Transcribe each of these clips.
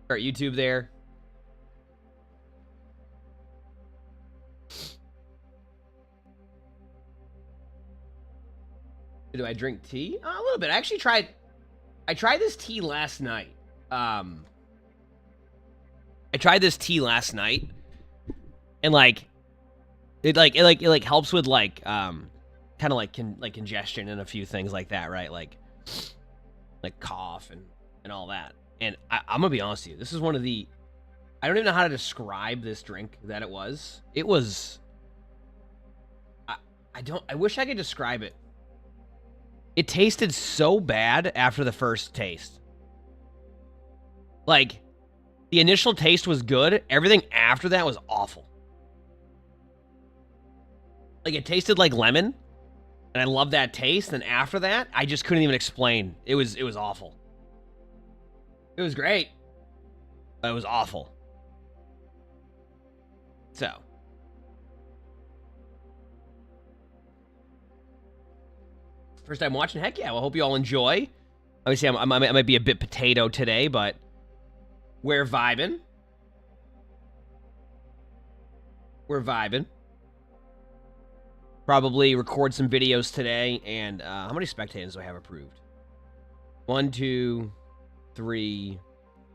Start YouTube there. Do I drink tea? A little bit. I actually tried. I tried this tea last night. I tried this tea last night, and it helps with kind of like congestion and a few things like that, right? Like cough and all that. And I'm gonna be honest with you, this is one of the, I don't even know how to describe this drink that it was. It was, I wish I could describe it. It tasted so bad after the first taste. Like, the initial taste was good. Everything after that was awful. Like, it tasted like lemon, and I love that taste. And after that, I just couldn't even explain. It was awful. It was great, but it was awful. So. First time watching? Heck yeah. Well, I hope you all enjoy. Obviously, I might be a bit potato today, but we're vibing. We're vibing. Probably record some videos today. And how many spectators do I have approved? 1, 2, 3,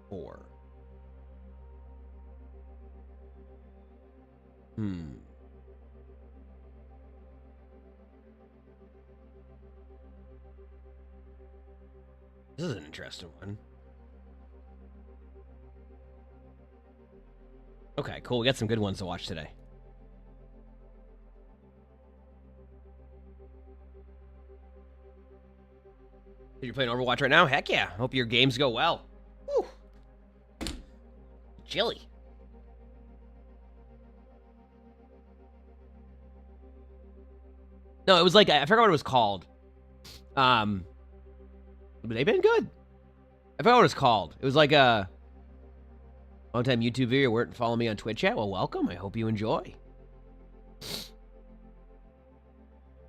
4. This is an interesting one. Okay, cool. We got some good ones to watch today. You're playing Overwatch right now? Heck yeah. Hope your games go well. Woo. Chilly. No, it was like, I forgot what it was called. But they've been good. I forgot what it's called. It was like a long-time YouTube viewer. Follow me on Twitch yet? Well, welcome. I hope you enjoy.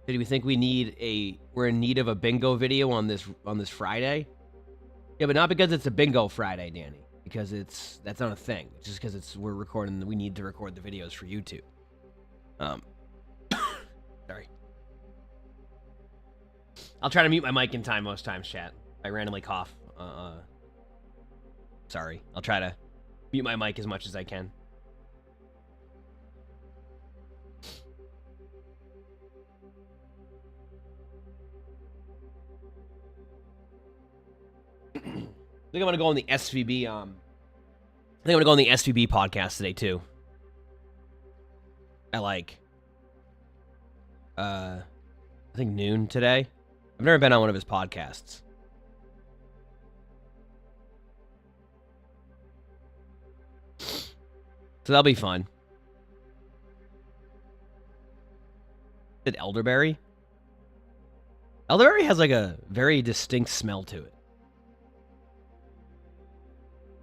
Did we think we're in need of a bingo video on this Friday? Yeah, but not because it's a bingo Friday, Danny. Because that's not a thing. It's just because we're recording. We need to record the videos for YouTube. Sorry. I'll try to mute my mic in time most times, chat. I randomly cough. Sorry. I'll try to mute my mic as much as I can. I think I'm gonna go on the SVB. I think I'm gonna go on the SVB podcast today too. At I think noon today. I've never been on one of his podcasts. So that'll be fun. Is it elderberry? Elderberry has like a very distinct smell to it.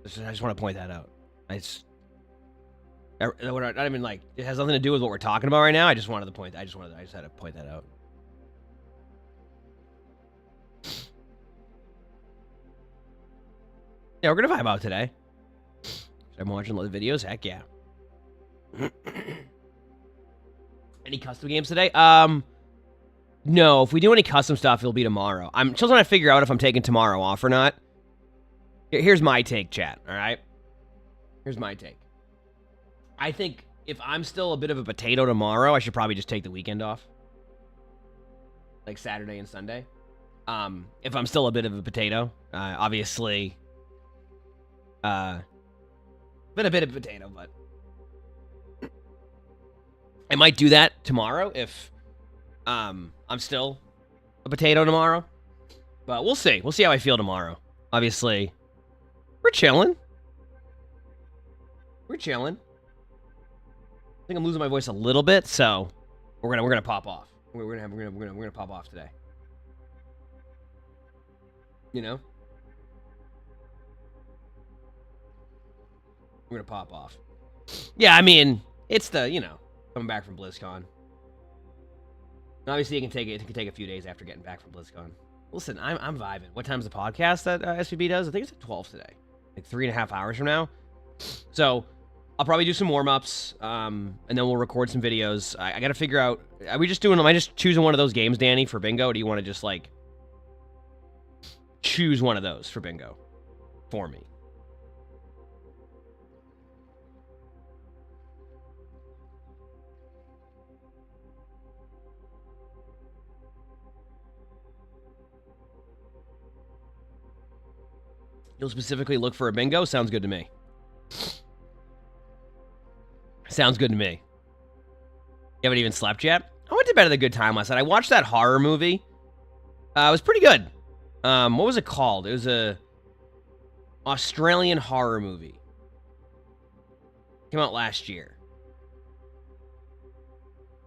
I just want to point that out. I don't even like, it has nothing to do with what we're talking about right now. I just wanted to point. I just had to point that out. Yeah, we're gonna vibe out today. I'm watching a lot of videos. Heck yeah. Any custom games today? No. If we do any custom stuff, it'll be tomorrow. I'm still trying to figure out if I'm taking tomorrow off or not. Here's my take, chat. All right. Here's my take. I think if I'm still a bit of a potato tomorrow, I should probably just take the weekend off, like Saturday and Sunday. If I'm still a bit of a potato, obviously. Been a bit of a potato, but I might do that tomorrow if I'm still a potato tomorrow. But we'll see. We'll see how I feel tomorrow. Obviously, we're chilling. We're chilling. I think I'm losing my voice a little bit, so we're gonna pop off. We're gonna pop off today. You know? We're gonna pop off. Yeah, I mean, it's the, coming back from BlizzCon. Obviously, it can take a few days after getting back from BlizzCon. Listen, I'm vibing. What time's the podcast that SVB does? I think it's at 12 today. like 3.5 hours from now. So I'll probably do some warm-ups, and then we'll record some videos. I got to figure out, am I just choosing one of those games, Danny, for bingo? Or do you want to just, like, choose one of those for bingo for me? You'll specifically look for a bingo? Sounds good to me. Sounds good to me. You haven't even slept yet? I went to bed at a good time last night. I watched that horror movie. It was pretty good. What was it called? It was a Australian horror movie. Came out last year.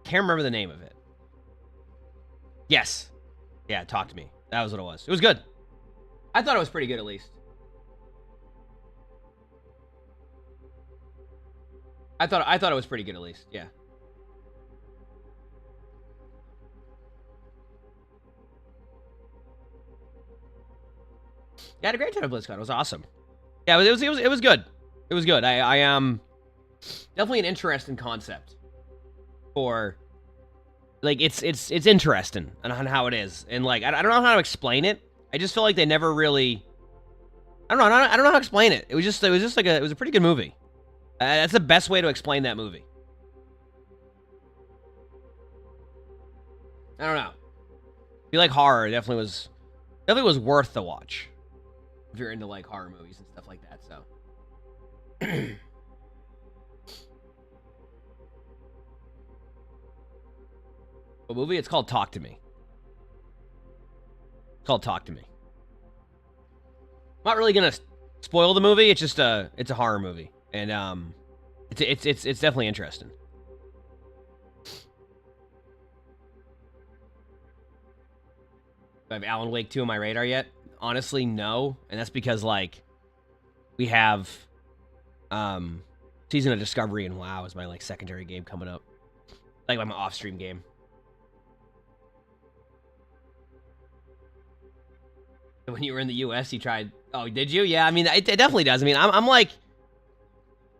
Can't remember the name of it. Yes. Yeah, Talk to Me. That was what it was. It was good. I thought it was pretty good, at least. I thought it was pretty good, at least. Yeah. Yeah, I had a great time at BlizzCon. It was awesome. Yeah, it was good. It was good. I definitely an interesting concept for, like, it's interesting on how it is, and like I don't know how to explain it. I just feel like they never really. I don't know how to explain it. It was just like it was a pretty good movie. That's the best way to explain that movie. I don't know. If you like horror, it definitely was worth the watch. If you're into like horror movies and stuff like that, so. What movie? It's called Talk to Me. It's called Talk to Me. I'm not really gonna spoil the movie. It's just it's a horror movie, and it's definitely interesting. Do I have Alan Wake 2 on my radar yet? Honestly, no, and that's because like we have Season of Discovery and WoW is my like secondary game coming up, like my off-stream game. When you were in the U.S., you tried. Oh, did you? Yeah, I mean, it definitely does. I mean, I'm like,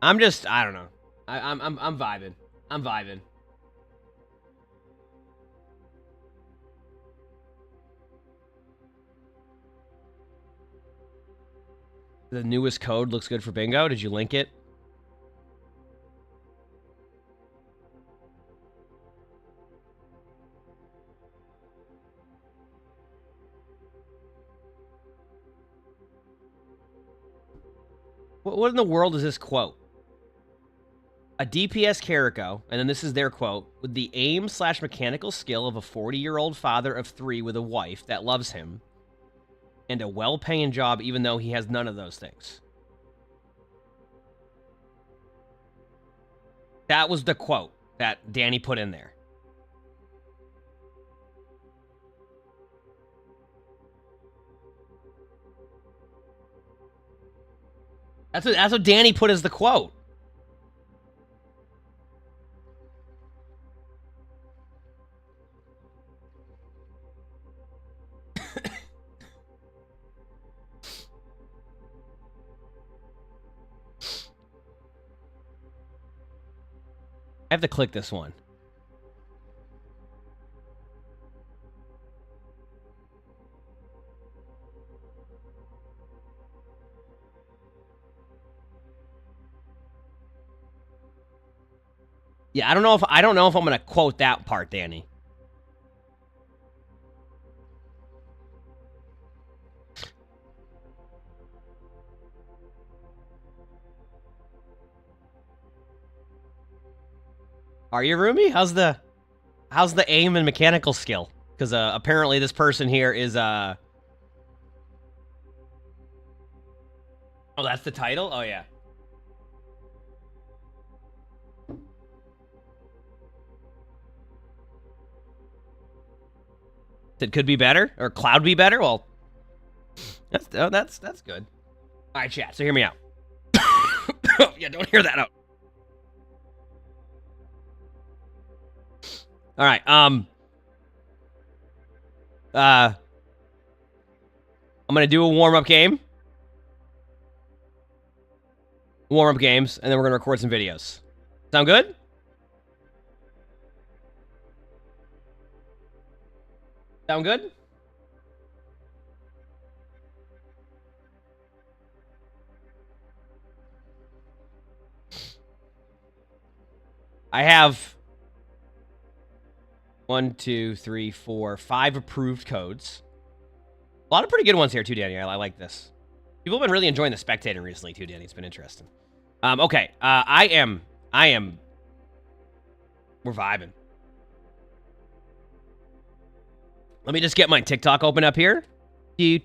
I'm just, I don't know. I'm vibing. I'm vibing. The newest code looks good for bingo. Did you link it? What in the world is this quote? A DPS Carrico, and then this is their quote, with the aim/mechanical skill of a 40-year-old father of 3 with a wife that loves him, and a well-paying job even though he has none of those things. That was the quote that Danny put in there. That's what Danny put as the quote. I have to click this one. Yeah, I don't know if I'm gonna quote that part, Danny. Are you, Rumi? How's the aim and mechanical skill? Because apparently this person here is Oh, that's the title? Oh yeah. It could be better, or Cloud be better. Well, that's good. All right, chat. So hear me out. Oh, yeah, don't hear that out. All right. I'm gonna do a warm-up game. warm-up games, and then we're going to record some videos. Sound good? Sound good? I have 1, 2, 3, 4, 5 approved codes. A lot of pretty good ones here too, Danny. I like this. People have been really enjoying the spectating recently too, Danny. It's been interesting. Okay. I am. We're vibing. Let me just get my TikTok open up here. I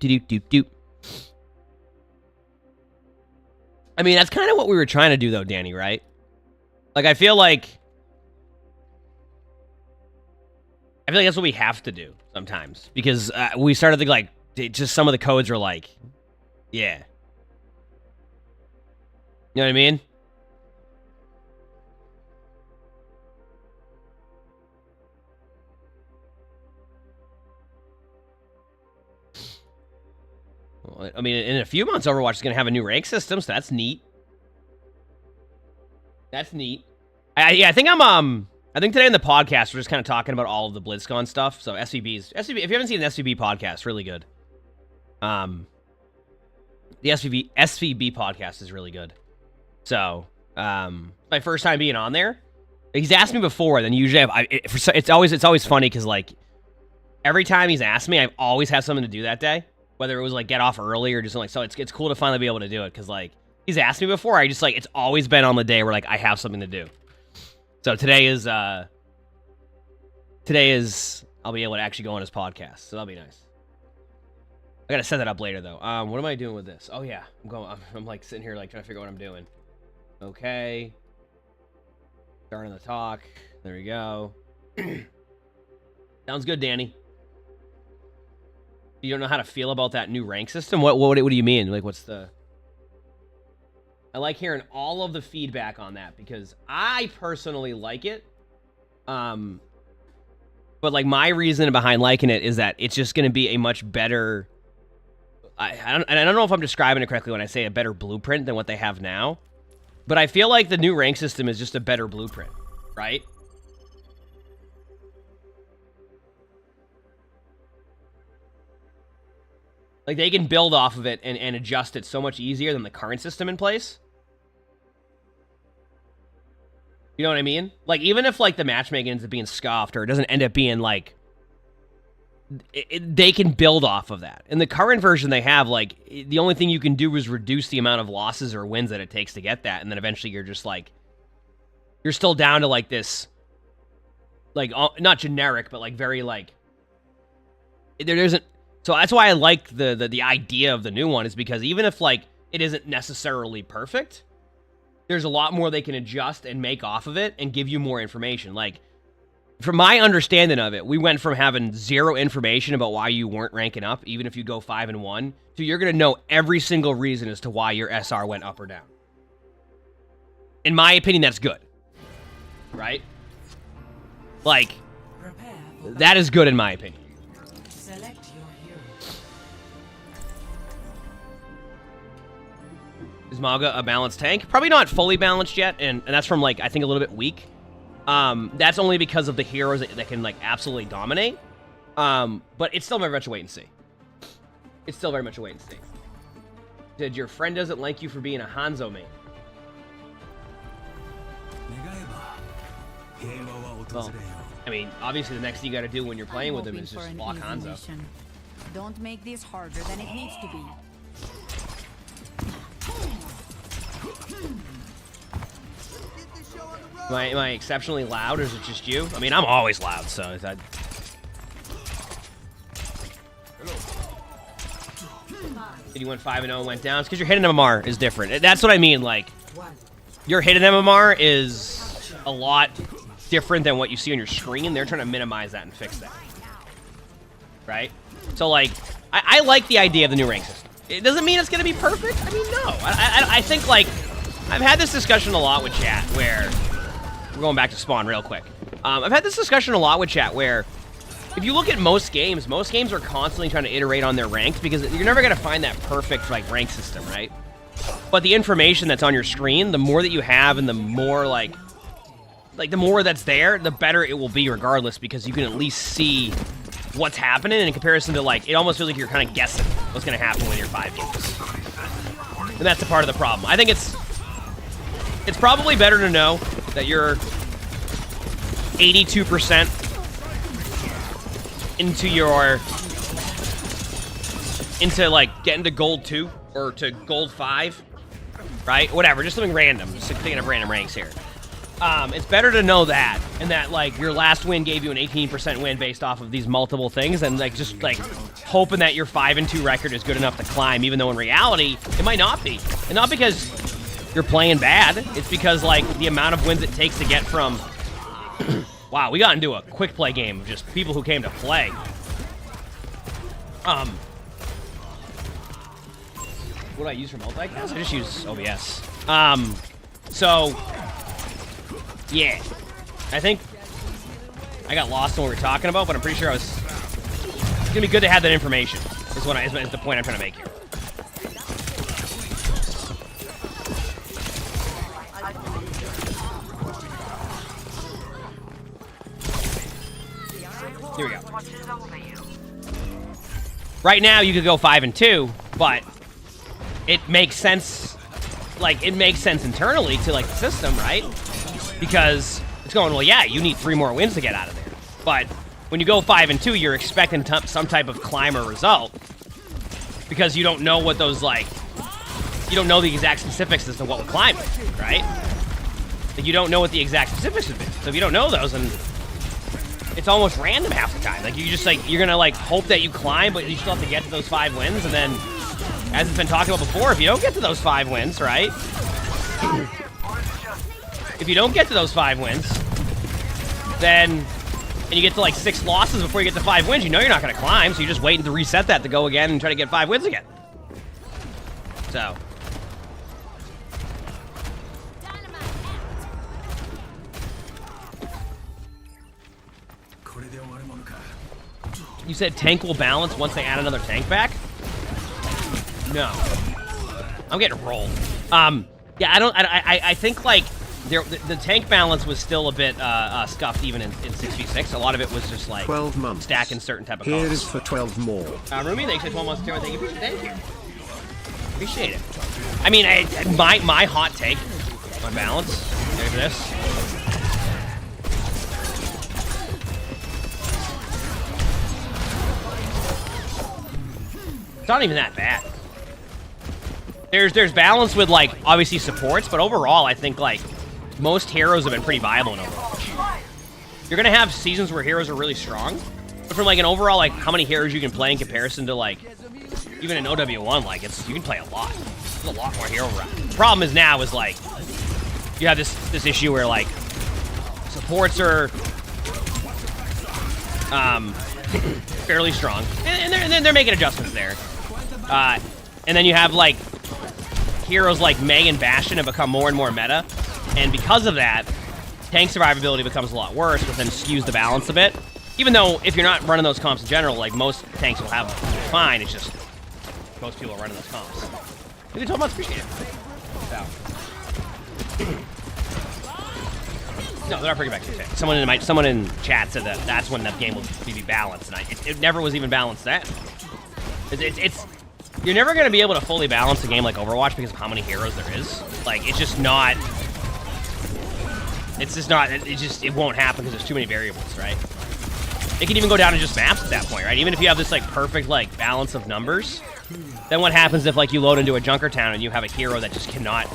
mean, that's kind of what we were trying to do though, Danny, right? Like, I feel like that's what we have to do sometimes. Because we started to, like, just some of the codes were like, yeah. You know what I mean? Well, I mean, in a few months, Overwatch is going to have a new rank system, so that's neat. That's neat. Yeah, I think I think today in the podcast, we're just kind of talking about all of the BlizzCon stuff. So SVBs. If you haven't seen an SVB podcast, really good. The SVB podcast is really good. So, my first time being on there. He's asked me before, then usually it's always funny because, like, every time he's asked me, I've always had something to do that day. Whether it was, like, get off early or just, like, so it's cool to finally be able to do it because, like, he's asked me before. I just, like, it's always been on the day where, like, I have something to do. So today is I'll be able to actually go on his podcast. So that'll be nice. I gotta set that up later though. What am I doing with this? Oh yeah, I'm like sitting here like trying to figure out what I'm doing. Okay. Starting the talk. There we go. Sounds good, Danny. You don't know how to feel about that new rank system? What do you mean? Like, what's the... I like hearing all of the feedback on that because I personally like it. But like my reason behind liking it is that it's just going to be a much better... I don't know if I'm describing it correctly when I say a better blueprint than what they have now. But I feel like the new rank system is just a better blueprint, right? Like, they can build off of it and adjust it so much easier than the current system in place. You know what I mean? Like, even if, like, the matchmaking ends up being scoffed or it doesn't end up being, like... they can build off of that. In the current version they have, like, the only thing you can do is reduce the amount of losses or wins that it takes to get that. And then eventually you're just, like... You're still down to, like, this... Like, not generic, but, like, very, like... There isn't... So that's why I like the idea of the new one, is because even if, like, it isn't necessarily perfect, there's a lot more they can adjust and make off of it and give you more information. Like, from my understanding of it, we went from having zero information about why you weren't ranking up, even if you go 5-1, to you're going to know every single reason as to why your SR went up or down. In my opinion, that's good. Right? Like, that is good in my opinion. Is Mauga a balanced tank? Probably not fully balanced yet, and that's from, like, I think a little bit weak. That's only because of the heroes that can, like, absolutely dominate. But it's still very much a wait and see. It's still very much a wait and see. Did your friend doesn't like you for being a Hanzo main? Well, I mean, obviously the next thing you gotta do when you're playing with him is just block Hanzo. Don't make this harder than it needs to be. Am I exceptionally loud, or is it just you? I mean, I'm always loud, so... You went 5-0 went down. It's because your hidden MMR is different. That's what I mean, like... Your hidden MMR is a lot different than what you see on your screen. They're trying to minimize that and fix that. Right? So, like, I like the idea of the new rank system. It doesn't mean it's going to be perfect. I mean, no. I think, like... I've had this discussion a lot with chat where... We're going back to spawn real quick. I've had this discussion a lot with chat where if you look at most games are constantly trying to iterate on their ranks because you're never going to find that perfect, like, rank system, right? But the information that's on your screen, the more that you have and the more, like the more that's there, the better it will be regardless, because you can at least see what's happening in comparison to, like, it almost feels like you're kind of guessing what's going to happen with your 5 games. And that's a part of the problem. I think it's probably better to know that you're 82% into like getting to gold 2 or to gold 5, right? Whatever, just something random. Just thinking of random ranks here. It's better to know that, and that like your last win gave you an 18% win based off of these multiple things, and like just like hoping that your 5-2 record is good enough to climb, even though in reality it might not be. And not because you're playing bad, it's because like the amount of wins it takes to get from wow, we got into a quick play game of just people who came to play. What do I use for multicast? I just use OBS. So yeah, I think I got lost in what we were talking about, but I'm pretty sure it's gonna be good to have that information. Is the point I'm trying to make here. Here we go. Right now, you could go 5-2, but it makes sense. Like, it makes sense internally to like the system, right? Because it's going, well, yeah, you need 3 more wins to get out of there. But when you go 5-2, you're expecting some type of climber result, because you don't know what those, like, you don't know the exact specifics as to what would climb it, right? Like, you don't know what the exact specifics would be. So if you don't know those, and it's almost random half the time. Like, you just, like, you're gonna, like, hope that you climb, but you still have to get to those 5 wins, and then, as it's been talked about before, if you don't get to those 5 wins, right? If you don't get to those 5 wins, then, and you get to like 6 losses before you get to 5 wins, you know you're not going to climb, so you're just waiting to reset that to go again and try to get 5 wins again. So. You said tank will balance once they add another tank back? No. I'm getting rolled. Yeah, I think like the tank balance was still a bit scuffed even in 6v6. A lot of it was just like 12 months. Stacking certain type of Here costs. is for 12 more. Rumi, thanks for 12 months. Thank you. Thank you. Appreciate it. I mean, my hot take on balance. Ready for this? It's not even that bad. There's balance with, like, obviously supports, but overall, I think, like, most heroes have been pretty viable in Overwatch. You're gonna have seasons where heroes are really strong, but from, like, an overall, like, how many heroes you can play in comparison to, like, even in OW1, like, you can play a lot. There's a lot more hero around. The problem is now is, like, you have this issue where, like, supports are, fairly strong, and they're making adjustments there. And then you have, like, heroes like Mei and Bastion have become more and more meta, and because of that, tank survivability becomes a lot worse, which then skews the balance a bit. Even though, if you're not running those comps in general, like, most tanks will have fine, it's just most people are running those comps. Maybe 12 months, appreciate it. So. No, they're not bringing back 2 tanks. Someone in chat said that that's when that game will be balanced, and it never was even balanced then. You're never going to be able to fully balance a game like Overwatch because of how many heroes there is. Like, it's just not... It won't happen because there's too many variables, right? It can even go down to just maps at that point, right? Even if you have this, like, perfect, like, balance of numbers, then what happens if, like, you load into a Junkertown and you have a hero that just cannot...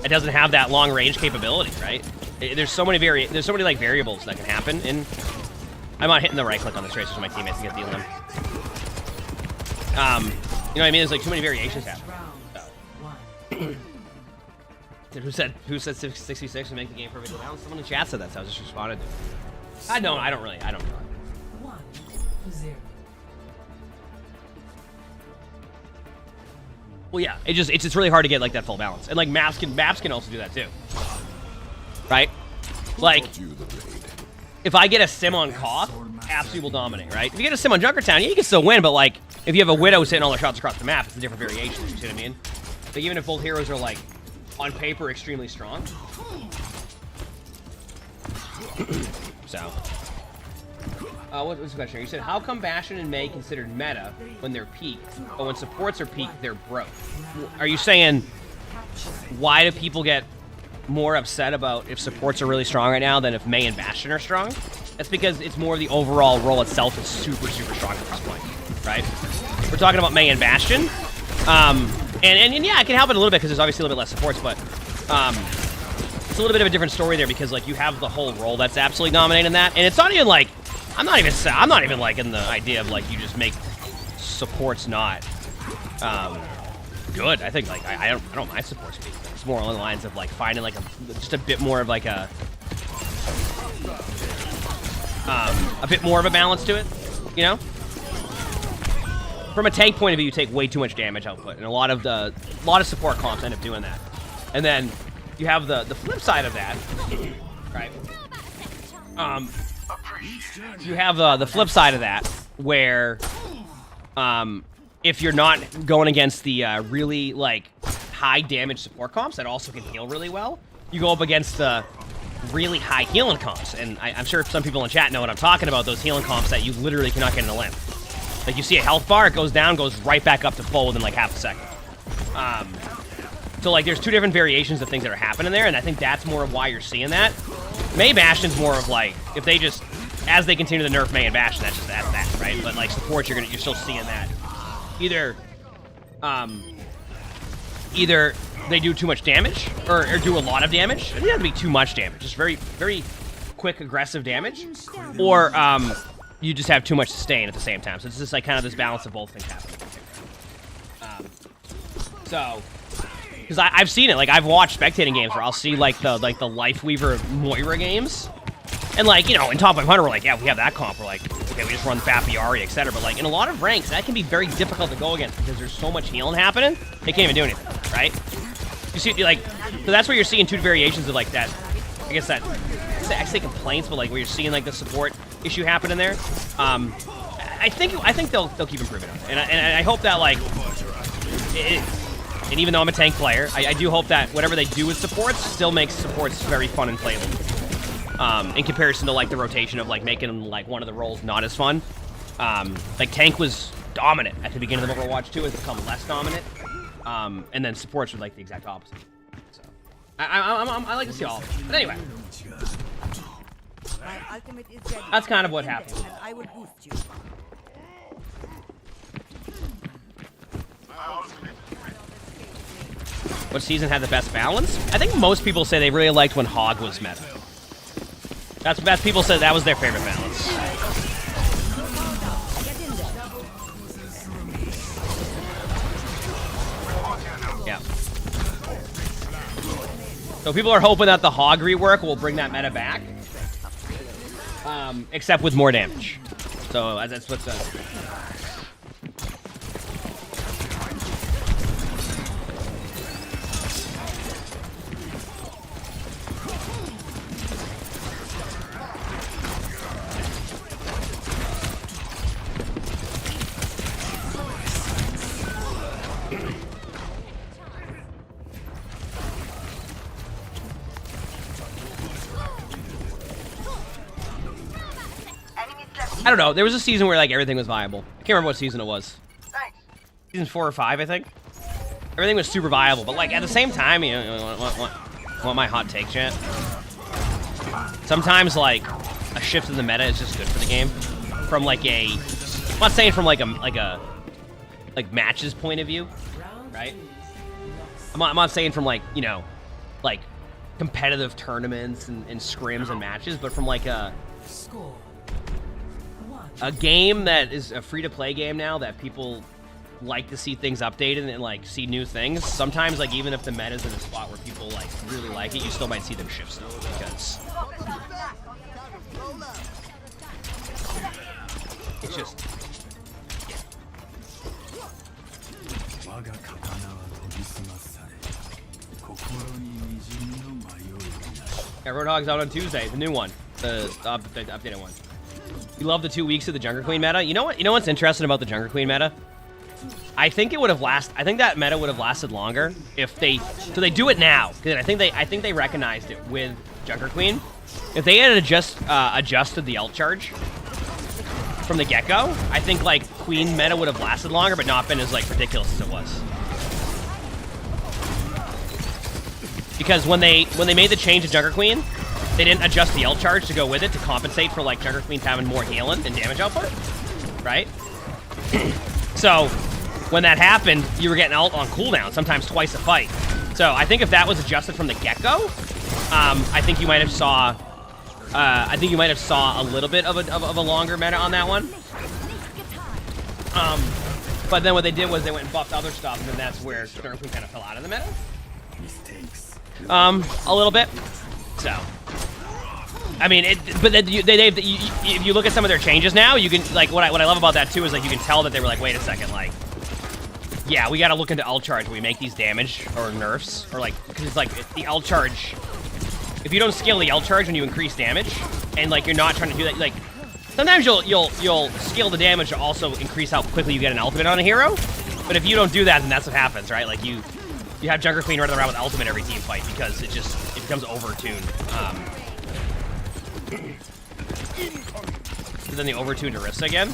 It doesn't have that long range capability, right? There's so many like variables that can happen, and I'm not hitting the right click on the tracer so my teammates can get the limb. You know what I mean? There's like too many variations happening. So. Who said 66 to make the game perfectly balanced? Someone in chat said that, so I just responded. I don't know. 1-0. Well, yeah, it's just really hard to get like that full balance, and like maps can also do that too, right? Like, if I get a sim on Koth, absolutely will dominate, right? If you get a sim on Junkertown, yeah, you can still win, but like, if you have a Widow hitting all the shots across the map, it's a different variation, you see what I mean? Like, even if both heroes are like, on paper, extremely strong. So. What's the question? You said, how come Bastion and Mei considered meta when they're peak, but when supports are peak, they're broke? Are you saying, why do people get more upset about if supports are really strong right now than if Mei and Bastion are strong? That's because it's more the overall role itself is super, super strong at this point, right? We're talking about Mei and Bastion. And yeah, I can help it a little bit because there's obviously a little bit less supports, but it's a little bit of a different story there because like you have the whole role that's absolutely dominating that, and it's not even like I'm not even like in the idea of like you just make supports not good. I think like I don't mind supports being good. It's more along the lines of like finding like just a bit more of like a bit more of a balance to it, you know. From a tank point of view, you take way too much damage output, and a lot of support comps end up doing that. And then you have the flip side of that, right? You have the flip side of that, where if you're not going against the really like high damage support comps that also can heal really well, you go up against the really high healing comps. And I'm sure some people in chat know what I'm talking about. Those healing comps that you literally cannot get in a limb. Like, you see a health bar, it goes down, goes right back up to full within, like, half a second. So, like, there's two different variations of things that are happening there, and I think that's more of why you're seeing that. Mei Bastion's more of, like, if they just, as they continue to nerf Mei and Bastion, that's that, right? But, like, support, you're still seeing that. Either they do too much damage, or do a lot of damage. It doesn't have to be too much damage, just very, very quick, aggressive damage. Or, you just have too much sustain at the same time. So it's just like kind of this balance of both things happening. So, because I've seen it, like I've watched spectating games where I'll see like the Lifeweaver Moira games, and like, you know, in top 500 we're like, yeah, we have that comp. We're like, okay, we just run Fapiari, etc. But like in a lot of ranks, that can be very difficult to go against because there's so much healing happening. They can't even do anything, right? You see, like, so that's where you're seeing two variations of like that. I guess that I say complaints, but like where you're seeing like the support issue happening there. I think they'll keep improving on it, and I hope that like, and even though I'm a tank player, I do hope that whatever they do with supports still makes supports very fun and playable. In comparison to like the rotation of like making like one of the roles not as fun. Like tank was dominant at the beginning of Overwatch 2, has become less dominant, and then supports are like the exact opposite. So I like to see all of it. But anyway. That's kind of what happened. I will boost you. What season had the best balance? I think most people say they really liked when Hog was meta. That's people said that was their favorite balance. Yeah. So people are hoping that the Hog rework will bring that meta back. Except with more damage. So that's what's I don't know. There was a season where like everything was viable. I can't remember what season it was. Season 4 or 5, I think. Everything was super viable, but like at the same time, you know, want my hot take, chat? Sometimes like a shift in the meta is just good for the game. From like a, I'm not saying from like matches point of view, right? I'm not saying from like, you know, like competitive tournaments and scrims and matches, but from like a game that is a free-to-play game now that people like to see things updated and like see new things. Sometimes like even if the meta's in a spot where people like really like it, you still might see them shift still because it's just yeah, Roadhog's out on Tuesday, the new one, the updated one. You love the 2 weeks of the Junker Queen meta. You know what? You know what's interesting about the Junker Queen meta? I think it would have I think that meta would have lasted longer if they. So they do it now because I think they recognized it with Junker Queen. If they had adjusted the ult charge from the get-go, I think like Queen meta would have lasted longer, but not been as like ridiculous as it was. Because when they made the change to Junker Queen, they didn't adjust the ult charge to go with it to compensate for like Junker Queen having more healing and damage output, right? So when that happened, you were getting ult on cooldown, sometimes twice a fight. So I think if that was adjusted from the get-go, I think you might have saw a little bit of a longer meta on that one. But then what they did was they went and buffed other stuff, and then that's where Junker Queen kind of fell out of the meta. A little bit. So, I mean, but then if you look at some of their changes now, you can like what I love about that too is like you can tell that they were like, wait a second, like, yeah, we got to look into ult charge when we make these damage or nerfs or like because it's like the ult charge. If you don't scale the ult charge when you increase damage, and like you're not trying to do that, like sometimes you'll scale the damage to also increase how quickly you get an ultimate on a hero. But if you don't do that, then that's what happens, right? Like you have Junker Queen running around with ultimate every team fight because it becomes overtuned. And then the overtuned Orisa again.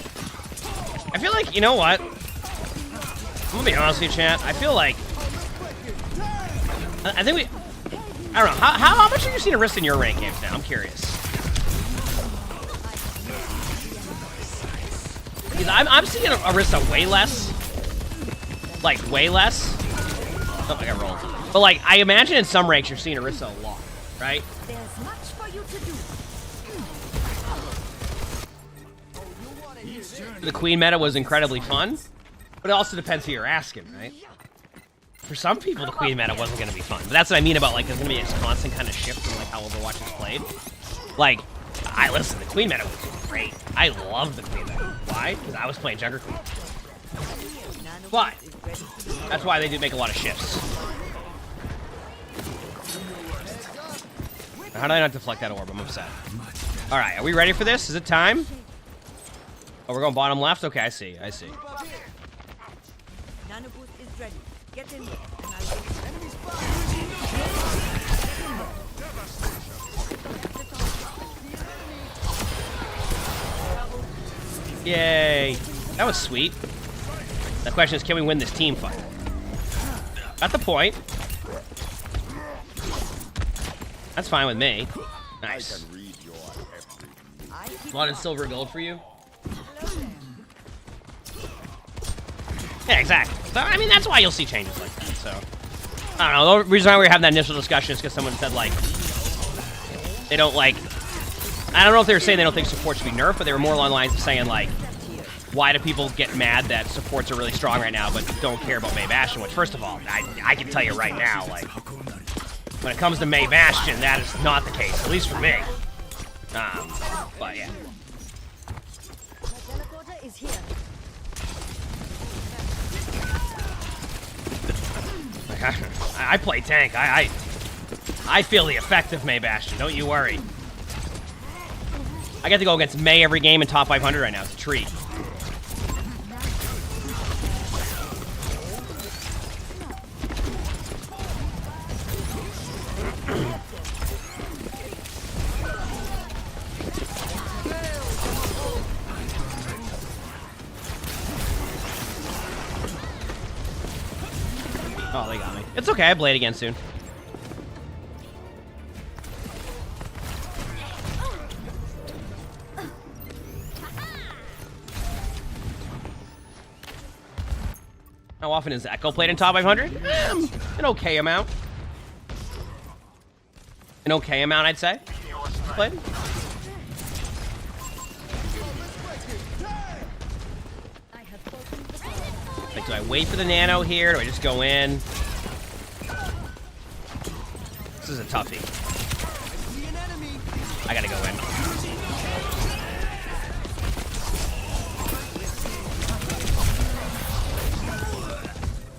I feel like, you know what? I'm gonna be honest with you, chat. I feel like I think I don't know. How much have you seen Orisa in your rank games now? I'm curious. Because I'm seeing Orisa way less. Like, way less. Oh, I got rolled. But, like, I imagine in some ranks you're seeing Orisa a lot, right? There's much for you to do. The Queen meta was incredibly fun. But it also depends who you're asking, right? For some people, the Queen meta wasn't going to be fun. But that's what I mean about, like, there's going to be this constant kind of shift from, like, how Overwatch is played. Like, listen, the Queen meta was great. I love the Queen meta. Why? Because I was playing Junker Queen. But that's why they do make a lot of shifts. How did I not deflect that orb? I'm upset. All right, are we ready for this? Is it time? Oh, we're going bottom left? Okay, I see. Get in Yay. That was sweet. The question is, can we win this team fight? Got the point. That's fine with me. Nice. A lot of silver and gold for you? Yeah, exactly. So, I mean, that's why you'll see changes like that, so. I don't know, the reason why we were having that initial discussion is because someone said, like, they don't, like, I don't know if they were saying they don't think support should be nerfed, but they were more along the lines of saying, like, why do people get mad that supports are really strong right now but don't care about May Bastion? Which, first of all, I can tell you right now, like, when it comes to May Bastion, that is not the case, at least for me. But yeah. I play tank. I feel the effect of May Bastion. Don't you worry. I get to go against May every game in top 500 right now. It's a treat. Oh, they got me. It's okay, I blade again soon. How often is Echo played in top 500? An okay amount. An okay amount, I'd say. Played. Like, do I wait for the nano here? Do I just go in? This is a toughie. I gotta go in.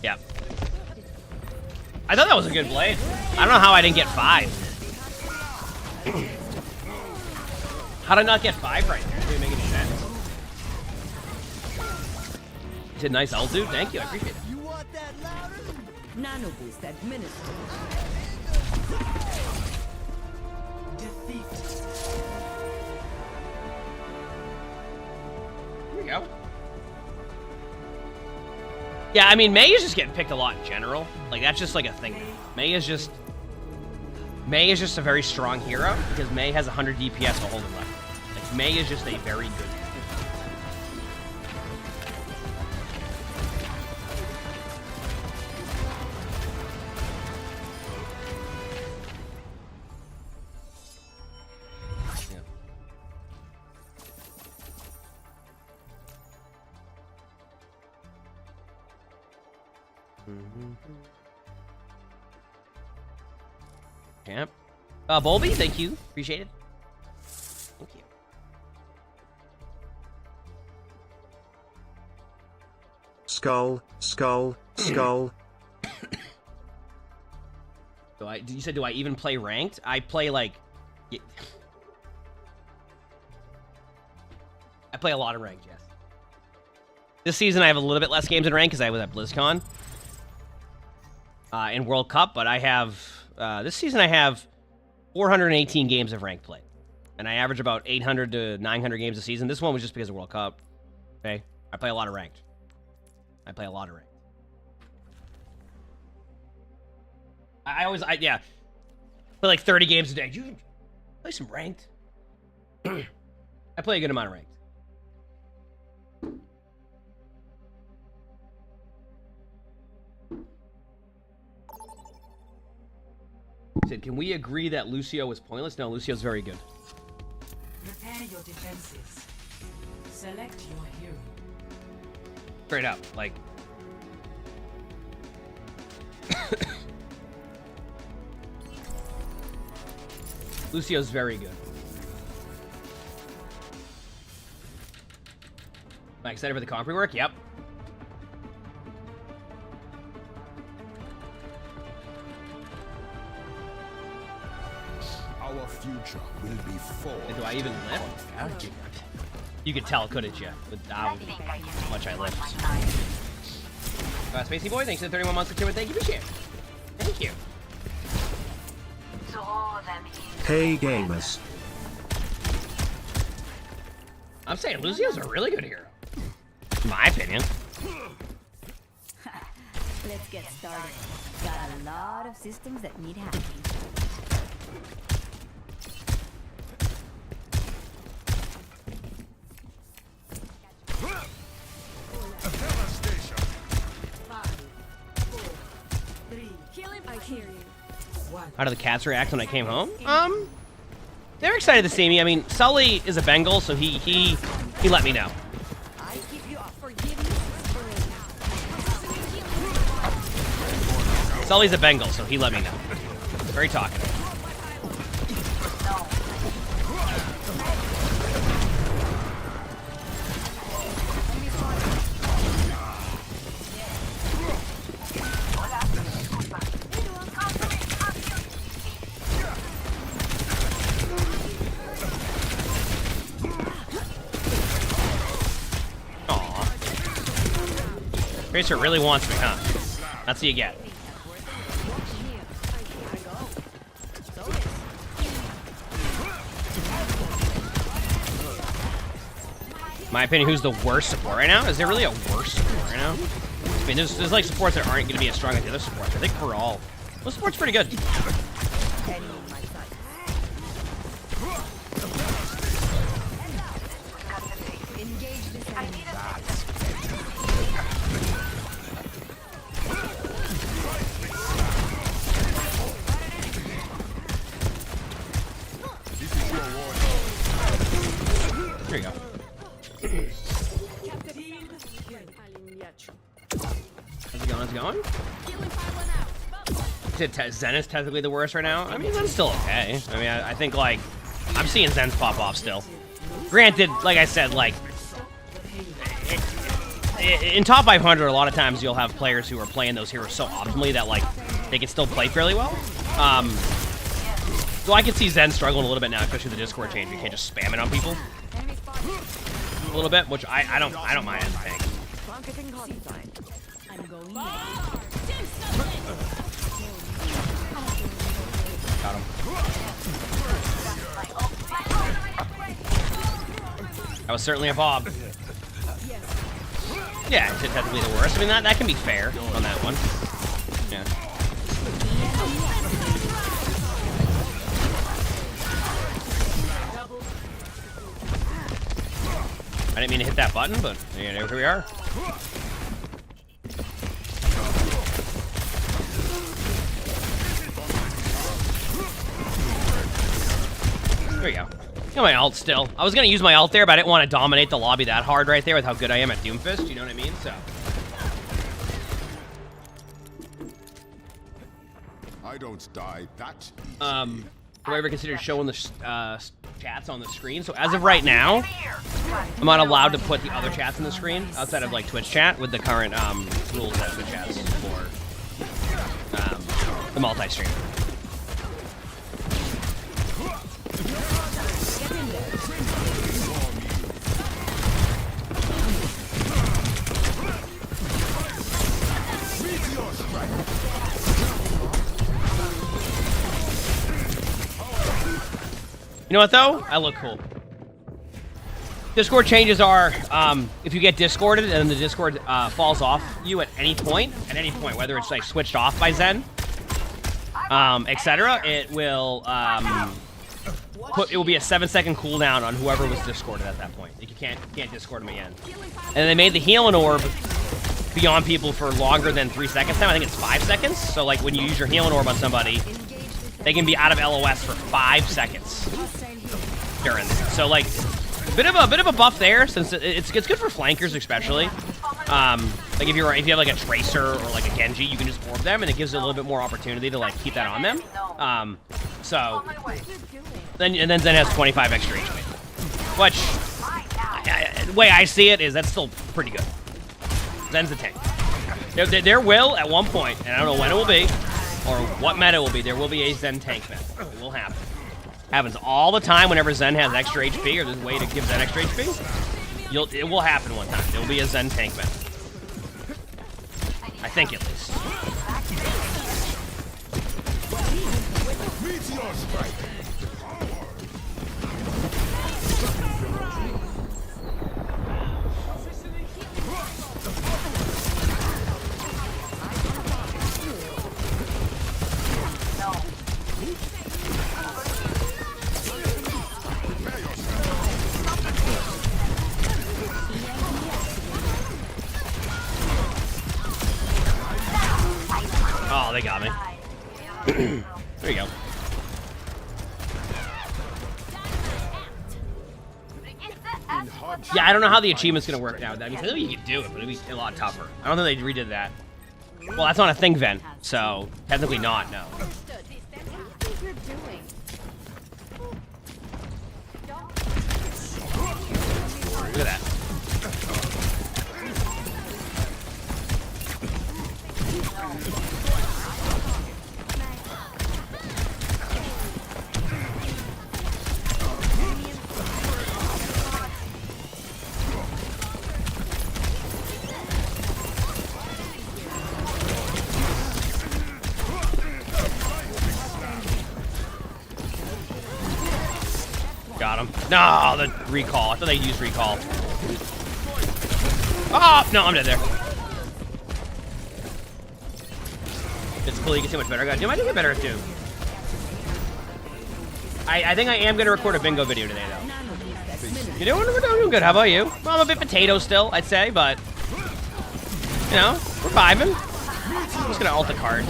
Yep. I thought that was a good blade. I don't know how I didn't get 5. How did I not get 5 right there? Did we make any sense? Did nice ult, dude. Thank you. I appreciate it. You want that louder? Nano boost administered. Defeat. Here we go. Yeah, I mean, Mei is just getting picked a lot in general. Like, that's just like a thing. Mei is just a very strong hero because Mei has 100 DPS while holding left. Like, Mei is just a very good hero. Champ. Bolby, thank you. Appreciate it. Thank you. Skull, skull, skull. You said, do I even play ranked? I play like... I play a lot of ranked, yes. This season I have a little bit less games in ranked because I was at BlizzCon. In World Cup, but I have... this season I have 418 games of ranked play. And I average about 800 to 900 games a season. This one was just because of World Cup. Okay? I play a lot of ranked. Yeah. Play like 30 games a day. You play some ranked? I play a good amount of ranked. Said, can we agree that Lucio was pointless? No, Lucio's very good. Prepare your defenses. Select your hero. Straight up, like... Lucio's very good. Am I excited for the comp rework? Yep. Our future will be full. And do I even lift? You could tell, couldn't you? With how much I lift. Spacey Boy, thanks for the 31 months for 2, and thank you for sharing. Thank you. Hey gamers. I'm saying Lucio's a really good hero. In my opinion. Let's get started. Got a lot of systems that need hacking. How did the cats react when I came home? They're excited to see me. I mean, Sully is a Bengal, so he let me know. Sully's a Bengal, so he let me know. Very talkative. Tracer really wants me, huh? That's what you get. My opinion, who's the worst support right now? Is there really a worst support right now? I mean, there's like supports that aren't going to be as strong as the other supports. I think for all, well, support's pretty good. There you go. How's it going? How's it going? Zen is technically the worst right now. I mean, Zen's still okay. I mean, I think, like, I'm seeing Zen's pop off still. Granted, like I said, like, in top 500, a lot of times you'll have players who are playing those heroes so optimally that, like, they can still play fairly well. So I can see Zen struggling a little bit now, especially with the Discord change. You can't just spam it on people a little bit, which I don't mind anything. I'm going Got him. That was certainly a bob. Yeah, it's technically the worst. I mean, that can be fair on that one. Yeah. I didn't mean to hit that button, but yeah, here we are. There we go. Got my ult still. I was gonna use my ult there, but I didn't want to dominate the lobby that hard right there with how good I am at Doomfist. You know what I mean? So. I don't die that easy. Do I ever consider showing the chats on the screen? So as of right now, I'm not allowed to put the other chats on the screen outside of like Twitch chat with the current rules that Twitch has for the multi-stream. You know what though? I look cool. Discord changes are if you get discorded and the Discord falls off you at any point, whether it's like switched off by Zen, etc., it will be a 7-second cooldown on whoever was discorded at that point. You can't discord them again. And they made the healing orb be on people for longer than 3 seconds now. I think it's 5 seconds. So like when you use your healing orb on somebody, they can be out of LOS for 5 seconds during this. So like a bit of a buff there, since it's good for flankers especially. Like if you have like a tracer or like a Genji, you can just orb them, and it gives you a little bit more opportunity to like keep that on them. So then Zen has 25 extra HP, which the way I see it is that's still pretty good. Zen's a tank. There will at one point, and I don't know when it will be or what meta it will be. There will be a Zen tank meta. It will happen. Happens all the time whenever Zen has extra HP or there's a way to give Zen extra HP. It will happen one time. There will be a Zen tank meta. I think at least. Meteor strike. Oh, they got me. There you go. Yeah, I don't know how the achievement's gonna work now. I mean, I know you could do it, but it'd be a lot tougher. I don't think they redid that. Well, that's not a thing, Ven, so technically not, no. Look at that. Got him. No, the recall. I thought they used recall. Oh, no, I'm dead there. It's cool, you can see much better. I do get better at Doom. I think I am going to record a bingo video today, though. You know, we're doing good. How about you? Well, I'm a bit potato still, I'd say, but, you know, we're vibing. I'm just going to ult the card.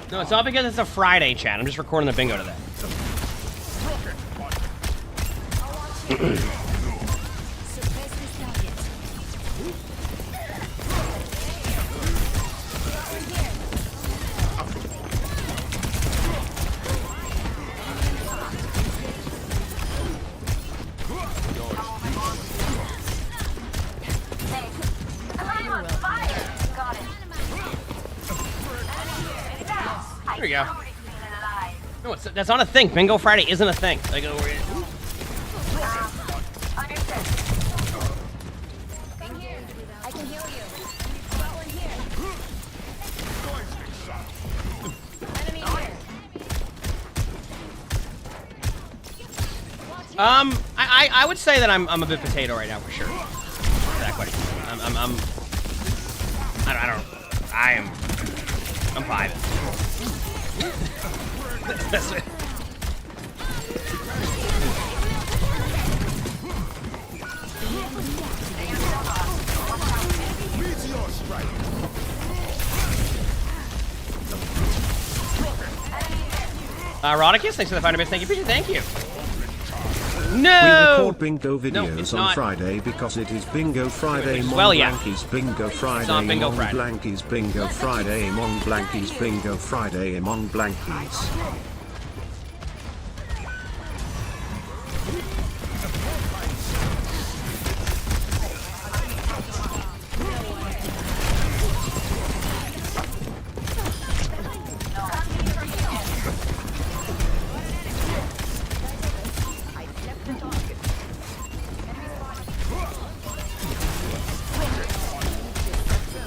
No, it's not because it's a Friday, chat. I'm just recording the bingo today. There you go. No, that's not a thing. Bingo Friday isn't a thing. Like, I can heal you. Got one here. Enemy here. I would say that I'm a bit potato right now for sure. Exactly. I'm vibing. That's it. Rodicus, thanks for the 500 bits. Thank you, appreciate it. Thank you. No! We record bingo videos it's on not. Friday because it is Bingo Friday. Well, yeah. Blanky's Bingo Friday. not Bingo Emongg Friday. Blanky's Bingo Friday. Emongg Blanky's Bingo Friday. Emongg Blanky's.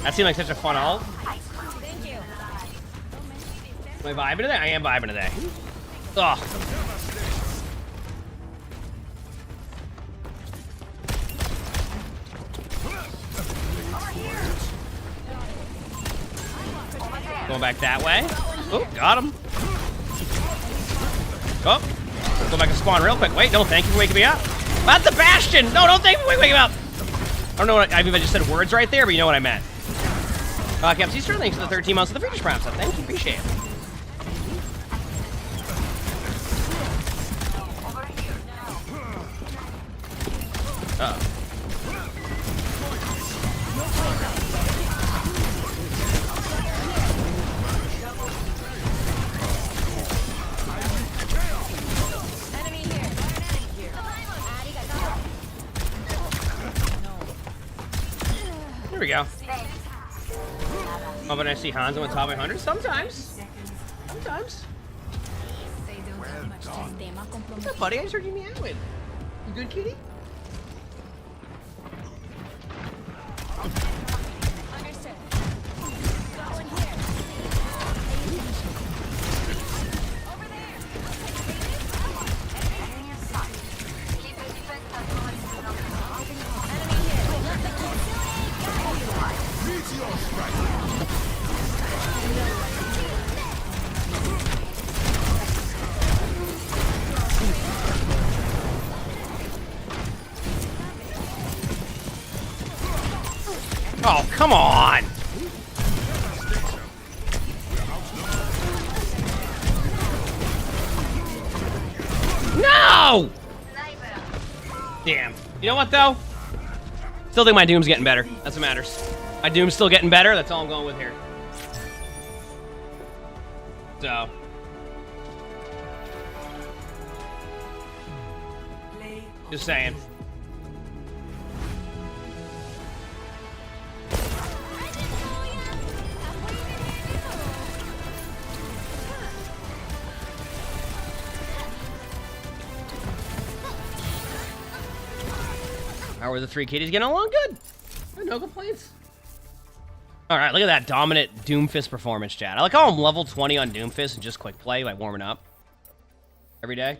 That seemed like such a fun ult. Am I vibing today? I am vibing today. Ugh. Going back that way. Oh, got him. Oh, go back and spawn real quick. Wait, no, thank you for waking me up. That's the Bastion. No, don't thank you for waking me up. I don't know what I mean. I just said words right there, but you know what I meant. Caps Easter, thanks for the 13 months of the Features Prime stuff. Thank you, appreciate it. Uh-oh. There we go. Oh, but I see Hanzo on top 100? Sometimes. Sometimes. What's up, buddy? I just heard you meowing. You good, kitty? Oh, come on! No! Damn. You know what, though? Still think my Doom's getting better. That's what matters. My Doom's still getting better. That's all I'm going with here. So. Just saying. How are the three kitties getting along? Good. No complaints. All right, look at that dominant Doomfist performance, chat. I like how I'm level 20 on Doomfist and just quick play, like warming up every day.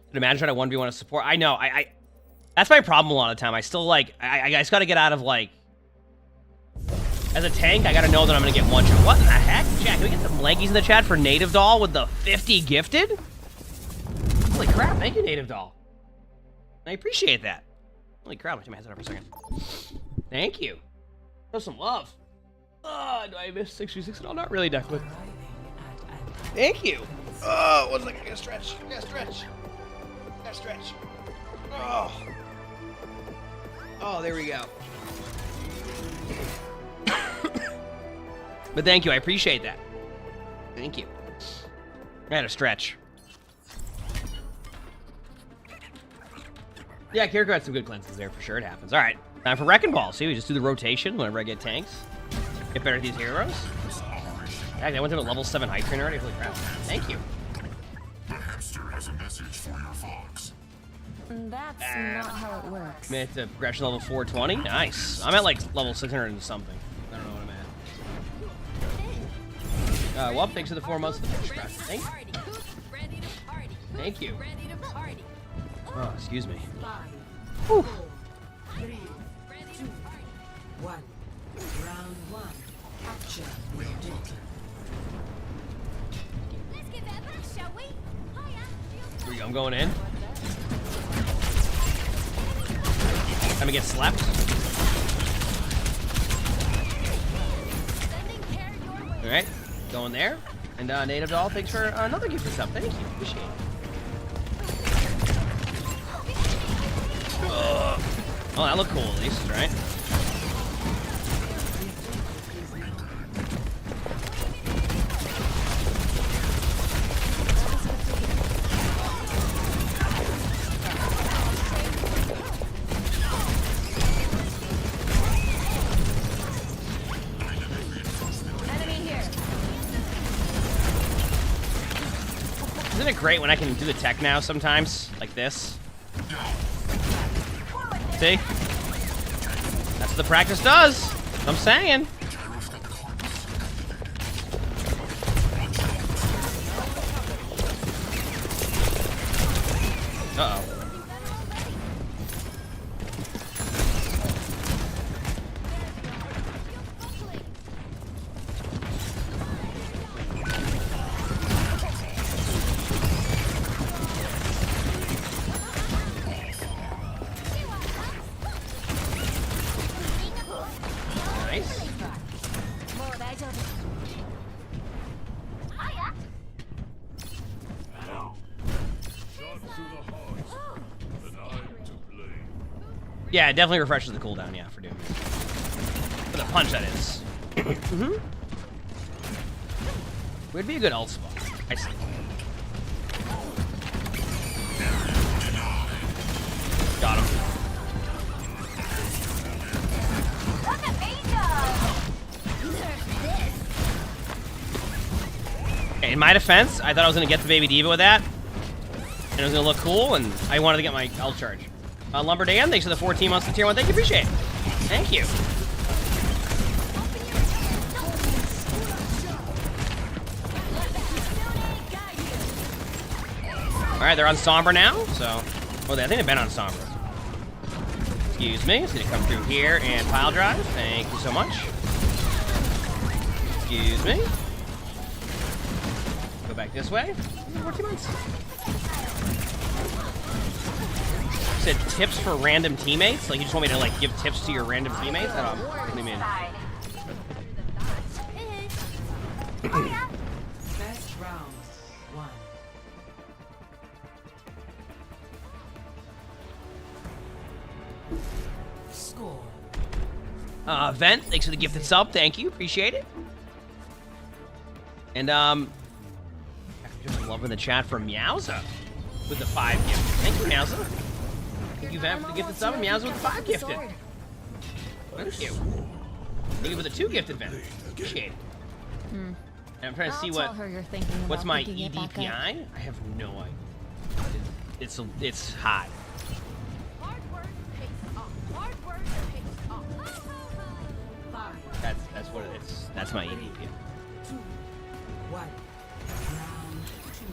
Could imagine trying to 1v1 a support. I know. I that's my problem a lot of the time. I still like. I just gotta get out of like. As a tank, I gotta know that I'm gonna get one shot. What in the heck, chat? Can we get some leggies in the chat for Native Doll with the 50 gifted? Holy crap! Thank you, Native Doll. I appreciate that. Holy crap, I took my headset up for a second. Thank you. Show some love. Do I miss 6v6 at all? Not really, Duckwood. Thank you. Oh, 1 second. I gotta stretch. I gotta stretch. I gotta stretch. Oh. Oh, there we go. But thank you. I appreciate that. Thank you. I had to stretch. Yeah, Kiriko had some good cleanses there for sure. It happens. All right, time for Wrecking Ball. See, we just do the rotation whenever I get tanks. Get better at these heroes. Dang, I went through a level 7 hype train already. Holy crap! Thank you. The hamster has a message for your fox. That's not how it works. Made it to progression level 420. Nice. I'm at like level 600 and something. I don't know what I'm at. Well, thanks for the 4 months of the push press. Thank you. Thank you. Oh, excuse me. 5, 4, 3, 2, 1. Round 1. Capture the objective. Let's get that back, shall we? Here we go. I'm going in. Time to get slapped. All right, going there. And Native Doll, thanks for another gift of sub. Thank you. Appreciate it. Oh, that looked cool at least, right? Isn't it great when I can do the tech now sometimes? Like this? See? That's what the practice does. I'm saying. Uh-oh. Yeah, it definitely refreshes the cooldown, yeah, for Doom. For the punch, that is. Would be a good ult spot. I see. Got him. Okay, in my defense, I thought I was going to get the Baby Diva with that. And it was going to look cool, and I wanted to get my ult charge. Lumberdan, thanks for the 14 months to tier 1. Thank you, appreciate it. Thank you. Alright, they're on Sombra now, so... Well, I think they've been on Sombra. Excuse me, it's gonna come through here and pile drive. Thank you so much. Excuse me. Go back this way. 14 months. Said tips for random teammates? Like you just want me to like give tips to your random teammates? I don't know. What do you mean? Best round 1. Score. Vent, thanks for the gifted sub. Thank you. Appreciate it. And just loving the chat from Meowza with the 5 gift. Thank you, Meowza. Thank you, Vent, for the gifted sub, and Meowza with the 5 gifted. Thank you. Thank you for the 2 gifted, Vent. Appreciate it. And I'm trying to see what's my EDPI. I have no idea. It's high. That's what it is. That's my EDPI. 2, 1. Round 2.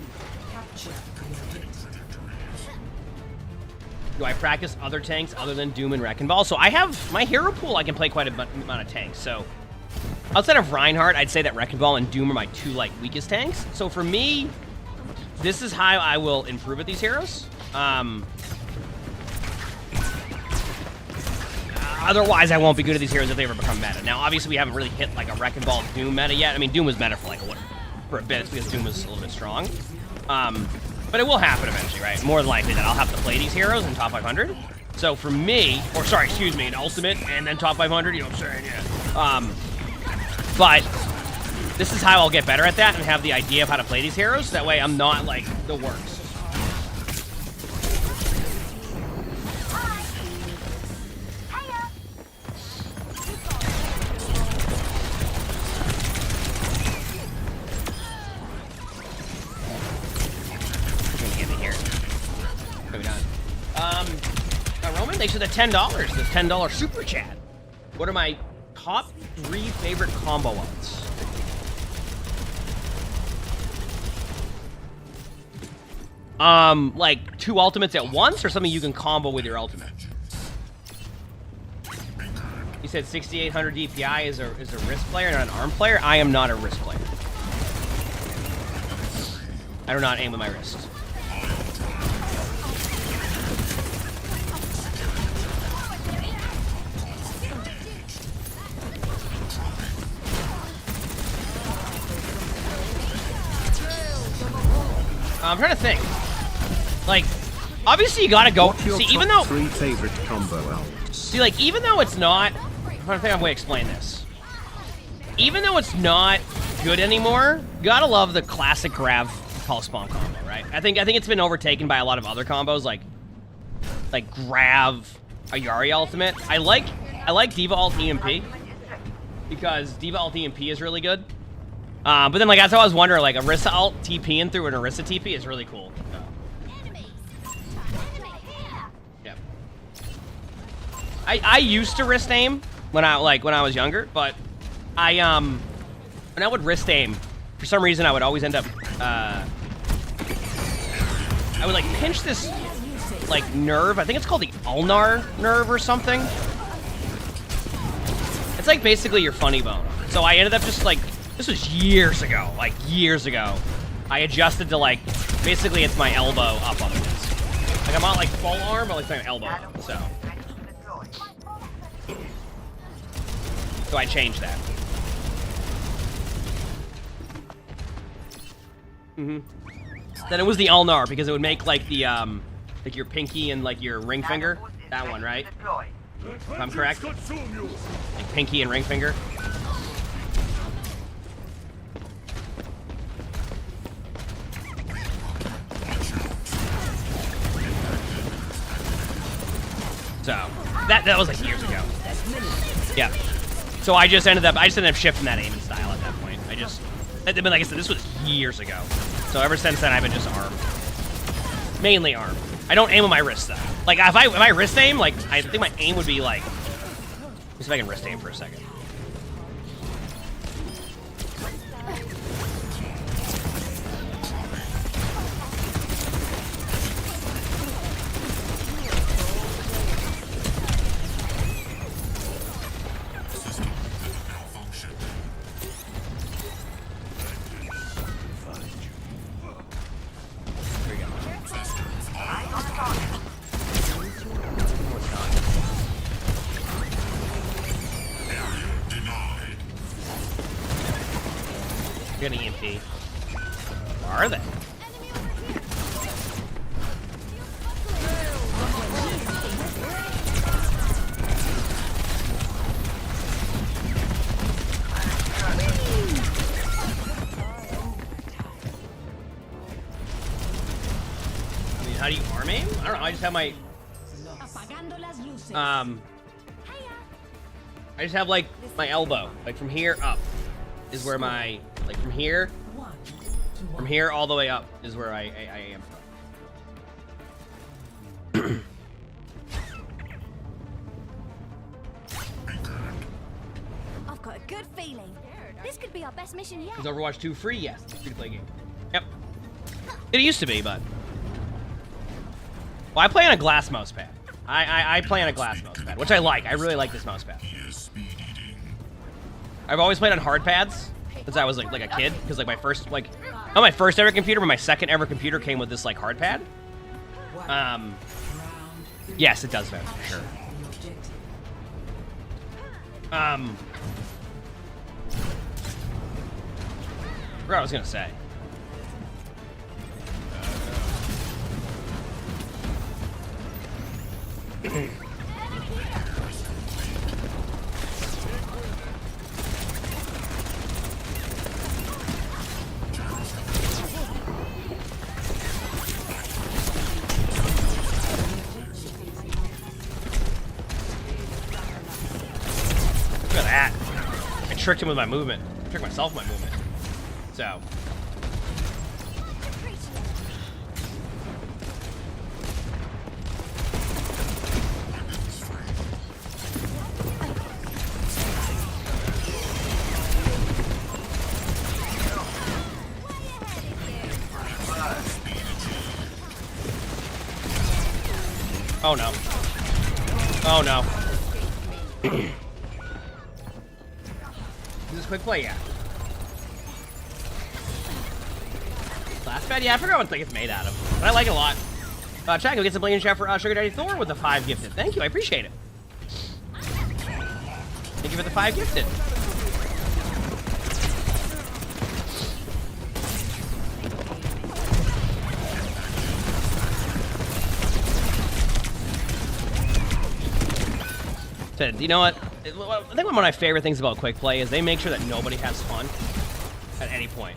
Capture the objective. Do I practice other tanks other than Doom and Wrecking Ball? So I have my hero pool. I can play quite a amount of tanks. So outside of Reinhardt, I'd say that Wrecking Ball and Doom are my 2 like weakest tanks. So for me, this is how I will improve at these heroes. Otherwise, I won't be good at these heroes if they ever become meta. Now, obviously, we haven't really hit like a Wrecking Ball Doom meta yet. I mean, Doom was meta for like for a bit. It's because Doom was a little bit strong. But it will happen eventually, right? More than likely that I'll have to play these heroes in top 500. So for me, or sorry, excuse me, in Ultimate and then top 500, you know what I'm saying? Yeah. But this is how I'll get better at that and have the idea of how to play these heroes. That way I'm not like the worst. Thanks for the $10. The $10 super chat. What are my top 3 favorite combo ults? Like 2 ultimates at once, or something you can combo with your ultimate? You said 6,800 DPI is a wrist player, not an arm player. I am not a wrist player. I do not aim with my wrist. I'm trying to think. Like, obviously you gotta go. What's your See, top even though 3 favorite combo ults? See, like, even though it's not... I'm trying to think of a way to explain this. Even though it's not good anymore, you gotta love the classic grab pulse bomb combo, right? I think it's been overtaken by a lot of other combos, like grav Ayari ultimate. I like Diva ult EMP because Diva ult EMP is really good. But then, like, that's how I was wondering, like, Orisa ult TPing through an Orisa TP is really cool. Yeah. I used to wrist aim when I was younger, but when I would wrist aim, for some reason I would always end up I would like pinch this like nerve. I think it's called the ulnar nerve or something. It's like basically your funny bone. So I ended up just like, this was years ago, like years ago. I adjusted to like, basically it's my elbow up on the disc. Like I'm not like full arm, but like my elbow up, so. So I changed that. Then it was the ulnar because it would make like the like your pinky and like your ring finger. That one, right? If I'm correct. Like pinky and ring finger. So that was like years ago. Yeah. So I just ended up shifting that aiming style at that point. I mean, like I said, this was years ago. So ever since then, I've been just arm. Mainly arm. I don't aim with my wrist, though. Like, if I wrist aim, like, I think my aim would be, like... Let me see if I can wrist aim for a second. You're gonna EMP. Where are they? I mean, how do you arm aim? I don't know. I just have my I just have like my elbow, like from here up is where my, like from here all the way up is where I am from. I've got a good feeling. This could be our best mission yet. Is Overwatch 2 free? Yes, it's a free-to-play game. Yep. It used to be, but... Well, I play on a glass mouse pad. I play on a glass mouse pad, which I like. I really like this mouse pad. I've always played on hard pads since I was like a kid, because like my first, like, not my first ever computer, but my second ever computer came with this like hard pad. Yes, it does, man, for sure. I forgot what I was gonna say. Look at that. I tricked him with my movement. I tricked myself with my movement. So. Oh no. Oh no. Is this quick play? Yeah. Last bed? Yeah, I forgot what thing it's made out of. But I like it a lot. Chat, go get some Blanking Chef for Sugar Daddy Thor with the 5 gifted. Thank you, I appreciate it. Thank you for the 5 gifted. You know what? I think one of my favorite things about quick play is they make sure that nobody has fun at any point.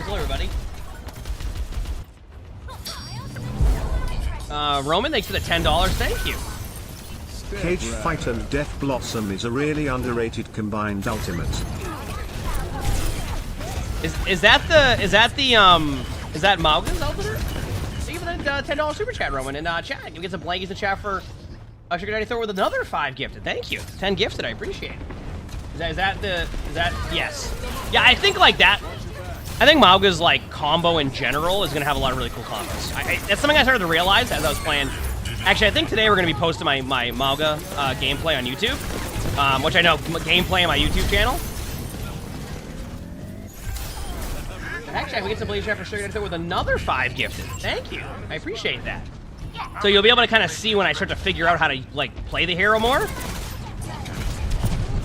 Hello, everybody. Roman, thanks for the $10. Thank you. Cage Fight and Death Blossom is a really underrated combined ultimate. Is that Mauga's ultimate? Thank you for the $10 super chat, Roman. And chat, you get some blankies in chat for Sugar Daddy Thor with another 5 gifted. Thank you. 10 gifted, I appreciate it. Is that yes. Yeah, I think like that. I think Mauga's like combo in general is gonna have a lot of really cool combos. That's something I started to realize as I was playing. Actually, I think today we're gonna be posting my Mauga gameplay on YouTube, which I know gameplay on my YouTube channel. Actually, we get some Blaze Chef for Sugar Daddy with another 5 gifted. Thank you, I appreciate that. So you'll be able to kind of see when I start to figure out how to like play the hero more.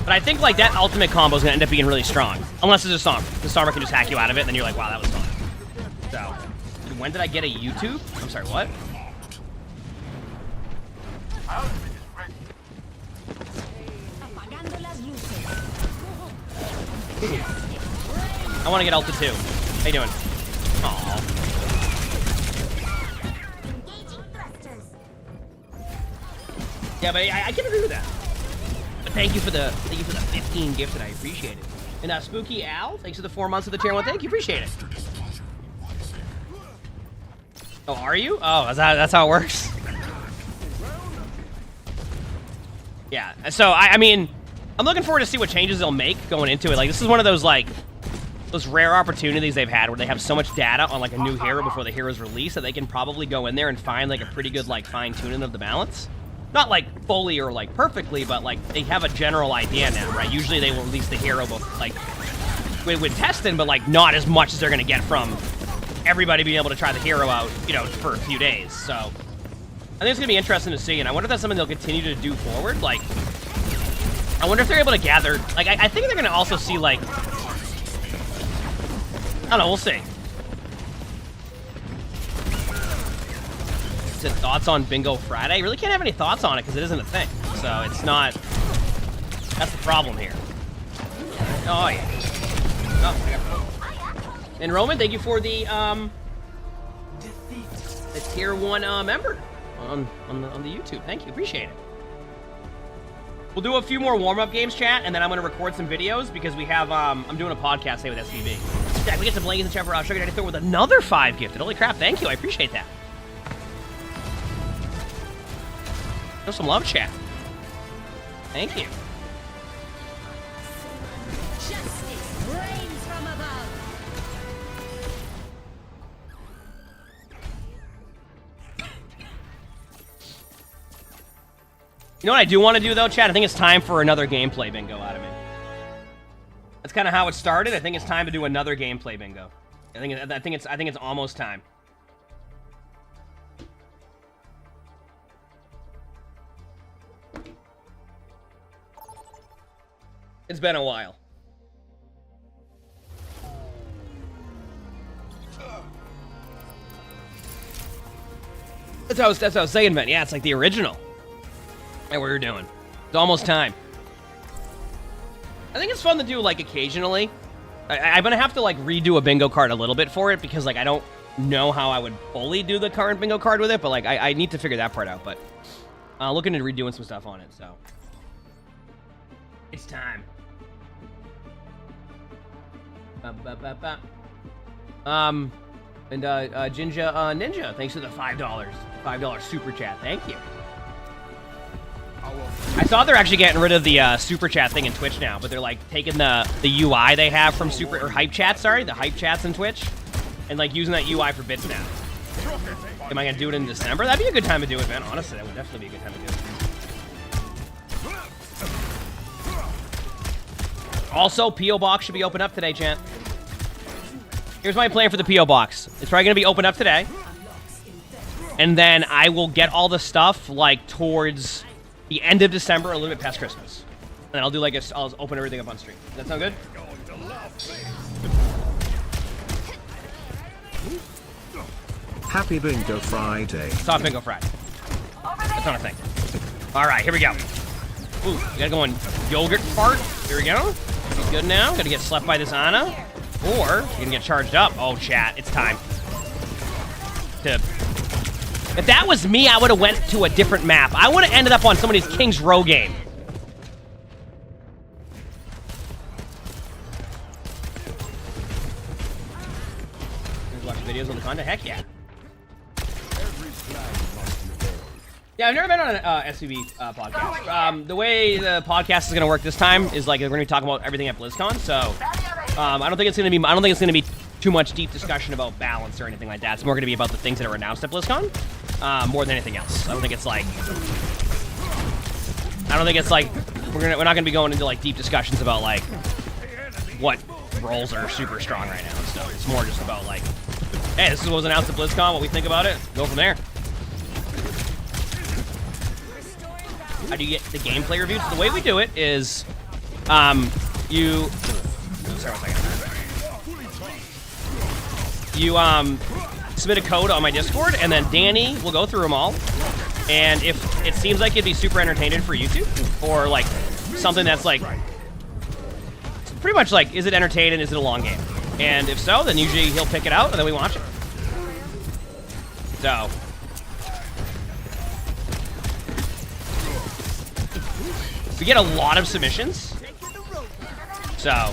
But I think like that ultimate combo is gonna end up being really strong, unless it's a Stormer. The Stormer can just hack you out of it, and then you're like, wow, that was fun. So, when did I get a YouTube? I'm sorry, what? I want to get Ulta too. How you doing? Aww. Yeah, but I can agree with that. But thank you for the 15 gifted. I appreciate it. And Spooky Al, thanks for the 4 months of the tier 1. Thank you, appreciate it. Oh, are you? Oh, that's how it works. Yeah. So I mean, I'm looking forward to see what changes they'll make going into it. Like this is one of those like those rare opportunities they've had where they have so much data on like a new hero before the hero's released that they can probably go in there and find like a pretty good like fine tuning of the balance. Not like fully or like perfectly, but like they have a general idea now, right? Usually they will release the hero like with testing, but like not as much as they're gonna get from everybody being able to try the hero out, you know, for a few days. So I think it's gonna be interesting to see, and I wonder if that's something they'll continue to do forward. Like, I wonder if they're able to gather. Like, I think they're gonna also see like, I don't know, we'll see. Thoughts on Bingo Friday? I really can't have any thoughts on it because it isn't a thing. So it's not. That's the problem here. Oh yeah. Oh, and Roman, thank you for the tier 1 member on the YouTube. Thank you, appreciate it. We'll do a few more warm-up games, chat, and then I'm gonna record some videos because we have I'm doing a podcast today with SVB. Yeah, we get some blankies in the chat for Sugar Daddy Thor with another 5 gifted. Holy crap! Thank you, I appreciate that. Show some love, chat. Thank you. Justice reigns from above. You know what I do want to do though, chat? I think it's time for another gameplay bingo out of me. That's kind of how it started. I think it's time to do another gameplay bingo. I think it's almost time. It's been a while. That's what I was saying, man. Yeah, it's like the original. Hey, what we're doing. It's almost time. I think it's fun to do, like, occasionally. I'm gonna have to, like, redo a bingo card a little bit for it, because, like, I don't know how I would fully do the current bingo card with it, but, like, I need to figure that part out, but looking into redoing some stuff on it, so. It's time. And Jinja Ninja, thanks for the $5 super chat. Thank you. I saw they're actually getting rid of the super chat thing in Twitch now, but they're like taking the UI they have from super or hype chat, sorry, the hype chats in Twitch, and like using that UI for bid snap. Am I gonna do it in December? That'd be a good time to do it, man. Honestly, that would definitely be a good time to do it. Also, P.O. Box should be opened up today, chat. Here's my plan for the P.O. Box. It's probably gonna be opened up today. And then I will get all the stuff, like, towards the end of December, a little bit past Christmas. And then I'll do, like, I'll open everything up on stream. Does that sound good? Happy Bingo Friday. It's not Bingo Friday. That's not a thing. All right, here we go. Ooh, we gotta go on yogurt part. Here we go. He's good now. Gotta get slept by this Ana. Or, you're gonna get charged up. Oh, chat, it's time. If that was me, I would have went to a different map. I would have ended up on somebody's King's Row game. Watch videos on the content? Heck yeah. Yeah, I've never been on an SVB podcast. The way the podcast is gonna work this time is like we're gonna be talking about everything at BlizzCon. So I don't think it's gonna be too much deep discussion about balance or anything like that. It's more gonna be about the things that are announced at BlizzCon, more than anything else. I don't think it's like we're not gonna be going into like deep discussions about like what roles are super strong right now and stuff. It's more just about like, hey, this is what was announced at BlizzCon. What we think about it. Go from there. How do you get the gameplay reviews? So the way we do it is, you submit a code on my Discord, and then Danny will go through them all. And if it seems like it'd be super entertaining for YouTube, or like something that's like, pretty much like, is it entertaining? Is it a long game? And if so, then usually he'll pick it out, and then we watch it. So. We get a lot of submissions, so.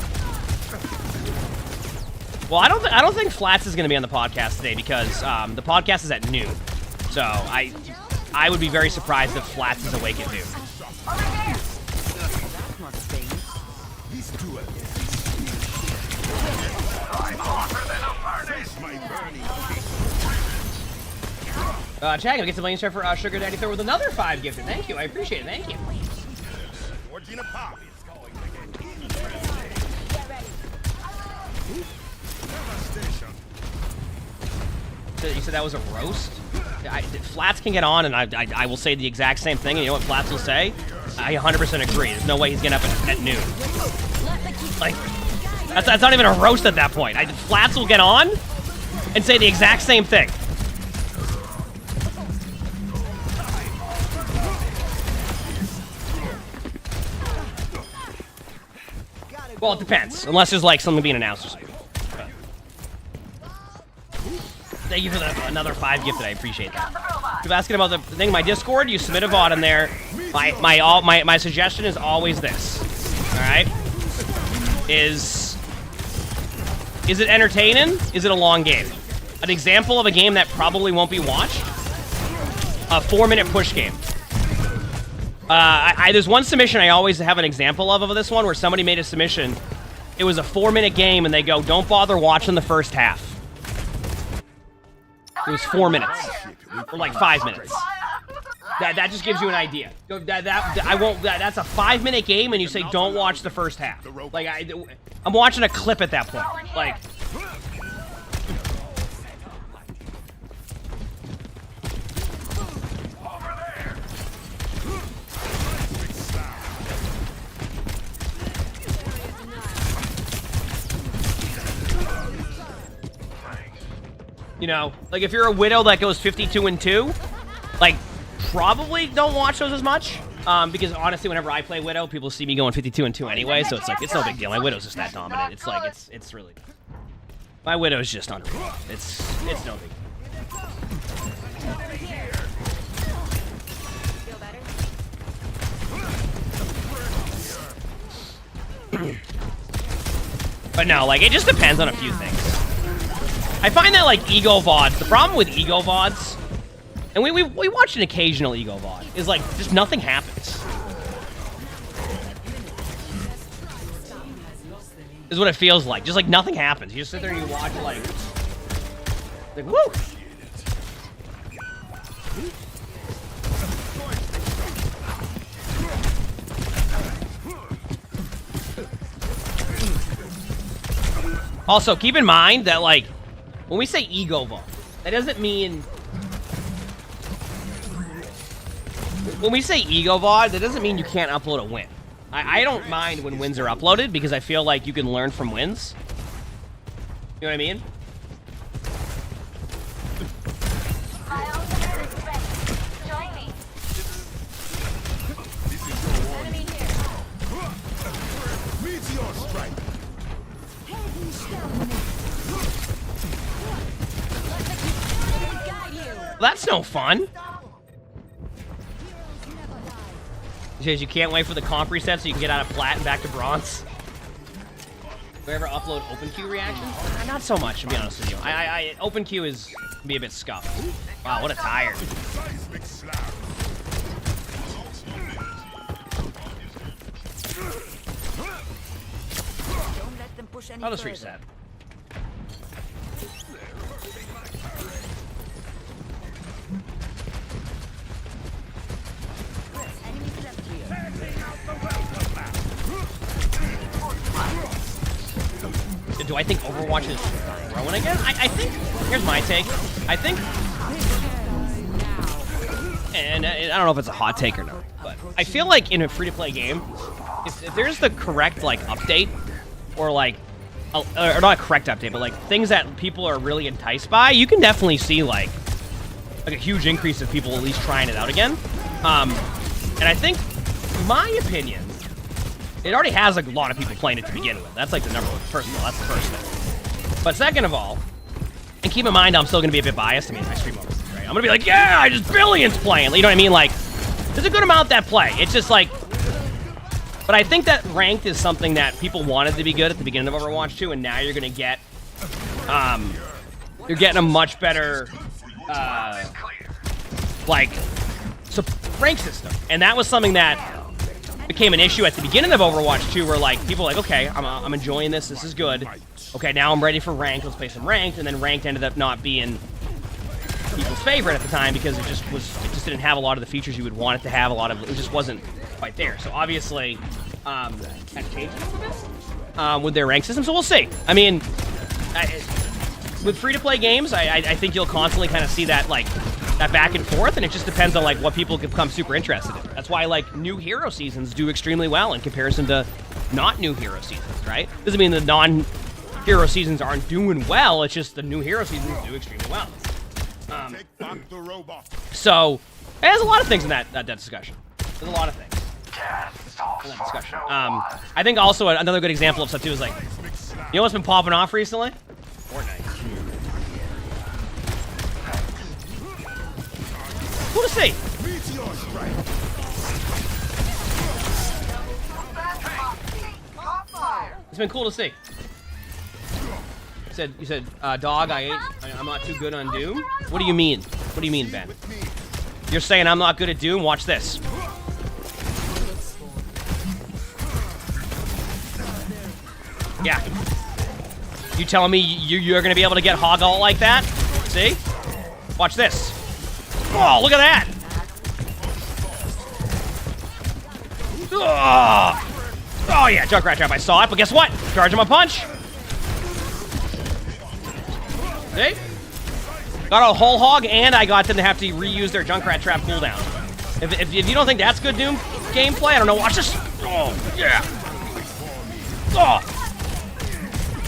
Well, I don't think Flats is going to be on the podcast today because the podcast is at noon. So I would be very surprised if Flats is awake at noon. Chad, get some million share for Sugar Daddy Thor with another 5 gifted. Thank you, I appreciate it. Thank you. So you said that was a roast? Flats can get on, and I will say the exact same thing, and you know what Flats will say? I 100% agree. There's no way he's getting up at noon. Like, that's not even a roast at that point. Flats will get on and say the exact same thing. Well, it depends. Unless there's, like, something being announced or something. Thank you for another 5 gifted. I appreciate that. If you're asking about the thing, my Discord, you submit a VOD in there. My suggestion is always this. Alright? Is it entertaining? Is it a long game? An example of a game that probably won't be watched? A 4-minute push game. There's one submission I always have an example of this one where somebody made a submission. It was a 4-minute game and they go, don't bother watching the first half. It was 4 minutes. Or like 5 minutes. That just gives you an idea. That's a 5-minute game and you say don't watch the first half. Like I'm watching a clip at that point. Like you know, like if you're a Widow that goes 52-2, like probably don't watch those as much. Because honestly, whenever I play Widow, people see me going 52-2 anyway, so it's like it's no big deal. My Widow's just that dominant. It's like it's really my Widow's just unreal. It's no big deal. But no, like it just depends on a few things. I find that, like, ego VODs, the problem with ego VODs, and we watch an occasional ego VOD, is, like, just nothing happens. Is what it feels like. Just, like, nothing happens. You just sit there and you watch, like, Like, woo! Also, keep in mind that, like, when we say ego vault, that doesn't mean... When we say ego VOD, that doesn't mean you can't upload a win. I don't mind when wins are uploaded because I feel like you can learn from wins. You know what I mean? Join me. Enemy here. That's no fun. He says you can't wait for the comp reset so you can get out of plat and back to bronze. Do I ever upload OpenQ reactions? Not so much, to be honest with you. OpenQ is can be a bit scuffed. Wow, what a tire. Don't let them push any I'll just further. reset. Enemies left here. Do I think Overwatch is growing again? I think, here's my take. I think, and I don't know if it's a hot take or not, but I feel like in a free-to-play game, if there's the correct, like, update, or, like, or not a correct update, but, like, things that people are really enticed by, you can definitely see, like a huge increase of people at least trying it out again. And I think, my opinion, it already has, like, a lot of people playing it to begin with. That's, like, the number one. First of all, that's the first thing. But second of all, and keep in mind, I'm still going to be a bit biased. I mean, I stream overseas, right? I'm going to be like, yeah, I just billions playing. You know what I mean? Like, there's a good amount that play. It's just, like... But I think that ranked is something that people wanted to be good at the beginning of Overwatch 2, and now you're going to get... you're getting a much better... like... rank system. And that was something that became an issue at the beginning of Overwatch 2 where, like, people were like, okay, I'm enjoying this is good. Okay, now I'm ready for ranked, let's play some ranked, and then ranked ended up not being people's favorite at the time because it just didn't have a lot of the features you would want it to have, it just wasn't quite there. So obviously, that's changed a little bit with their rank system, so we'll see. I mean, with free-to-play games, I think you'll constantly kind of see that, like, that back and forth, and it just depends on, like, what people become super interested in. That's why, like, new hero seasons do extremely well in comparison to not new hero seasons, right? Doesn't mean the non-hero seasons aren't doing well, it's just the new hero seasons do extremely well. So, there's a lot of things in that discussion. There's a lot of things in that discussion. I think also another good example of stuff, too, is, like, you know what's been popping off recently? Fortnite. Cool to see. It's been cool to see. You said, dog, I'm not too good on Doom? What do you mean? What do you mean, Ben? You're saying I'm not good at Doom? Watch this. Yeah. You telling me you're gonna be able to get hog ult like that? See? Watch this. Oh, look at that! Oh yeah, Junkrat Trap, I saw it, but guess what? Charge him a punch! See? Got a whole hog, and I got them to have to reuse their Junkrat Trap cooldown. If you don't think that's good Doom gameplay, I don't know, watch this! Oh, yeah!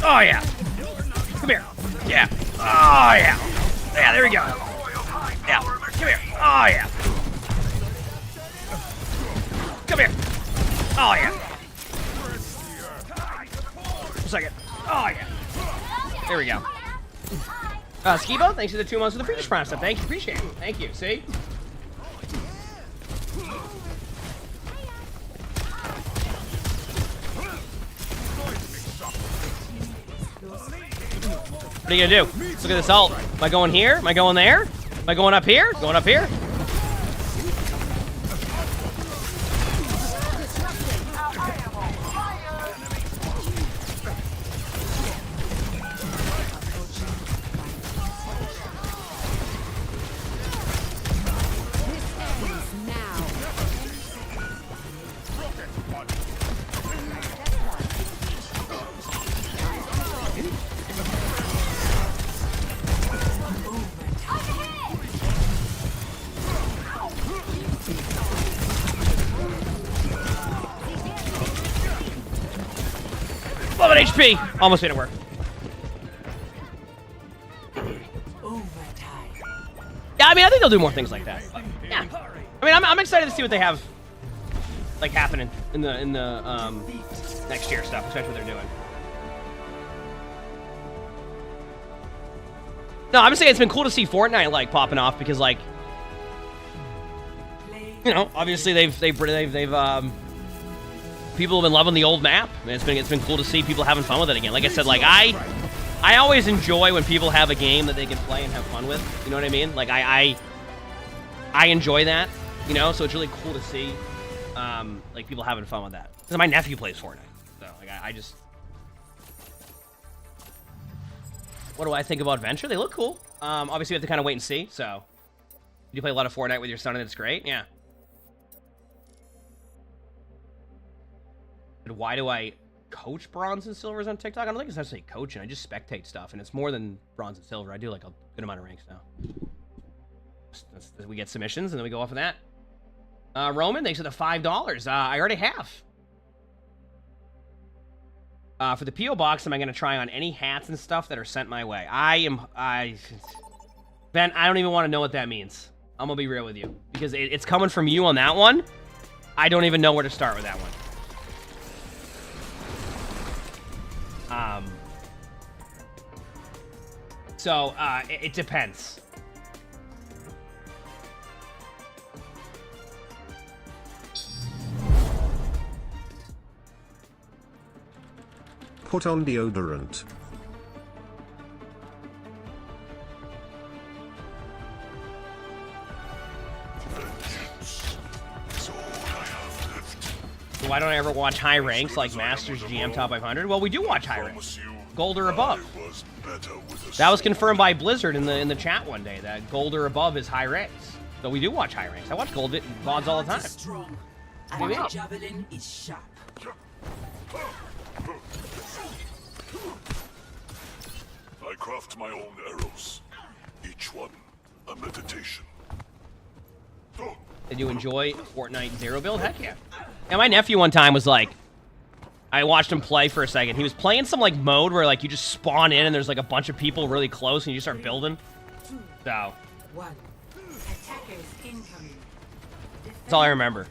Oh yeah! Come here! Yeah! Oh yeah! Yeah, there we go! Yeah, come here! Oh yeah! Come here! Oh yeah! A second. Oh yeah! There we go. Skibo, thanks for the 2 months for the British Prime stuff. Thank you, appreciate it. Thank you. See? What are you gonna do? Look at this ult. Am I going here? Am I going there? Am I going up here? Going up here? HP! Almost made it work. Overtime. Yeah, I mean, I think they'll do more things like that. Yeah. I mean, I'm excited to see what they have, like, happening in the next year stuff, especially what they're doing. No, I'm just saying it's been cool to see Fortnite, like, popping off because, like, you know, obviously they've people have been loving the old map, and it's been cool to see people having fun with it again. Like I said, like I always enjoy when people have a game that they can play and have fun with. You know what I mean? Like I enjoy that, you know. So it's really cool to see, like people having fun with that. Because my nephew plays Fortnite, so like I just. What do I think about Venture? They look cool. Obviously we have to kind of wait and see. So, you play a lot of Fortnite with your son, and it's great. Yeah. Why do I coach bronze and silvers on TikTok? I don't think it's necessarily coaching. I just spectate stuff, and it's more than bronze and silver. I do like a good amount of ranks now. We get submissions, and then we go off of that. Roman, thanks for the $5. I already have. For the P.O. box, am I going to try on any hats and stuff that are sent my way? Ben, I don't even want to know what that means. I'm going to be real with you. Because it's coming from you on that one. I don't even know where to start with that one. So, it depends. Put on deodorant. Why don't I ever watch high ranks like Masters, GM, Top 500? Well, we do watch high ranks. Gold or above. That was confirmed by Blizzard in the chat one day, that gold or above is high ranks. So we do watch high ranks. I watch gold VODs all the time. Strong. What do you mean? And javelin is sharp. I craft my own arrows, each one a meditation. Did you enjoy Fortnite Zero build? Heck yeah. And my nephew one time was like, I watched him play for a second. He was playing some like mode where like you just spawn in and there's like a bunch of people really close and you just start building. So. One. Attackers incoming. That's all I remember.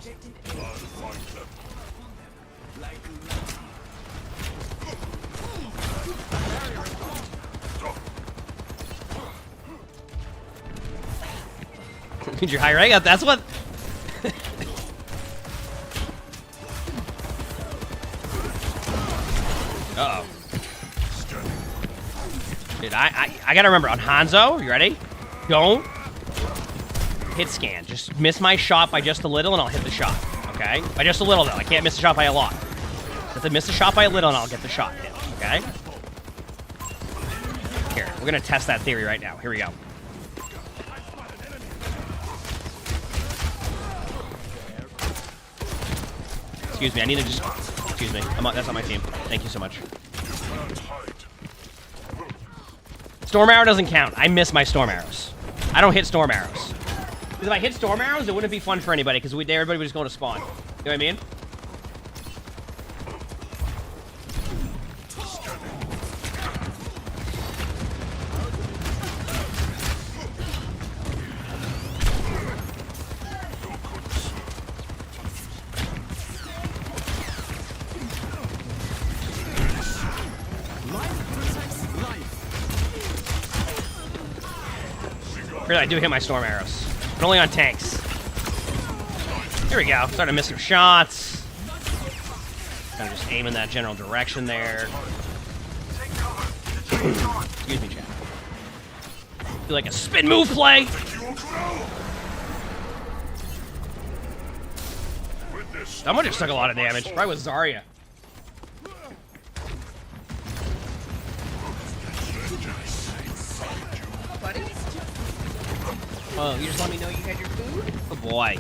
Did you high rank? That's what. Uh-oh. Dude, I gotta remember, on Hanzo, you ready? Don't hit scan. Just miss my shot by just a little and I'll hit the shot, okay? By just a little, though. I can't miss the shot by a lot. If I miss the shot by a little and I'll get the shot hit, okay? Here, we're gonna test that theory right now. Here we go. Excuse me, I need to just... Excuse me, that's on my team. Thank you so much. Storm arrow doesn't count. I miss my storm arrows. I don't hit storm arrows. Because if I hit storm arrows, it wouldn't be fun for anybody, because everybody would just go to spawn. You know what I mean? Really, I do hit my storm arrows, but only on tanks. Here we go. Starting to miss some shots. Kind of just aim in that general direction there. Excuse me, chat. Do like a spin move play. Someone just took a lot of damage. Probably with Zarya. Oh, you just let me know you had your food? Oh boy.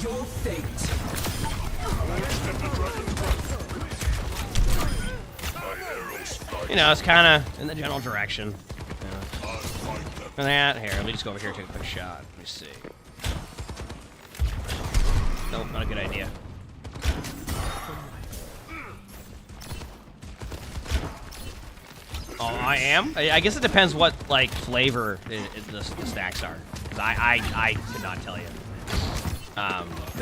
Your fate. You know, it's kind of in the general direction. That here, let me just go over here and take a quick shot. Let me see. Nope, not a good idea. Oh, I am? I guess it depends what, like, flavor the stacks are. 'Cause I could not tell you.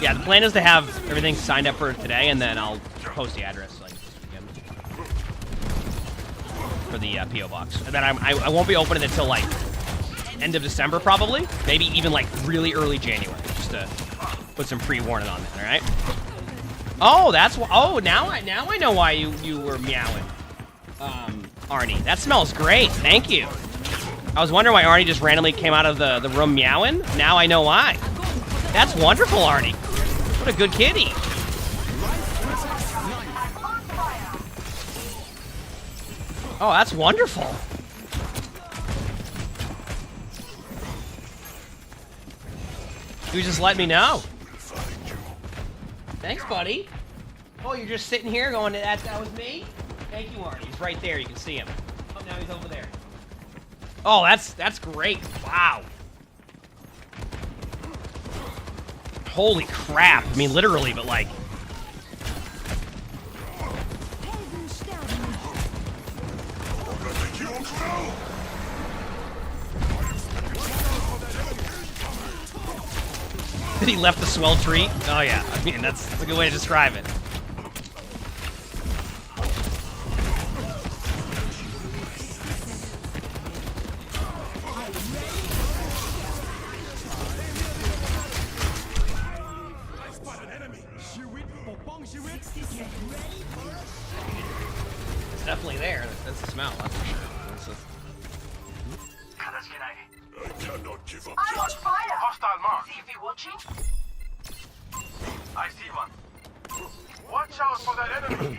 Yeah, the plan is to have everything signed up for today, and then I'll post the address, like, this weekend. For the P.O. box. And then I won't be opening it until, like, end of December, probably. Maybe even, like, really early January, just to put some pre-warning on that, alright? Oh, that's why. Oh, now I know why you were meowing. Arnie, that smells great. Thank you. I was wondering why Arnie just randomly came out of the room meowing. Now I know why. That's wonderful, Arnie. What a good kitty. Oh, that's wonderful. You just let me know. Thanks, buddy. Oh, you're just sitting here going, that was me? Thank you, Arnie. He's right there. You can see him. Oh, now he's over there. Oh, that's great. Wow. Holy crap. I mean, literally, but like... He left the swell treat? Oh, yeah. I mean, that's a good way to describe it. It's definitely there. That's the smell, that's for sure. I cannot give up I'm on yet. fire! Hostile mark. Is he watching? I see one. Watch out for that enemy.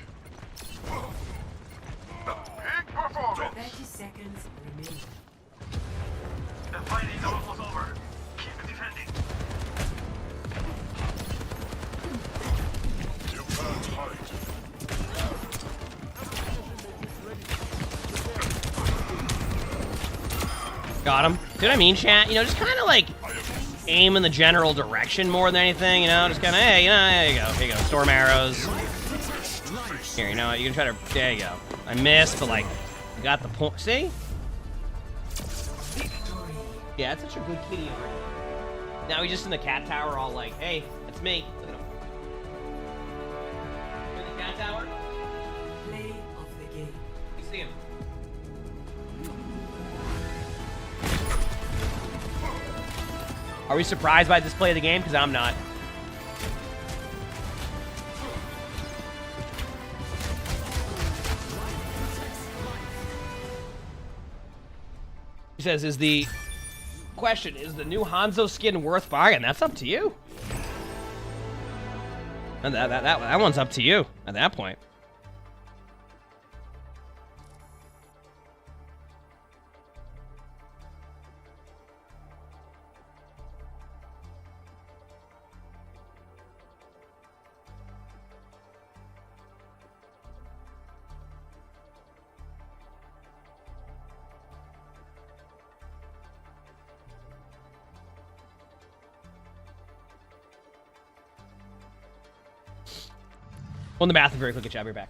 Big performance. 30 seconds remaining. The fight is almost over. Keep defending. You can't hide. Got him. See what I mean, chat? You know, just kind of like aim in the general direction more than anything, you know? Just kind of, hey, you know, there you go. Here you go. Storm arrows. Here, you know what? You can try to, there you go. I missed, but like, you got the point. See? Yeah, that's such a good kitty already. Now he's just in the cat tower all like, hey, that's me. Look at him. In the cat tower? Play of the game. You see him. Are we surprised by this play of the game? Because I'm not. He says, is the question, is the new Hanzo skin worth buying? That's up to you. And that one's up to you at that point. Go in the bathroom very quickly, chat. Be back.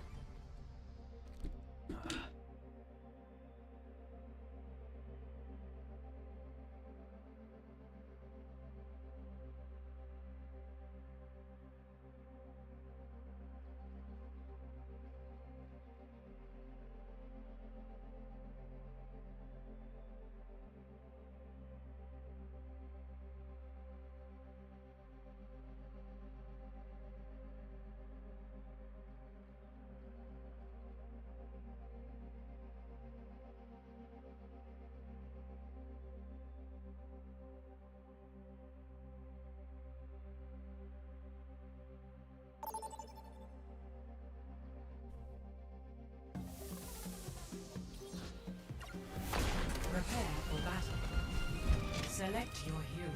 Prepare for battle. Select your hero.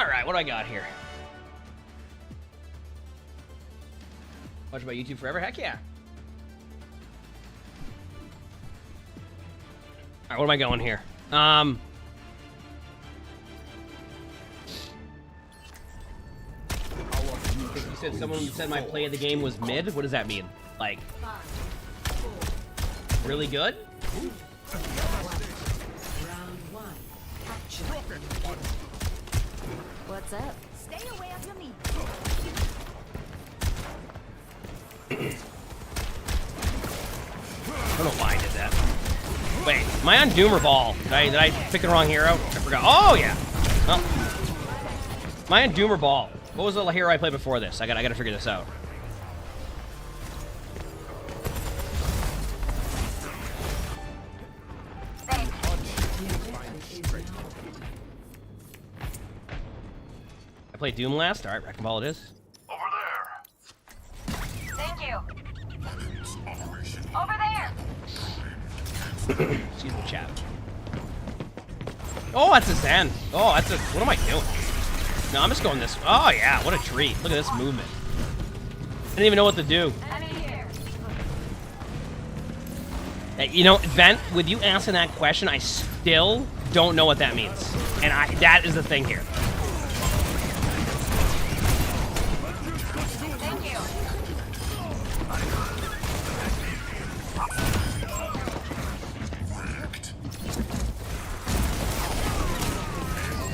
Alright, what do I got here? Watch about YouTube forever? Heck yeah. Alright, what am I going here? You said someone said my play of the game was mid? What does that mean? Like, really good? What's up? Stay away from me. I don't know why I did that. Wait, am I on Doom or Ball? Did I pick the wrong hero? I forgot. Oh, yeah. Oh. Am I on Doom or Ball? What was the hero I played before this? I gotta figure this out. I played Doom last? Alright, Wrecking Ball it is. Over there. Thank you. Over there. Excuse me, chat. Oh, that's a Zen. Oh, that's a... What am I doing? No, I'm just going this... Oh, yeah, what a treat. Look at this movement. I didn't even know what to do. You know, Vent, with you asking that question, I still don't know what that means. And that is the thing here. Thank you.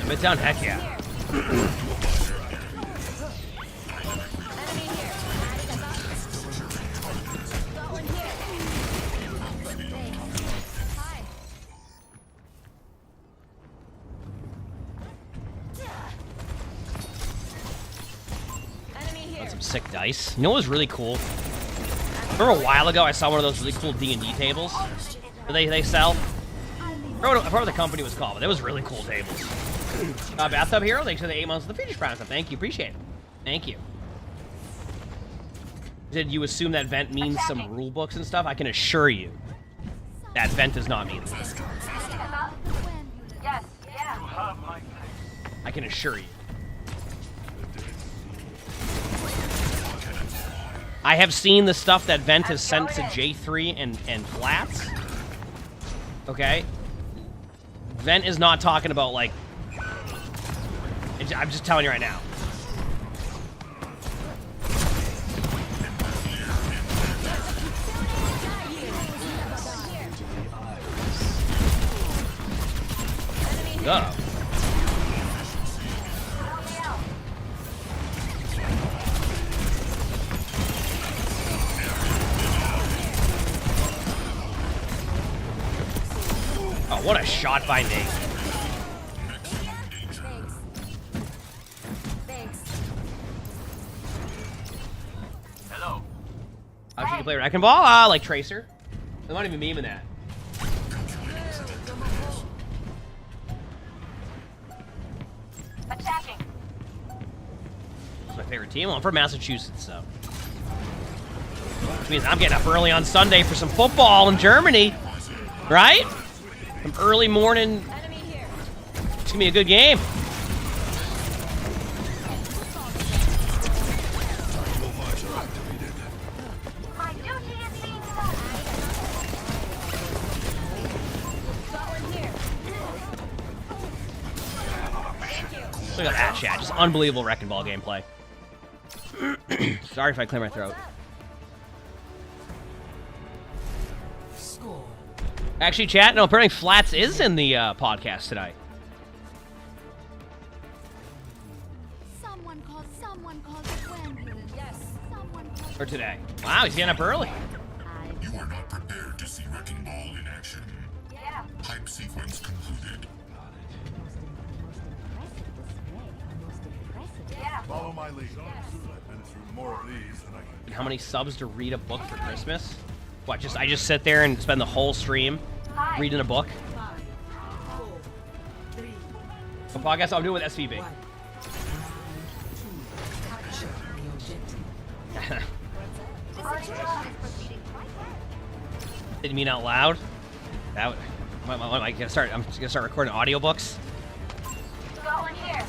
Midtown, heck yeah. That's some sick dice. You know what was really cool? Remember a while ago I saw one of those really cool D&D tables that they sell? I forgot what the company was called, but it was really cool tables. Bathtub Hero, thanks for the 8 months of the Phoenix Prime stuff. Thank you, appreciate it. Thank you. Did you assume that Vent means some rule books and stuff? I can assure you that Vent does not mean that. Yes, yeah. I can assure you. I have seen the stuff that Vent has sent to J3 and Flats. Okay? Vent is not talking about, like... I'm just telling you right now. Go. Oh, what a shot by Nate. How should you play Wrecking Ball? Like Tracer. I'm not even memeing that. Attacking. It's my favorite team. Well, I'm from Massachusetts, so. Which means I'm getting up early on Sunday for some football in Germany. Right? Some early morning. It's gonna be a good game. Look at that, chat. Just unbelievable Wrecking Ball gameplay. Sorry if I clear my throat. Actually, chat, no, apparently Flats is in the podcast tonight. Someone called it when. Yes. Someone called Or today. Wow, he's getting up early. You are not prepared to see Wrecking Ball in action. Yeah. Hype sequence concluded. Yeah. Follow my lead. I've been through more of these than I can. How many subs to read a book for Christmas? What, I just sit there and spend the whole stream reading a book? What podcast I'm doing with SVB? Didn't mean out loud. That would, I'm just gonna start recording audiobooks. Going here.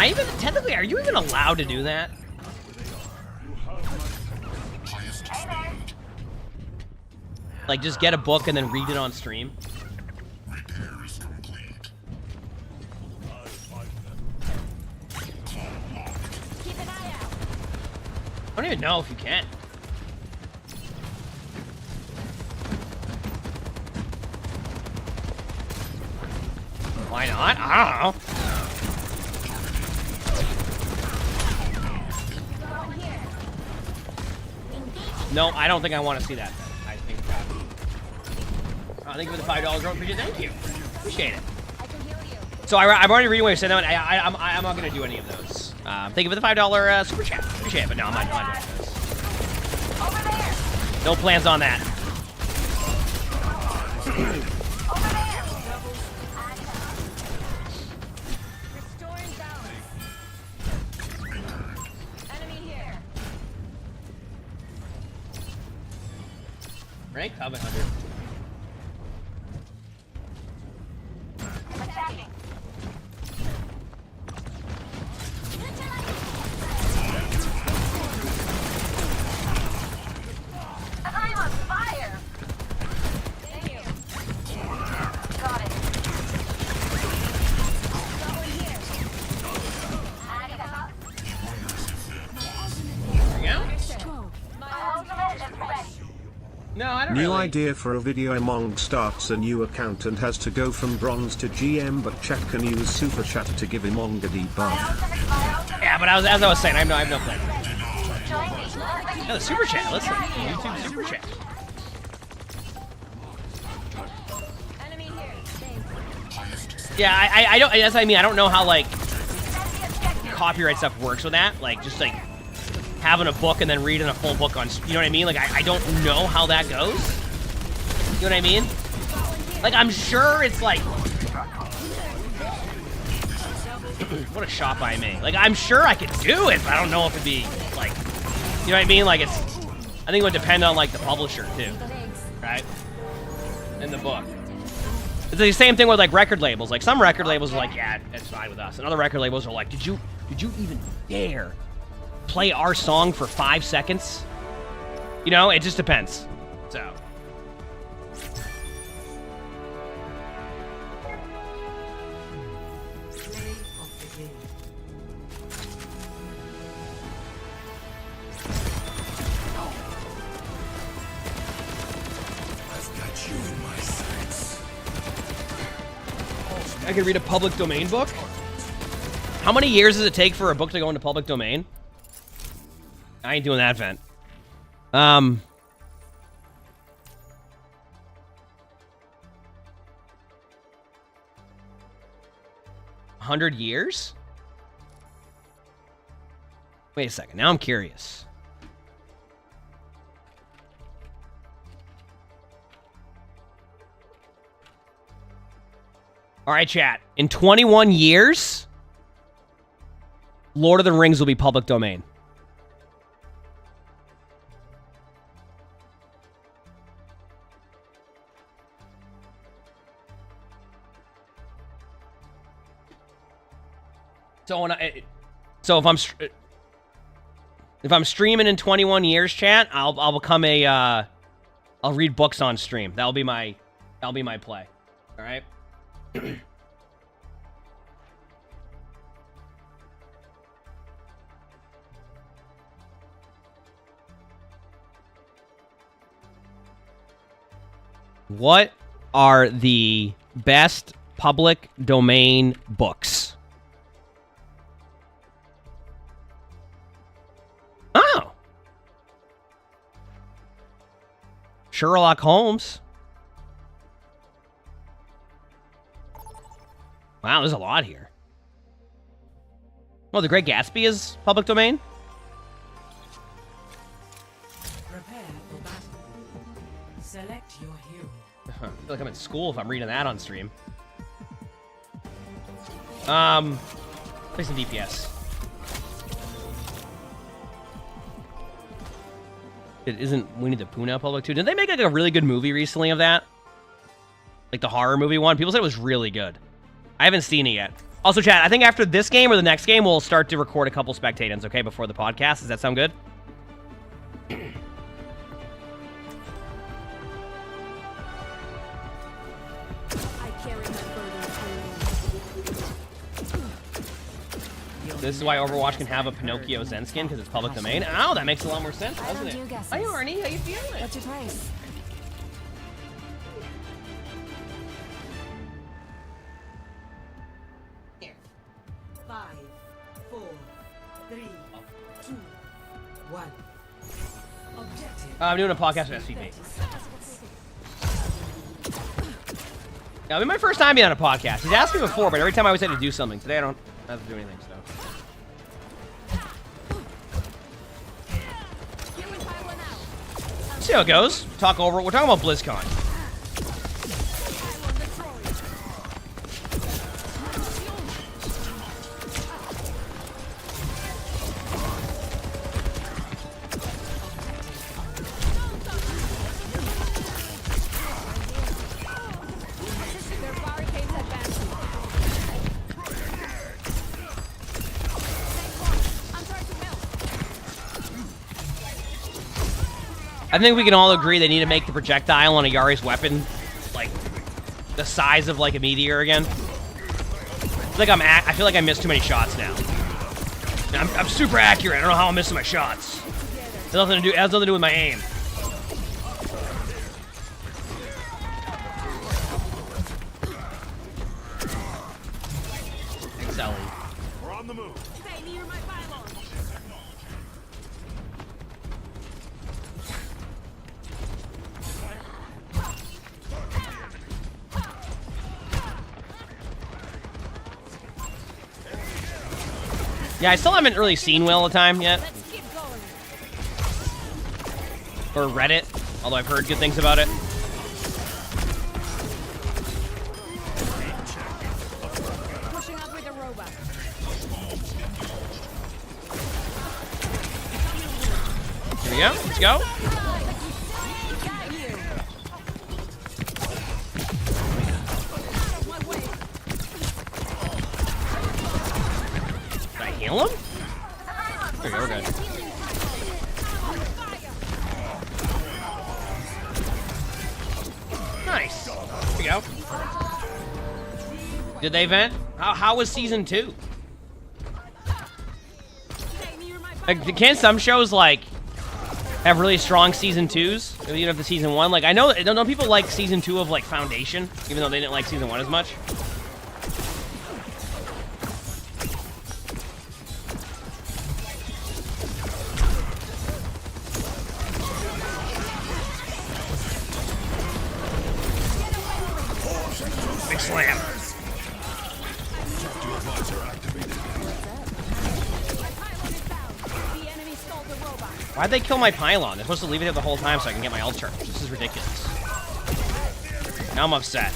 I even technically? Are you even allowed to do that? Like, just get a book and then read it on stream. I don't even know if you can. Why not? I don't know. No, I don't think I want to see that. I think for the $5 drone. Thank you. Appreciate it. So I'm already reading what you said. I'm not going to do any of those. Thank you for the $5 super chat. Appreciate it, but no, I'm not doing those. No plans on that. Rank Cup and 100. I'm on fire. Thank you. Got it. There you go. My ultimate is ready. No, I don't New really. idea for a video. Emongg starts a new account and has to go from bronze to GM, but chat can use super chat to give Emongg a debuff. Yeah, but as I was saying, I have no plan. No, the super chat. Listen, YouTube super chat. Yeah, I don't. That's what I mean. I don't know how like copyright stuff works with that. Like just like having a book and then reading a full book on. You know what I mean? Like I don't know how that goes. You know what I mean? Like I'm sure it's like. What a shot by me. Like I'm sure I could do it, but I don't know if it'd be like. You know what I mean? Like it's. I think it would depend on like the publisher too, right? And the book. It's the same thing with like record labels. Like some record labels are like, yeah, it's fine with us. And other record labels are like, did you even dare play our song for 5 seconds? You know, it just depends. So. Play of the game. I've got you in my sights. I could read a public domain book? How many years does it take for a book to go into public domain? I ain't doing that, Vent. 100 years? Wait a second. Now I'm curious. All right, chat. In 21 years, Lord of the Rings will be public domain. So if I'm streaming in 21 years, chat, I'll become a I'll read books on stream. That'll be my play. All right. What are the best public domain books? Oh. Sherlock Holmes. Wow, there's a lot here. Oh, The Great Gatsby is public domain? Prepare for battle. Select your hero. I feel like I'm in school if I'm reading that on stream. Play some DPS. It isn't Winnie the Pooh now public too? Didn't they make like a really good movie recently of that? Like the horror movie one? People said it was really good. I haven't seen it yet. Also, chat, I think after this game or the next game, we'll start to record a couple spectators, okay, before the podcast. Does that sound good? This is why Overwatch can have a Pinocchio Zen skin, because it's public domain. Oh, that makes a lot more sense, doesn't it? Hi, Arnie. How you feeling? What's your price? Here. 5, 4, 3, 2, 1. Objective. I'm doing a podcast with SVP. Yeah, it'll be my first time being on a podcast. He's asked me before, but every time I always had to do something. Today I don't have to do anything, so. See how it goes. We're talking about BlizzCon. I think we can all agree they need to make the projectile on a Yari's weapon, like, the size of, like, a meteor again. I feel like I missed too many shots now. I'm super accurate. I don't know how I'm missing my shots. It has nothing to do with my aim. Thanks, Ellie. We're on the move. Yeah, I still haven't really seen Will all the time yet. Or read it, although I've heard good things about it. Here we go. Let's go. Heal him? There we go, we're good. Nice. There we go. Did they vent? How was season 2? Like, can some shows, like, have really strong season 2s? Even if the season 1? Like, I know people like season 2 of, like, Foundation, even though they didn't like season 1 as much. Slam. Why'd they kill my pylon? They're supposed to leave it there the whole time so I can get my ult charge. This is ridiculous. Now I'm upset.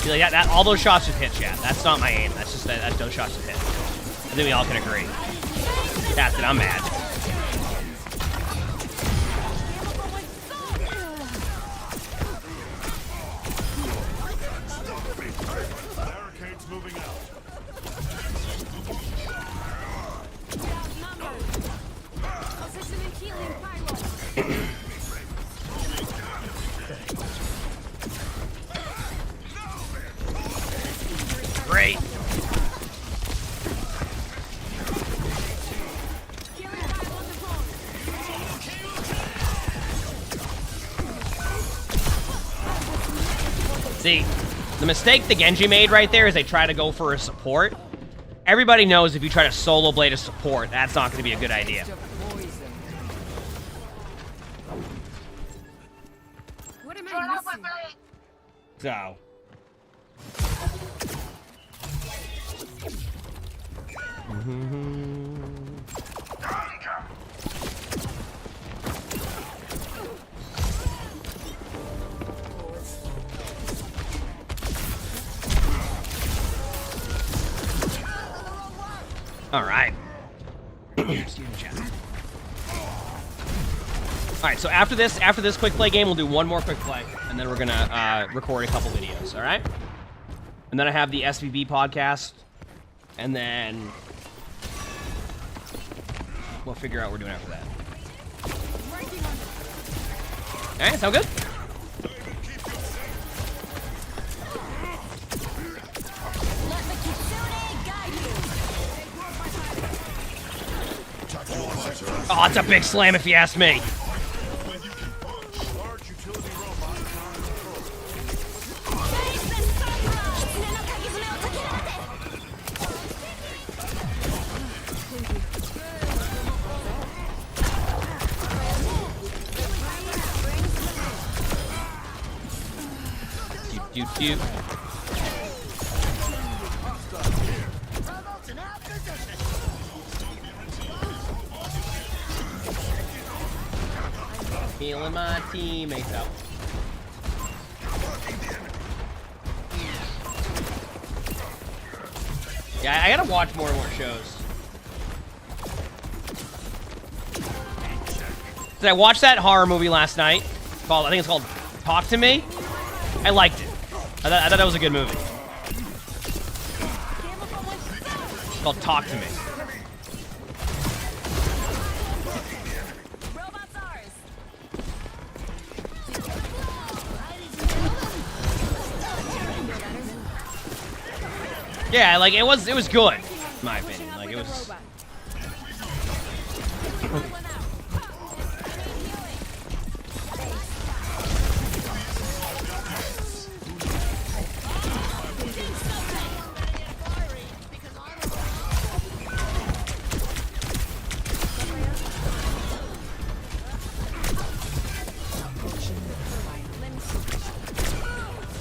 See, like that, all those shots just hit, chat. That's not my aim. That's just that those shots just hit. I think we all can agree. That's it. I'm mad. Barricades moving out. Great. See, the mistake the Genji made right there is they try to go for a support. Everybody knows if you try to solo blade a support, that's not going to be a good idea. What am I missing? So. All right. Alright, so after this quick play game, we'll do one more quick play, and then we're gonna record a couple videos, alright? And then I have the SVB podcast, and then we'll figure out what we're doing after that. Alright, sound good? Oh, it's a big slam if you ask me. Doot. Healing my teammates out. Yeah, I gotta watch more and more shows. Did I watch that horror movie last night? I think it's called Talk to Me. I liked it. I thought that was a good movie. It's called Talk to Me. Yeah, like it was good, in my opinion. Like it was.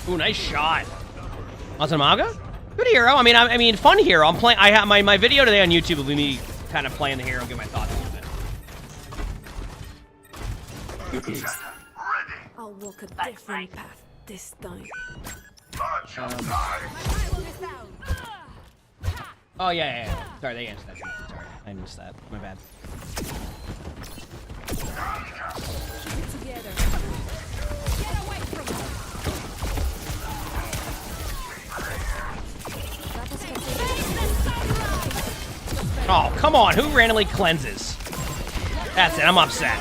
Ooh, nice shot. Awesome, Mauga? Good hero. I mean, fun hero. I'm playing. I have my video today on YouTube will be me kind of playing the hero and get my thoughts on it. I'll walk a different path this time. Oh yeah. Sorry, they answered that. Sorry, I missed that. My bad. Together. Get away from us. Oh, come on. Who randomly cleanses? That's it. I'm upset.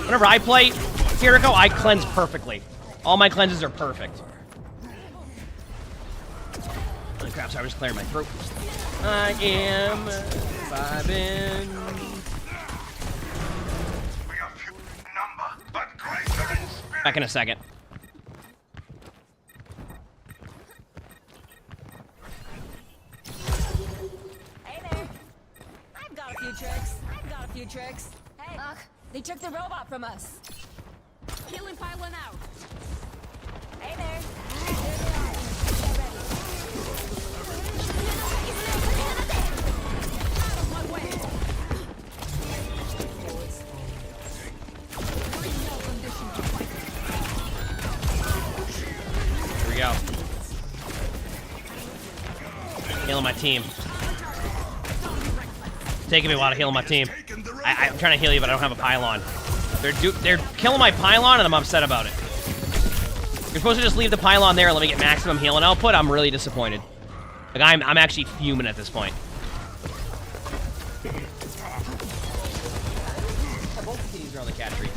Whenever I play Kiriko, I cleanse perfectly. All my cleanses are perfect. Oh, crap, sorry. I was clearing my throat. I am vibing. Back in a second. Got a few tricks. Hey, they took the robot from us. Healing pylon out. Hey there. Out of my way. Here we go. Healing my team. It's taking me a while to heal my team. I'm trying to heal you, but I don't have a pylon. They're killing my pylon, and I'm upset about it. You're supposed to just leave the pylon there and let me get maximum healing output. I'm really disappointed. Like I'm actually fuming at this point. Both the kitties are on the cat tree.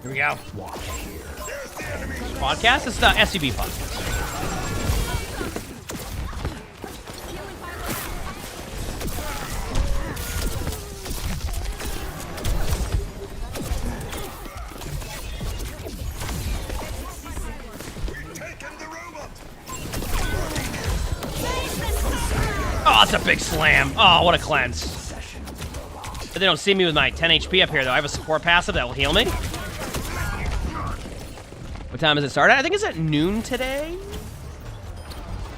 Here we go. Podcast? This is the SCB podcast. Oh, that's a big slam. Oh, what a cleanse. But they don't see me with my 10 HP up here, though. I have a support passive that will heal me. What time does it start at? I think it's at noon today.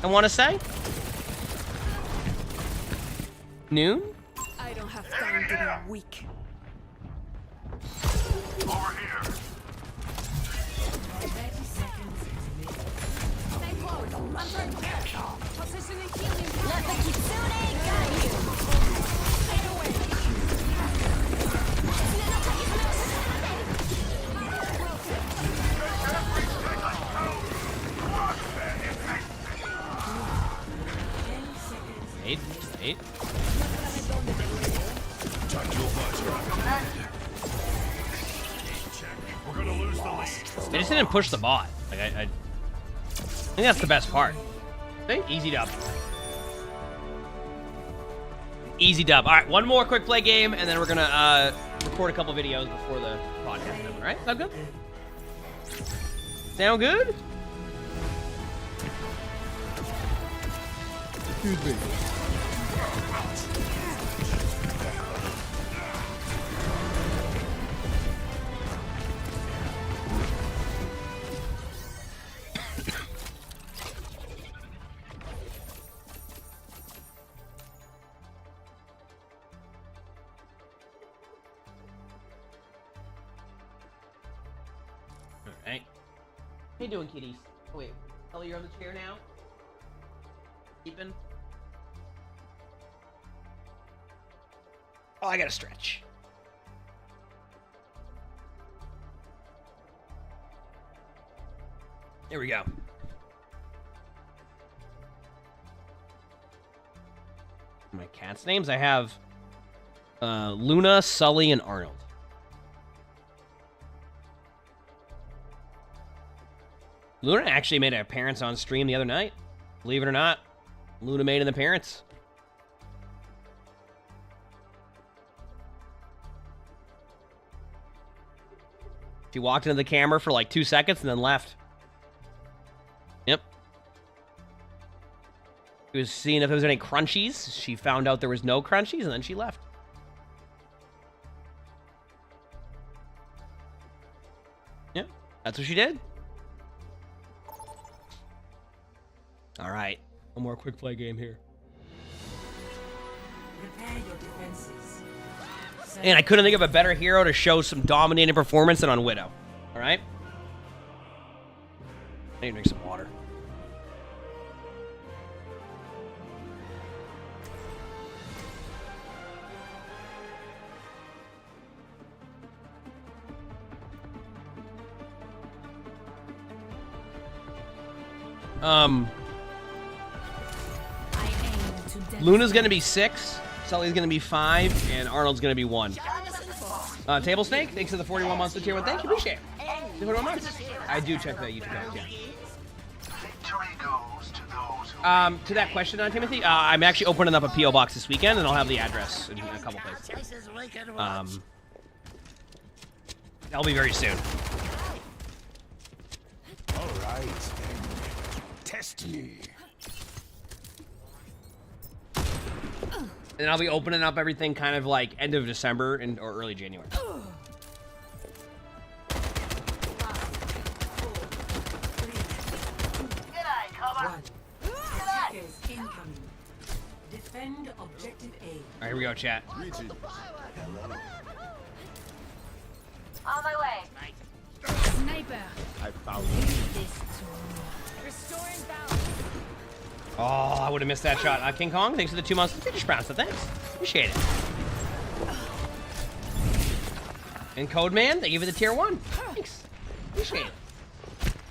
I want to say. Noon? don't have time to be weak. Over here. 30 seconds is Stay close. I'm trying to get positioning healing. Let the Kitsune guide you. Stay away. Eight. We're gonna lose the lead. They just didn't push the bot. Like I think that's the best part. Easy dub. Easy dub. All right, one more quick play game, and then we're gonna record a couple videos before the podcast. All right, sound good? Sound good? Excuse me. Alright. How you doing, kitties? Oh, wait. Ellie, you're on the chair now? Keeping? Oh, I gotta stretch. There we go. My cat's names? I have Luna, Sully, and Arnold. Luna actually made an appearance on stream the other night. Believe it or not, Luna made an appearance. She walked into the camera for like 2 seconds and then left. Yep. She was seeing if there was any crunchies. She found out there was no crunchies and then she left. Yep, that's what she did. All right, one more quick play game here. Prepare your defenses. And I couldn't think of a better hero to show some dominating performance than on Widow. All right? I need to drink some water. Luna's gonna be 6, Sully's gonna be 5, and Arnold's gonna be 1. Table Snake, thanks for the 41 months to tier 1. Thank you, appreciate it. 41 months. I do check that YouTube account, yeah. Victory goes to those who To that question, Timothy, I'm actually opening up a P.O. box this weekend, and I'll have the address in a couple places. That'll be very soon. All right. Test me. And I'll be opening up everything kind of like end of December or early January. Attackers incoming. Defend objective A. All right, here we go, chat. Greetings. On my way. Sniper. I found Restoring balance. Oh, I would have missed that shot. King Kong, thanks for the 2 months to finish round, so thanks. Appreciate it. And Code Man, they give you the tier 1. Thanks. Appreciate it.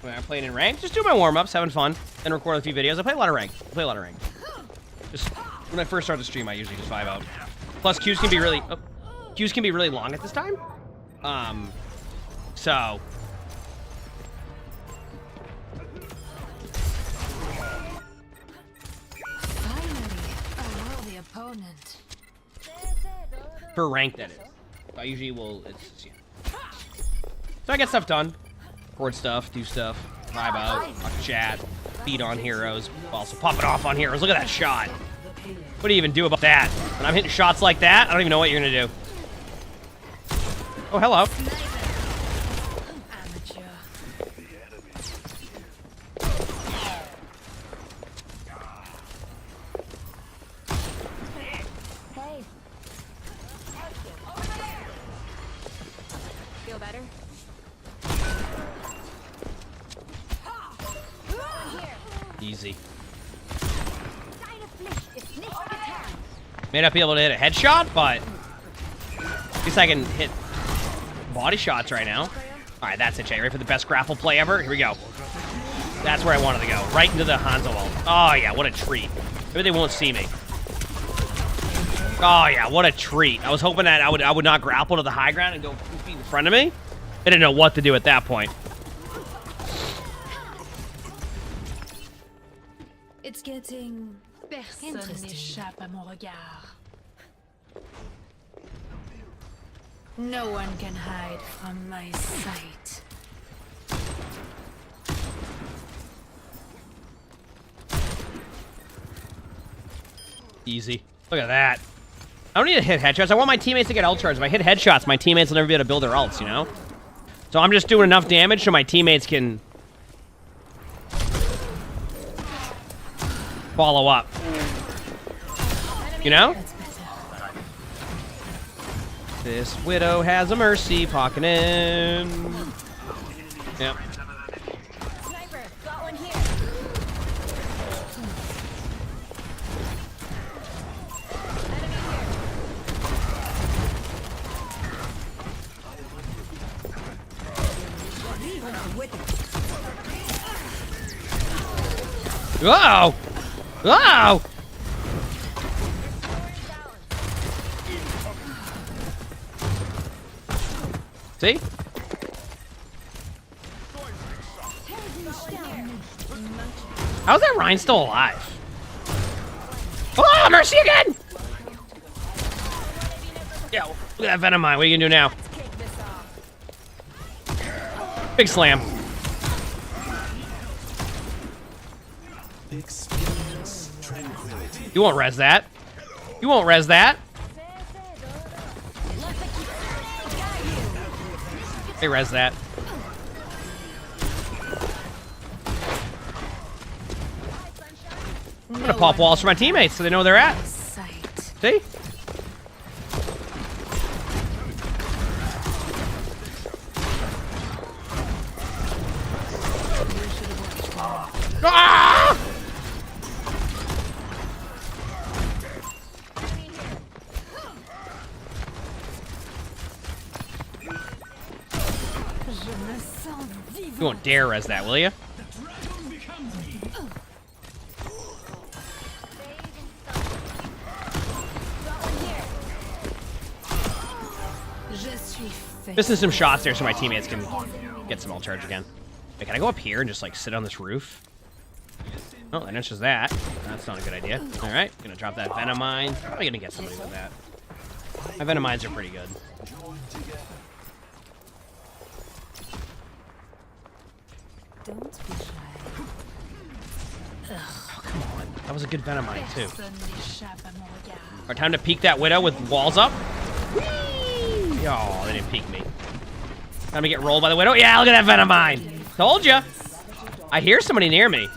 When I'm playing in rank, just do my warm-ups, having fun, then record a few videos. I play a lot of rank. Just when I first start the stream, I usually just 5 out. Plus, queues can be really long at this time. So Opponent. for rank, that is. So I usually will. Yeah. So I get stuff done, record stuff, do stuff, vibe out, talk to chat, feed on heroes, also pop it off on heroes. Look at that shot. What do you even do about that? When I'm hitting shots like that, I don't even know what you're gonna do. Oh, hello. Amateur. Hey. Feel better? Easy. May not be able to hit a headshot, but at least I can hit body shots right now. All right, that's it, Jay. Ready for the best grapple play ever? Here we go. That's where I wanted to go. Right into the Hanzo ult. Oh, yeah, what a treat. Maybe they won't see me. Oh, yeah, what a treat. I was hoping that I would not grapple to the high ground and go 2 feet in front of me. I didn't know what to do at that point. It's getting Personne n'échappe à mon regard. No one can hide from my sight. Easy. Look at that. I don't need to hit headshots. I want my teammates to get ult charges. If I hit headshots, my teammates will never be able to build their ults, you know? So I'm just doing enough damage so my teammates can follow up. You know? This Widow has a mercy pocketing in. Yep. Sniper, got one here. Whoa! Whoa! See? How's that Rhine still alive? Oh, Mercy again! Yo, look at that Venom Mine. What are you gonna do now? Big slam. You won't res that. You won't res that. Hey, res that. I'm gonna pop walls for my teammates so they know where they're at. See? Ah! You won't dare res that, will you? Missing some shots there so my teammates can get some ult charge again. Wait, can I go up here and just like sit on this roof? Oh, that answers that. That's not a good idea. All right, gonna drop that Venom Mine. Probably gonna get somebody with that. My Venom Mines are pretty good. Don't be shy. Oh, come on. That was a good Venom Mine, too. Alright, time to peek that Widow with walls up. Whee! Oh, they didn't peek me. Time to get rolled by the Widow. Yeah, look at that Venom Mine. Told ya. I hear somebody near me.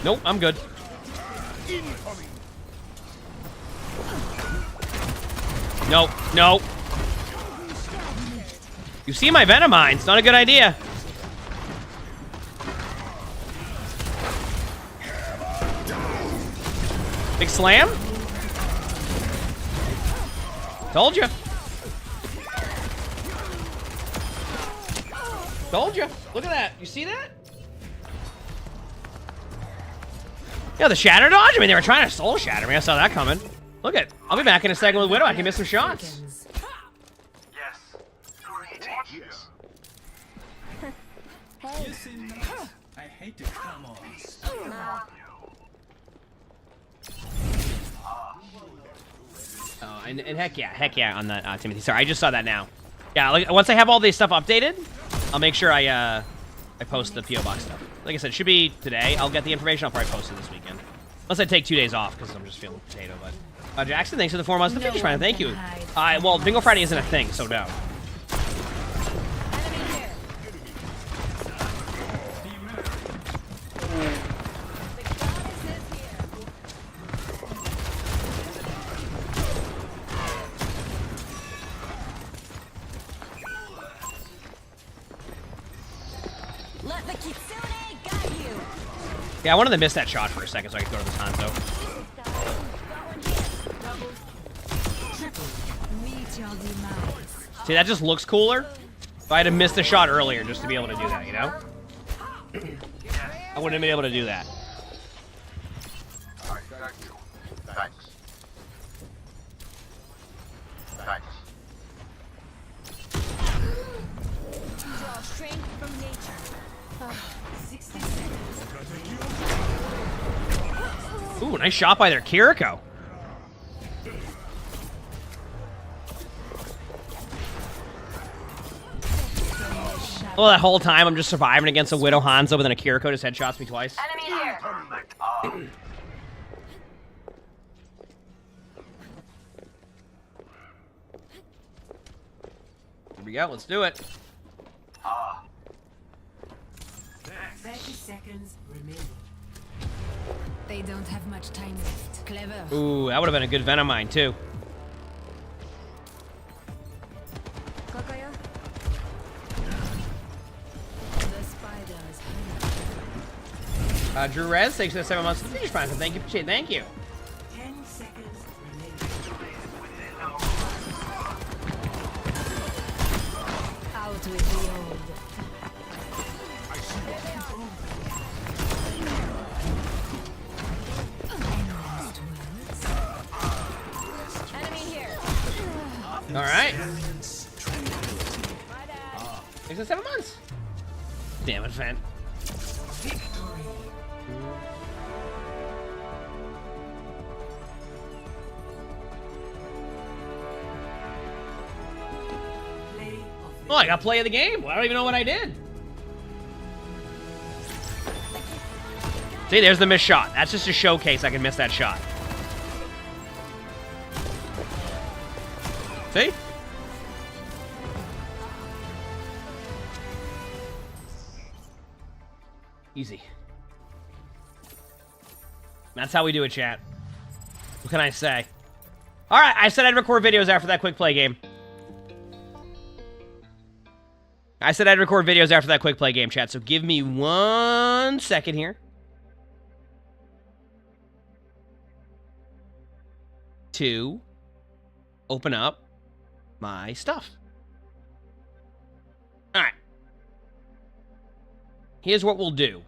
Nope, I'm good. Nope, nope. You see my Venom Mine. It's not a good idea. Big slam. Told you. Told you. Look at that. You see that? Yeah, the shatter dodge? I mean, they were trying to soul shatter me. I saw that coming. Look at. I'll be back in a second with Widow. I can miss some shots. Yes. Yes. I hate to come on. Oh, and heck yeah on that, Timothy. Sorry, I just saw that now. Yeah, like, once I have all this stuff updated, I'll make sure I post the P.O. Box stuff. Like I said, it should be today. I'll get the information. I'll probably post it this weekend. Unless I take 2 days off, because I'm just feeling potato, but... Jackson, thanks for the 4 months. The Finish Friday, thank you. Well, Bingo Friday isn't a thing, so no. The Kitsune got you. Yeah, I wanted to miss that shot for a second so I could go to this Hanzo. Meet your demise. See, that just looks cooler. If I had to miss the shot earlier just to be able to do that, you know? I wouldn't have been able to do that. Thanks. Thanks. Draw strength from nature. 60 seconds. Ooh, nice shot by their Kiriko. Well, that whole time I'm just surviving against a Widow Hanzo, but then a Kiriko just headshots me twice. Enemy here. Here we go, let's do it. 30 seconds remaining. They don't have much time left. Clever. Ooh, that would have been a good Venom mine, too. Kokoyo. The spiders. Drew Rez, thanks for the 7 months to the finish line, so thank you, appreciate it, thank you. 10 seconds remaining. Out with the old. Enemy here. All right. Thanks for 7 months. Damn it, Fent. Oh, I got play of the game. Well, I don't even know what I did. See, there's the missed shot. That's just a showcase I can miss that shot. See? Easy. That's how we do it, chat. What can I say? Alright, I said I'd record videos after that quick play game. I said I'd record videos after that quick play game, chat, so give me 1 second here. To open up my stuff. Alright. Here's what we'll do.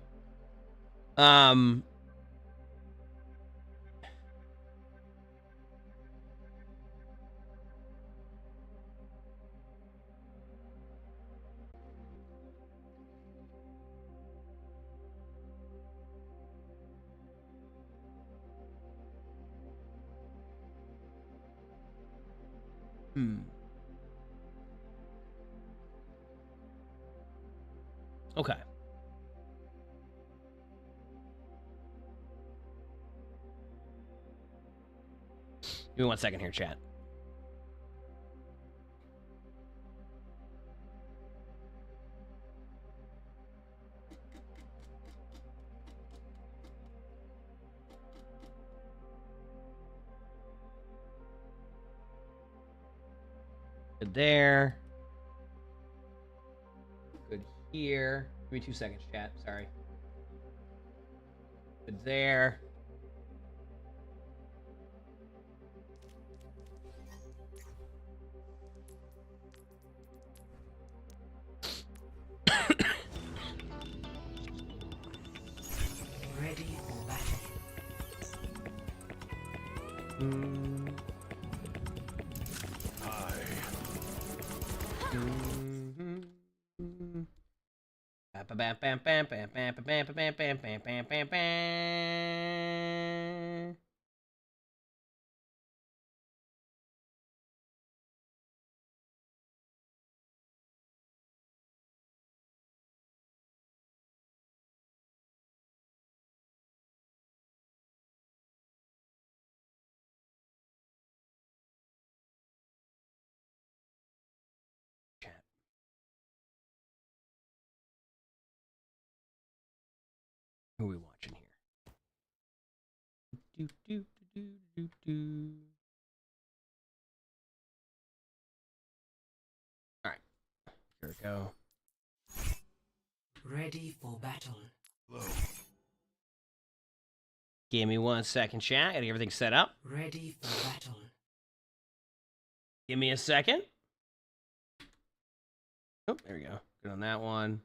Okay. Give me 1 second here, chat. Good there. Good here. Give me 2 seconds, chat. Sorry. Good there. Ready for battle. Bam, bam, bam, bam, bam, bam, bam, bam, bam, bam, bam, bam, bam. Who are we watching here? Do, do, do, do, do. All right, here we go. Ready for battle. Give me 1 second, chat. Gotta get everything set up. Ready for battle. Give me a second. Oh, there we go. Good on that one.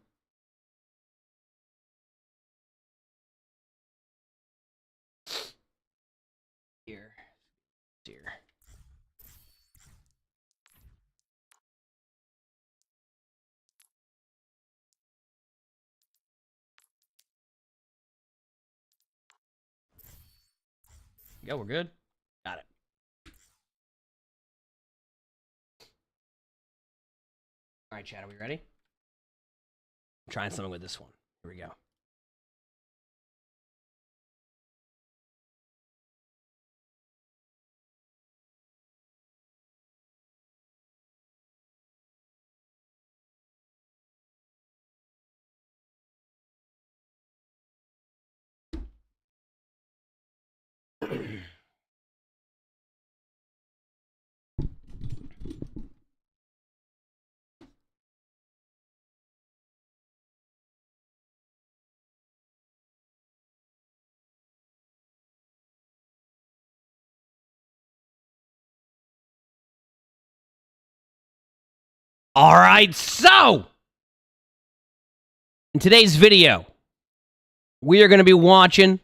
Here. Go, we're good. Got it. All right, chat, are we ready? I'm trying something with this one. Here we go. All right, so in today's video, we are going to be watching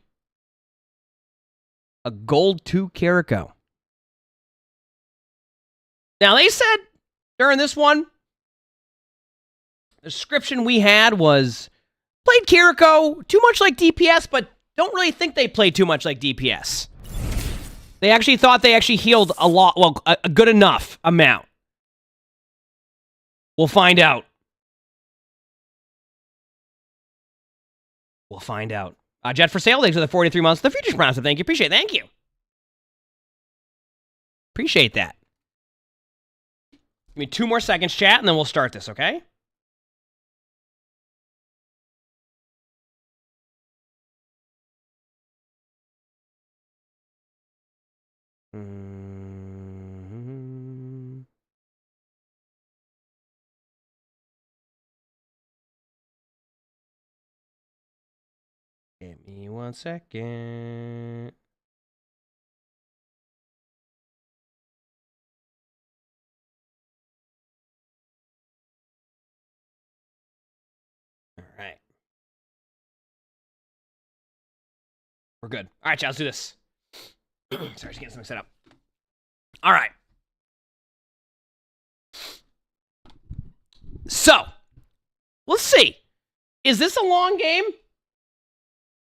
a Gold 2 Kiriko. Now, they said during this one, the description we had was, played Kiriko too much like DPS, but don't really think they played too much like DPS. They actually thought they actually healed a lot, well, a good enough amount. We'll find out. We'll find out. Jet for sale, thanks for the 43 months. The Futures Promise, thank you. Appreciate it. Thank you. Appreciate that. Give me 2 more seconds, chat, and then we'll start this, okay? Give me 1 second. All right. We're good. All right, chat, let's do this. Sorry, just getting something set up. All right. So, let's see. Is this a long game?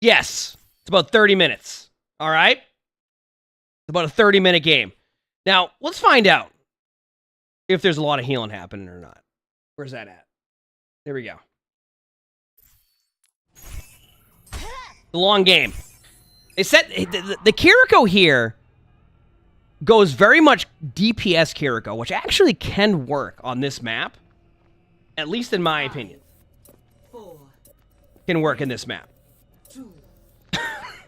Yes, it's about 30 minutes, all right? It's about a 30-minute game. Now, let's find out if there's a lot of healing happening or not. Where's that at? There we go. The long game. They said the Kiriko here goes very much DPS Kiriko, which actually can work on this map, at least in my opinion. 4, Can work in this map. 2,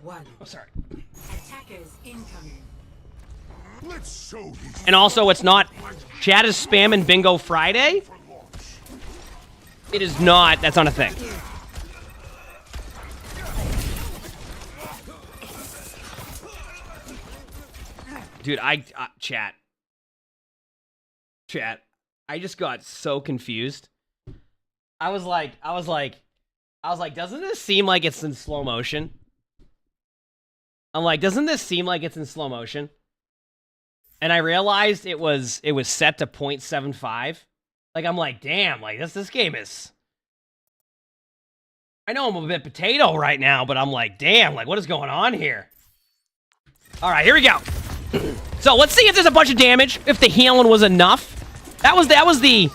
1. Oh, sorry. Attackers incoming. Let's show these. And also, it's not... Chat is spamming Bingo Friday. It is not... That's not a thing. Dude, Chat. I just got so confused. I was like, doesn't this seem like it's in slow motion? I'm like, doesn't this seem like it's in slow motion? And I realized it was set to 0.75. Like, I'm like, damn, like this game is... I know I'm a bit potato right now, but I'm like, damn, like what is going on here? All right, here we go. So let's see if there's a bunch of damage, if the healing was enough. That was the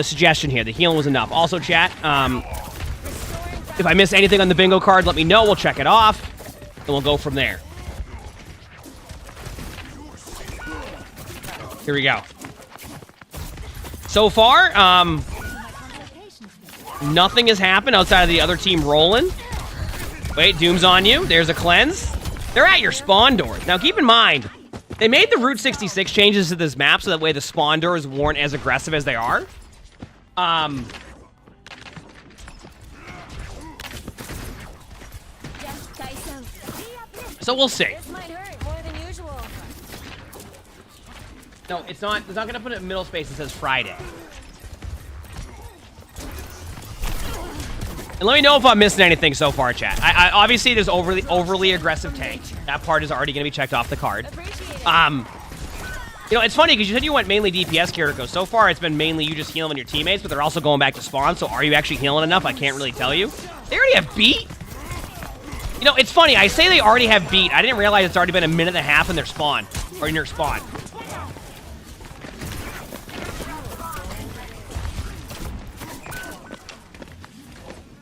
suggestion here. The healing was enough. Also, chat, if I miss anything on the bingo card, let me know. We'll check it off, and we'll go from there. Here we go. So far, nothing has happened outside of the other team rolling. Wait, Doom's on you. There's a cleanse. They're at your spawn doors. Now, keep in mind, they made the Route 66 changes to this map so that way the spawn doors weren't as aggressive as they are. So we'll see. This might hurt more than usual. No, it's not. It's not gonna put it in middle space. It says Friday. And let me know if I'm missing anything so far, chat. I obviously there's overly aggressive tank. That part is already gonna be checked off the card. You know, it's funny because you said you went mainly DPS, Kiriko. So far, it's been mainly you just healing your teammates, but they're also going back to spawn. So are you actually healing enough? I can't really tell you. They already have beat. You know, it's funny. I say they already have beat. I didn't realize it's already been a minute and a half in their spawn or in your spawn.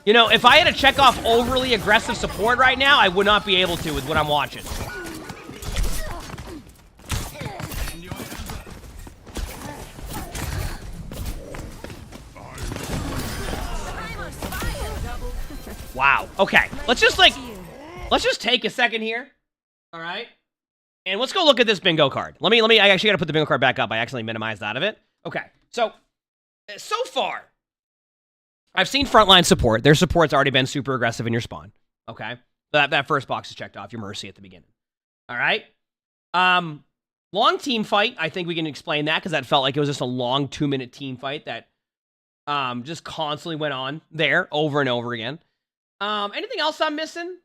You know, if I had to check off overly aggressive support right now, I would not be able to with what I'm watching. Wow. Okay. Let's just take a second here. All right. And let's go look at this bingo card. I actually got to put the bingo card back up. I accidentally minimized out of it. Okay. So far, I've seen frontline support. Their support's already been super aggressive in your spawn. Okay. So that first box is checked off. Your Mercy at the beginning. All right. Long team fight. I think we can explain that because that felt like it was just a long 2-minute team fight that just constantly went on there over and over again. Anything else I'm missing?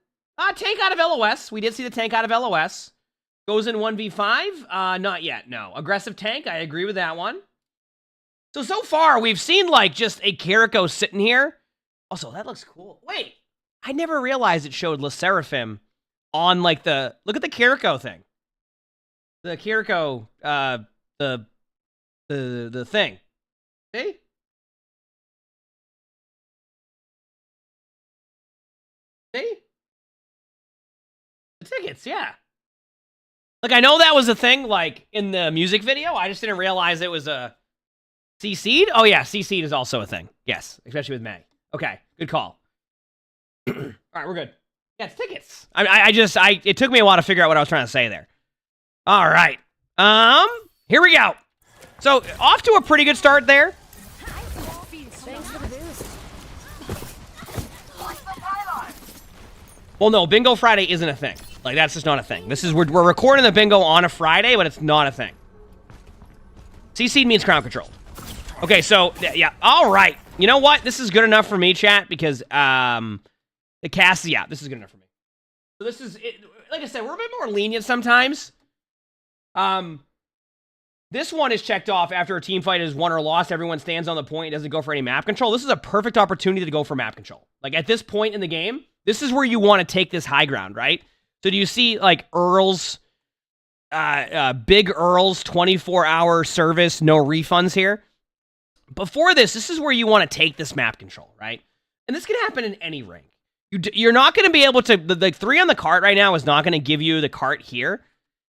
Tank out of LOS. We did see the tank out of LOS. Goes in 1v5? Not yet, no. Aggressive tank, I agree with that one. So far, we've seen, like, just a Kiriko sitting here. Also, that looks cool. Wait, I never realized it showed Le Seraphim on, like, the... Look at the Kiriko thing. The Kiriko, the thing. See? See? The tickets, yeah. Like, I know that was a thing, like, in the music video. I just didn't realize it was a CC'd. Oh, yeah, CC'd is also a thing. Yes, especially with May. Okay, good call. All right, we're good. Yeah, it's tickets. It took me a while to figure out what I was trying to say there. All right. Here we go. So, off to a pretty good start there. Thanks for the boost. Well, no, Bingo Friday isn't a thing. Like, that's just not a thing. We're recording the bingo on a Friday, but it's not a thing. CC means crown control. Okay, so, yeah. All right. You know what? This is good enough for me, chat, because, the cast, yeah, this is good enough for me. So this is, like I said, we're a bit more lenient sometimes. This one is checked off after a team fight is won or lost. Everyone stands on the point, doesn't go for any map control. This is a perfect opportunity to go for map control. Like, at this point in the game, this is where you want to take this high ground, right? So do you see, like, Earl's, big Earl's 24-hour service, no refunds here? Before this is where you want to take this map control, right? And this can happen in any ring. You're not going to be able to, the 3 on the cart right now is not going to give you the cart here.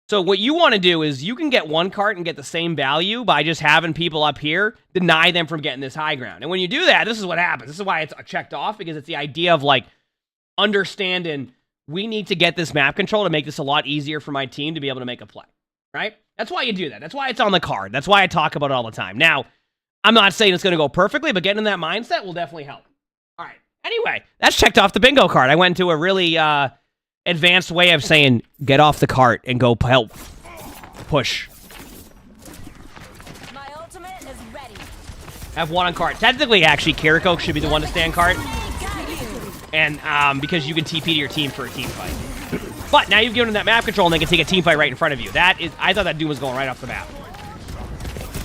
So what you want to do is you can get one cart and get the same value by just having people up here deny them from getting this high ground. And when you do that, this is what happens. This is why it's checked off, because it's the idea of, like, understanding we need to get this map control to make this a lot easier for my team to be able to make a play, right? That's why you do that. That's why it's on the card. That's why I talk about it all the time. Now, I'm not saying it's going to go perfectly, but getting in that mindset will definitely help. All right. Anyway, that's checked off the bingo card. I went into a really advanced way of saying, get off the cart and go help push. My ultimate is ready. Have one on cart. Technically, actually, Kiriko should be the one to stand cart. And because you can TP to your team for a team fight. But now you've given them that map control and they can take a team fight right in front of you. I thought that Doom was going right off the map.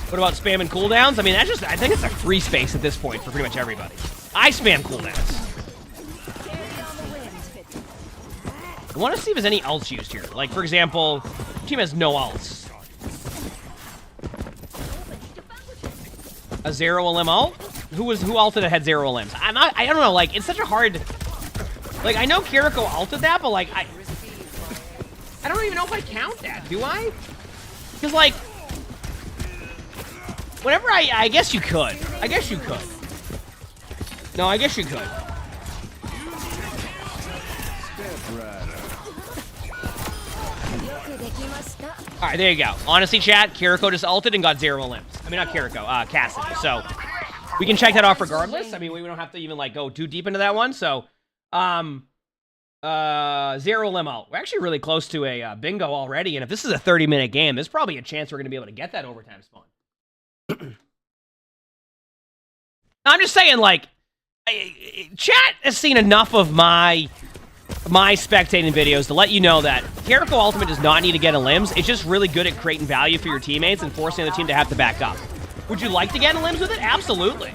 What about spamming cooldowns? I mean, I think it's a free space at this point for pretty much everybody. I spam cooldowns. I want to see if there's any ults used here. Like, for example, the team has no ults. A 0 LM ult? Who ulted that had 0 LMs? I don't know, like, it's such a hard... Like, I know Kiriko ulted that, but, like, I don't even know if I count that, do I? Because, like, whenever I guess you could. I guess you could. No, I guess you could. Alright, there you go. Honestly, chat, Kiriko just ulted and got 0 limbs. I mean, not Kiriko, Cassidy. So, we can check that off regardless. I mean, we don't have to even, like, go too deep into that one. So, Zero limo. We're actually really close to a bingo already, and if this is a 30-minute game, there's probably a chance we're going to be able to get that overtime spawn. I'm just saying, like, chat has seen enough of my spectating videos to let you know that Jericho Ultimate does not need to get in limbs. It's just really good at creating value for your teammates and forcing the other team to have to back up. Would you like to get in limbs with it? Absolutely.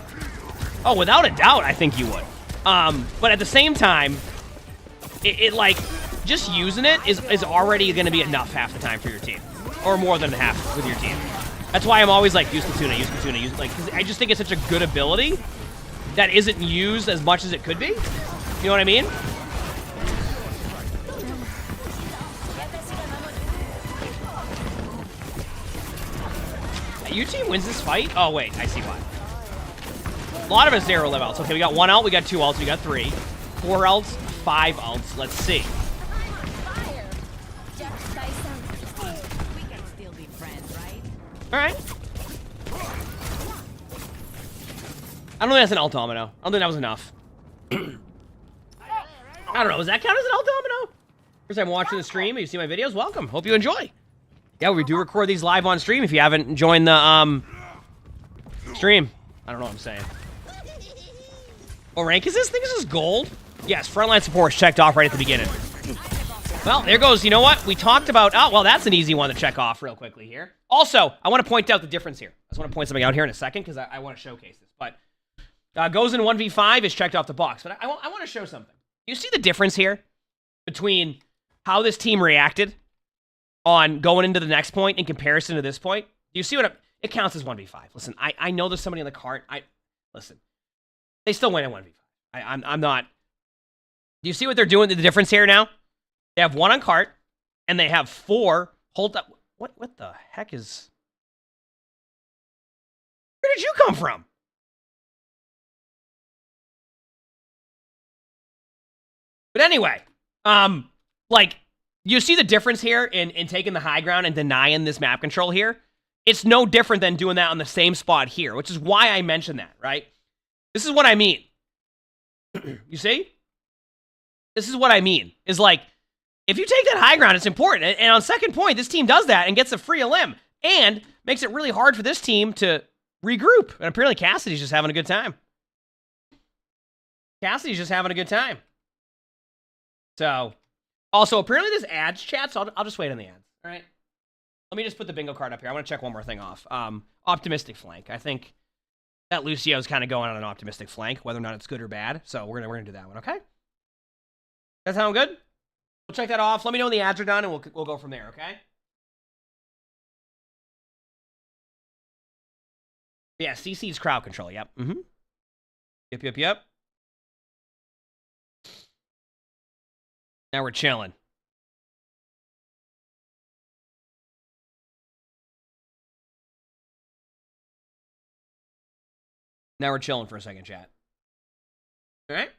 Oh, without a doubt, I think you would. But at the same time, it like, just using it is already going to be enough half the time for your team. Or more than half with your team. That's why I'm always like, use Katuna, use, like, because I just think it's such a good ability that isn't used as much as it could be. You know what I mean? Your team wins this fight? Oh, wait, I see why. A lot of us zero live outs. Okay, we got 1 ult, we got 2 ults, we got 3. 4 ults, 5 ults. Let's see. We can still be friends, right? Alright. I don't think that's an ult domino. I don't think that was enough. I don't know, does that count as an ult domino? First time watching the stream, you see my videos, welcome. Hope you enjoy. Yeah, we do record these live on stream if you haven't joined the stream. I don't know what I'm saying. What rank is this? I think this is gold. Yes, frontline support is checked off right at the beginning. Well, there goes, you know what? We talked about, oh, well, that's an easy one to check off real quickly here. Also, I want to point out the difference here. I just want to point something out here in a second because I want to showcase this. But goes in 1v5 is checked off the box. But I want to show something. You see the difference here between how this team reacted on going into the next point in comparison to this point? Do you see what it counts as 1v5? Listen, I know there's somebody on the cart. Listen, they still win at 1v5. I'm not. Do you see what they're doing? The difference here now? They have 1 on cart, and they have 4. Hold up. What the heck is? Where did you come from? But anyway, like, you see the difference here in taking the high ground and denying this map control here? It's no different than doing that on the same spot here, which is why I mentioned that, right? This is what I mean. You see? This is what I mean. Is like, if you take that high ground, it's important. And on second point, this team does that and gets a free limb. And makes it really hard for this team to regroup. And apparently Cassidy's just having a good time. Cassidy's just having a good time. So, also, apparently there's ads, chat, so I'll just wait on the ads. All right? Let me just put the bingo card up here. I want to check one more thing off. Optimistic flank. I think that Lucio's kind of going on an optimistic flank, whether or not it's good or bad. So we're gonna do that one, okay? That sound good? We'll check that off. Let me know when the ads are done, and we'll go from there, okay? Yeah, CC's crowd control. Yep. Yep. Now we're chilling. Now we're chilling for a second, chat. All right.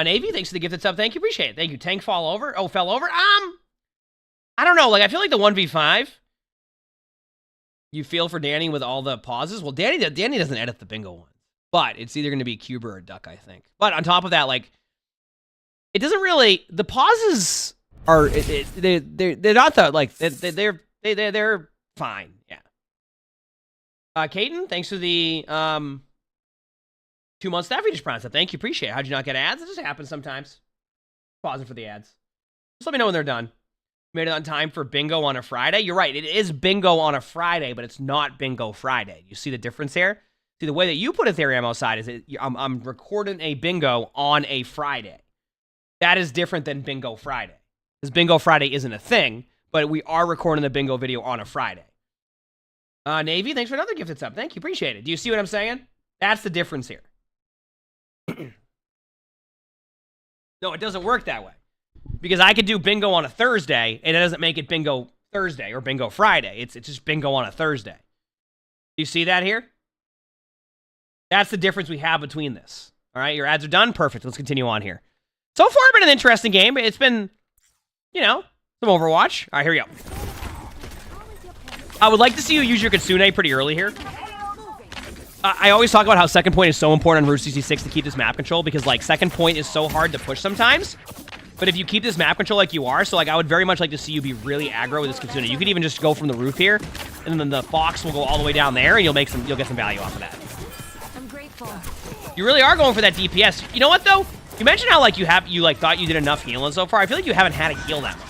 Navy, thanks for the gifted sub. Thank you. Appreciate it. Thank you. Tank fell over. I don't know. Like, I feel like the 1v5, you feel for Danny with all the pauses. Well, Danny doesn't edit the bingo ones. But it's either going to be Cuber or Duck, I think. But on top of that, like, it doesn't really, the pauses are, they're not the, like, they're fine. Yeah. Caden, thanks for the 2-month staff just promised. Thank you, appreciate it. How'd you not get ads? It just happens sometimes. Pausing for the ads. Just let me know when they're done. Made it on time for bingo on a Friday. You're right, it is bingo on a Friday, but it's not bingo Friday. You see the difference here? See, the way that you put it there, Ammo side, is I'm recording a bingo on a Friday. That is different than bingo Friday. Because bingo Friday isn't a thing, but we are recording the bingo video on a Friday. Navy, thanks for another gifted sub. Thank you, appreciate it. Do you see what I'm saying? That's the difference here. No, it doesn't work that way. Because I could do bingo on a Thursday, and it doesn't make it bingo Thursday or bingo Friday. It's just bingo on a Thursday. Do you see that here? That's the difference we have between this. All right, your ads are done. Perfect. Let's continue on here. So far, it's been an interesting game. It's been, you know, some Overwatch. All right, here we go. I would like to see you use your Kitsune pretty early here. I always talk about how second point is so important on Route 66 to keep this map control because, like, second point is so hard to push sometimes. But if you keep this map control like you are, so like I would very much like to see you be really aggro with this Kitsune. You could even just go from the roof here, and then the Fox will go all the way down there, and you'll get some value off of that. I'm grateful. You really are going for that DPS. You know what though? You mentioned how like you thought you did enough healing so far. I feel like you haven't had a heal that much.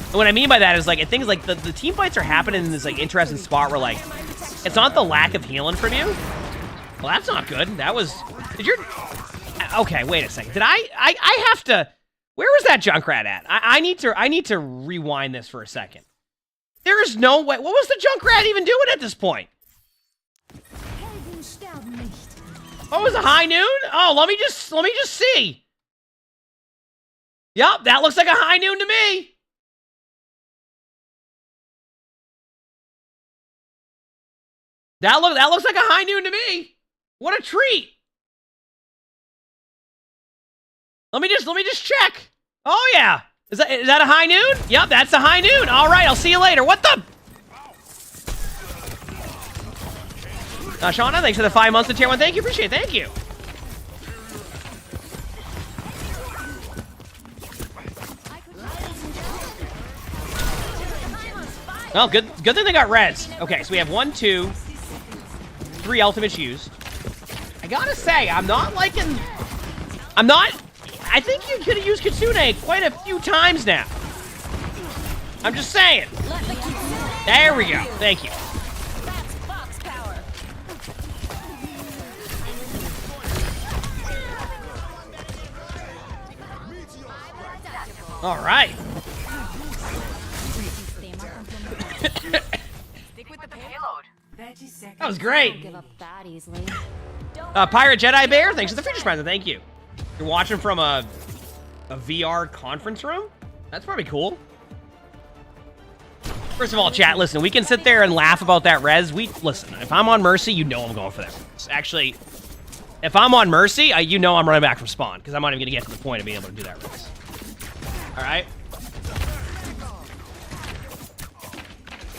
And what I mean by that is like things like the team fights are happening in this like interesting spot where like it's not the lack of healing from you. Well, that's not good. That was okay, wait a second. Did I have to? Where was that Junkrat at? I need to rewind this for a second. There is no way. What was the Junkrat even doing at this point? Oh, it was a high noon? Oh, let me just see. Yup, that looks like a high noon to me. That looks like a high noon to me. What a treat. Let me just check. Oh yeah. Is that a high noon? Yep, that's a high noon. All right, I'll see you later. What the? Shauna, thanks for the 5 months to tier 1. Thank you, appreciate it. Thank you. Well, good thing they got res. Okay, so we have 1, 2, 3 ultimates used. I gotta say, I think you could have used Kitsune quite a few times now. I'm just saying. There we go. Thank you. All right. That was great. Give up that easily. Pirate Jedi Bear, thanks for the feature present. Thank you. You're watching from a VR conference room? That's probably cool. First of all, chat, listen, we can sit there and laugh about that res. Listen, if I'm on Mercy, you know I'm going for that res. Actually, if I'm on Mercy, you know I'm running back from spawn, because I'm not even going to get to the point of being able to do that res. Alright.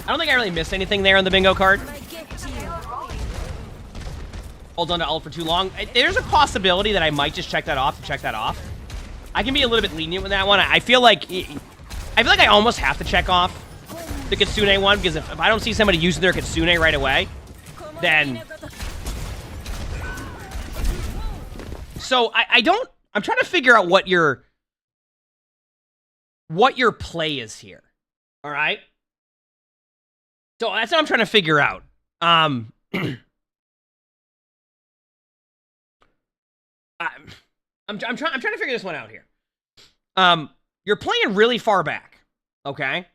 I don't think I really missed anything there on the bingo card. Hold on to ult for too long. There's a possibility that I might just check that off to check that off. I can be a little bit lenient with that one. I feel like I almost have to check off the Kitsune one, because if I don't see somebody using their Kitsune right away, then... So, I'm trying to figure out what your play is here. Alright? So, that's what I'm trying to figure out. I'm trying to figure this one out here. You're playing really far back, okay?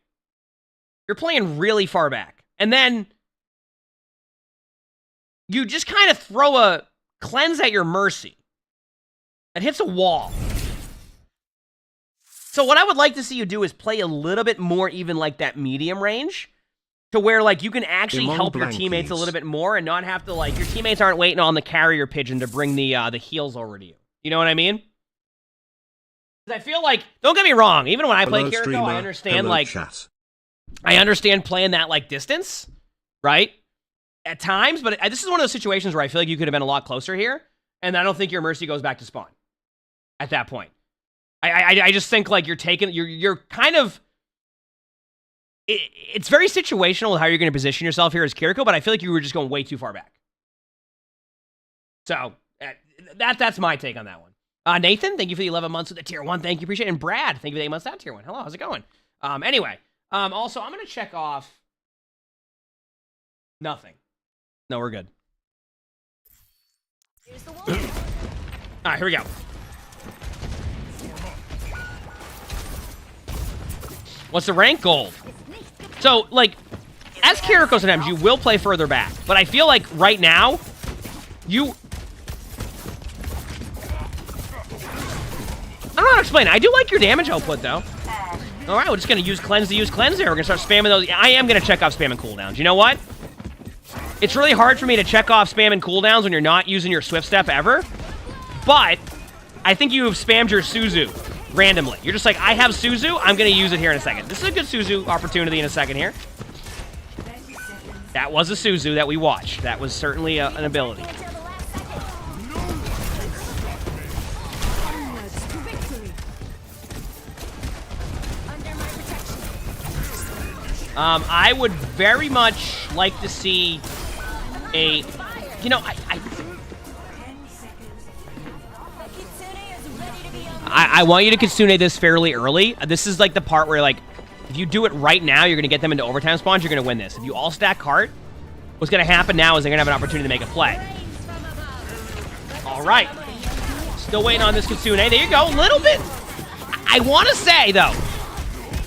You're playing really far back. And then you just kind of throw a cleanse at your Mercy that hits a wall. So what I would like to see you do is play a little bit more even like that medium range, to where like you can actually help your teammates a little bit more and not have to like, your teammates aren't waiting on the carrier pigeon to bring the heals over to you. You know what I mean? Because I feel like, don't get me wrong, even when I play Kiriko, I understand like, I understand playing that like distance, right? At times, but this is one of those situations where I feel like you could have been a lot closer here, and I don't think your Mercy goes back to spawn at that point. I just think like you're kind of, it's very situational with how you're going to position yourself here as Kiriko, but I feel like you were just going way too far back. So that's my take on that one. Nathan, thank you for the 11 months with the tier 1. Thank you, appreciate it. And Brad, thank you for the 8 months down tier 1. Hello, how's it going? Anyway, also I'm going to check off nothing. No, we're good. Here's the wall. All right, here we go. What's the rank? Gold. So, like, as Kiriko sometimes, you will play further back. But I feel like right now, I don't know how to explain it. I do like your damage output, though. All right, we're just going to use cleanse there. We're going to start spamming those. I am going to check off spam and cooldowns. You know what? It's really hard for me to check off spam and cooldowns when you're not using your Swift Step ever. But I think you have spammed your Suzu randomly. You're just like, I have Suzu, I'm going to use it here in a second. This is a good Suzu opportunity in a second here. That was a Suzu that we watched. That was certainly an ability. I would very much like to see a... You know, I want you to Kitsune this fairly early. This is like the part where, like, if you do it right now, you're going to get them into overtime spawns, you're going to win this. If you all stack cart, what's going to happen now is they're going to have an opportunity to make a play. All right. Still waiting on this Kitsune. There you go. A little bit. I want to say, though,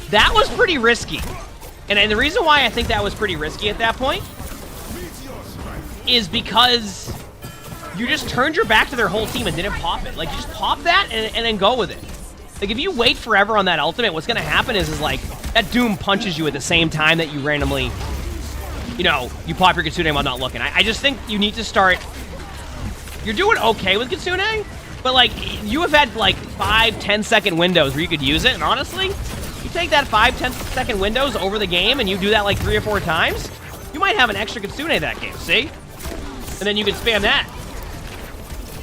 that was pretty risky. And the reason why I think that was pretty risky at that point is because you just turned your back to their whole team and didn't pop it. Like, you just pop that and then go with it. Like, if you wait forever on that ultimate, what's going to happen is like, that Doom punches you at the same time that you randomly, you know, you pop your Kitsune while not looking. I just think you need to start... You're doing okay with Kitsune, but, like, you have had, like, 5-10 second windows where you could use it, and honestly, you take that 5-10 second windows over the game and you do that, like, 3 or 4 times, you might have an extra Kitsune that game, see? And then you can spam that.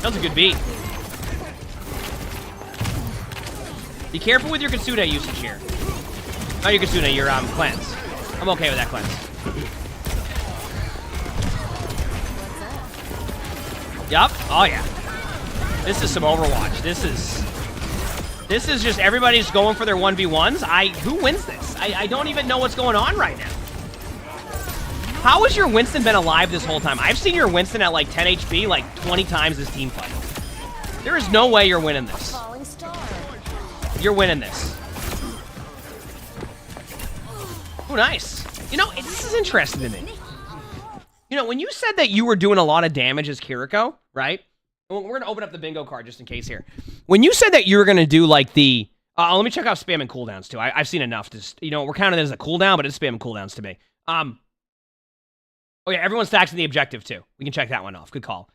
That was a good beat. Be careful with your Kitsune usage here. Not your Kitsune, your cleanse. I'm okay with that cleanse. Yup. Oh yeah. This is some Overwatch. This is just everybody's going for their 1v1s. Who wins this? I don't even know what's going on right now. How has your Winston been alive this whole time? I've seen your Winston at like 10 HP like 20 times this team fight. There is no way you're winning this. You're winning this. Oh, nice. You know, this is interesting to me. You know, when you said that you were doing a lot of damage as Kiriko, right? We're going to open up the bingo card just in case here. When you said that you were going to do like the... let me check out spam and cooldowns too. I've seen enough to... You know, we're counting it as a cooldown, but it's spam and cooldowns to me. Oh yeah, everyone stacks in the objective too. We can check that one off. Good call.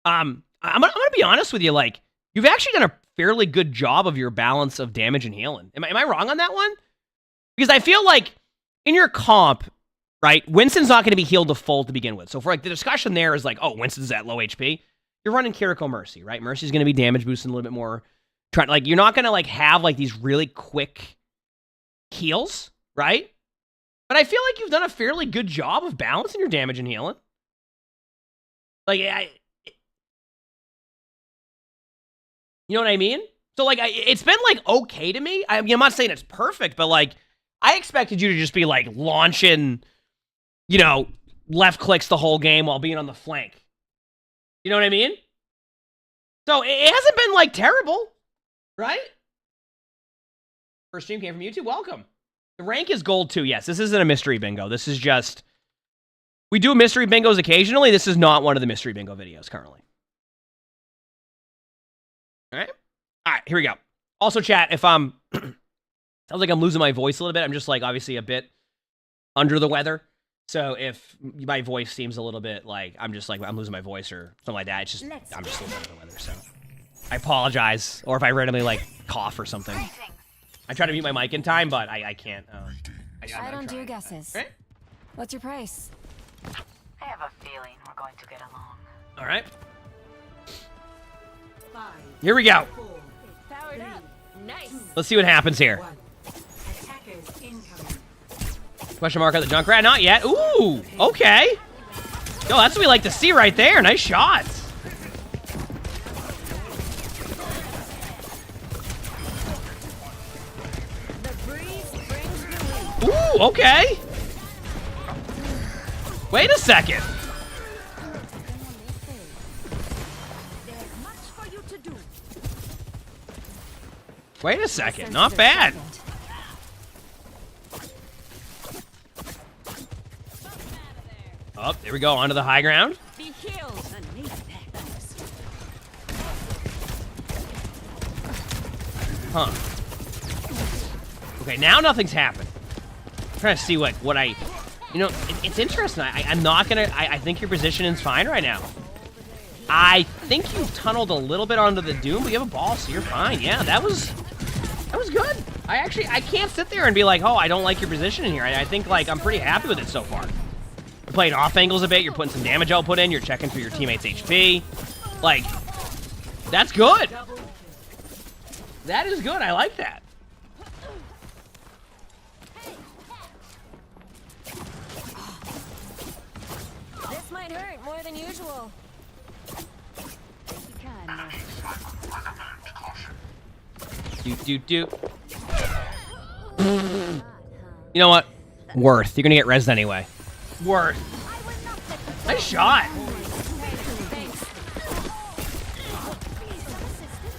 I'm gonna be honest with you. Like, you've actually done a fairly good job of your balance of damage and healing. Am I wrong on that one? Because I feel like in your comp, right, Winston's not going to be healed to full to begin with. So for like the discussion there is like, oh, Winston's at low HP. You're running Kiriko Mercy, right? Mercy's going to be damage boosting a little bit more. Like, you're not going to like have like these really quick heals, right? But I feel like you've done a fairly good job of balancing your damage and healing. Like, you know what I mean? So, like, it's been, like, okay to me. I mean, I'm not saying it's perfect, but, like, I expected you to just be, like, launching, you know, left clicks the whole game while being on the flank. You know what I mean? So, it hasn't been, like, terrible, right? First stream came from YouTube. Welcome. The rank is gold, too. Yes, this isn't a mystery bingo. This is just... We do mystery bingos occasionally. This is not one of the mystery bingo videos currently. All right, here we go. Also, chat, if I'm... sounds like I'm losing my voice a little bit. I'm just, like, obviously a bit under the weather. So if my voice seems a little bit like I'm just, like, I'm losing my voice or something like that, it's just, I'm just a little bit under the weather, so... I apologize. Or if I randomly, like, cough or something. I try to mute my mic in time, but I can't. I don't do guesses. Right? What's your price? I have a feeling we're going to get along. All right. Here we go. Powered up. Nice. Let's see what happens here. Question mark on the Junkrat? Not yet. Ooh, okay. Yo, that's what we like to see right there. Nice shots. Ooh, okay. Wait a second. Wait a second. Not bad. Oh, there we go. Onto the high ground. Huh. Okay, now nothing's happened. I'm trying to see what I... You know, it's interesting. I'm not gonna... I think your positioning's fine right now. I think you've tunneled a little bit onto the Doom, but you have a ball, so you're fine. Yeah, that was good. I can't sit there and be like, oh, I don't like your positioning here. I think, like, I'm pretty happy with it so far. You're playing off angles a bit. You're putting some damage output in. You're checking for your teammates' HP. Like, that's good. That is good. I like that. might hurt more than usual. Do. You know what? Worth. You're gonna get rezzed anyway. Worth. Nice shot.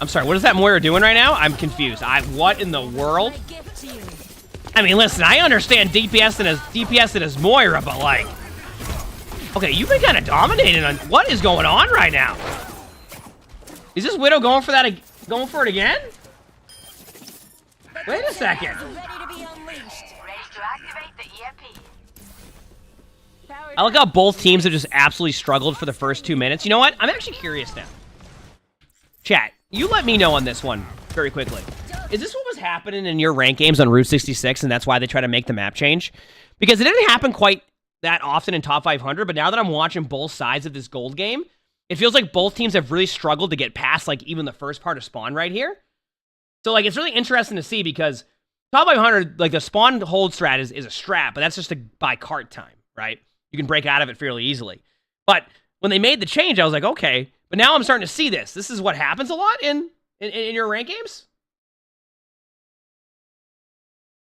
I'm sorry, what is that Moira doing right now? I'm confused. What in the world? I mean, listen, I understand DPS and as Moira, but like... Okay, you've been kind of dominating on... What is going on right now? Is this Widow going for that? Going for it again? Wait a second. Ready to activate the EMP. I like how both teams have just absolutely struggled for the first 2 minutes. You know what? I'm actually curious now. Chat, you let me know on this one very quickly. Is this what was happening in your rank games on Route 66, and that's why they try to make the map change? Because it didn't happen quite that often in Top 500, but now that I'm watching both sides of this gold game, it feels like both teams have really struggled to get past, like, even the first part of spawn right here. So, like, it's really interesting to see because Top 500, like, the spawn hold strat is a strat, but that's just to buy cart time, right? You can break out of it fairly easily. But when they made the change, I was like, okay. But now I'm starting to see this. This is what happens a lot in your rank games?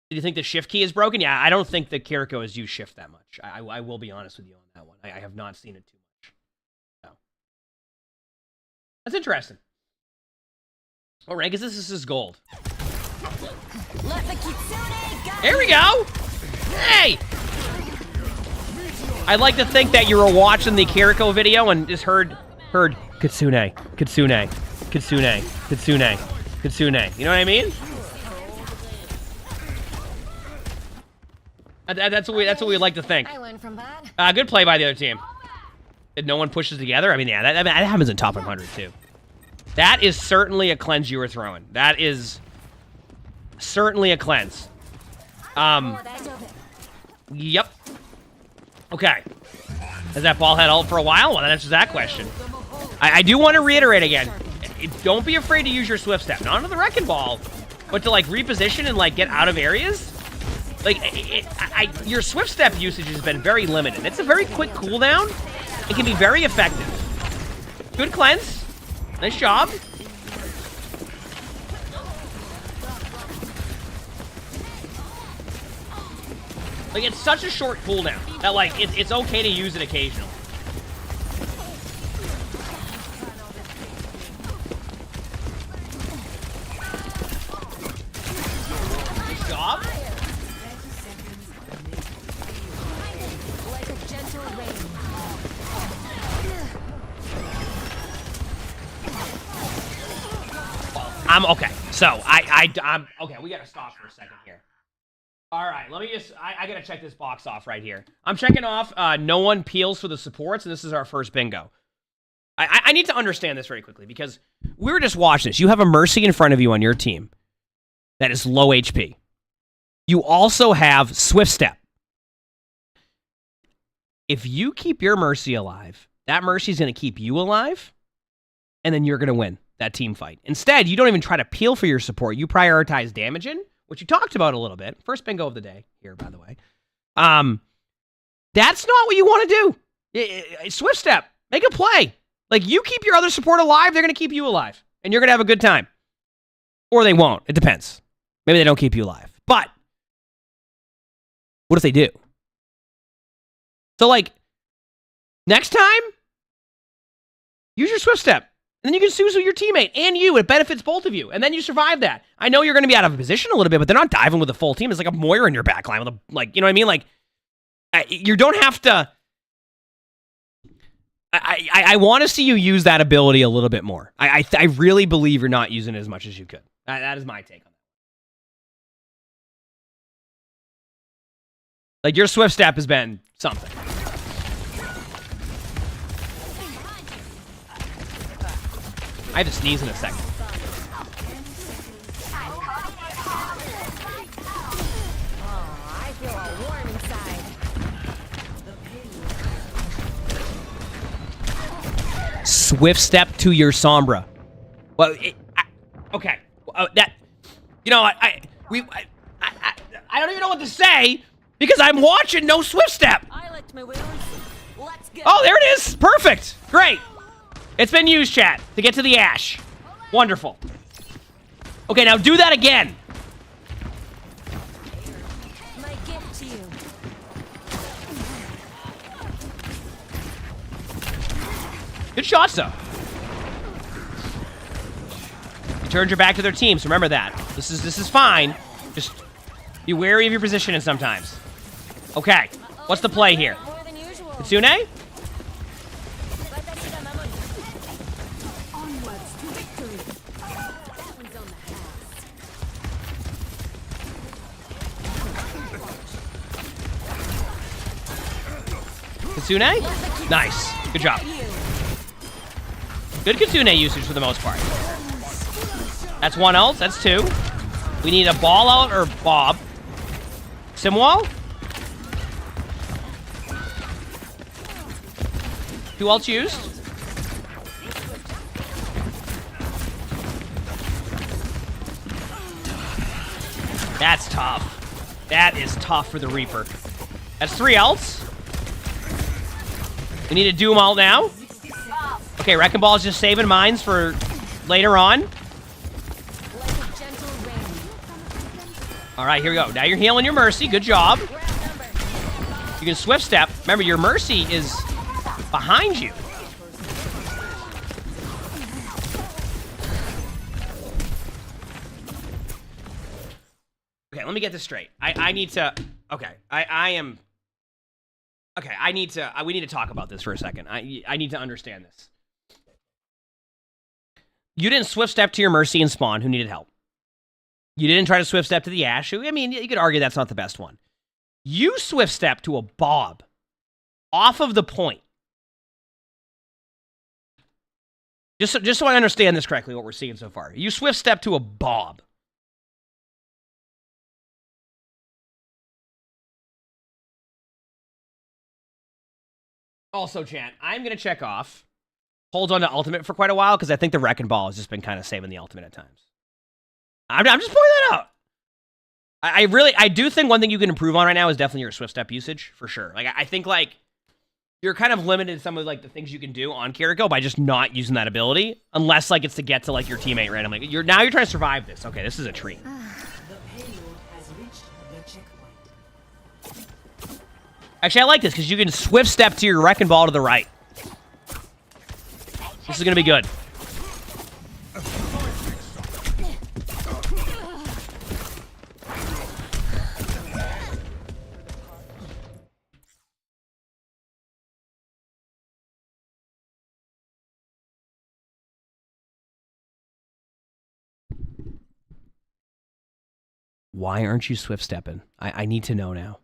Do you think the shift key is broken? Yeah, I don't think the Kiriko has used shift that much. I will be honest with you on that one. I have not seen it too much. So. That's interesting. What rank is this? This is gold. There we go! Hey! I'd like to think that you were watching the Kiriko video and just heard Kitsune. You know what I mean? That's what we like to think. I learned from that. Good play by the other team. That no one pushes together. I mean, yeah, that happens in top 100 too. That is certainly a cleanse you were throwing. That is certainly a cleanse. Yep. Okay. Has that ball had ult for a while? Well, that answers that question. I do want to reiterate again. Don't be afraid to use your swift step. Not on the wrecking ball, but to like reposition and like get out of areas. Like, your swift step usage has been very limited. It's a very quick cooldown. It can be very effective. Good cleanse. Nice job. Like, it's such a short cooldown that, like, it's okay to use it occasionally. Nice job. I'm okay. So I'm okay. We gotta stop for a second here. All right, let me just. I gotta check this box off right here. I'm checking off. No one peels for the supports, and this is our first bingo. I need to understand this very quickly because we were just watching this. You have a Mercy in front of you on your team that is low HP. You also have Swift Step. If you keep your Mercy alive, that Mercy is gonna keep you alive, and then you're gonna win that team fight. Instead, you don't even try to peel for your support. You prioritize damaging, which you talked about a little bit. First bingo of the day here, by the way. That's not what you want to do. Swift step. Make a play. Like, you keep your other support alive, they're going to keep you alive. And you're going to have a good time. Or they won't. It depends. Maybe they don't keep you alive. But what if they do? So, like, next time, use your swift step. And then you can sue your teammate and you. It benefits both of you. And then you survive that. I know you're going to be out of position a little bit, but they're not diving with a full team. It's like a Moira in your backline with a, like, you know what I mean? Like, you don't have to. I want to see you use that ability a little bit more. I really believe you're not using it as much as you could. That is my take on that. Like, your swift step has been something. I have to sneeze in a second. Oh, I feel all warm inside. Swift step to your Sombra. Well, okay. That, you know, I don't even know what to say because I'm watching no swift step. I let At my wheels. Let's go. Oh, there it is. Perfect. Great. It's been used, chat, to get to the Ash. Wonderful. Okay, now do that again. My gift to you. Good shots, though. You turned your back to their team, so remember that. This is fine. Just be wary of your positioning sometimes. Okay, what's the play here? More than usual. Kitsune? Onwards to victory. That one's on the house. Kitsune? Nice. Good job. Good Kitsune usage for the most part. That's one ult. That's two. We need a ball out or Bob. Simwall? Two ults used. That's tough. That is tough for the Reaper. That's three ults. We need to Doom ult now. Okay, Wrecking Ball is just saving mines for later on. All right, here we go. Now you're healing your Mercy. Good job. You can Swift Step. Remember, your Mercy is behind you. Okay, let me get this straight. I need to... Okay, I am... Okay, I need to... we need to talk about this for a second. I need to understand this. You didn't Swift Step to your Mercy and Spawn, who needed help. You didn't try to Swift Step to the Ashe, who, I mean, you could argue that's not the best one. You Swift Step to a Bob off of the point. Just so I understand this correctly, what we're seeing so far. You Swift Step to a Bob. Also, chat, I'm going to check off. Hold on to Ultimate for quite a while, because I think the Wrecking Ball has just been kind of saving the Ultimate at times. I'm just pointing that out. I do think one thing you can improve on right now is definitely your Swift Step usage, for sure. Like, I think, like, you're kind of limited in some of, like, the things you can do on Kiriko by just not using that ability, unless, like, it's to get to, like, your teammate randomly. Now you're trying to survive this. Okay, this is a treat. The payload has reached the checkpoint. Actually, I like this, because you can Swift Step to your Wrecking Ball to the right. This is going to be good. Why aren't you Swift Stepping? I need to know now.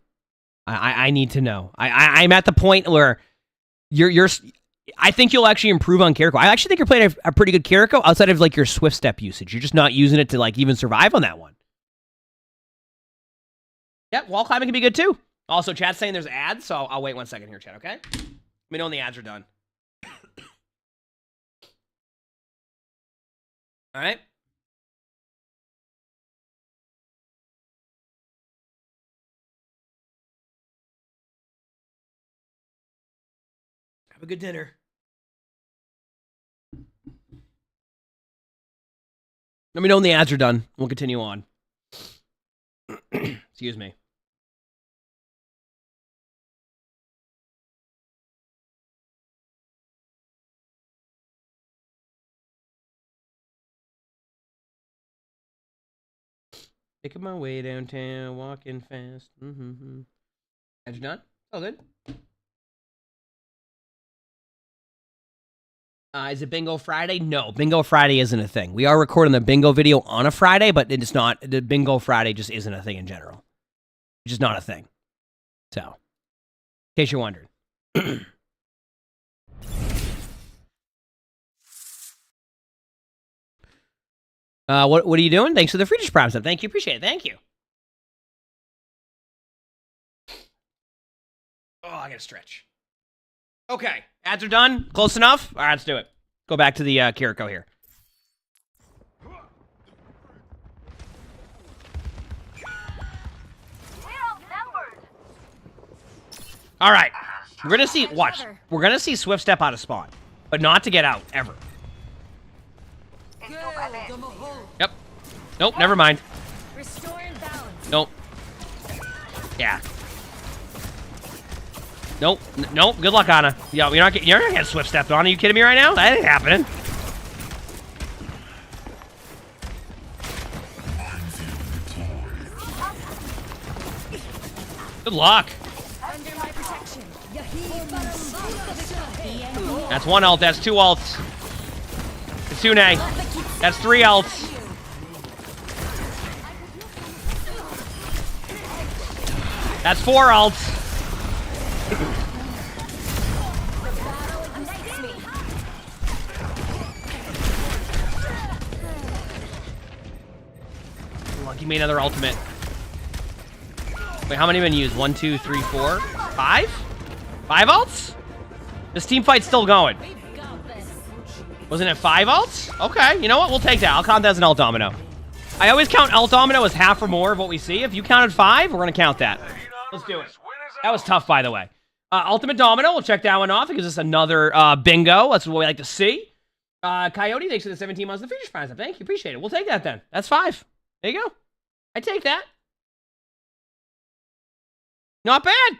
I need to know. I'm at the point where you're I think you'll actually improve on Kiriko. I actually think you're playing a pretty good Kiriko outside of, like, your Swift Step usage. You're just not using it to, like, even survive on that one. Yeah, wall climbing can be good too. Also, chat's saying there's ads, so I'll wait 1 second here, chat, okay? Let me know when the ads are done. All right. Have a good dinner. Let me know when the ads are done. We'll continue on. Excuse me. Making my way downtown, walking fast. Ads done? Oh, good. Is it Bingo Friday? No, Bingo Friday isn't a thing. We are recording the Bingo video on a Friday, but it's not. The Bingo Friday just isn't a thing in general. It's just not a thing. So, in case you're wondering. What are you doing? Thanks for the Friedrich Prime stuff. Thank you. Appreciate it. Thank you. Oh, I gotta stretch. Okay, ads are done. Close enough? All right, let's do it. Go back to the Kiriko here. We're outnumbered. All right. We're gonna see, watch. We're gonna see Swift Step out of spawn. But not to get out, ever. Yep. Nope, never mind. Restore and balance. Nope. Yeah. Nope. Nope. Good luck, Anna. Yo, you're not getting Swift Stepped on. Are you kidding me right now? That ain't happening. Good luck. Under my protection. That's one ult. That's two ults. Kitsune. That's three ults. That's four ults. Lucky made another ultimate. Wait, how many have been used? 1, 2, 3, 4, 5? 5 ults? This team fight's still going. Wasn't it 5 ults? Okay, you know what? We'll take that. I'll count that as an ult domino. I always count ult domino as half or more of what we see. If you counted 5, we're going to count that. Let's do it. That was tough, by the way. Ultimate domino. We'll check that one off. It gives us another bingo. That's what we like to see. Coyote, thanks for the 17 months of the Futures Prize. Thank you. Appreciate it. We'll take that then. That's 5. There you go. I take that. Not bad.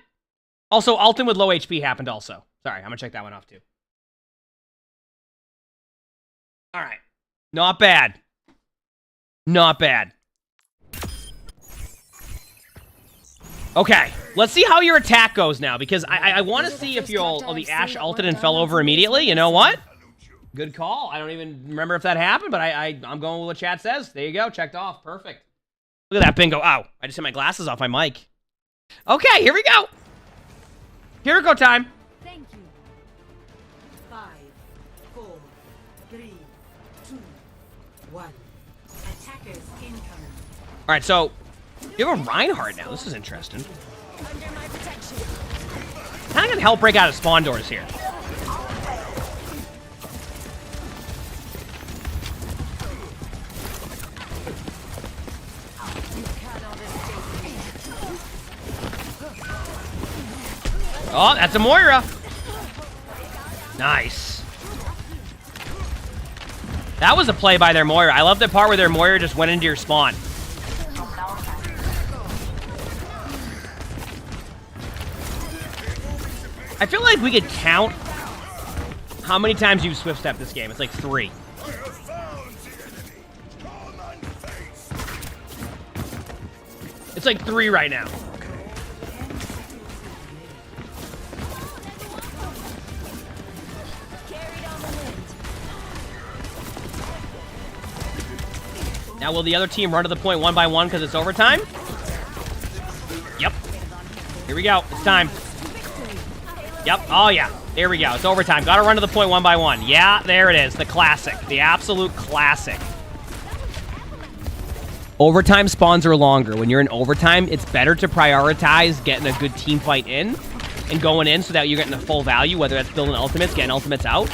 Also, Alton with low HP happened also. Sorry, I'm going to check that one off too. All right. Not bad. Not bad. Okay. Let's see how your attack goes now, because I want to see if the Ashe ulted and fell over immediately. You know what? Good call. I don't even remember if that happened, but I'm going with what chat says. There you go. Checked off. Perfect. Look at that bingo. Ow. I just hit my glasses off my mic. Okay, here we go. Here we go time. Thank you. 5, 4, 3, 2, 1. Attackers incoming. All right, so you have a Reinhardt now. This is interesting. Under my protection. Kind of gonna help break out of spawn doors here. Oh, that's a Moira. Nice. That was a play by their Moira. I love the part where their Moira just went into your spawn. I feel like we could count how many times you've swift stepped this game. It's like 3. It's like 3 right now. Now, will the other team run to the point 1 by 1 because it's overtime? Yep. Here we go. It's time. Yep. Oh, yeah. There we go. It's overtime. Got to run to the point 1 by 1. Yeah, there it is. The classic. The absolute classic. Overtime spawns are longer. When you're in overtime, it's better to prioritize getting a good team fight in and going in so that you're getting the full value, whether that's building ultimates, getting ultimates out.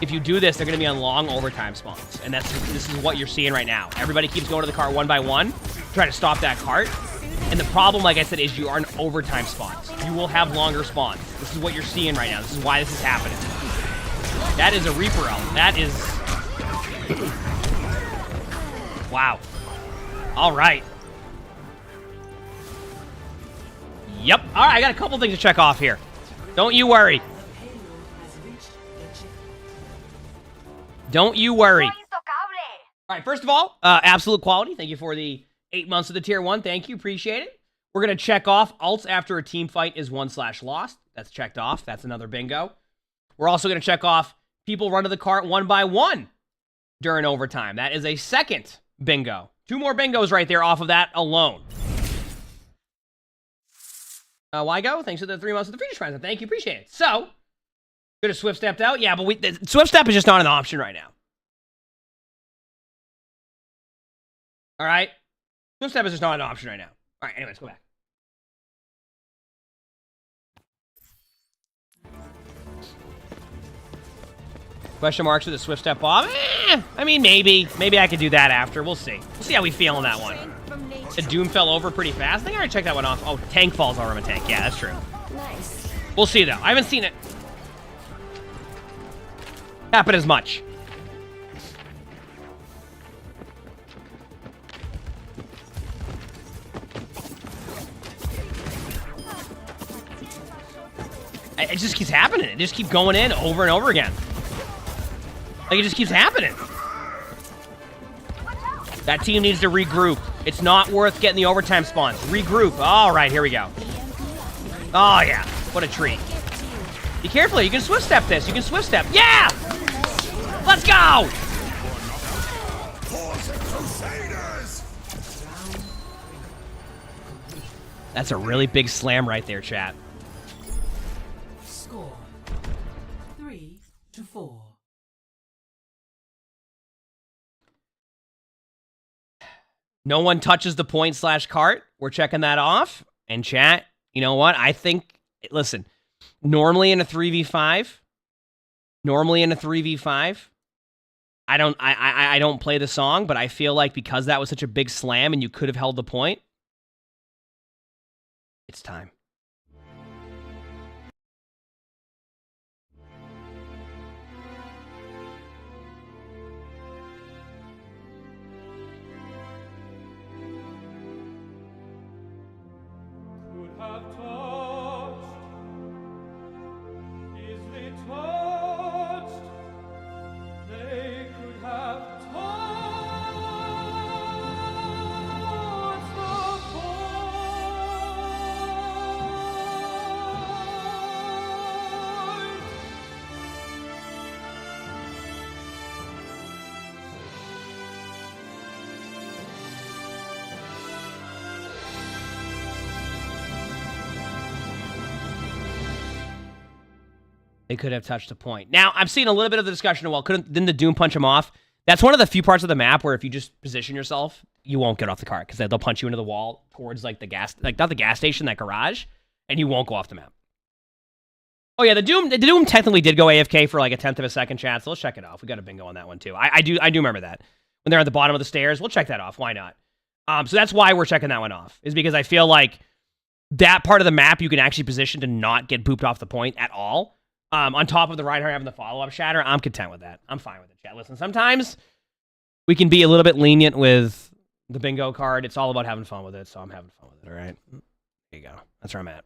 If you do this, they're going to be on long overtime spawns. And this is what you're seeing right now. Everybody keeps going to the cart 1 by 1, try to stop that cart. And the problem, like I said, is you are in overtime spawns. You will have longer spawns. This is what you're seeing right now. This is why this is happening. That is a Reaper ult. That is... Wow. All right. Yep. All right, I got a couple things to check off here. Don't you worry. Don't you worry. All right, first of all, absolute quality. Thank you for the 8 months of the tier 1. Thank you. Appreciate it. We're going to check off ults after a team fight is 1/lost. That's checked off. That's another bingo. We're also going to check off people run to the cart 1 by 1 during overtime. That is a second bingo. 2 more bingos right there off of that alone. Why go? Thanks for the 3 months of the Futures Prize. Thank you. Appreciate it. So, could have swift stepped out. Yeah, but swift step is just not an option right now. All right? Swift step is just not an option right now. All right, anyways, go back. Question marks with the swift step off. I mean, maybe. Maybe I could do that after. We'll see. We'll see how we feel on that one. The Doom fell over pretty fast. I think I already checked that one off. Oh, tank falls over from a tank. Yeah, that's true. Nice. We'll see, though. I haven't seen it happen as much. It just keeps happening. It just keeps going in over and over again. Like, it just keeps happening. That team needs to regroup. It's not worth getting the overtime spawns. Regroup. All right, here we go. Oh, yeah. What a treat. Be careful. You can swift step this. You can swift step. Yeah! Let's go! That's a really big slam right there, chat. Score 3-4. No one touches the point/cart. We're checking that off. And chat, you know what? I think, listen, normally in a 3v5, I don't play the song, but I feel like because that was such a big slam and you could have held the point, it's time. They could have touched a point. Now, I'm seeing a little bit of the discussion of, well, didn't the Doom punch him off? That's one of the few parts of the map where if you just position yourself, you won't get off the cart, because they'll punch you into the wall towards, like, the gas, like, not the gas station, that garage, and you won't go off the map. Oh, yeah, the Doom technically did go AFK for, like, a 10th of a second, chat, so let's check it off. We got a bingo on that one, too. I do remember that. When they're at the bottom of the stairs, we'll check that off. Why not? So that's why we're checking that one off, is because I feel like that part of the map you can actually position to not get pooped off the point at all. On top of the Reinhardt having the follow-up shatter, I'm content with that. I'm fine with it, chat. Listen, sometimes we can be a little bit lenient with the bingo card. It's all about having fun with it, so I'm having fun with it, all right? There you go. That's where I'm at.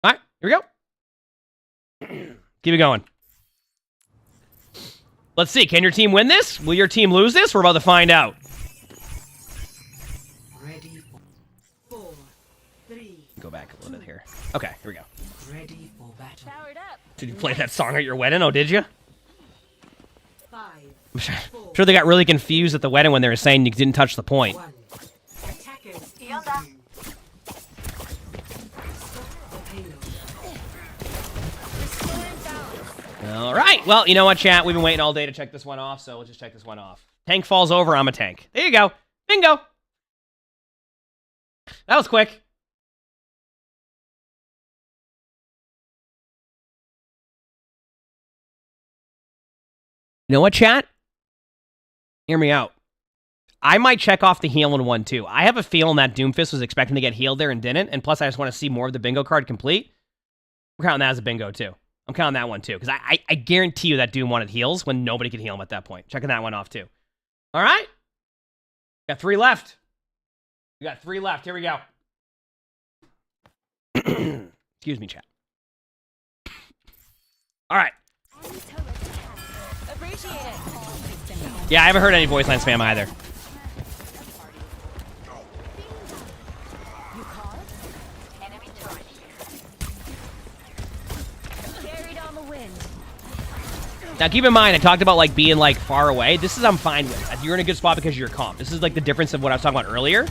All right, here we go. Keep it going. Let's see. Can your team win this? Will your team lose this? We're about to find out. Ready. 4, 3. Go back a little bit here. Okay, here we go. Ready for battle. Powered up. Did you play that song at your wedding? Oh, did you? 5. I'm sure they got really confused at the wedding when they were saying you didn't touch the point. 1. Attackers Yolda. All right. Well, you know what, chat? We've been waiting all day to check this one off, so we'll just check this one off. Tank falls over, I'm a tank. There you go. Bingo. That was quick. You know what, chat? Hear me out. I might check off the healing one, too. I have a feeling that Doomfist was expecting to get healed there and didn't, and plus I just want to see more of the bingo card complete. We're counting that as a bingo, too. I'm counting that one, too, because I guarantee you that Doom wanted heals when nobody could heal him at that point. Checking that one off, too. All right? Got 3 left. We got 3 left. Here we go. Excuse me, chat. All right. Yeah, I haven't heard any voice line spam either. Now keep in mind, I talked about like being like far away. This is I'm fine with. You're in a good spot because you're comp. This is like the difference of what I was talking about earlier.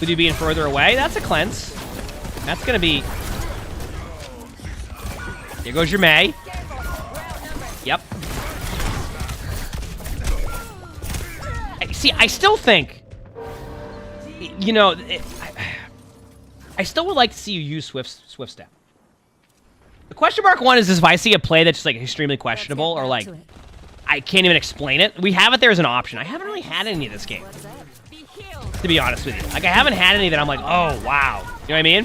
With you being further away, that's a cleanse. That's gonna be. Here goes your May. Yep. See, I still think, you know, I still would like to see you use Swift Step. The question mark one is if I see a play that's just like extremely questionable or like I can't even explain it. We have it there as an option. I haven't really had any of this game, to be honest with you. Like I haven't had any that I'm like, oh wow, you know what I mean?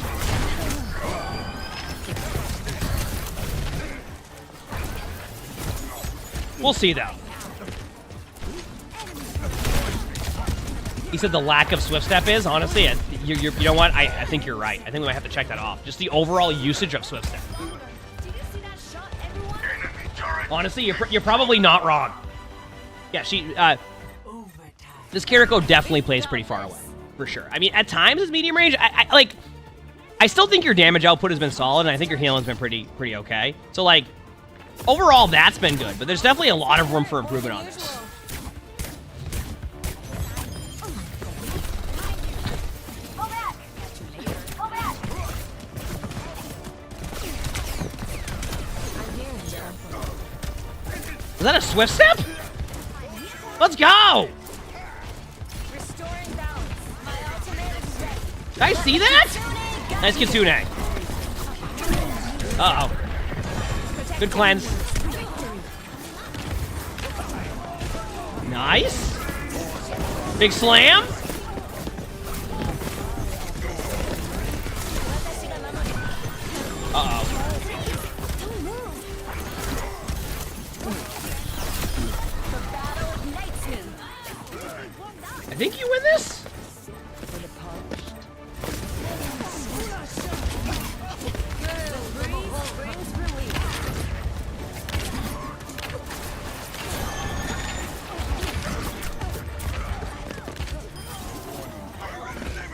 We'll see, though. He said the lack of Swift Step is, honestly, you know what? I think you're right. I think we might have to check that off. Just the overall usage of Swift Step. Honestly, you're probably not wrong. Yeah, this Kiriko definitely plays pretty far away, for sure. I mean, at times, his medium range, I still think your damage output has been solid, and I think your healing's been pretty okay. So, like, overall, that's been good, but there's definitely a lot of room for improvement on this. Was that a Swift Step? Let's go! Did I see that? Nice Kitsune. Uh-oh. Good cleanse. Nice. Big slam. Uh-oh. I think you win this?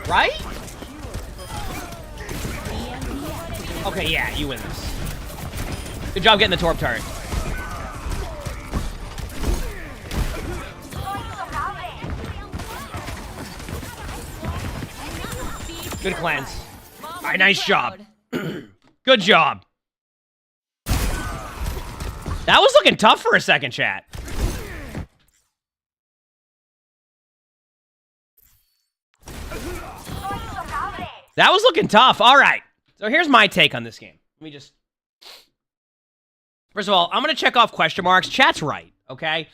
Right? Okay, yeah, you win this. Good job getting the Torp turret. Good cleanse. All right, nice job. Good job. That was looking tough for a second, chat. That was looking tough. All right. So here's my take on this game. Let me just... First of all, I'm going to check off question marks. Chat's right, okay?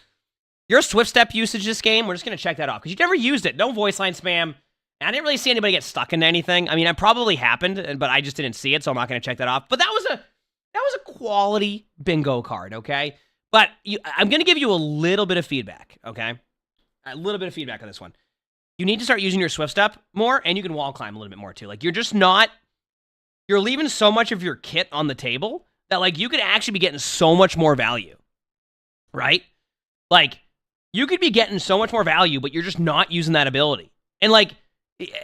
Your Swift Step usage this game, we're just going to check that off. Because you never used it. No voice line spam. I didn't really see anybody get stuck into anything. I mean, it probably happened, but I just didn't see it, so I'm not going to check that off. But that was a quality bingo card, okay? But I'm going to give you a little bit of feedback, okay? A little bit of feedback on this one. You need to start using your Swift Step more, and you can wall climb a little bit more, too. Like, you're leaving so much of your kit on the table that, like, you could actually be getting so much more value, right? Like, you could be getting so much more value, but you're just not using that ability. And, like,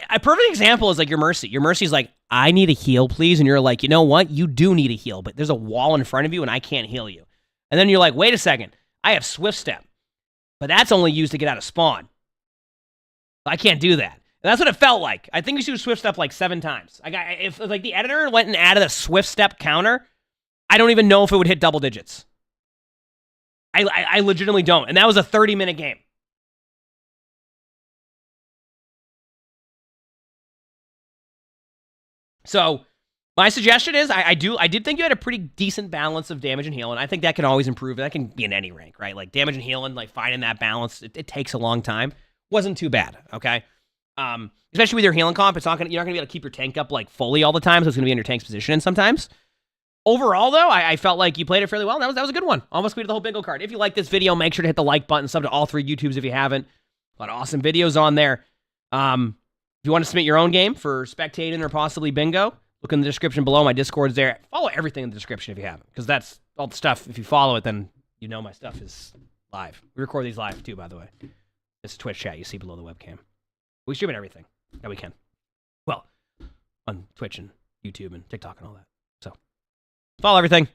a perfect example is, like, your Mercy. Your Mercy's like, I need a heal, please. And you're like, you know what? You do need a heal, but there's a wall in front of you, and I can't heal you. And then you're like, wait a second. I have Swift Step, but that's only used to get out of spawn. I can't do that. And that's what it felt like. I think we should Swift Step like 7 times. If like the editor went and added a Swift Step counter, I don't even know if it would hit double digits. I legitimately don't. And that was a 30-minute game. So my suggestion is I did think you had a pretty decent balance of damage and heal, and I think that can always improve. That can be in any rank, right? Like damage and healing, like finding that balance, it takes a long time. Wasn't too bad, okay? Especially with your healing comp, you're not gonna be able to keep your tank up like fully all the time, so it's gonna be in your tank's position sometimes. Overall, though, I felt like you played it fairly well. That was a good one. Almost completed the whole bingo card. If you like this video, make sure to hit the like button. Sub to all 3 YouTubes if you haven't. A lot of awesome videos on there. If you want to submit your own game for spectating or possibly bingo, look in the description below. My Discord's there. Follow everything in the description if you haven't, because that's all the stuff. If you follow it, then you know my stuff is live. We record these live too, by the way. It's a Twitch chat you see below the webcam. We stream it everything that we can. Well, on Twitch and YouTube and TikTok and all that. So, follow everything.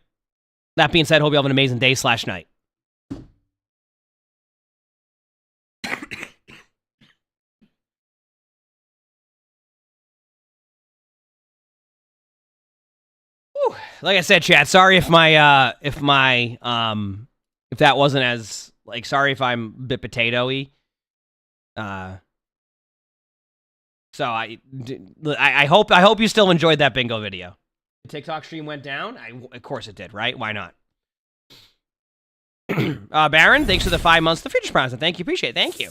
That being said, hope you have an amazing day / night. Whew. Like I said, chat, sorry if that wasn't as, like, sorry if I'm a bit potato-y. So I hope you still enjoyed that bingo video. The TikTok stream went down. Of course it did, right? Why not? Baron, thanks for the 5 months. The Futures Promise. Thank you. Appreciate it. Thank you.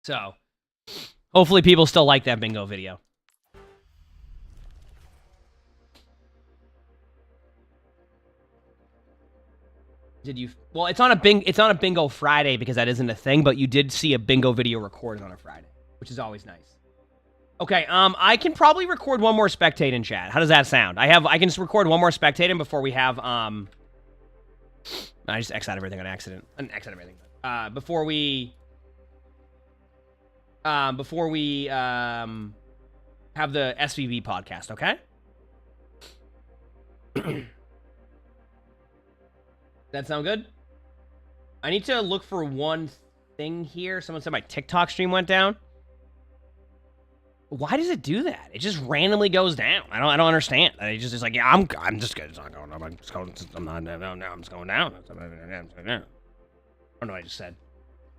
So, hopefully people still like that bingo video. Did you? Well, it's on a bingo Friday because that isn't a thing, but you did see a bingo video recorded on a Friday, which is always nice. Okay, I can probably record one more spectate in chat. How does that sound? I can just record one more spectate in before we have I just X out everything on accident. X out everything. Before we have the SVB podcast, okay? That sound good? I need to look for one thing here. Someone said my TikTok stream went down. Why does it do that? It just randomly goes down. I don't understand. It's just like, yeah, I'm just good. It's not going. I'm just going. I'm not. No, I'm just going down. I don't know what I just said.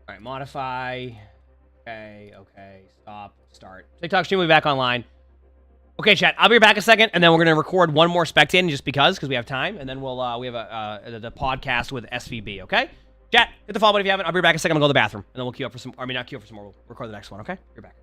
All right, modify. Okay. Stop. Start. TikTok stream will be back online. Okay, chat. I'll be back a second, and then we're gonna record one more spectating just because we have time, and then we have the podcast with SVB. Okay, chat. Hit the follow button if you haven't. I'll be back a second. I'm gonna go to the bathroom, and then we'll queue up for some. I mean, not queue up for some more. We'll record the next one. Okay, you're back.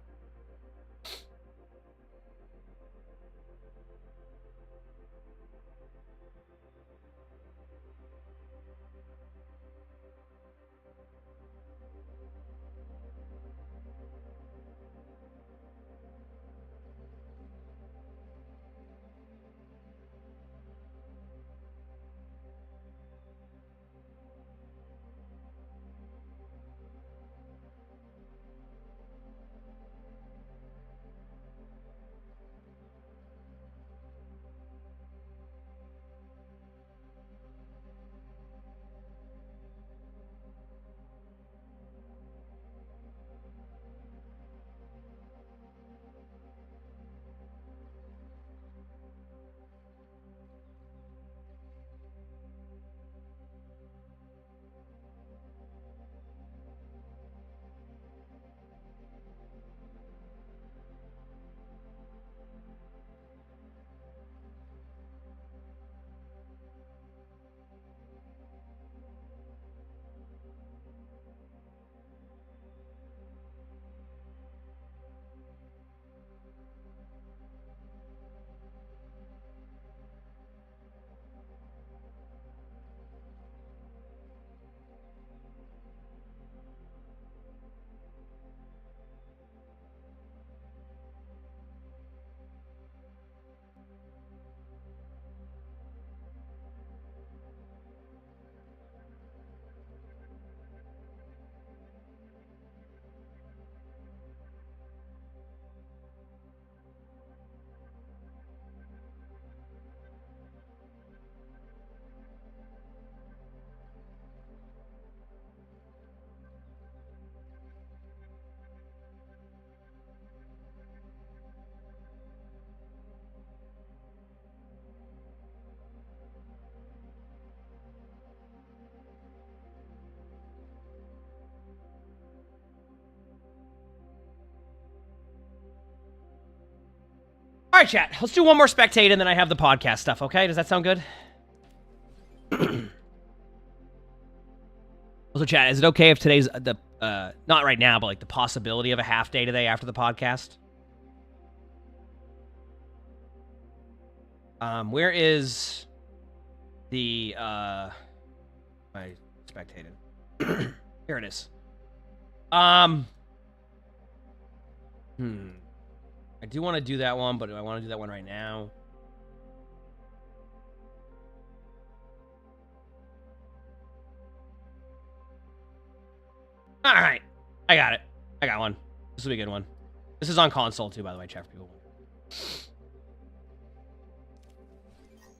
All right, chat. Let's do one more spectate, and then I have the podcast stuff, okay? Does that sound good? Also, chat, is it okay if today's not right now, but like the possibility of a half day today after the podcast? Where is the my spectated? Here it is. I do want to do that one, but do I want to do that one right now? All right. I got it. I got one. This will be a good one. This is on console, too, by the way, chat for people.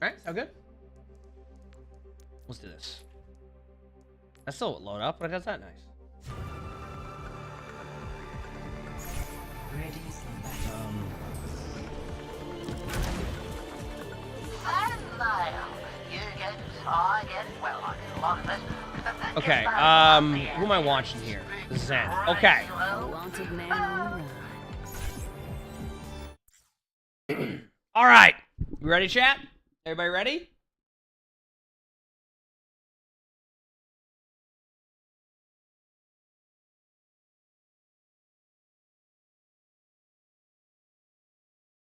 All right. Sound good? Let's do this. That's still load up, but it does that nice. Okay, who am I watching here? Zen. Okay. All right. You ready, chat? Everybody ready?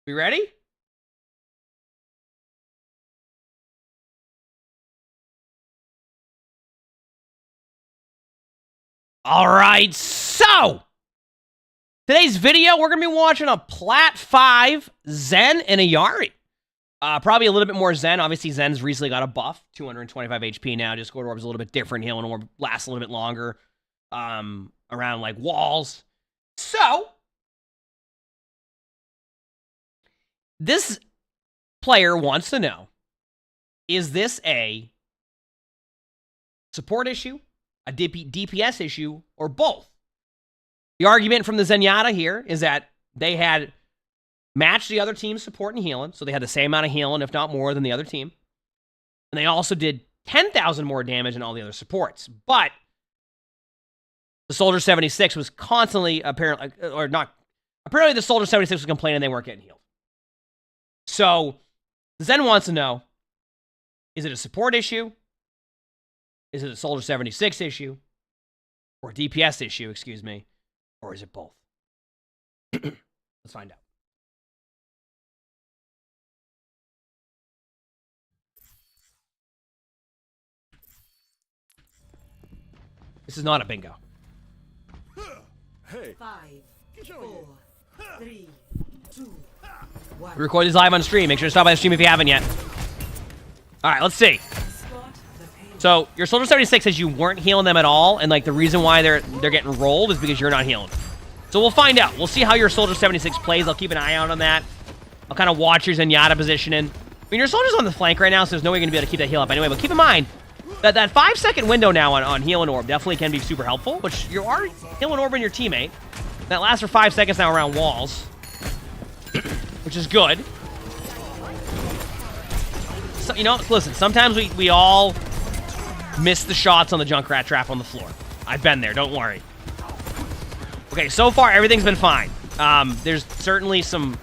We ready? All right, so today's video, we're going to be watching a Plat 5 Zen and a Yari. Probably a little bit more Zen. Obviously, Zen's recently got a buff, 225 HP now. Discord Orb's a little bit different. Healing Orb lasts a little bit longer around, like, walls. So, this player wants to know, is this a support issue, a DPS issue, or both? The argument from the Zenyatta here is that they had matched the other team's support and healing, so they had the same amount of healing, if not more, than the other team. And they also did 10,000 more damage than all the other supports. But the Soldier 76 was constantly, apparently the Soldier 76 was complaining they weren't getting healed. So, Zen wants to know, is it a support issue? Is it a Soldier 76 issue? Or a DPS issue, excuse me? Or is it both? Let's find out. This is not a bingo. Hey. 5, 4, 3, 2, 1. We record this live on stream. Make sure to stop by the stream if you haven't yet. Alright, let's see. So, your Soldier 76 says you weren't healing them at all, and like the reason why they're getting rolled is because you're not healing. So we'll find out. We'll see how your Soldier 76 plays. I'll keep an eye out on that. I'll kind of watch your Zenyatta positioning. I mean, your Soldier's on the flank right now, so there's no way you're going to be able to keep that heal up anyway. But keep in mind that 5-second window now on Healing Orb definitely can be super helpful, which you are Healing Orb in your teammate. That lasts for 5 seconds now around walls, which is good. So, you know, listen, sometimes we all miss the shots on the Junkrat trap on the floor. I've been there, don't worry. Okay, so far everything's been fine. There's certainly some...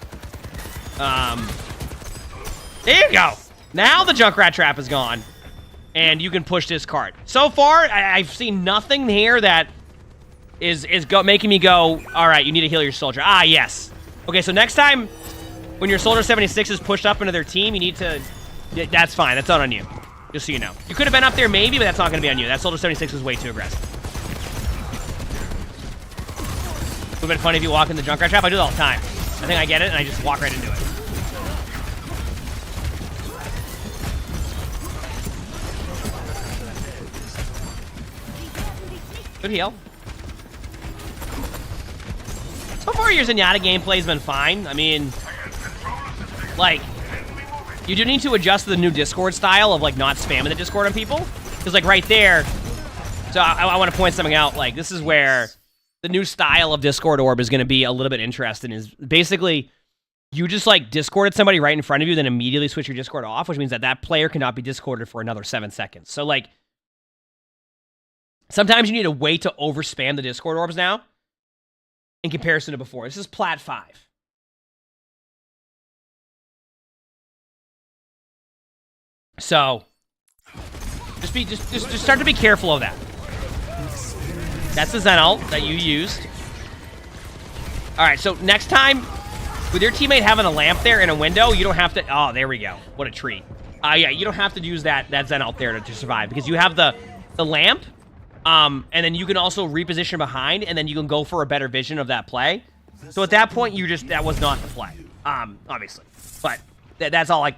there you go! Now the Junkrat trap is gone, and you can push this cart. So far, I've seen nothing here that is making me go, alright, you need to heal your Soldier. Ah, yes. Okay, so next time, when your Soldier 76 is pushed up into their team, you need to... That's fine, that's not on you. Just so you know. You could have been up there maybe, but that's not going to be on you. That Soldier 76 was way too aggressive. It would have been funny if you walk in the Junkrat trap. I do it all the time. I think I get it, and I just walk right into it. Good heal. So far, your Zenyatta gameplay's been fine. I mean, like... You do need to adjust to the new Discord style of, like, not spamming the Discord on people. Because, like, right there... So, I want to point something out. Like, this is where the new style of Discord Orb is going to be a little bit interesting. Is basically, you just, like, Discorded somebody right in front of you, then immediately switch your Discord off, which means that that player cannot be Discorded for another 7 seconds. So, like, sometimes you need to wait to overspam the Discord Orbs now in comparison to before. This is Plat 5. So, just start to be careful of that. That's the Zen ult that you used. Alright, so next time, with your teammate having a lamp there in a window, you don't have to... Oh, there we go. What a treat. Yeah, you don't have to use that Zen ult there to survive, because you have the lamp, and then you can also reposition behind, and then you can go for a better vision of that play. So at that point, that was not the play. Obviously. But that's all like...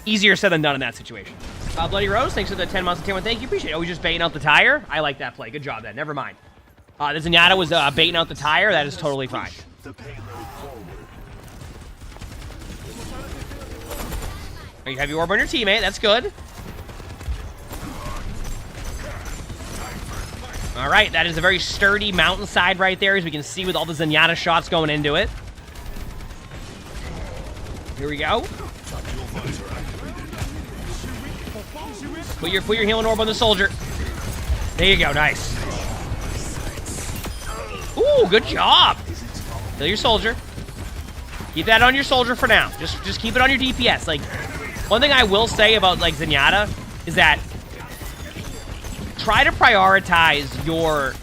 Easier said than done in that situation. Bloody Rose, thanks for the 10 months of 10. Thank you, appreciate it. Oh, we just baiting out the tire? I like that play. Good job, then. Never mind. The Zenyatta was baiting out the tire. That is totally fine. You have your orb on your teammate. That's good. All right, that is a very sturdy mountainside right there, as we can see with all the Zenyatta shots going into it. Here we go. Put your healing orb on the Soldier. There you go, nice. Ooh, good job. Heal your Soldier. Keep that on your Soldier for now. Just keep it on your DPS. Like, one thing I will say about, like, Zenyatta is that try to prioritize your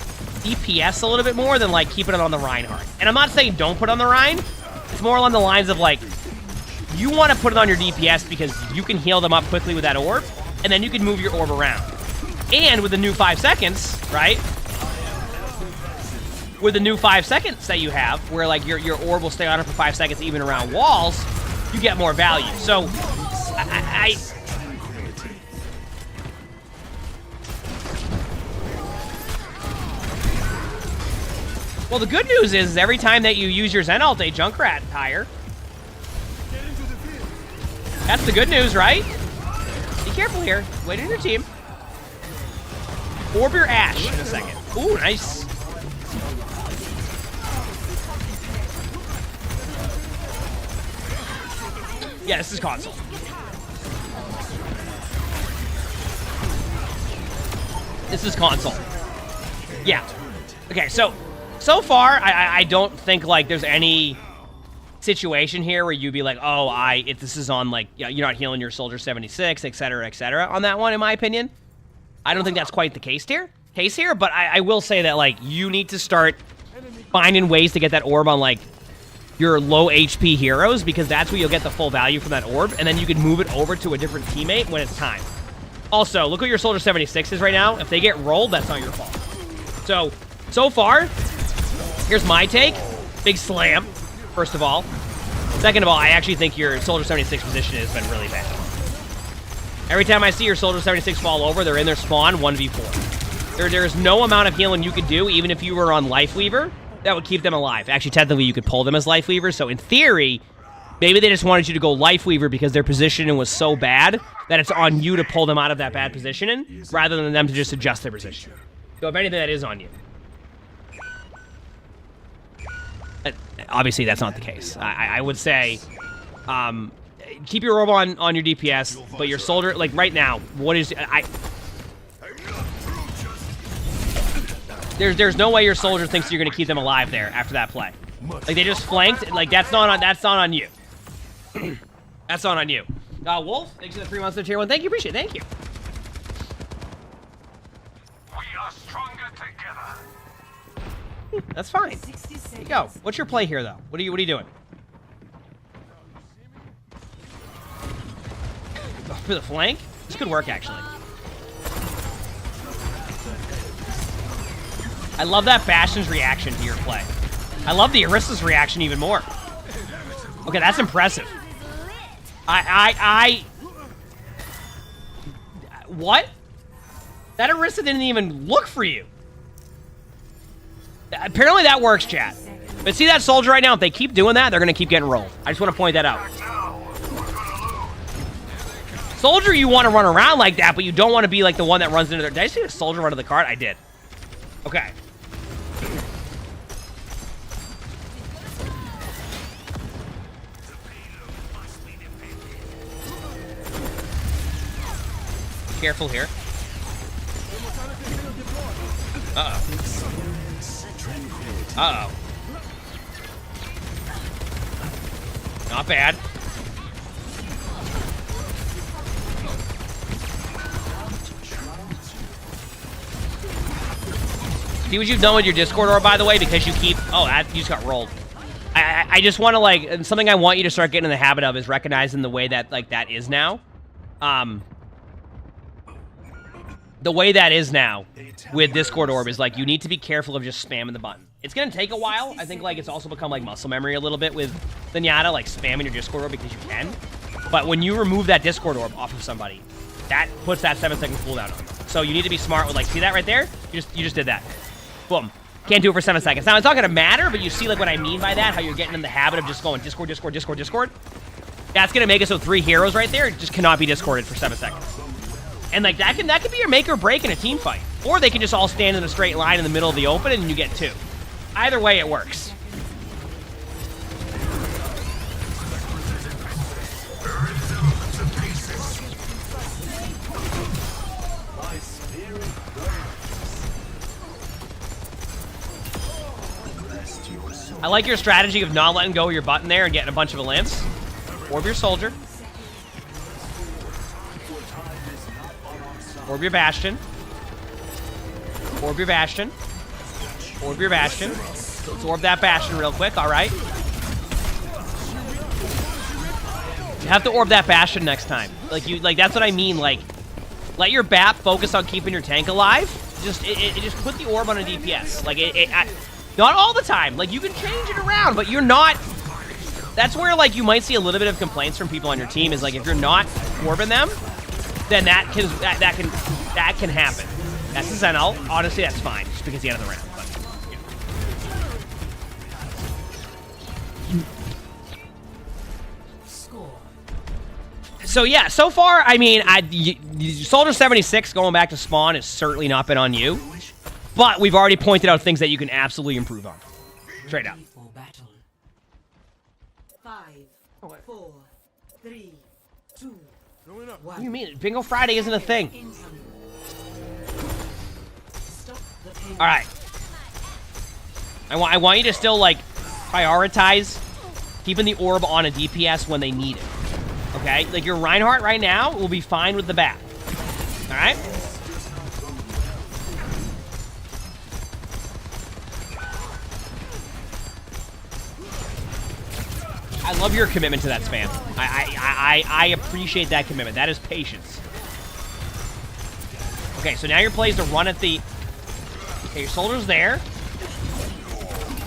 DPS a little bit more than, like, keeping it on the Reinhardt. And I'm not saying don't put it on the Rein. It's more along the lines of, like, you want to put it on your DPS because you can heal them up quickly with that orb, and then you can move your orb around. And with the new 5 seconds, right? With the new 5 seconds that you have, where like your orb will stay on it for 5 seconds even around walls, you get more value. So, well, the good news is every time that you use your Zen ult, a Junkrat tire. That's the good news, right? Be careful here. Wait on your team. Orb your Ashe in a second. Ooh, nice. Yeah, this is console. This is console. Yeah. Okay, so far, I don't think, like, there's any situation here where you'd be like, oh, if this is on, like, you're not healing your Soldier 76, etc., on that one, in my opinion. I don't think that's quite the case here, but I will say that, like, you need to start finding ways to get that orb on, like, your low HP heroes, because that's where you'll get the full value from that orb, and then you can move it over to a different teammate when it's time. Also, look what your Soldier 76 is right now. If they get rolled, that's not your fault. So far, here's my take. Big slam, first of all. Second of all, I actually think your Soldier 76 position has been really bad. Every time I see your Soldier 76 fall over, they're in their spawn 1v4. There's no amount of healing you could do, even if you were on Lifeweaver, that would keep them alive. Actually, technically, you could pull them as Lifeweaver, so in theory, maybe they just wanted you to go Lifeweaver because their positioning was so bad that it's on you to pull them out of that bad positioning, rather than them to just adjust their position. So if anything, that is on you. Obviously, that's not the case. I would say, keep your orb on your DPS, but your Soldier, like right now, what is... There's no way your Soldier thinks you're gonna keep them alive there after that play. Like, they just flanked. Like, that's not on you. That's not on you. Wolf, thanks for the 3 months of tier 1. Thank you, appreciate it. Thank you. We are stronger together. That's fine. There you go. What's your play here, though? What are you doing? For the flank? This could work, actually. I love that Bastion's reaction to your play. I love the Orisa's reaction even more. Okay, that's impressive. What? That Orisa didn't even look for you. Apparently that works, chat. But see that Soldier right now? If they keep doing that, they're going to keep getting rolled. I just want to point that out. Soldier, you want to run around like that, but you don't want to be like the one that runs into their... Did I see a Soldier run to the cart? I did. Okay. Careful here. Uh-oh. Uh-oh. Not bad. See what you've done with your Discord orb, by the way, because you keep... Oh, you just got rolled. I just want to, like... Something I want you to start getting in the habit of is recognizing the way that, like, that is now. The way that is now with Discord orb is, like, you need to be careful of just spamming the button. It's going to take a while. I think, like, it's also become, like, muscle memory a little bit with Zenyatta, like, spamming your Discord orb because you can. But when you remove that Discord orb off of somebody, that puts that 7-second cooldown on them. So you need to be smart with, like, see that right there? You just did that. Boom. Can't do it for 7 seconds. Now, it's not going to matter, but you see, like, what I mean by that? How you're getting in the habit of just going Discord, Discord, Discord, Discord? That's going to make it so 3 heroes right there just cannot be Discorded for 7 seconds. And, like, that could be your make or break in a team fight. Or they can just all stand in a straight line in the middle of the open and you get 2. Either way, it works. I like your strategy of not letting go of your button there and getting a bunch of limps. Orb your Soldier. Orb your Bastion. Orb your Bastion. Orb your Bastion. Let's orb that Bastion real quick, alright? You have to orb that Bastion next time. Like, that's what I mean, like, let your BAP focus on keeping your tank alive. Just just put the orb on a DPS. Like not all the time. Like you can change it around, but you're not. That's where like you might see a little bit of complaints from people on your team. Is like if you're not orbing them, then that can happen. That's the Zen ult. Honestly, that's fine. Just because the end of the round. But, yeah. So yeah, so far, I mean, Soldier 76 going back to spawn has certainly not been on you, but we've already pointed out things that you can absolutely improve on. Straight up. 5, 4, 3, 2, 1. What do you mean? Bingo Friday isn't a thing. All right. I want you to still like prioritize keeping the orb on a DPS when they need it. Okay? Like your Reinhardt right now will be fine with the bat. All right? I love your commitment to that spam. I appreciate that commitment. That is patience. Okay, so now your play is to run at the... Okay, your soldier's there.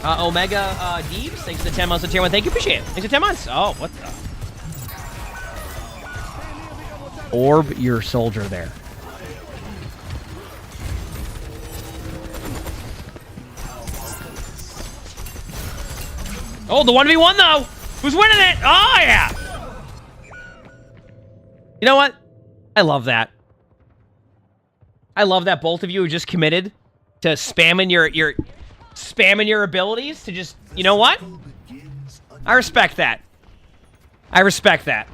Omega Deebs, thanks for the 10 months of tier 1. Thank you, appreciate it. Thanks for 10 months. Oh, what the... Orb your soldier there. Oh, the 1v1 though! Who's winning it? Oh, yeah! You know what? I love that. I love that both of you are just committed to spamming your abilities to just, you know what? I respect that. I respect that.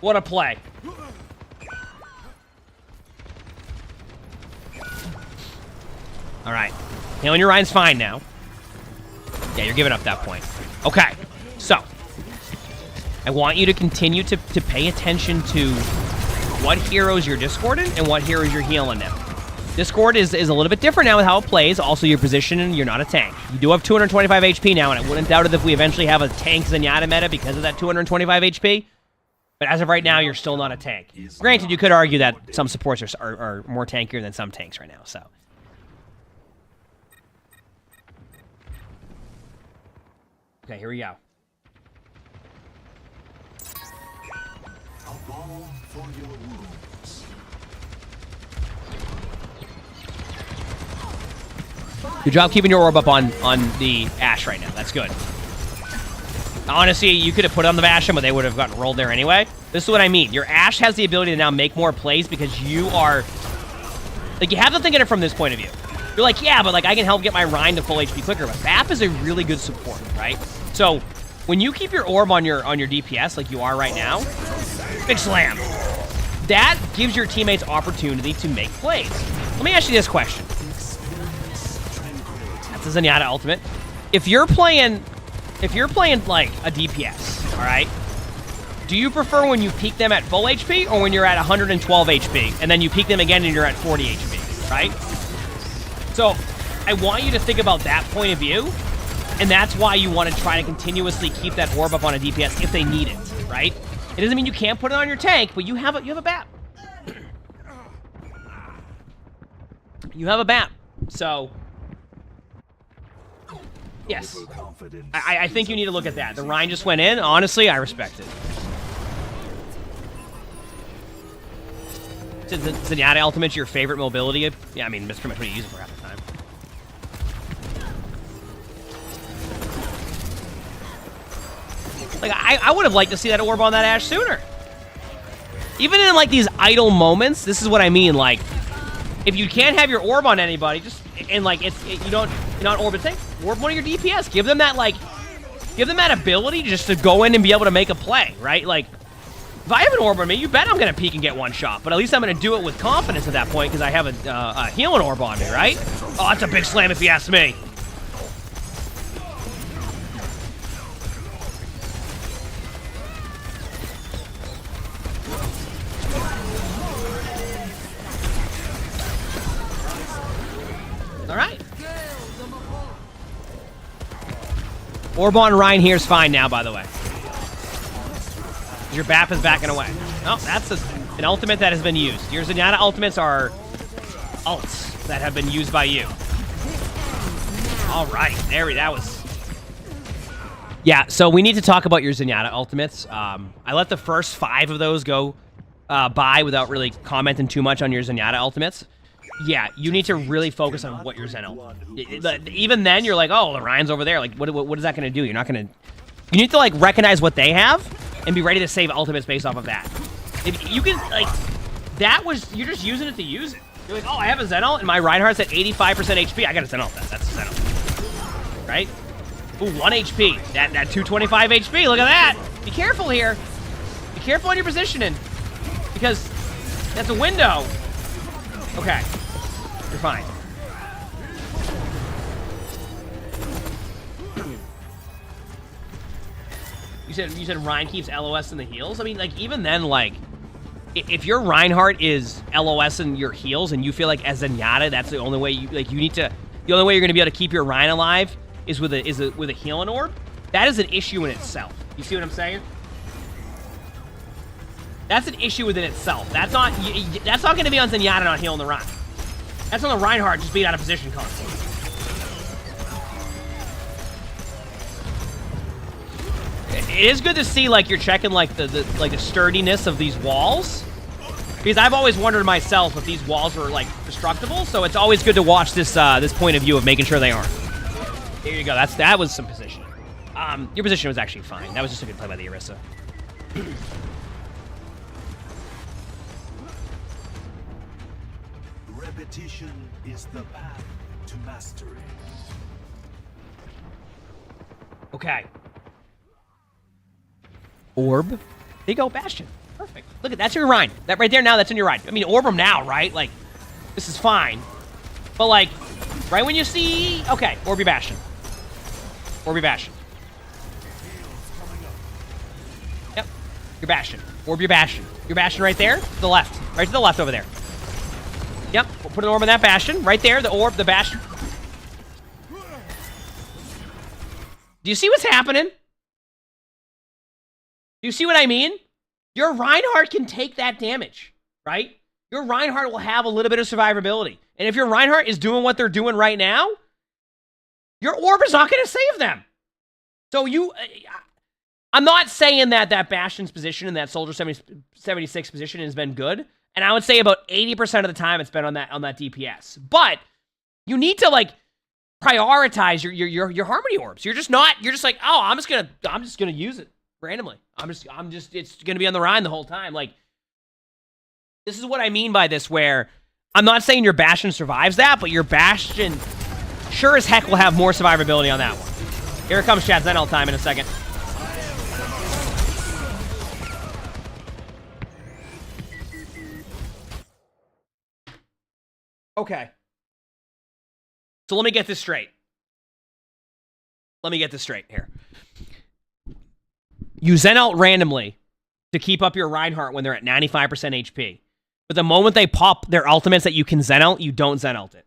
What a play. All right. Healing your Ryan's fine now. Yeah, you're giving up that point. Okay. So, I want you to continue to pay attention to what heroes you're discording and what heroes you're healing now. Discord is a little bit different now with how it plays. Also, your position, and you're not a tank. You do have 225 HP now, and I wouldn't doubt it if we eventually have a tank Zenyatta meta because of that 225 HP. But as of right now, you're still not a tank. Granted, you could argue that some supports are more tankier than some tanks right now, so. Okay, here we go. Good job keeping your orb up on the Ashe right now. That's good. Honestly, you could have put it on the Bastion, but they would have gotten rolled there anyway. This is what I mean. Your Ashe has the ability to now make more plays because you are... Like, you have to think of it from this point of view. You're like, yeah, but like I can help get my Rhine to full HP quicker. But BAP is a really good support, right? So, when you keep your orb on your DPS like you are right now, big slam. That gives your teammates opportunity to make plays. Let me ask you this question. That's a Zenyatta ultimate. If you're playing like a DPS, all right? Do you prefer when you peak them at full HP or when you're at 112 HP and then you peak them again and you're at 40 HP, right? So, I want you to think about that point of view, and that's why you want to try to continuously keep that orb up on a DPS if they need it, right? It doesn't mean you can't put it on your tank, but you have a BAP. You have a BAP. So, yes. I think you need to look at that. The Rhine just went in. Honestly, I respect it. Zenyatta Ultimate's your favorite mobility? Yeah, I mean, that's pretty much what you use it for half the time. Like, I would have liked to see that orb on that Ashe sooner. Even in, like, these idle moments, this is what I mean. Like, if you can't have your orb on anybody, just, and, like, you're not orb a tank, orb one of your DPS. Give them that, like, give them that ability just to go in and be able to make a play, right? Like, if I have an orb on me, you bet I'm going to peek and get one shot. But at least I'm going to do it with confidence at that point because I have a healing orb on me, right? Oh, that's a big slam if you ask me. All right. Orb on Rhine here's fine now, by the way. Your BAP is backing away. Oh, that's a An ultimate that has been used. Your Zenyatta ultimates are ults that have been used by you. All right, that was... Yeah, so we need to talk about your Zenyatta ultimates. I let the first 5 of those go by without really commenting too much on your Zenyatta ultimates. Yeah, you need to really focus on what your Zen ult. Even then, you're like, oh, the Ryan's over there. Like, what is that going to do? You're not going to... You need to, like, recognize what they have and be ready to save ultimates based off of that. If you can, like... That was... You're just using it to use it. You're like, oh, I have a Zen ult, and my Reinhardt's at 85% HP. I got a Zen ult. That's a Zen ult. Right? Ooh, 1 HP. That 225 HP. Look at that. Be careful here. Be careful on your positioning. Because that's a window. Okay. You're fine. You said Ryan keeps LOS in the heals? I mean, like, even then, like, if your Reinhardt is LOS in your heals and you feel like as Zenyatta, that's the only way you need to... The only way you're going to be able to keep your Ryan alive is with a healing orb, that is an issue in itself. You see what I'm saying? That's an issue within itself. That's not going to be on Zenyatta not healing the Ryan. That's on the Reinhardt just being out of position constantly. It is good to see, like, you're checking, like, the sturdiness of these walls. Because I've always wondered myself if these walls were, like, destructible. So it's always good to watch this this point of view of making sure they aren't. There you go. That was some position. Your position was actually fine. That was just a good play by the Orisa. Repetition is the path to mastery. Okay. Orb. There you go, Bastion. Perfect. Look at that's your Rhine. That right there now, that's in your Rhine. I mean, orb him now, right? Like, this is fine. But, like, right when you see... Okay, orb your Bastion. Orb your Bastion. Yep. Your Bastion. Orb your Bastion. Your Bastion right there. To the left. Right to the left over there. Yep. We'll put an orb in that Bastion. Right there. The orb, the Bastion. Do you see what's happening? Do you see what I mean? Your Reinhardt can take that damage, right? Your Reinhardt will have a little bit of survivability. And if your Reinhardt is doing what they're doing right now, your orb is not going to save them. So I'm not saying that Bastion's position and that Soldier 76 position has been good. And I would say about 80% of the time it's been on that DPS. But you need to, like, prioritize your Harmony orbs. You're just like, oh, I'm just gonna use it randomly. It's gonna be on the Rhine the whole time. Like, this is what I mean by this, where I'm not saying your Bastion survives that, but your Bastion sure as heck will have more survivability on that one. Here comes Chad Zen all time in a second. Okay. So let me get this straight. Let me get this straight here. You Zen ult randomly to keep up your Reinhardt when they're at 95% HP. But the moment they pop their ultimates that you can Zen ult, you don't Zen ult it.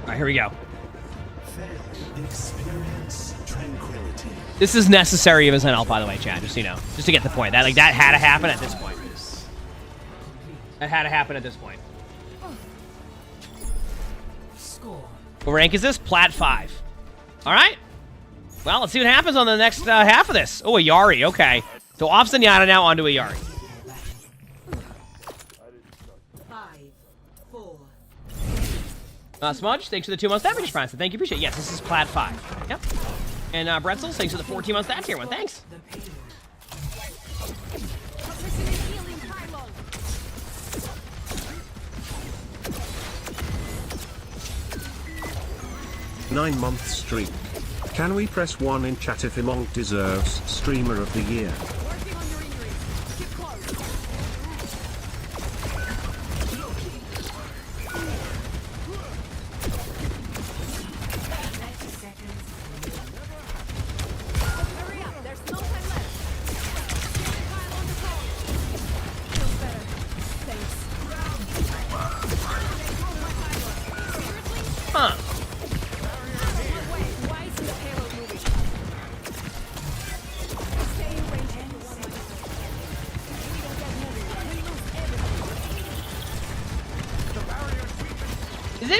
All right, here we go. Experience tranquility. This is necessary of a Zen ult, by the way, Chad, just so you know. Just to get the point. That had to happen at this point. That had to happen at this point. What rank is this? Plat 5. Alright. Well, let's see what happens on the next half of this. Oh, a Yari. Okay. So off Zenyatta now onto a Yari. 5, 4. Smudge, thanks for the 2 months damage response. Thank you, appreciate it. Yes, this is Plat 5. Yep. And Bretzel, thanks for the 14 months that tier 1. Thanks. Nine-month streak. Can we press 1 in chat if Emongg deserves Streamer of the Year?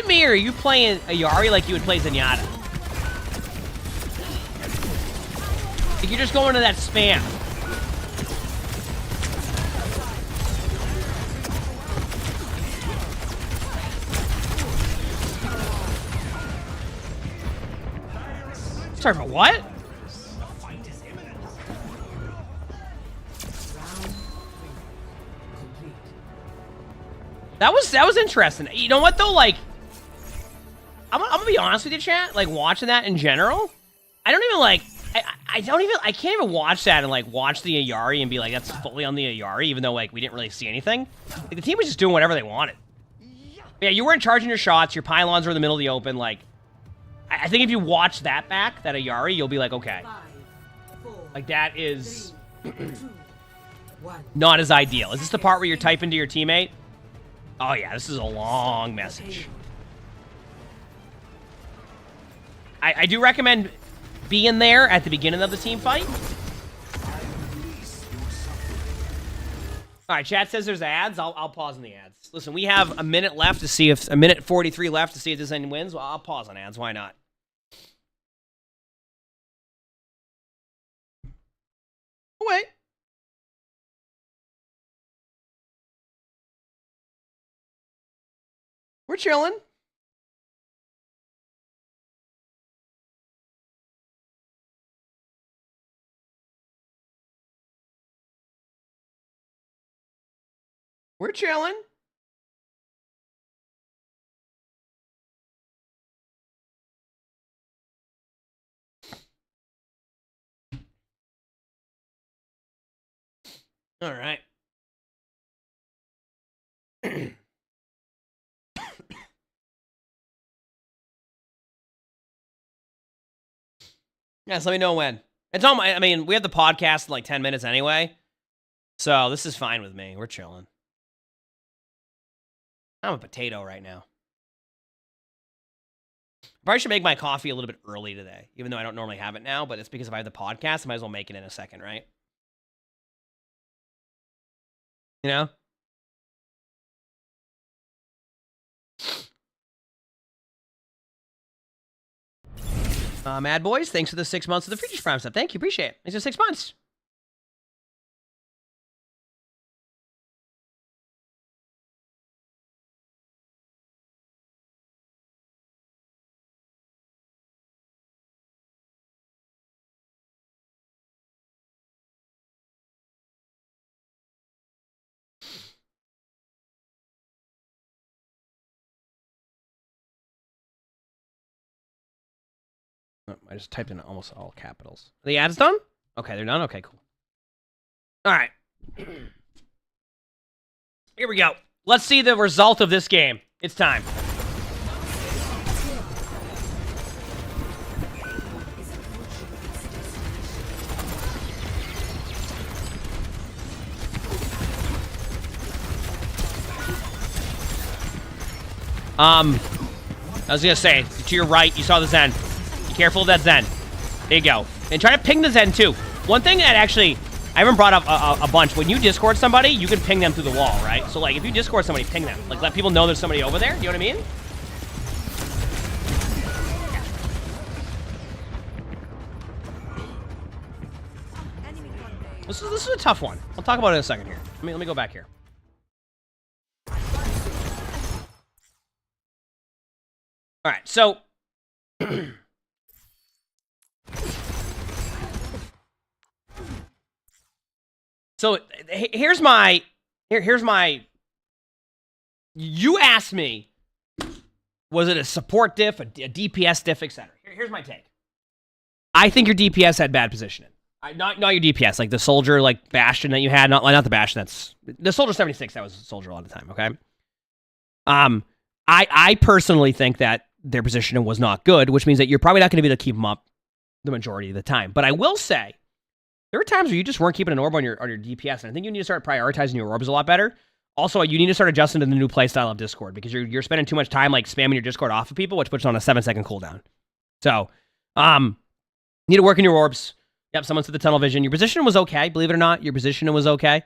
at me, or are you playing a Yari like you would play Zenyatta? Like you're just going to that spam. Sorry, but what? That was interesting. You know what though? Like, I'm gonna be honest with you, chat. Like watching that in general, I don't even like. I can't even watch that and like watch the Ayari and be like that's fully on the Ayari, even though like we didn't really see anything. Like the team was just doing whatever they wanted. Yeah, you weren't charging your shots. Your pylons were in the middle of the open. Like, I think if you watch that back, that Ayari, you'll be like, okay, like that is not as ideal. Is this the part where you're typing to your teammate? Oh yeah, this is a long message. I do recommend being there at the beginning of the team fight. All right, chat says there's ads. I'll pause on the ads. Listen, we have a minute left to see if a minute 43 left to see if this end wins. Well, I'll pause on ads. Why not? Oh, wait. We're chilling. We're chilling. All right. Yes, let me know when. It's on my, I mean, we have the podcast in like 10 minutes anyway. So this is fine with me. We're chilling. I'm a potato right now. Probably should make my coffee a little bit early today, even though I don't normally have it now, but it's because if I have the podcast, I might as well make it in a second, right? You know? Mad Boys, thanks for the 6 months of the Future Prime stuff. Thank you, appreciate it. Thanks for 6 months. Oh, I just typed in almost all capitals. Are the ads done? Okay, they're done? Okay, cool. All right. Here we go. Let's see the result of this game. It's time. I was gonna say, to your right, you saw the Zen. Be careful of that Zen. There you go. And try to ping the Zen, too. One thing that actually, I haven't brought up a bunch. When you Discord somebody, you can ping them through the wall, right? So, like, if you Discord somebody, ping them. Like, let people know there's somebody over there. You know what I mean? This is a tough one. I'll talk about it in a second here. Let me go back here. All right, so so here's my you asked me, was it a support diff, a DPS diff, etc. Here's my take. I think your DPS had bad positioning. Not your DPS, like the soldier, like Bastion that you had, not the Bastion. That's the soldier 76. That was a soldier a lot of the time. Okay. I personally think that their positioning was not good, which means that you're probably not going to be able to keep them up the majority of the time. But I will say, there were times where you just weren't keeping an orb on your DPS, and I think you need to start prioritizing your orbs a lot better. Also, you need to start adjusting to the new playstyle of Discord, because you're spending too much time like spamming your Discord off of people, which puts on a 7-second cooldown. So, you need to work in your orbs. Yep, someone said the tunnel vision. Your position was okay, believe it or not. Your position was okay,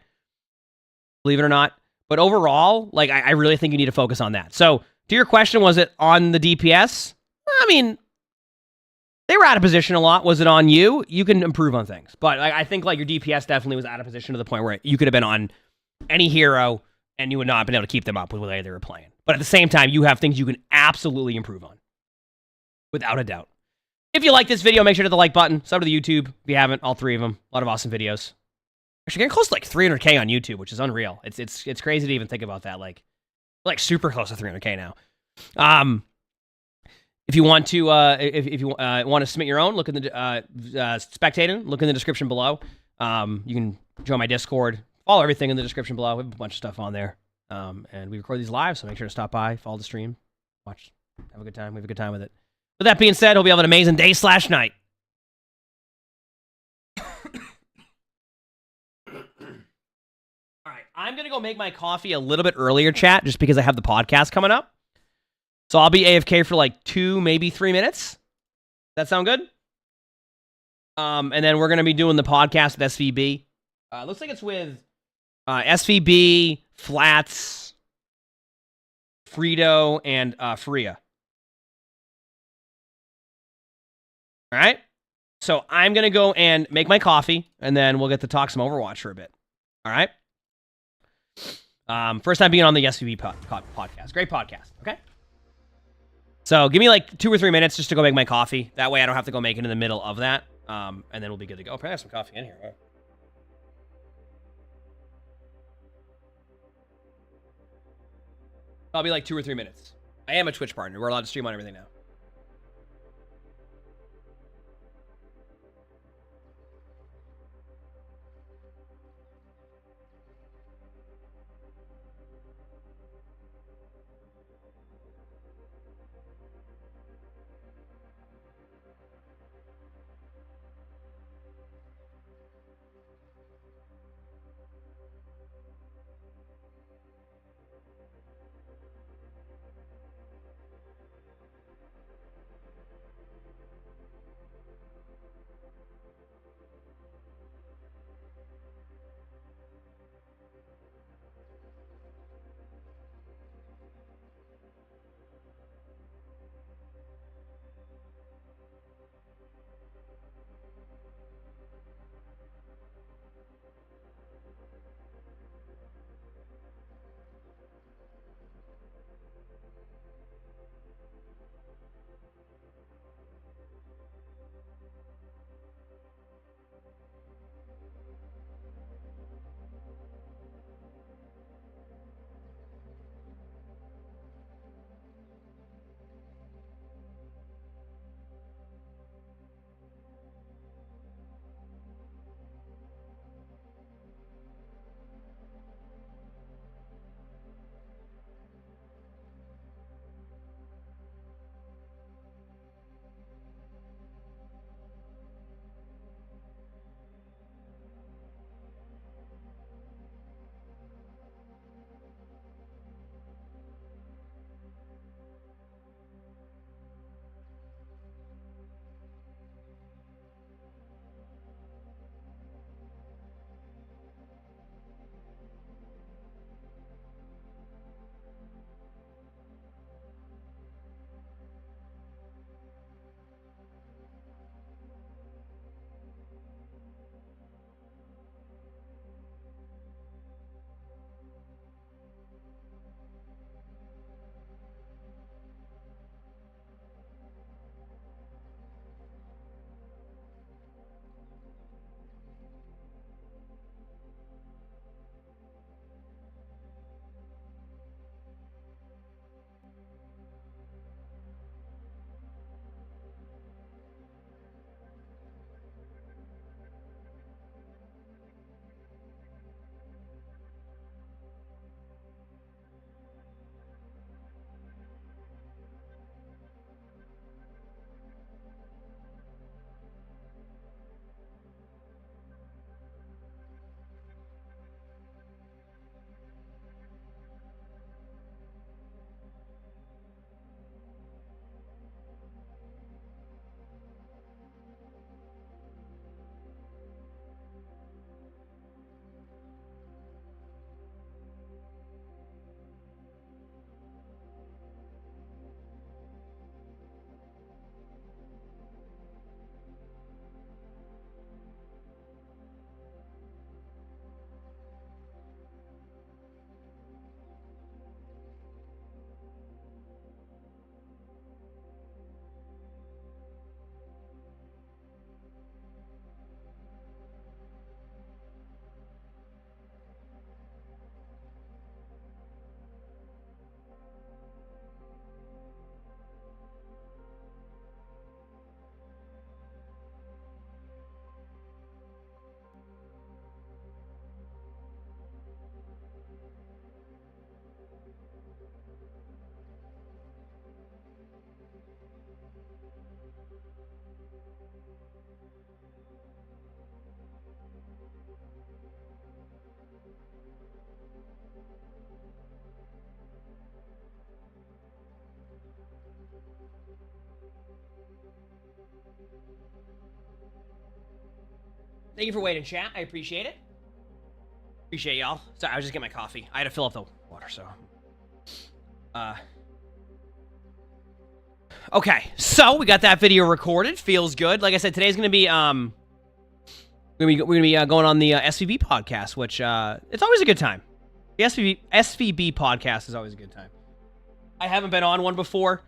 believe it or not. But overall, like I really think you need to focus on that. So To your question, was it on the DPS? I mean, they were out of position a lot. Was it on you? You can improve on things. But I think like your DPS definitely was out of position to the point where you could have been on any hero and you would not have been able to keep them up with the way they were playing. But at the same time, you have things you can absolutely improve on. Without a doubt. If you like this video, make sure to hit the like button. Sub to the YouTube if you haven't. All 3 of them. A lot of awesome videos. Actually, getting close to like 300K on YouTube, which is unreal. It's crazy to even think about that. Like super close to 300K now. If you want to, if you want to submit your own, look in the spectating. Look in the description below. You can join my Discord. Follow everything in the description below. We have a bunch of stuff on there. And we record these live, so make sure to stop by, follow the stream, watch, have a good time. We have a good time with it. With that being said, hope you have an amazing day / night. All right, I'm going to go make my coffee a little bit earlier, chat, just because I have the podcast coming up. So I'll be AFK for like 2, maybe 3 minutes. Does that sound good? And then we're going to be doing the podcast with SVB. Looks like it's with SVB, Flats, Frito, and Freya. All right? So I'm going to go and make my coffee, and then we'll get to talk some Overwatch for a bit. All right? First time being on the SVB podcast. Great podcast, okay? So give me like 2 or 3 minutes just to go make my coffee. That way I don't have to go make it in the middle of that. And then we'll be good to go. Probably have some coffee in here. Right? I'll be like 2 or 3 minutes. I am a Twitch partner. We're allowed to stream on everything now. Thank you for waiting, chat. I appreciate it. Appreciate y'all. Sorry, I was just getting my coffee. I had to fill up the water, so. Okay, so we got that video recorded. Feels good. Like I said, today's gonna be we're gonna be going on the SVB podcast, which it's always a good time. The SVB podcast is always a good time. I haven't been on one before,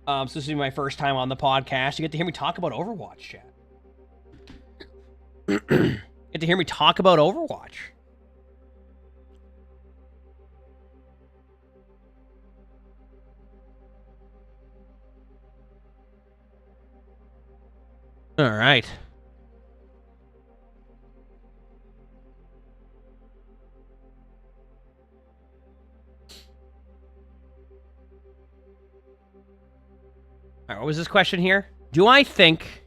so this will be my first time on the podcast. You get to hear me talk about Overwatch, chat. Get to hear me talk about Overwatch. All right. All right, what was this question here? Do I think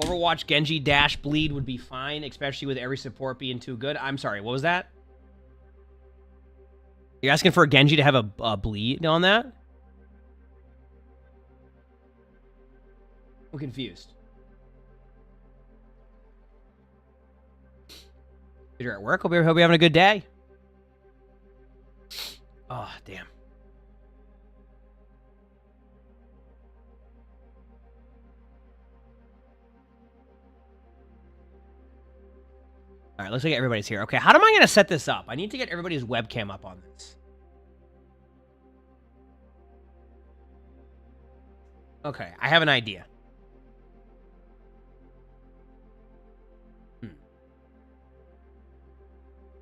Overwatch Genji dash bleed would be fine, especially with every support being too good? I'm sorry, what was that? You're asking for a Genji to have a bleed on that? I'm confused. You're at work? Hope you're having a good day. Oh, damn. All right, looks like everybody's here. Okay, how am I going to set this up? I need to get everybody's webcam up on this. Okay, I have an idea.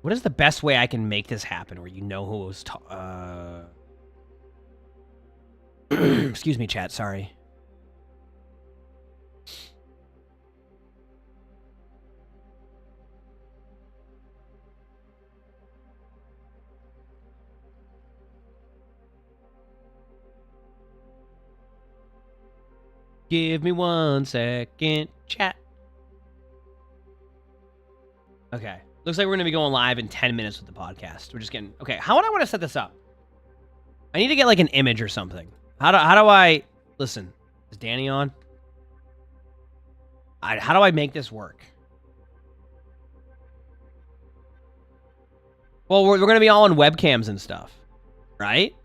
What is the best way I can make this happen where you know who was excuse me, chat, sorry. Give me 1 second, chat. Okay. Looks like we're going to be going live in 10 minutes with the podcast. We're just getting... Okay, how would I want to set this up? I need to get, like, an image or something. How do I... Listen, is Danny on? How do I make this work? Well, we're going to be all on webcams and stuff. Right?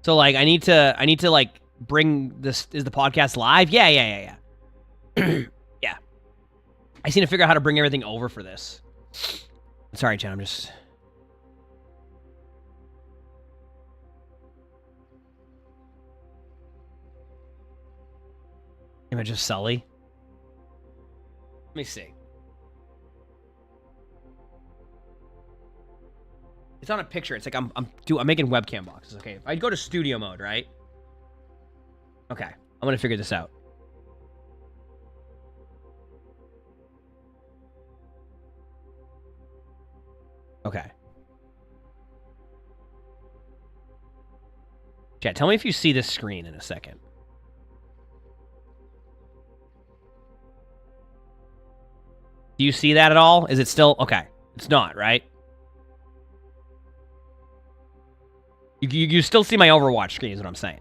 So, like, I need to, like, bring this... Is the podcast live? Yeah. Yeah. I just need to figure out how to bring everything over for this. Sorry, Jen, I'm just... Image of Sully. Let me see. It's on a picture. It's like I'm making webcam boxes. Okay, if I go to studio mode, right? Okay, I'm gonna figure this out. Okay. Chat, tell me if you see this screen in a second. Do you see that at all? Is it still... Okay. It's not, right? You still see my Overwatch screen is what I'm saying.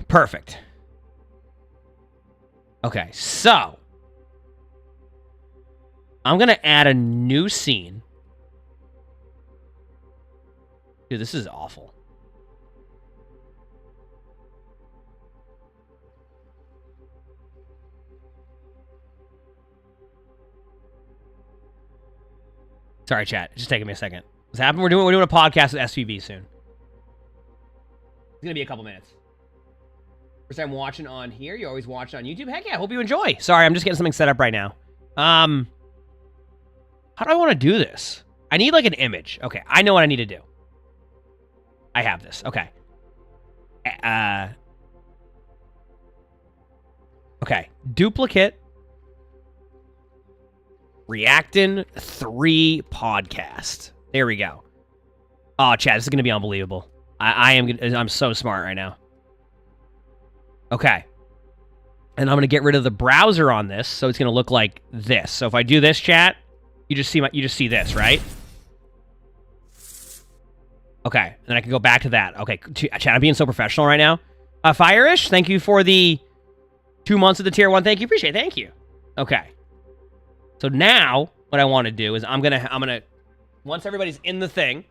Perfect. Okay, so... I'm going to add a new scene. Dude, this is awful. Sorry, chat. It's just taking me a second. What's happening? We're doing a podcast with SVB soon. It's going to be a couple minutes. First time watching on here. You always watch on YouTube. Heck yeah, hope you enjoy. Sorry, I'm just getting something set up right now. How do I want to do this? I need, like, an image. Okay, I know what I need to do. I have this. Okay. Okay. Duplicate. Reactin' 3 podcast. There we go. Oh, chat, this is going to be unbelievable. I'm so smart right now. Okay. And I'm going to get rid of the browser on this, so it's going to look like this. So if I do this, chat... You just see this, right? Okay, and then I can go back to that. Okay, chat, I'm being so professional right now. Fireish, thank you for the 2 months of the tier 1. Thank you. Appreciate it. Thank you. Okay. So now what I want to do is I'm gonna once everybody's in the thing,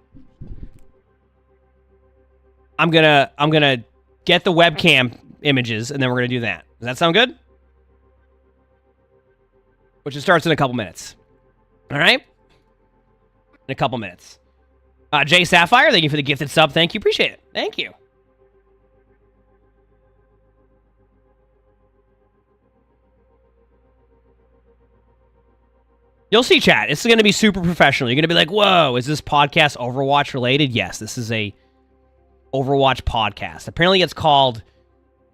I'm gonna get the webcam images and then we're gonna do that. Does that sound good? Which starts in a couple minutes. All right? In a couple minutes. Jay Sapphire, thank you for the gifted sub. Thank you. Appreciate it. Thank you. You'll see, chat. It's going to be super professional. You're going to be like, whoa, is this podcast Overwatch related? Yes, this is a Overwatch podcast. Apparently it's called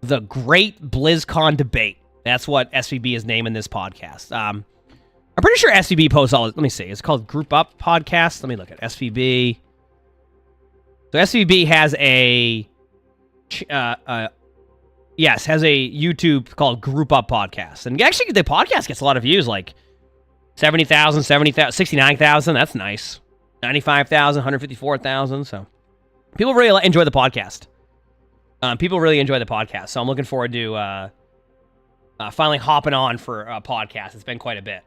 The Great BlizzCon Debate. That's what SVB is naming this podcast. I'm pretty sure SVB posts all... Let me see. It's called Group Up Podcast. Let me look at SVB. So SVB has a... yes, has a YouTube called Group Up Podcast. And actually, the podcast gets a lot of views, like 70,000, 70,000, 69,000. That's nice. 95,000, 154,000. So people really enjoy the podcast. People really enjoy the podcast. So I'm looking forward to finally hopping on for a podcast. It's been quite a bit.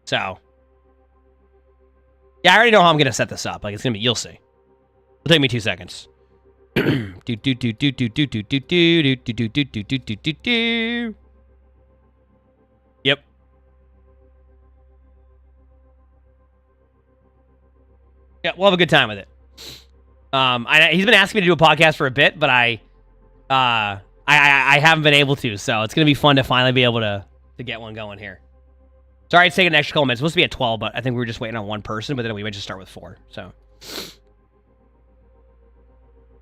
So yeah, I already know how I'm gonna set this up. Like it's gonna be, you'll see. It'll take me 2 seconds. Yep. Yeah, we'll have a good time with it. He's been asking me to do a podcast for a bit, but I haven't been able to, so it's gonna be fun to finally be able to get one going here. Sorry, it's taking an extra couple minutes. It's supposed to be at 12, but I think we were just waiting on one person, but then we might just start with 4, so.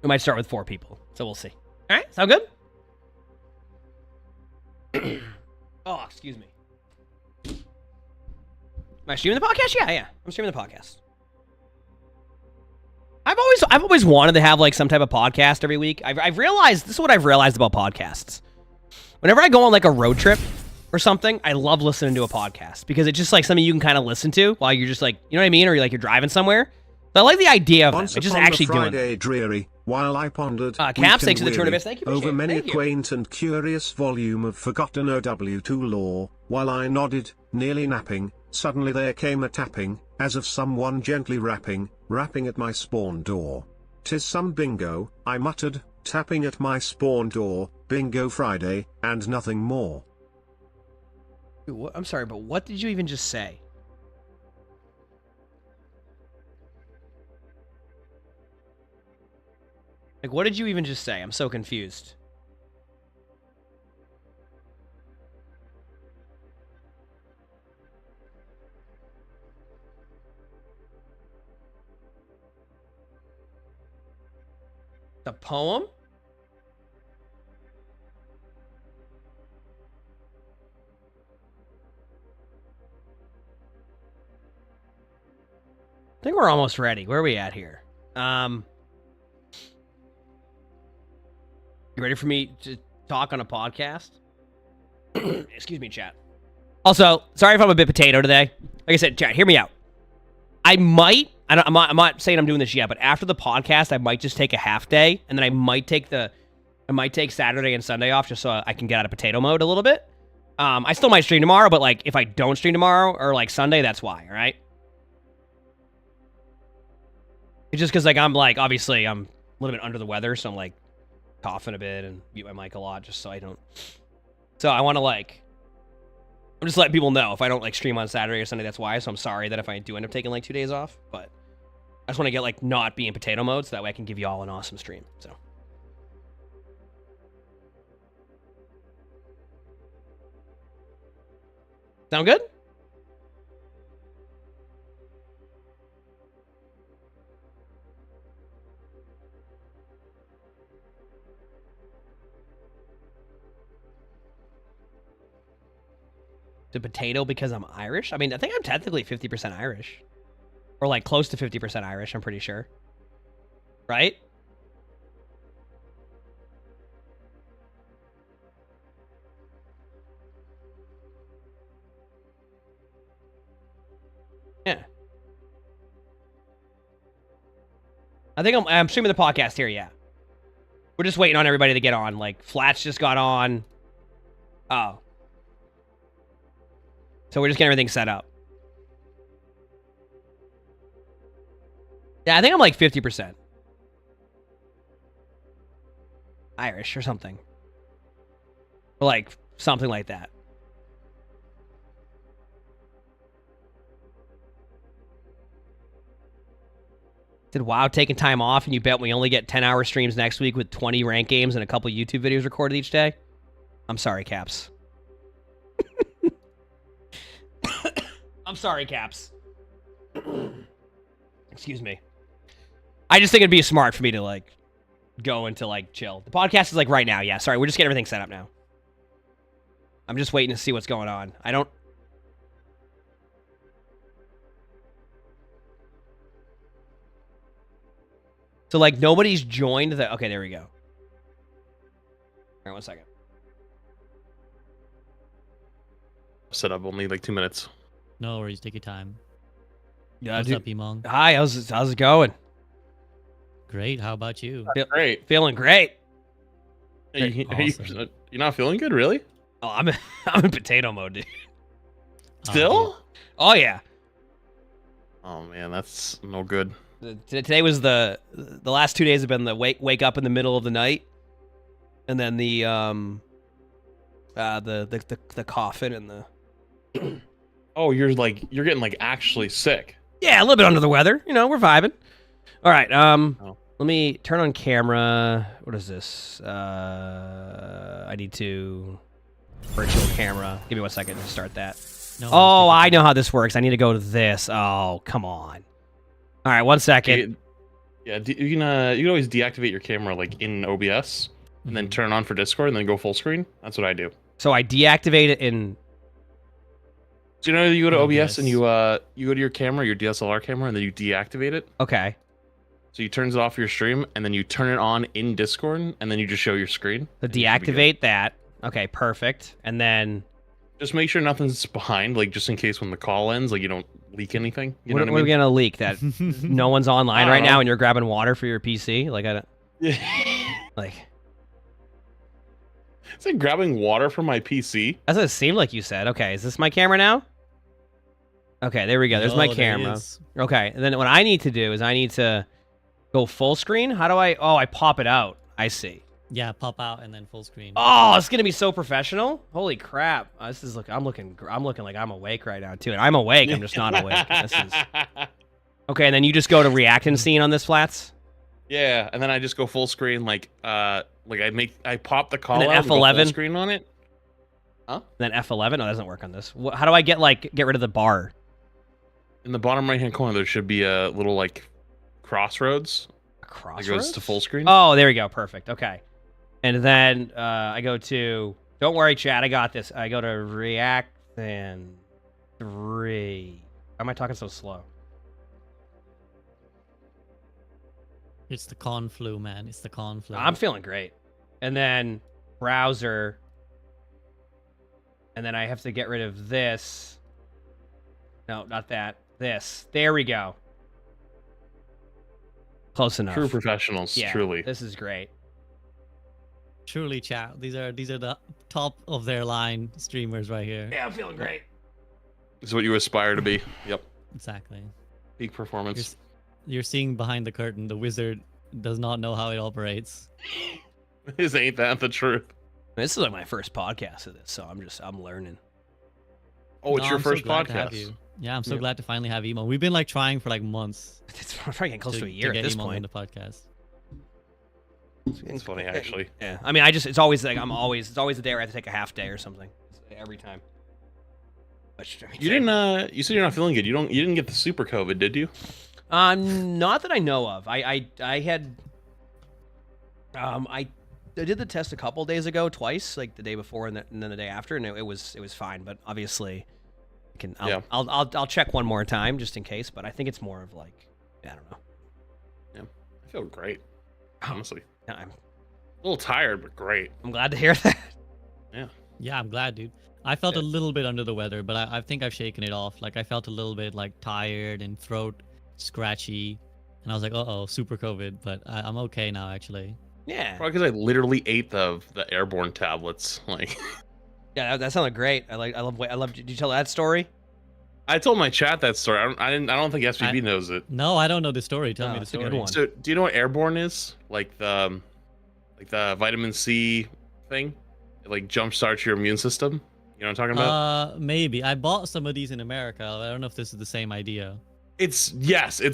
We might start with 4 people, so we'll see. All right, sound good? Oh, excuse me. Am I streaming the podcast? Yeah, I'm streaming the podcast. I've always wanted to have like some type of podcast every week. I've realized, this is what I've realized about podcasts. Whenever I go on like a road trip or something, I love listening to a podcast because it's just like something you can kind of listen to while you're just like, you know what I mean? Or you're like, you're driving somewhere. So I like the idea of it. It's just actually doing it. Dreary, while I pondered, Caps, thanks for the tournament. Thank you. Over many Thank you. quaint and curious volume of forgotten OW2 lore, while I nodded, nearly napping, suddenly there came a tapping, as of someone gently rapping at my spawn door. 'Tis some bingo, I muttered, tapping at my spawn door, bingo Friday, and nothing more. Dude, I'm sorry, but what did you even just say? Like, what did you even just say? I'm so confused. The poem? I think we're almost ready. Where are we at here? You ready for me to talk on a podcast? Excuse me, chat. Also, sorry if I'm a bit potato today. Like I said, chat, hear me out. I'm not saying I'm doing this yet, but after the podcast, I might just take a half day, and then I might take Saturday and Sunday off just so I can get out of potato mode a little bit. I still might stream tomorrow, but like if I don't stream tomorrow or like Sunday, that's why, all right? It's just because like obviously I'm a little bit under the weather, so I'm like coughing a bit and mute my mic a lot just so I don't. So I want to I'm just letting people know if I don't like stream on Saturday or Sunday, that's why. So I'm sorry that if I do end up taking like 2 days off, but I just want to get like not be in potato mode so that way I can give you all an awesome stream. So. Sound good? The potato because I'm Irish? I mean, I think I'm technically 50% Irish. Or like close to 50% Irish, I'm pretty sure. Right? Yeah. I think I'm streaming the podcast here, yeah. We're just waiting on everybody to get on. Like, Flats just got on. Oh. So we're just getting everything set up. Yeah, I think I'm like 50%. Irish or something. Or like, something like that. Did WoW taking time off and you bet we only get 10-hour streams next week with 20 ranked games and a couple YouTube videos recorded each day? I'm sorry, Caps. I'm sorry, Caps. Excuse me. I just think it'd be smart for me to, like, go into, like, chill. The podcast is, like, right now. Yeah, sorry. We're just getting everything set up now. I'm just waiting to see what's going on. I don't... So, like, nobody's joined the... Okay, there we go. All right, 1 second. Set up only like 2 minutes. No worries, take your time. Yeah, What's dude. up, Emongg? Hi, how's it going? Great, how about you? Great. Feeling great. Awesome. You're not feeling good, really? Oh, I'm in potato mode, dude. Still? Oh, yeah. Oh, man, that's no good. Today was the last 2 days have been the wake up in the middle of the night, and then the coffin and the... Oh, you're getting like actually sick. Yeah, a little bit under the weather. You know, we're vibing. All right. Let me turn on camera. What is this? I need to virtual camera. Give me 1 second to start that. No, oh, I know how this works. I need to go to this. Oh, come on. All right, 1 second. Yeah, you can always deactivate your camera like in OBS and then turn it on for Discord and then go full screen. That's what I do. So I deactivate it in. So you know you go to OBS and you go to your camera, your DSLR camera, and then you deactivate it. Okay. So you turns it off your stream and then you turn it on in Discord and then you just show your screen. So deactivate that. Okay, perfect. And then just make sure nothing's behind, like just in case when the call ends, like you don't leak anything. You know what are we gonna leak? That no one's online right now and you're grabbing water for your PC? Like I don't. Like. Is it grabbing water from my PC? That's what it seemed like you said. Okay, is this my camera now? Okay, there we go. There's my camera. Okay, and then what I need to do is I need to go full screen. How do I? Oh, I pop it out. I see. Yeah, pop out and then full screen. Oh, it's gonna be so professional. Holy crap! This is I'm looking like I'm awake right now too. And I'm awake. I'm just not awake. This is okay. And then you just go to reactant scene on this Flats. Yeah, and then I just go full screen, like I pop the call and then out, F11 full screen on it. Huh? And then F11. No, that doesn't work on this. How do I get rid of the bar? In the bottom right hand corner, there should be a little like crossroads. A crossroads? That goes to full screen. Oh, there we go. Perfect. Okay. And then I go to. Don't worry, chat. I got this. I go to react and 3. Why am I talking so slow? It's the con flu, man. It's the con flu. I'm feeling great. And then browser. And then I have to get rid of this. No, not that. This. There we go. Close enough. True professionals, yeah, truly. This is great. Truly, chat. These are the top of their line streamers right here. Yeah, I'm feeling great. This is what you aspire to be. Yep. Exactly. Peak performance. You're seeing behind the curtain. The wizard does not know how it operates. Ain't that the truth? This is like my first podcast of this, so I'm learning. Oh, it's your first podcast. Yeah, I'm so glad to finally have Emongg. We've been like trying for like months. It's probably getting close to a year at this point. On the podcast. It's funny actually. Yeah, I mean, it's always like it's always the day where I have to take a half day or something. Every time. You didn't. You said you're not feeling good. You didn't get the super COVID, did you? Not that I know of. I had. I did the test a couple days ago, twice, like the day before and then the day after, and it was fine. But obviously, I'll check one more time just in case. But I think it's more of like, I don't know. Yeah, I feel great. Honestly, I'm a little tired, but great. I'm glad to hear that. Yeah. Yeah, I'm glad, dude. I felt a little bit under the weather, but I think I've shaken it off. Like I felt a little bit like tired and throat scratchy, and I was like, uh-oh, super COVID. But I'm okay now, actually. Yeah. Probably because I literally ate the airborne tablets. Like, Yeah, that sounded great. I love. Did you tell that story? I told my chat that story. I don't think SVB knows it. No, I don't know the story. Tell me the it's a story. good one. So, do you know what airborne is? Like the vitamin C thing. It like jumpstarts your immune system. You know what I'm talking about? Maybe. I bought some of these in America. I don't know if this is the same idea. It's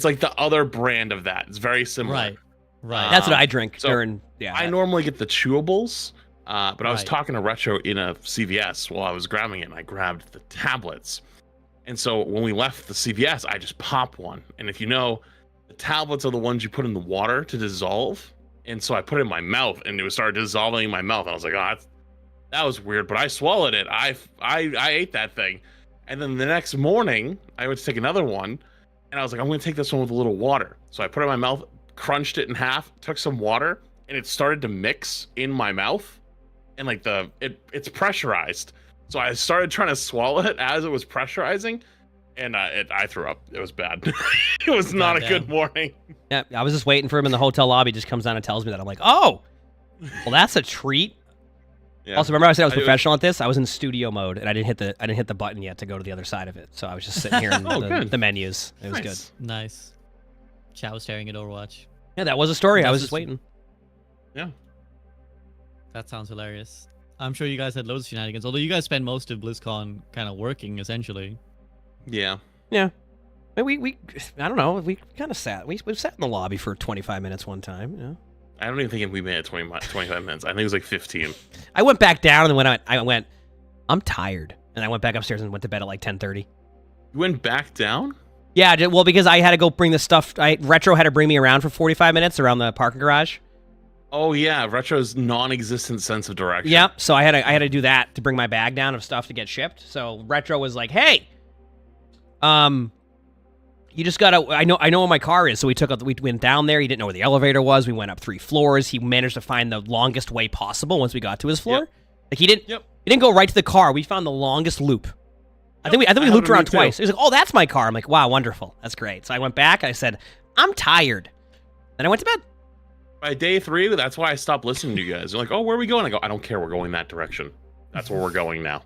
like the other brand of that. It's very similar. Right. That's what I drink so during. Yeah. I normally get the chewables, but I was Right. talking to Retro in a CVS while I was grabbing it, and I grabbed the tablets. And so when we left the CVS, I just popped one. And if you know, the tablets are the ones you put in the water to dissolve. And so I put it in my mouth, and it started dissolving in my mouth. And I was like, oh, that was weird, but I swallowed it. I ate that thing. And then the next morning, I went to take another one, and I was like, I'm going to take this one with a little water. So I put it in my mouth, crunched it in half, took some water, and it started to mix in my mouth. And like it's pressurized. So I started trying to swallow it as it was pressurizing, and I threw up. It was bad. It was not a good morning. Yeah, I was just waiting for him in the hotel lobby. Just comes down and tells me that. I'm like, oh, well, that's a treat. Yeah. Also, remember I said I was professional at this? I was in studio mode, and I didn't hit the button yet to go to the other side of it. So I was just sitting here in the menus. It was good. Nice. Chat was staring at Overwatch. Yeah, that was a story. I was just waiting. Yeah. That sounds hilarious. I'm sure you guys had loads of shenanigans, although you guys spend most of BlizzCon kind of working, essentially. Yeah. Yeah. We I don't know. We kind of sat. We sat in the lobby for 25 minutes one time. Yeah. I don't even think we made it 25 minutes. I think it was like 15. I went back down, and when I went, I'm tired. And I went back upstairs and went to bed at like 10:30. You went back down? Yeah, well, because I had to go bring the stuff. Retro had to bring me around for 45 minutes around the parking garage. Oh yeah, Retro's non-existent sense of direction. Yep. So I had to do that to bring my bag down of stuff to get shipped. So Retro was like, "Hey, you just gotta. I know where my car is." So we went down there. He didn't know where the elevator was. We went up 3 floors. He managed to find the longest way possible once we got to his floor. Yep. Like he didn't go right to the car. We found the longest loop. I think we looped around twice. He was like, "Oh, that's my car." I'm like, "Wow, wonderful. That's great." So I went back. I said, "I'm tired," and I went to bed. By day 3, that's why I stopped listening to you guys. They're like, "Oh, where are we going?" I go, "I don't care. We're going that direction. That's where we're going now."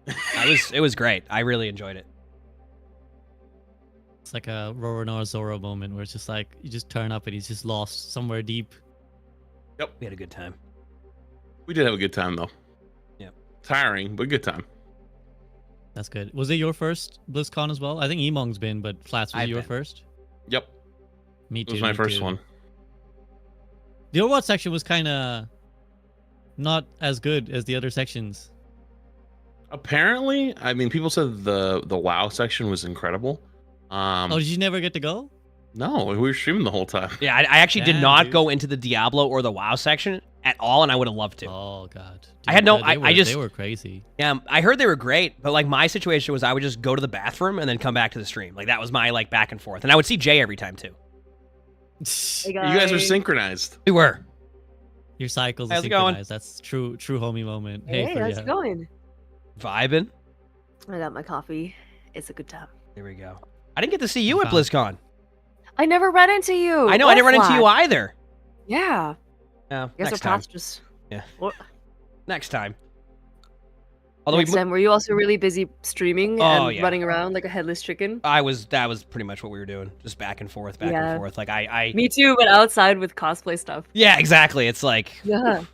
It was great. I really enjoyed it. It's like a Roronoa Zoro moment where it's just like you just turn up and he's just lost somewhere deep. Yep. We had a good time. We did have a good time though. Yep. Tiring, but good time. That's good. Was it your first BlizzCon as well? I think Emong's been, but Flats, was it your first? Yep. Me too. It was my first one. The Overwatch section was kind of not as good as the other sections. Apparently, I mean, people said the WoW section was incredible. Oh, did you never get to go? No, we were streaming the whole time. Yeah, I actually did not go into the Diablo or the WoW section at all, and I would have loved to. Oh god, dude, I had no. they were crazy. Yeah, I heard they were great, but like my situation was I would just go to the bathroom and then come back to the stream. Like that was my like back and forth, and I would see Jay every time too. You guys were synchronized. We were. Your cycles are How's it going? synchronized. That's true homie moment. Hey, how's it going? Vibing. I got my coffee. It's a good time. There we go. I didn't get to see you at BlizzCon. I never ran into you. I know, I didn't run into you either. Yeah. Yeah. I guess Next our time. paths just. Yeah. What? Next time. Although Next time, were you also really busy streaming and yeah. running around like a headless chicken? That was pretty much what we were doing. Just back and forth, back and forth. Like I Me too, but outside with cosplay stuff. Yeah, exactly. It's like Yeah.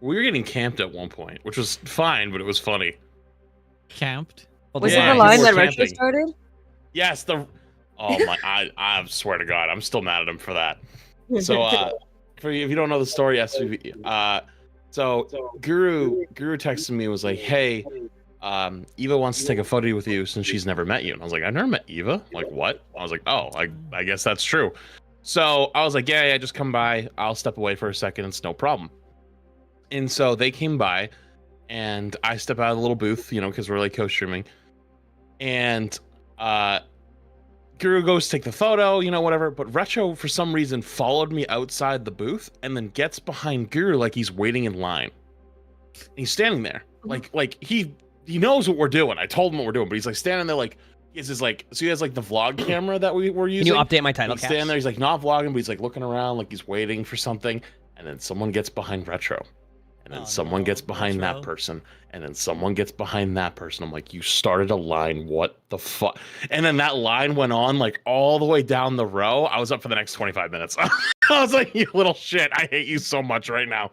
We were getting camped at one point, which was fine, but it was funny. Camped? Was it the line that Retro started? Yes, oh my, I swear to God, I'm still mad at him for that. So, if you don't know the story, SVB, so Guru texted me and was like, "Hey, Eva wants to take a photo with you since she's never met you." And I was like, "I've never met Eva." I'm like, what? I was like, "Oh, I guess that's true." So I was like, yeah, just come by. I'll step away for a second. It's no problem. And so they came by, and I step out of the little booth, because we're like co-streaming, and Guru goes to take the photo, whatever. But Retro, for some reason, followed me outside the booth and then gets behind Guru like he's waiting in line. And he's standing there, like he knows what we're doing. I told him what we're doing, but he's like standing there, like He has his like, so he has like the vlog camera that we were using. Can you update my title? He's standing there. He's like not vlogging, but he's like looking around, like he's waiting for something. And then someone gets behind Retro, and then someone gets behind that person, and then someone gets behind that person. I'm like, you started a line. What the fuck? And then that line went on like all the way down the row. I was up for the next 25 minutes. I was like, you little shit. I hate you so much right now,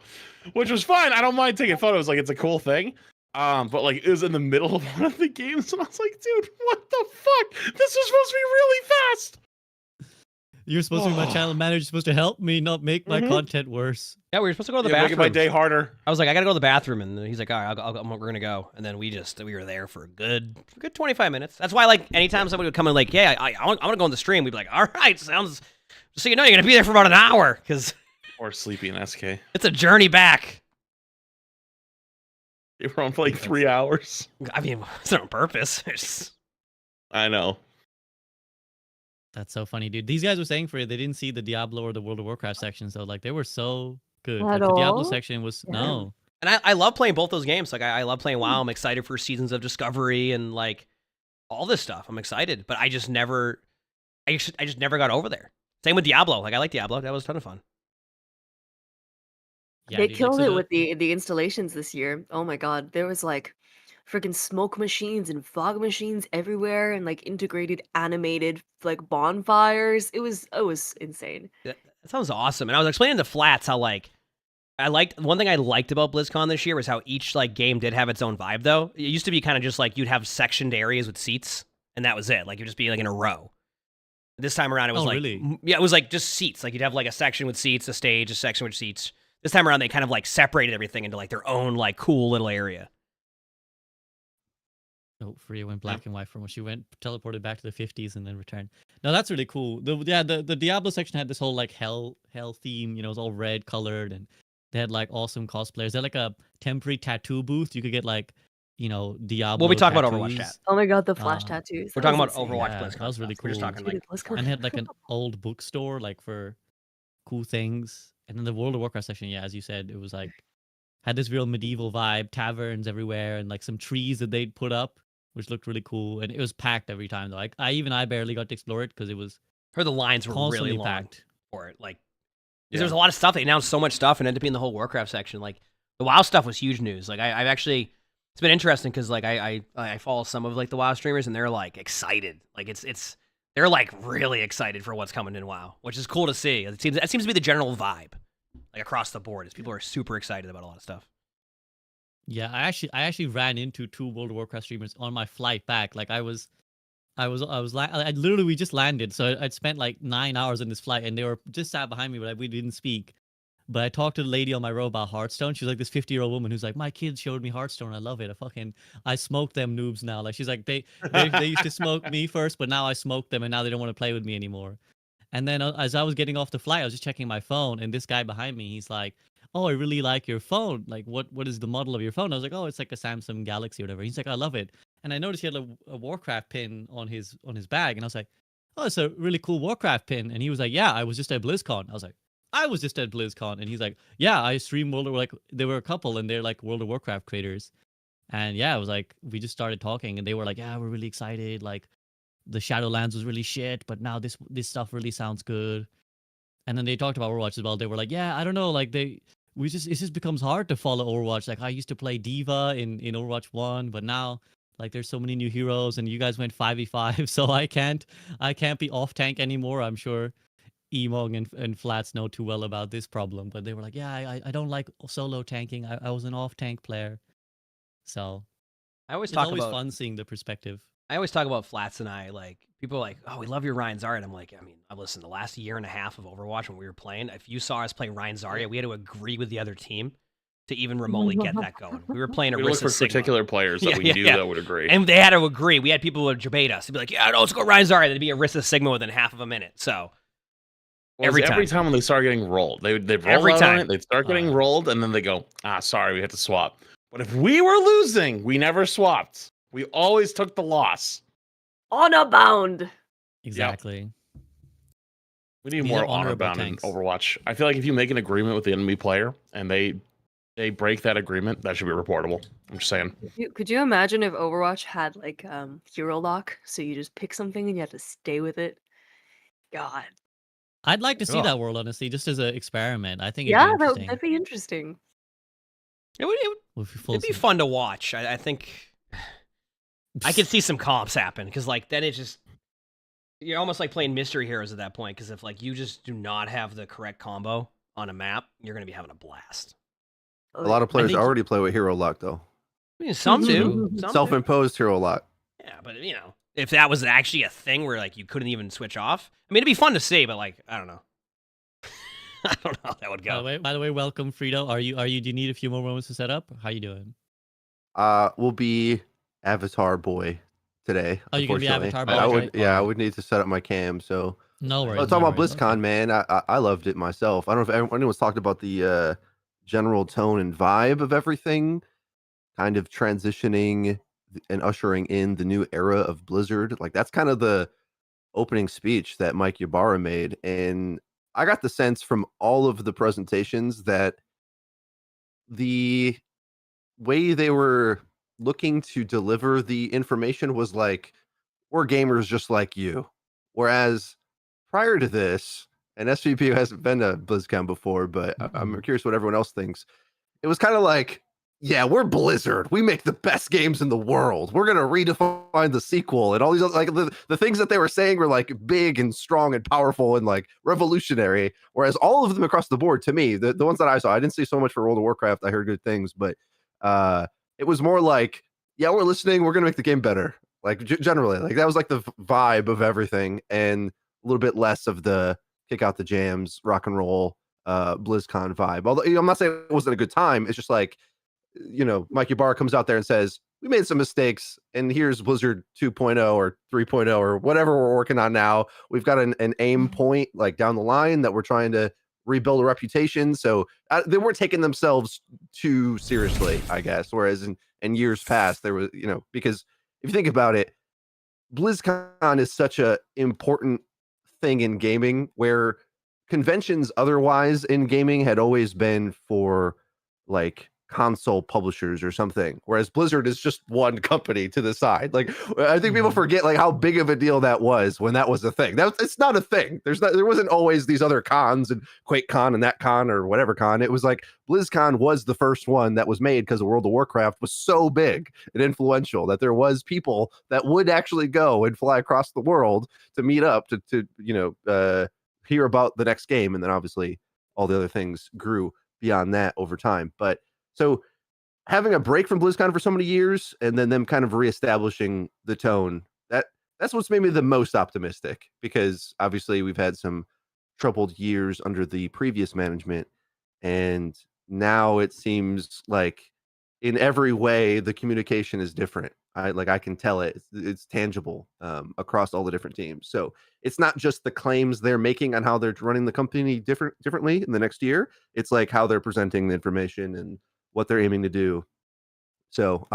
which was fine. I don't mind taking photos. Like it's a cool thing. But like it was in the middle of one of the games, and I was like, dude, what the fuck? This was supposed to be really fast. You're supposed to be my channel manager. You're supposed to help me, not make my content worse. Yeah, we were supposed to go to the bathroom. Making my day harder. I was like, I gotta go to the bathroom, and he's like, all right, we're gonna go. And then we were there for a good 25 minutes. That's why, like, anytime somebody would come in, like, yeah, I want to go on the stream, we'd be like, all right, sounds. Just so you know, you're gonna be there for about an hour, because. Or sleepy in SK. It's a journey back. You were on for like 3 hours. I mean, it's not on purpose. I know. That's so funny, dude. These guys were saying for it, they didn't see the Diablo or the World of Warcraft section, so like they were so good. Like, the Diablo section was no. And I love playing both those games. Like I love playing WoW. I'm excited for Seasons of Discovery and like all this stuff. I'm excited, but I just never got over there. Same with Diablo. Like I like Diablo. That was a ton of fun. Yeah, they killed it with the installations this year. Oh my god, there was like freaking smoke machines and fog machines everywhere, and like integrated animated like bonfires. It was insane. That sounds awesome. And I was explaining to Flats how like one thing I liked about BlizzCon this year was how each like game did have its own vibe though. It used to be kind of just like you'd have sectioned areas with seats, and that was it. Like you'd just be like in a row. This time around it was it was like just seats. Like you'd have like a section with seats, a stage, a section with seats. This time around they kind of like separated everything into like their own like cool little area. Oh, Freya went black and white from when she teleported back to the 50s and then returned. No, that's really cool. The Diablo section had this whole like hell theme. You know, it was all red colored, and they had like awesome cosplayers. They had like a temporary tattoo booth. You could get like, you know, Diablo. Well, we talk tattoos. about Overwatch chat. Oh my god, the flash tattoos. We're talking about Overwatch. Yeah, BlizzCon. that was really cool. We're just talking like, and they had like an old bookstore like for cool things. And then the World of Warcraft section, yeah, as you said, it was like had this real medieval vibe, taverns everywhere, and like some trees that they'd put up, which looked really cool. And it was packed every time though. Like I barely got to explore it because it was. Heard the lines were really long packed for it. Like there was a lot of stuff. They announced so much stuff, and ended up being the whole Warcraft section. Like the WoW stuff was huge news. Like I've actually, it's been interesting because like I follow some of like the WoW streamers, and they're like excited. Like they're like really excited for what's coming in WoW, which is cool to see. That seems to be the general vibe, like across the board, is people are super excited about a lot of stuff. Yeah, I actually ran into 2 World of Warcraft streamers on my flight back. Like I literally we just landed, so I'd spent like 9 hours in this flight, and they were just sat behind me, but we didn't speak. But I talked to the lady on my row about Hearthstone. She's like this 50-year-old woman who's like, my kids showed me Hearthstone. I love it. I smoke them noobs now. Like she's like, they used to smoke me first, but now I smoke them, and now they don't want to play with me anymore. And then as I was getting off the flight, I was just checking my phone, and this guy behind me, he's like, oh, I really like your phone. Like, what is the model of your phone? I was like, oh, it's like a Samsung Galaxy or whatever. He's like, I love it. And I noticed he had a Warcraft pin on his bag, and I was like, oh, it's a really cool Warcraft pin. And he was like, yeah, I was just at BlizzCon. I was like, I was just at BlizzCon. And he's like, yeah, I stream World of like there were a couple, and they're like World of Warcraft creators. And yeah, it was like we just started talking, and they were like, yeah, we're really excited. Like the Shadowlands was really shit, but now this stuff really sounds good. And then they talked about Overwatch as well. They were like, yeah, I don't know, like it just becomes hard to follow Overwatch. Like I used to play Diva in Overwatch 1, but now like there's so many new heroes, and you guys went 5v5, so I can't be off tank anymore. I'm sure Emongg and Flats know too well about this problem, but they were like, yeah, I don't like solo tanking. I was an off tank player. So it's always fun seeing the perspective. I always talk about Flats and I, like, people are like, oh, we love your Ryan Zarya. I'm like, I mean, I've listened the last year and a half of Overwatch when we were playing. If you saw us play Ryan Zarya, we had to agree with the other team to even remotely get that going. We were playing We look for particular players that we knew that would agree. And they had to agree. We had people who would debate us. They'd be like, yeah, no, let's go Ryan Zarya. There'd be Orisa Sigma within half of a minute. So every time when they start getting rolled, they'd roll out on it, they'd start getting rolled, and then they go, sorry, we had to swap. But if we were losing, we never swapped. We always took the loss. Honor bound. Exactly. Yep. We need more honor bound in Overwatch. I feel like if you make an agreement with the enemy player and they they break that agreement, that should be reportable. I'm just saying. Could you imagine if Overwatch had like hero lock, so you just pick something and you have to stay with it? God. I'd like to see Oh. that world, honestly, just as an experiment. I think it'd Yeah, be interesting. that'd be interesting. It'd be fun to watch. I think I could see some comps happen because like then it's just you're almost like playing mystery heroes at that point because if like you just do not have the correct combo on a map, you're gonna be having a blast. A lot of players already play with hero lock though. I mean, some do. Some do. Self-imposed hero lock. Yeah, but you know, if that was actually a thing where like you couldn't even switch off, I mean, it'd be fun to see, but like I don't know. I don't know how that would go. By the way, welcome, Frito. Do you need a few more moments to set up? How you doing? We'll be Avatar Boy today. Oh, you're gonna be Avatar Boy. I would need to set up my cam. So no worries. Talking about BlizzCon, man. I loved it myself. I don't know if anyone's talked about the general tone and vibe of everything, kind of transitioning and ushering in the new era of Blizzard. Like that's kind of the opening speech that Mike Ybarra made, and I got the sense from all of the presentations that the way they were looking to deliver the information was like, we're gamers just like you. Whereas prior to this, and SVP hasn't been to BlizzCon before, but I'm curious what everyone else thinks. It was kind of like, yeah, we're Blizzard. We make the best games in the world. We're going to redefine the sequel and all these other, like the things that they were saying were like big and strong and powerful and like revolutionary. Whereas all of them across the board, to me, the ones that I saw, I didn't see so much for World of Warcraft. I heard good things, but it was more like, yeah, we're listening. We're going to make the game better. Like generally, like that was like the vibe of everything, and a little bit less of the kick out the jams, rock and roll, BlizzCon vibe. Although I'm not saying it wasn't a good time. It's just like, you know, Mike Ybarra comes out there and says, we made some mistakes, and here's Blizzard 2.0 or 3.0 or whatever we're working on now. We've got an aim point like down the line that we're trying to rebuild a reputation. So they weren't taking themselves too seriously, I guess. Whereas in years past, there was, you know, because if you think about it, BlizzCon is such a important thing in gaming, where conventions otherwise in gaming had always been for like console publishers or something, whereas Blizzard is just one company to the side. Like I think people forget like how big of a deal that was when that was a thing. It's not a thing. There wasn't always these other cons and QuakeCon and that con or whatever con. It was like BlizzCon was the first one that was made because World of Warcraft was so big and influential that there was people that would actually go and fly across the world to meet up to you know hear about the next game, and then obviously all the other things grew beyond that over time. But so having a break from BlizzCon for so many years and then them kind of reestablishing the tone, that's what's made me the most optimistic, because obviously we've had some troubled years under the previous management, and now it seems like in every way the communication is different. I can tell it's tangible across all the different teams. So it's not just the claims they're making on how they're running the company differently in the next year. It's like how they're presenting the information and what they're aiming to do. So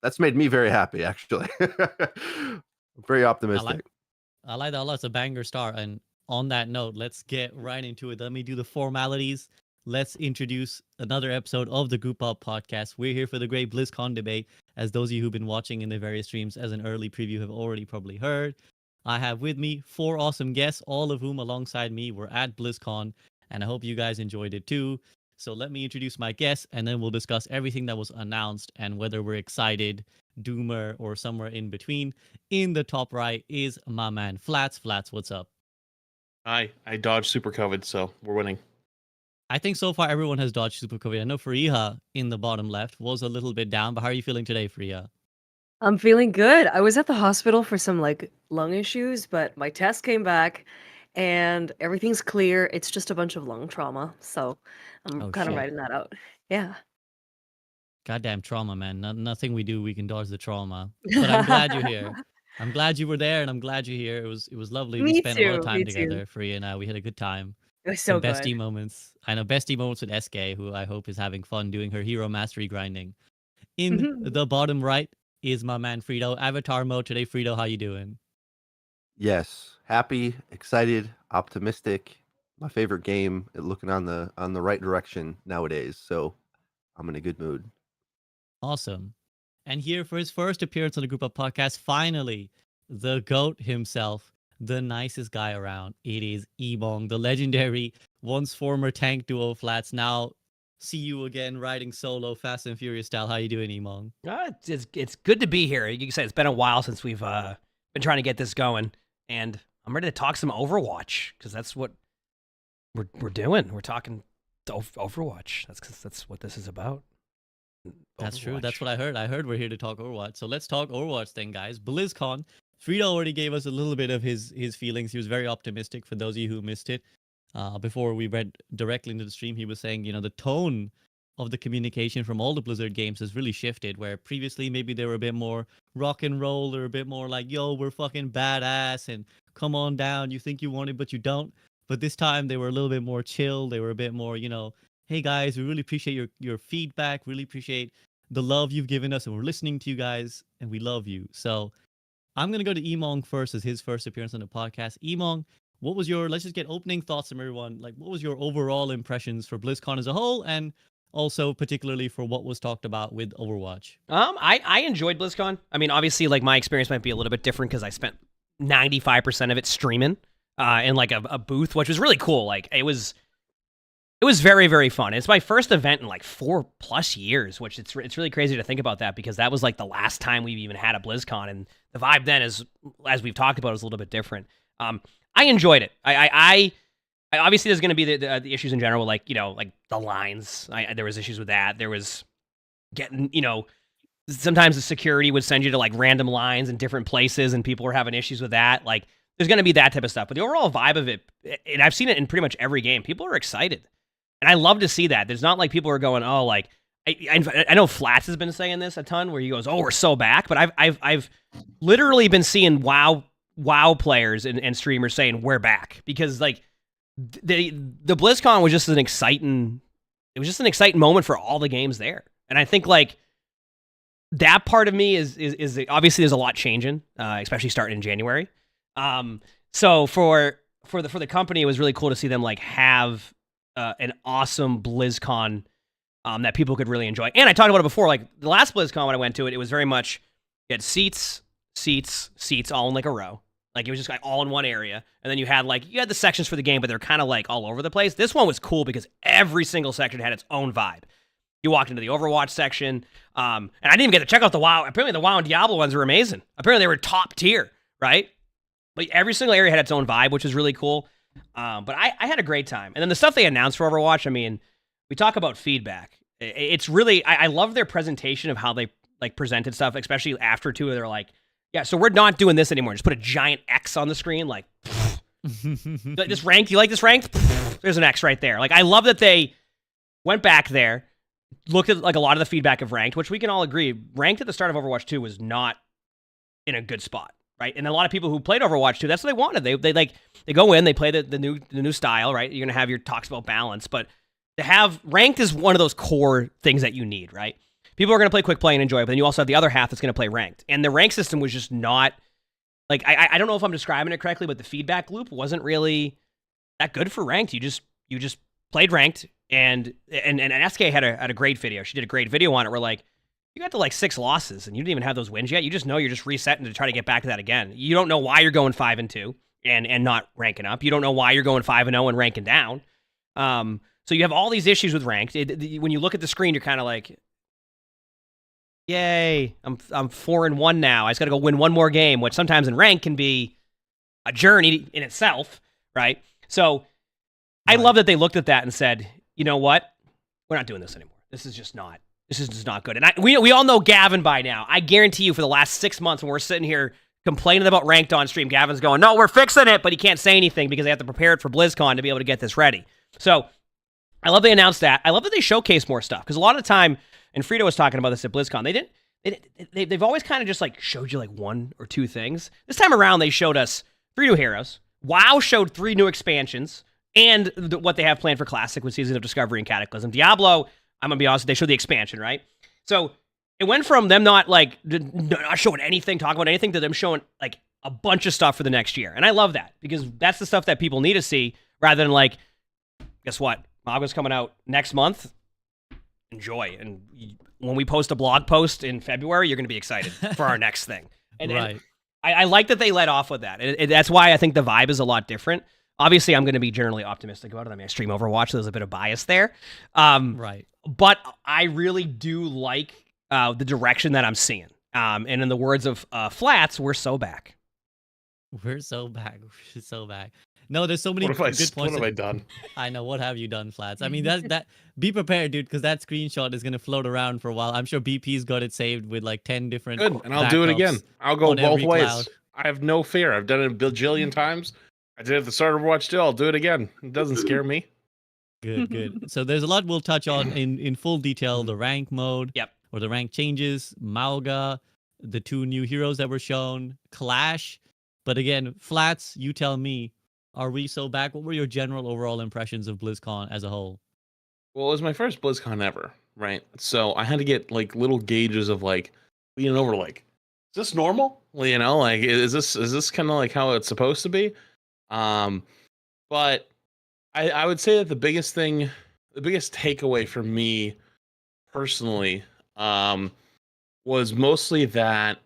that's made me very happy, actually. Very optimistic. I like that a lot. It's a banger start. And on that note, let's get right into it. Let me do the formalities. Let's introduce another episode of the Group Up podcast. We're here for the great BlizzCon debate, as those of you who've been watching in the various streams as an early preview have already probably heard. I have with me 4 awesome guests, all of whom alongside me were at BlizzCon, and I hope you guys enjoyed it too. So let me introduce my guests, and then we'll discuss everything that was announced and whether we're excited, doomer, or somewhere in between. In the top right is my man Flats. Flats, what's up? Hi, I dodged Super COVID, so we're winning. I think so far everyone has dodged Super COVID. I know Fariha in the bottom left was a little bit down, but how are you feeling today, Fariha? I'm feeling good. I was at the hospital for some like lung issues, but my test came back and everything's clear. It's just a bunch of lung trauma. So I'm kind of writing that out. Yeah. Goddamn trauma, man. Nothing we do, we can dodge the trauma. But I'm glad you're here. I'm glad you were there, and I'm glad you're here. It was lovely. We spent a lot of time together, Fariha and I. We had a good time. It was so good. Bestie moments. I know bestie moments with SK, who I hope is having fun doing her hero mastery grinding. In the bottom right is my man Frito. Avatar mode today. Frito, how you doing? Yes, happy, excited, optimistic. My favorite game, looking on the right direction nowadays. So I'm in a good mood. Awesome. And here for his first appearance on the Group Up podcast, finally, the GOAT himself, the nicest guy around. It is Emongg, the legendary, once former tank duo flats. Now, see you again riding solo, Fast and Furious style. How you doing, Emongg? It's good to be here. You can say it's been a while since we've been trying to get this going, and I'm ready to talk some Overwatch because that's what we're doing. We're talking Overwatch. That's what this is about. That's true. That's what I heard. I heard we're here to talk Overwatch. So let's talk Overwatch then, guys. BlizzCon. Frida already gave us a little bit of his feelings. He was very optimistic for those of you who missed it. Before we read directly into the stream, he was saying, the tone of the communication from all the Blizzard games has really shifted, where previously maybe they were a bit more rock and roll or a bit more like, yo, we're fucking badass and come on down. You think you want it, but you don't. But this time they were a little bit more chill. They were a bit more, hey guys, we really appreciate your feedback. Really appreciate the love you've given us, and we're listening to you guys, and we love you. So I'm going to go to Emongg first as his first appearance on the podcast. Emongg, what was let's just get opening thoughts from everyone. Like, what was your overall impressions for BlizzCon as a whole, and also particularly for what was talked about with Overwatch? I enjoyed BlizzCon. I mean, obviously, like, my experience might be a little bit different because I spent 95% of it streaming in like a booth, which was really cool. Like, it was very, very fun. It's my first event in like 4+ years, which it's really crazy to think about that because that was like the last time we've even had a BlizzCon, and the vibe then, as we've talked about, is a little bit different. I enjoyed it. I obviously there's going to be the issues in general, like like the lines. There was issues with that. There was getting sometimes the security would send you to like random lines in different places, and people were having issues with that. Like there's going to be that type of stuff, but the overall vibe of it, and I've seen it in pretty much every game. People are excited. And I love to see that. There's not like people are going, oh, like I know Flats has been saying this a ton, where he goes, oh, we're so back. But I've literally been seeing WoW players and streamers saying we're back because like the BlizzCon was just an exciting moment for all the games there. And I think like that part of me is obviously there's a lot changing, especially starting in January. So for the company, it was really cool to see them like have an awesome BlizzCon that people could really enjoy. And I talked about it before, like the last BlizzCon when I went to it, it was very much, you had seats all in like a row. Like it was just like all in one area. And then you had the sections for the game, but they're kind of like all over the place. This one was cool because every single section had its own vibe. You walked into the Overwatch section, and I didn't even get to check out the WoW. Apparently the WoW and Diablo ones were amazing. Apparently they were top tier, right? But every single area had its own vibe, which was really cool. But I had a great time. And then the stuff they announced for Overwatch, I mean, we talk about feedback. It's really, I love their presentation of how they like presented stuff, especially after two. They're like, yeah, so we're not doing this anymore. Just put a giant X on the screen. Like, this ranked, you like this ranked? There's an X right there. Like, I love that they went back there, looked at like a lot of the feedback of ranked, which we can all agree, ranked at the start of Overwatch 2 was not in a good spot. Right, and a lot of people who played Overwatch 2, that's what they wanted. They go in, they play the new style, right? You're gonna have your talks about balance, but to have ranked is one of those core things that you need, right? People are gonna play quick play and enjoy it, but then you also have the other half that's gonna play ranked. And the rank system was just not like I don't know if I'm describing it correctly, but the feedback loop wasn't really that good for ranked. You just played ranked, and SK had a great video. She did a great video on it. Where like, you got to like 6 losses and you didn't even have those wins yet. You just know you're just resetting to try to get back to that again. You don't know why you're going 5-2 and not ranking up. You don't know why you're going 5-0 and ranking down. So you have all these issues with ranked. When you look at the screen, you're kind of like, yay, I'm 4-1 now. I just got to go win one more game, which sometimes in rank can be a journey in itself, right? So I love that they looked at that and said, you know what? We're not doing this anymore. This is just not good. And we all know Gavin by now. I guarantee you for the last 6 months when we're sitting here complaining about ranked on stream, Gavin's going, no, we're fixing it, but he can't say anything because they have to prepare it for BlizzCon to be able to get this ready. So I love they announced that. I love that they showcase more stuff because a lot of the time, and Frida was talking about this at BlizzCon, they've always kind of just like showed you like 1 or 2 things. This time around, they showed us 3 new heroes. WoW showed 3 new expansions and what they have planned for Classic with Season of Discovery and Cataclysm. Diablo, I'm going to be honest, they showed the expansion, right? So it went from them not showing anything, talking about anything, to them showing like a bunch of stuff for the next year. And I love that because that's the stuff that people need to see rather than like, guess what? Mauga's coming out next month enjoy. And when we post a blog post in February, you're going to be excited for our next thing. And I like that they let off with that. That's why I think the vibe is a lot different. Obviously, I'm going to be generally optimistic about it. I mean, I stream Overwatch, so there's a bit of bias there. But I really do like the direction that I'm seeing. And in the words of Flats, we're so back. We're so back. We're so back. No, there's so many good points. What have I done? I know. What have you done, Flats? I mean, that. Be prepared, dude, because that screenshot is gonna float around for a while. I'm sure BP's got it saved with like 10 different. Good, and I'll do it again. I'll go both ways. Cloud. I have no fear. I've done it a bajillion times. I did it at the start of Overwatch too. I'll do it again. It doesn't scare me. Good. So there's a lot we'll touch on in full detail. The rank mode. Or the rank changes. Mauga. The 2 new heroes that were shown. Clash. But again, Flats, you tell me. Are we so back? What were your general overall impressions of BlizzCon as a whole? Well, it was my first BlizzCon ever, right? So I had to get like little gauges of like being over like, is this normal? Well, you know, like is this kind of like how it's supposed to be? But I would say that the biggest takeaway for me personally was mostly that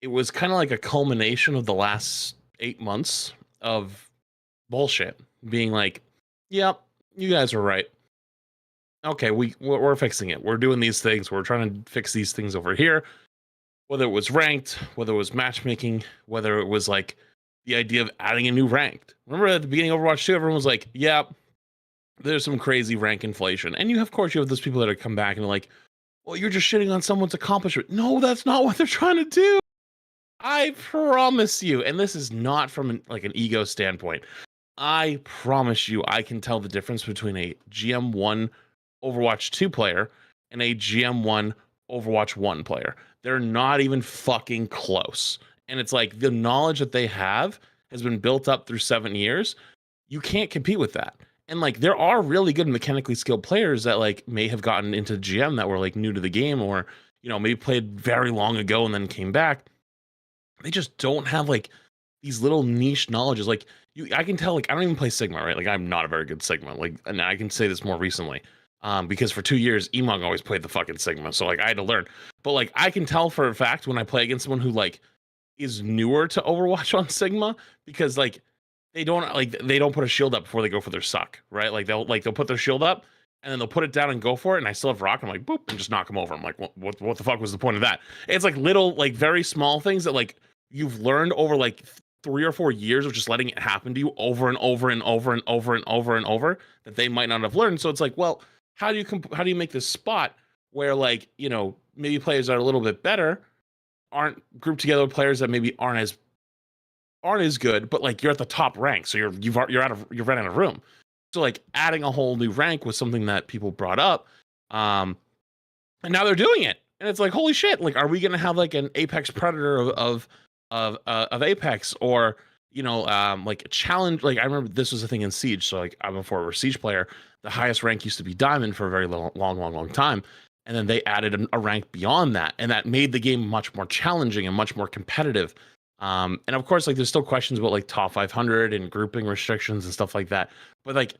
it was kind of like a culmination of the last 8 months of bullshit being like, yep, you guys are right. Okay, we're fixing it. We're doing these things. We're trying to fix these things over here. Whether it was ranked, whether it was matchmaking, whether it was like the idea of adding a new ranked. Remember at the beginning of Overwatch 2, everyone was like, yeah, there's some crazy rank inflation. And of course, you have those people that have come back and are like, well, you're just shitting on someone's accomplishment. No, that's not what they're trying to do. I promise you. And this is not from an ego standpoint. I promise you, I can tell the difference between a GM1 Overwatch 2 player and a GM1 Overwatch 1 player. They're not even fucking close. And it's like the knowledge that they have has been built up through 7 years. You can't compete with that. And like there are really good mechanically skilled players that like may have gotten into GM that were like new to the game or, you know, maybe played very long ago and then came back. They just don't have like these little niche knowledges. Like I can tell, like I don't even play Sigma, right? Like I'm not a very good Sigma. Like, and I can say this more recently. Because for 2 years, Emongg always played the fucking Sigma, so like I had to learn. But like I can tell for a fact when I play against someone who like is newer to Overwatch on Sigma, because like they don't put a shield up before they go for their suck, right? Like they'll put their shield up and then they'll put it down and go for it, and I still have rock. I'm like boop and just knock them over. I'm like, what the fuck was the point of that? It's like little like very small things that like you've learned over like 3 or 4 years of just letting it happen to you over and over and over and over and over and over that they might not have learned. So it's like, well, how do you make this spot where like, you know, maybe players that are a little bit better aren't grouped together with players that maybe aren't as good, but like you're at the top rank, so you've run out of room. So like adding a whole new rank was something that people brought up, and now they're doing it, and it's like holy shit! Like, are we gonna have like an Apex Predator of Apex, or you know, like a challenge? Like I remember this was a thing in Siege, so like I'm a former Siege player. The highest rank used to be Diamond for a very long time. And then they added a rank beyond that. And that made the game much more challenging and much more competitive. And of course, like there's still questions about like top 500 and grouping restrictions and stuff like that. But like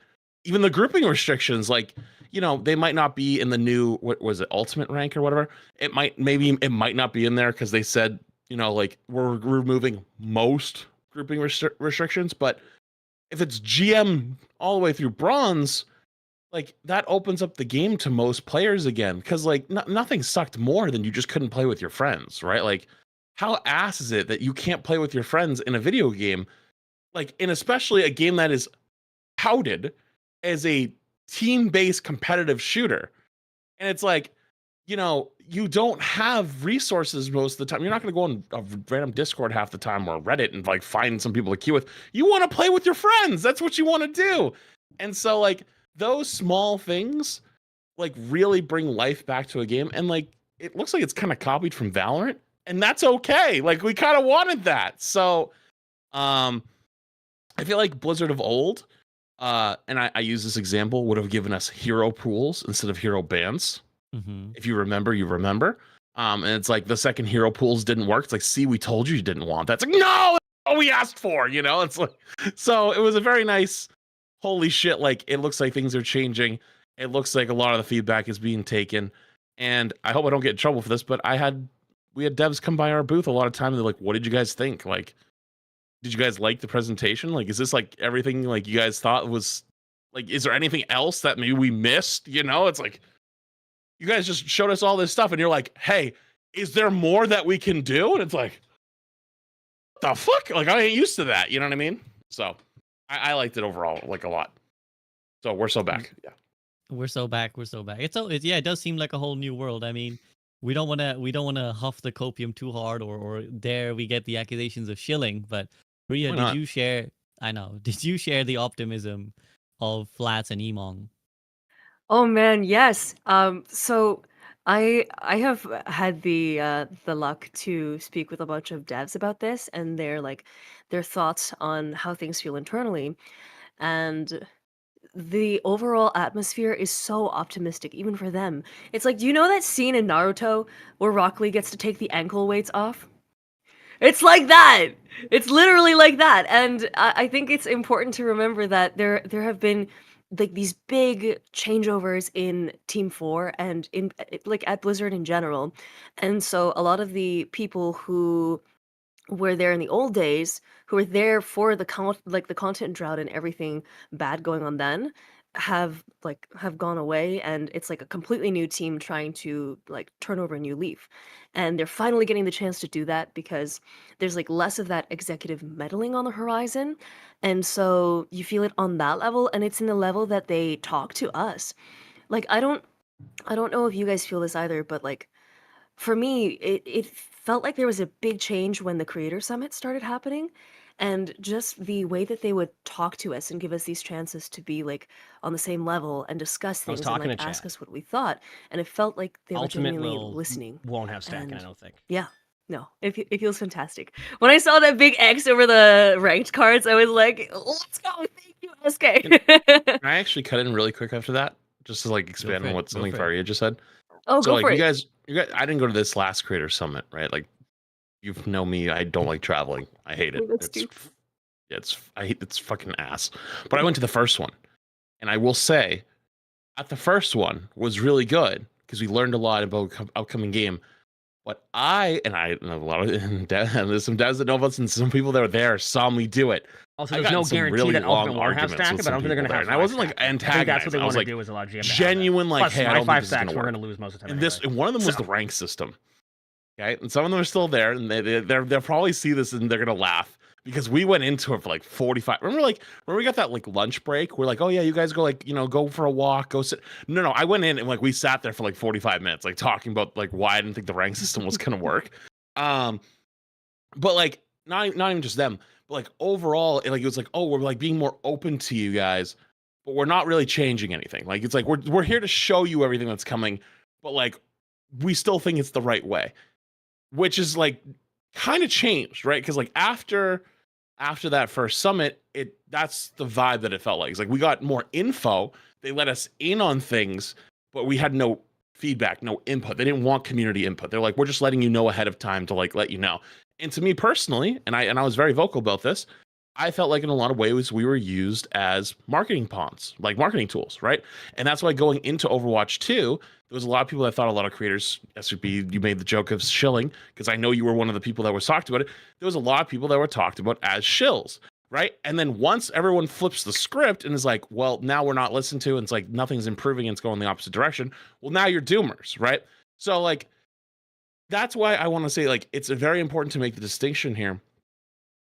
even the grouping restrictions, like, you know, they might not be in the new, what was it, ultimate rank or whatever. It might not be in there because they said, you know, like we're removing most grouping restrictions. But if it's GM all the way through bronze, like that opens up the game to most players again, because like nothing sucked more than you just couldn't play with your friends, right? Like how ass is it that you can't play with your friends in a video game, like, and especially a game that is touted as a team-based competitive shooter. And it's like, you know, you don't have resources most of the time. You're not going to go on a random Discord half the time or Reddit and like find some people to queue with. You want to play with your friends. That's what you want to do. And so like those small things like really bring life back to a game. And like, it looks like it's kind of copied from Valorant, and that's okay. Like we kind of wanted that. So, I feel like Blizzard of old, and I use this example, would have given us hero pools instead of hero bans. Mm-hmm. If you remember, you remember. And it's like the second hero pools didn't work. It's like, see, we told you didn't want that. It's like, no, that's all we asked for, you know? It's like, so it was a very nice, holy shit, like it looks like things are changing. It looks like a lot of the feedback is being taken, and I hope I don't get in trouble for this, but we had devs come by our booth a lot of time, and they're like, "What did you guys think? Like, did you guys like the presentation? Like, is this like everything like you guys thought was like? Is there anything else that maybe we missed? You know, it's like you guys just showed us all this stuff, and you're like, hey, is there more that we can do? And it's like, the fuck? Like, I ain't used to that. You know what I mean? So I liked it overall, like a lot. So we're so back. Yeah. We're so back. We're so back. Yeah, it does seem like a whole new world. I mean, we don't want to huff the copium too hard, or dare we get the accusations of shilling. But Ria, did you share? I know. Did you share the optimism of Flats and Emongg? Oh man, yes. So I have had the luck to speak with a bunch of devs about this and their thoughts on how things feel internally, and the overall atmosphere is so optimistic, even for them. It's like, do you know that scene in Naruto where Rock Lee gets to take the ankle weights off? It's like that. It's literally like that. And I think it's important to remember that there have been like these big changeovers in Team 4 and in like at Blizzard in general. And so a lot of the people who were there in the old days, who were there for the the content drought and everything bad going on then, have gone away, and it's like a completely new team trying to like turn over a new leaf. And they're finally getting the chance to do that because there's like less of that executive meddling on the horizon. And so you feel it on that level, and it's in the level that they talk to us. Like I don't know if you guys feel this either, but like for me, it felt like there was a big change when the Creator Summit started happening, and just the way that they would talk to us and give us these chances to be like on the same level and discuss I was things and talking like to ask chat. us what we thought, and it felt like they were Ultimate genuinely listening. won't have stacking, I And don't think. yeah, no, it feels fantastic. When I saw that big X over the ranked cards, I was like, let's go, thank you, SK. Can I actually cut in really quick after that, just to like expand on what something Faria just said? Oh, So go like for you it. guys, I didn't go to this last Creator Summit, right? Like you know me, I don't like traveling. I hate it. It's fucking ass. But I went to the first one, and I will say, at the first one was really good because we learned a lot about upcoming game. But I know a lot of and there's some devs that know about, and some people that were there saw me do it. Also, I've there's no gotten some guarantee really that long Ultimate won't have arguments stacking, with but I some don't think they're people going to there, have and I wasn't like stacking. I think that's what they antagonizing. I was want to like do is allow GM to have that. genuine, like, Plus, hey, I my don't think 5 this is stacks going to we're work. going to lose most of the time. And this, and one of them was the rank system. Okay, and some of them are still there, and they'll probably see this and they're gonna laugh because we went into it for like 45. Remember we got that like lunch break? We're like, oh yeah, you guys go like go for a walk, go sit. No, I went in and like we sat there for like 45 minutes, like talking about like why I didn't think the rank system was gonna work. But like not even just them, but like overall, it was like, oh, we're like being more open to you guys, but we're not really changing anything. Like it's like we're here to show you everything that's coming, but like we still think it's the right way. Which is like kind of changed, right? Because like after that first summit, that's the vibe that it felt like. It's like we got more info. They let us in on things, but we had no feedback, no input. They didn't want community input. They're like, we're just letting you know ahead of time to like let you know. And to me personally, and I was very vocal about this, I felt like in a lot of ways we were used as marketing pawns, like marketing tools, right? And that's why going into Overwatch 2, there was a lot of people that thought a lot of creators, SVP, you made the joke of shilling, because I know you were one of the people that was talked about it. There was a lot of people that were talked about as shills, right? And then once everyone flips the script and is like, well, now we're not listened to, and it's like nothing's improving and it's going the opposite direction. Well, now you're doomers, right? So like, that's why I want to say like, it's very important to make the distinction here.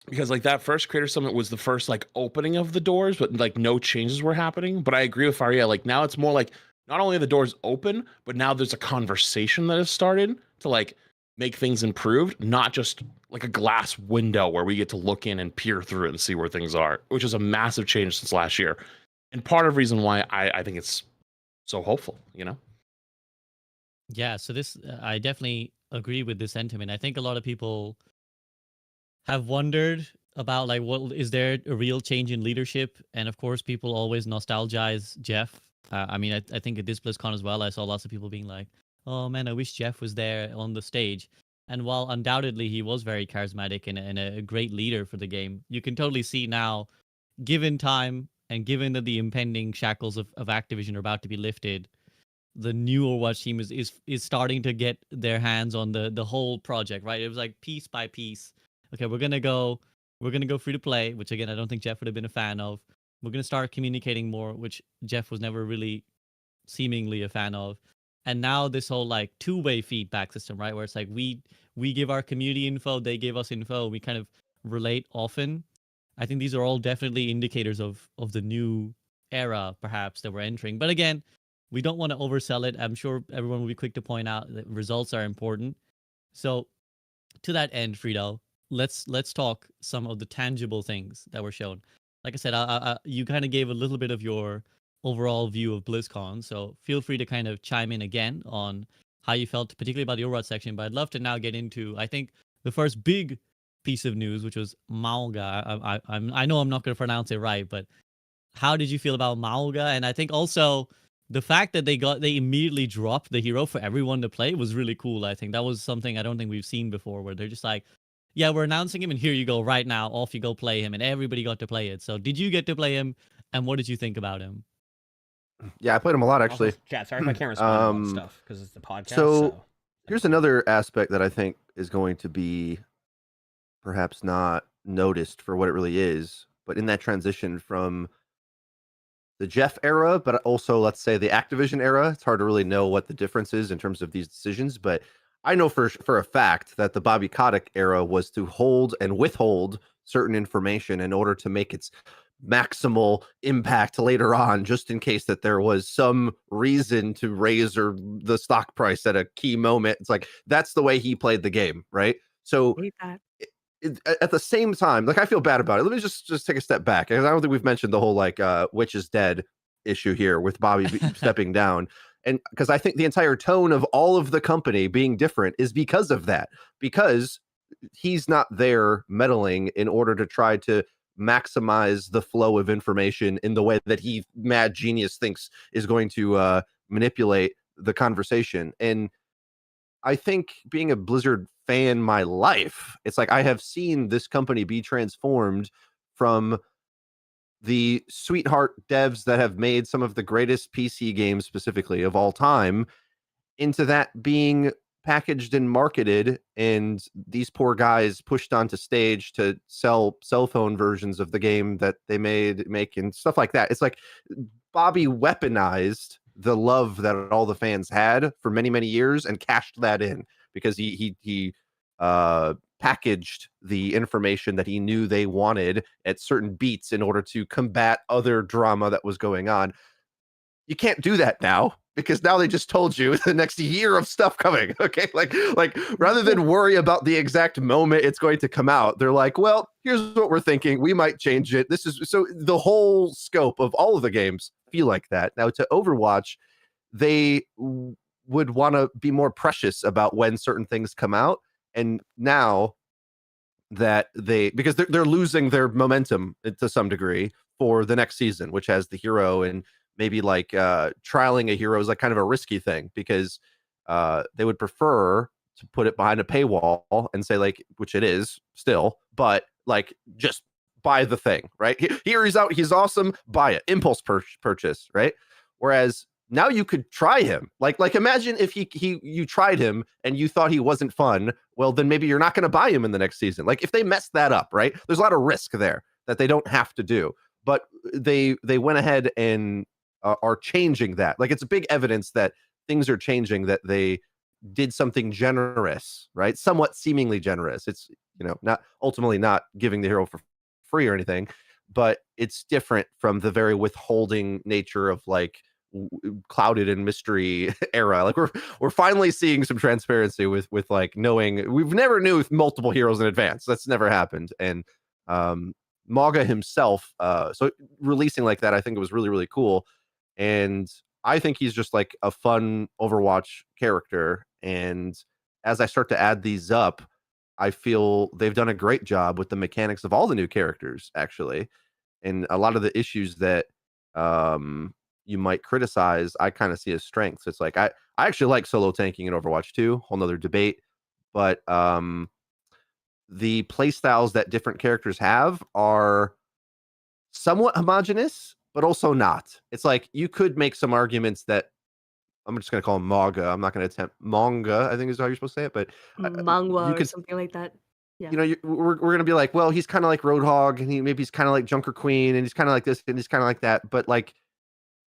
Because like that first Creator Summit was the first like opening of the doors, but like no changes were happening. But I agree with Faria. Like now it's more like not only are the doors open, but now there's a conversation that has started to like make things improved, not just like a glass window where we get to look in and peer through it and see where things are, which is a massive change since last year. And part of the reason why I think it's so hopeful, Yeah, so this I definitely agree with this sentiment. I think a lot of people have wondered about like what is there a real change in leadership, and of course people always nostalgize Jeff. I mean, I think at this BlizzCon as well, I saw lots of people being like, oh man, I wish Jeff was there on the stage. And while undoubtedly he was very charismatic and a great leader for the game, you can totally see now, given time And given that the impending shackles of Activision are about to be lifted, the new Overwatch team is starting to get their hands on the whole project, right? It was like piece by piece. Okay, we're gonna go free to play, which again I don't think Jeff would have been a fan of. We're gonna start communicating more, which Jeff was never really seemingly a fan of. And now this whole like two-way feedback system, right? Where it's like we give our community info, they give us info, we kind of relate often. I think these are all definitely indicators of the new era, perhaps, that we're entering. But again, we don't want to oversell it. I'm sure everyone will be quick to point out that results are important. So to that end, Frito, let's talk some of the tangible things that were shown. Like I said, you kind of gave a little bit of your overall view of BlizzCon, so feel free to kind of chime in again on how you felt, particularly about the Overwatch section. But I'd love to now get into, I think, the first big piece of news, which was Mauga. I know I'm not going to pronounce it right, but how did you feel about Mauga? And I think also the fact that they immediately dropped the hero for everyone to play was really cool. I think that was something I don't think we've seen before, where they're just like, yeah, we're announcing him and here you go right now, off you go play him, and everybody got to play it. So did you get to play him, and what did you think about him? Yeah, I played him a lot, actually. Also, chat, sorry if I can't respond to all this stuff because it's the podcast. So here's another aspect that I think is going to be perhaps not noticed for what it really is, but in that transition from the Jeff era, but also, let's say, the Activision era, it's hard to really know what the difference is in terms of these decisions. But I know for a fact that the Bobby Kotick era was to hold and withhold certain information in order to make its maximal impact later on, just in case that there was some reason to raise the stock price at a key moment. It's like, that's the way he played the game, right? So at the same time, like, I feel bad about it. Let me just take a step back, because I don't think we've mentioned the whole like Witch is dead issue here with Bobby stepping down. And because I think the entire tone of all of the company being different is because of that, because he's not there meddling in order to try to maximize the flow of information in the way that he, mad genius, thinks is going to manipulate the conversation. And I think, being a Blizzard fan my life, it's like I have seen this company be transformed from the sweetheart devs that have made some of the greatest PC games specifically of all time into that being packaged and marketed, and these poor guys pushed onto stage to sell cell phone versions of the game that they make and stuff like that. It's like Bobby weaponized the love that all the fans had for many, many years and cashed that in, because he packaged the information that he knew they wanted at certain beats in order to combat other drama that was going on. You can't do that now, because now they just told you the next year of stuff coming. Okay, like rather than worry about the exact moment it's going to come out, they're like, well, here's what we're thinking, we might change it. This is so the whole scope of all of the games feel like that. Now, to Overwatch, they would want to be more precious about when certain things come out, and now that because they're losing their momentum to some degree for the next season, which has the hero, and maybe like trialing a hero is like kind of a risky thing, because they would prefer to put it behind a paywall and say, like, which it is still, but like, just buy the thing, right? Here he's out, he's awesome, buy it, impulse purchase, right? Whereas now you could try him. Like imagine if you tried him and you thought he wasn't fun. Well, then maybe you're not going to buy him in the next season. Like, if they mess that up, right? There's a lot of risk there that they don't have to do, but they went ahead and are changing that. Like, it's a big evidence that things are changing, that they did something generous, right? Somewhat seemingly generous. It's, not ultimately not giving the hero for free or anything, but it's different from the very withholding nature of like clouded and mystery era. Like, we're finally seeing some transparency with like knowing. We've never knew multiple heroes in advance. That's never happened. And Mauga himself, so releasing like that, I think it was really, really cool. And I think he's just like a fun Overwatch character. And as I start to add these up, I feel they've done a great job with the mechanics of all the new characters, actually. And a lot of the issues that you might criticize, I kind of see as strengths. It's like, I actually like solo tanking in Overwatch 2, whole nother debate. But the play styles that different characters have are somewhat homogenous, but also not. It's like you could make some arguments that I'm just going to call him Mauga. I'm not going to attempt Mauga, I think is how you're supposed to say it, but Mangwa you or could, something like that. Yeah. you know, we're going to be like, well, he's kind of like Roadhog, and maybe he's kind of like Junker Queen, and he's kind of like this, and he's kind of like that, but like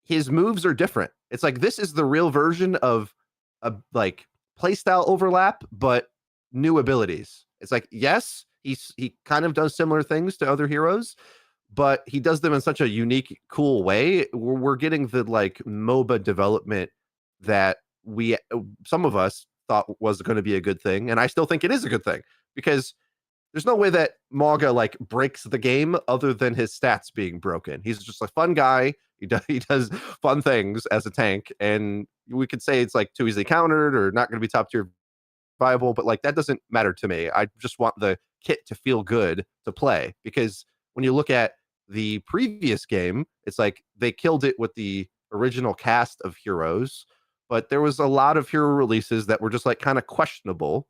his moves are different. It's like this is the real version of a like playstyle overlap, but new abilities. It's like, yes, he kind of does similar things to other heroes, but he does them in such a unique, cool way. We're getting the like MOBA development that some of us thought was going to be a good thing, and I still think it is a good thing, because there's no way that Mauga like breaks the game other than his stats being broken. He's just a fun guy. He does fun things as a tank, and we could say it's like too easily countered or not going to be top tier viable, but like that doesn't matter to me. I just want the kit to feel good to play, because when you look at the previous game, it's like they killed it with the original cast of heroes, but there was a lot of hero releases that were just like kind of questionable.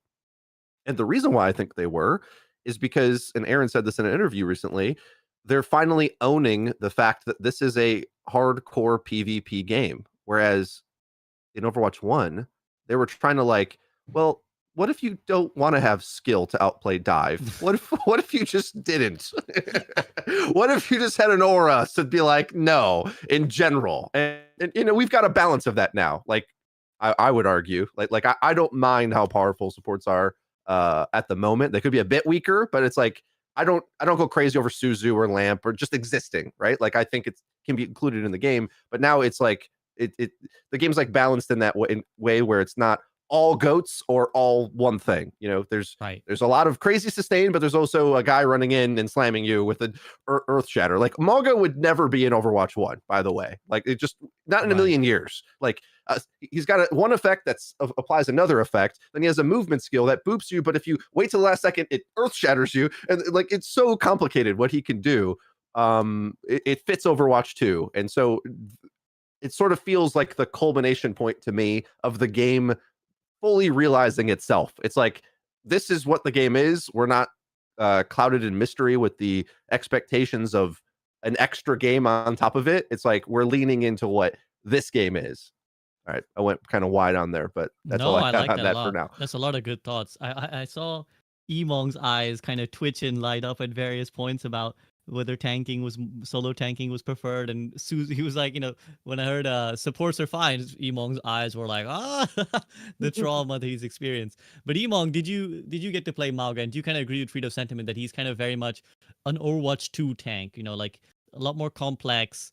And the reason why I think they were is because, and Aaron said this in an interview recently, they're finally owning the fact that this is a hardcore PvP game. Whereas in Overwatch 1, they were trying to like, well, what if you don't want to have skill to outplay dive? What if you just didn't? What if you just had an aura to be like, no, in general? And you know, we've got a balance of that now. Like I would argue, like I don't mind how powerful supports are at the moment. They could be a bit weaker, but it's like I don't go crazy over Suzu or Lamp or just existing, right? Like I think it can be included in the game, but now it's like the game's like balanced in that way where it's not all goats or all one thing. You know, there's a lot of crazy sustain, but there's also a guy running in and slamming you with an earth shatter. Like Mauga would never be in Overwatch 1, by the way. Like it just not in a million years. Like he's got one effect that applies another effect. Then he has a movement skill that boops you, but if you wait till the last second, it earth shatters you. And like it's so complicated what he can do. It fits Overwatch 2, and so it sort of feels like the culmination point to me of the game fully realizing itself. It's like, this is what the game is. We're not clouded in mystery with the expectations of an extra game on top of it. It's like we're leaning into what this game is. All right, I went kind of wide on there, but that's all I got like on that for now. That's a lot of good thoughts. I saw Emongg's eyes kind of twitch and light up at various points about whether solo tanking was preferred, and he was like, you know, when I heard supports are fine, Emong's eyes were like, the trauma that he's experienced. But Emongg, did you get to play Mauga, and do you kind of agree with Frito's sentiment that he's kind of very much an Overwatch 2 tank, you know, like a lot more complex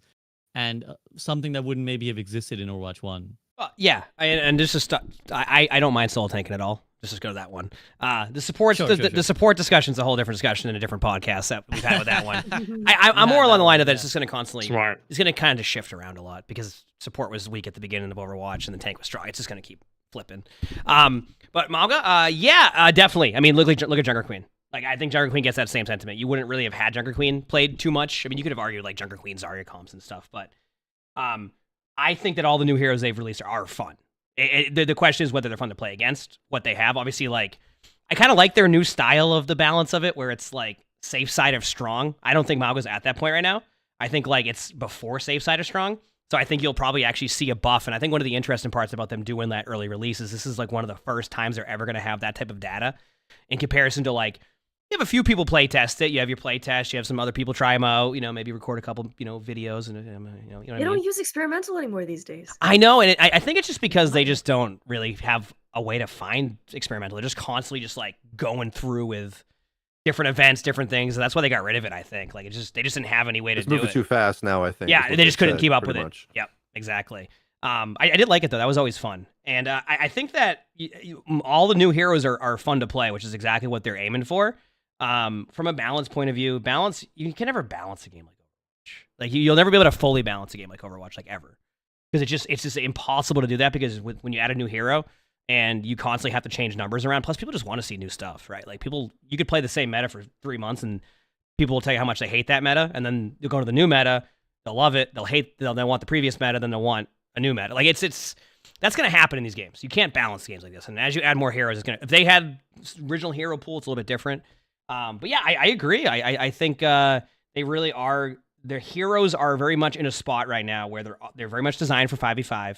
and something that wouldn't maybe have existed in Overwatch 1? Yeah, and just to start, I don't mind solo tanking at all. Let's just go to that one. The support the support discussion is a whole different discussion in a different podcast that we've had with that one. I'm more along the line of that it's just going to constantly it's going to kind of shift around a lot, because support was weak at the beginning of Overwatch and the tank was strong. It's just going to keep flipping. But Mauga, definitely. I mean, look at Junker Queen. Like, I think Junker Queen gets that same sentiment. You wouldn't really have had Junker Queen played too much. I mean, you could have argued like Junker Queen, Zarya comps and stuff, but I think that all the new heroes they've released are fun. The question is whether they're fun to play against, what they have. Obviously, like, I kind of like their new style of the balance of it, where it's like safe side of strong. I don't think Mauga's at that point right now. I think like it's before safe side of strong. So I think you'll probably actually see a buff. And I think one of the interesting parts about them doing that early release is this is like one of the first times they're ever going to have that type of data in comparison to like, you have a few people play test it. You have your play test. You have some other people try them out. You know, maybe record a couple, videos, and They don't use experimental anymore these days. I know, and I think it's just because they just don't really have a way to find experimental. They're just constantly just like going through with different events, different things. And that's why they got rid of it. I think like they just didn't have any way to do it. It's moving too fast now, I think. Yeah, they just couldn't keep up with it. Yep, exactly. I did like it though. That was always fun, and I think that all the new heroes are fun to play, which is exactly what they're aiming for. From a balance point of view, you can never balance a game like Overwatch. Like you'll never be able to fully balance a game like Overwatch, like ever, because it's just impossible to do that, because when you add a new hero and you constantly have to change numbers around, plus people just want to see new stuff, right? Like you could play the same meta for 3 months and people will tell you how much they hate that meta, and then you'll go to the new meta, they'll love it, they'll want the previous meta, then they'll want a new meta. Like it's that's going to happen in these games. You can't balance games like this, and as you add more heroes, if they had original hero pool, it's a little bit different. But yeah, I agree. I think they really are. their heroes are very much in a spot right now where they're very much designed for 5v5.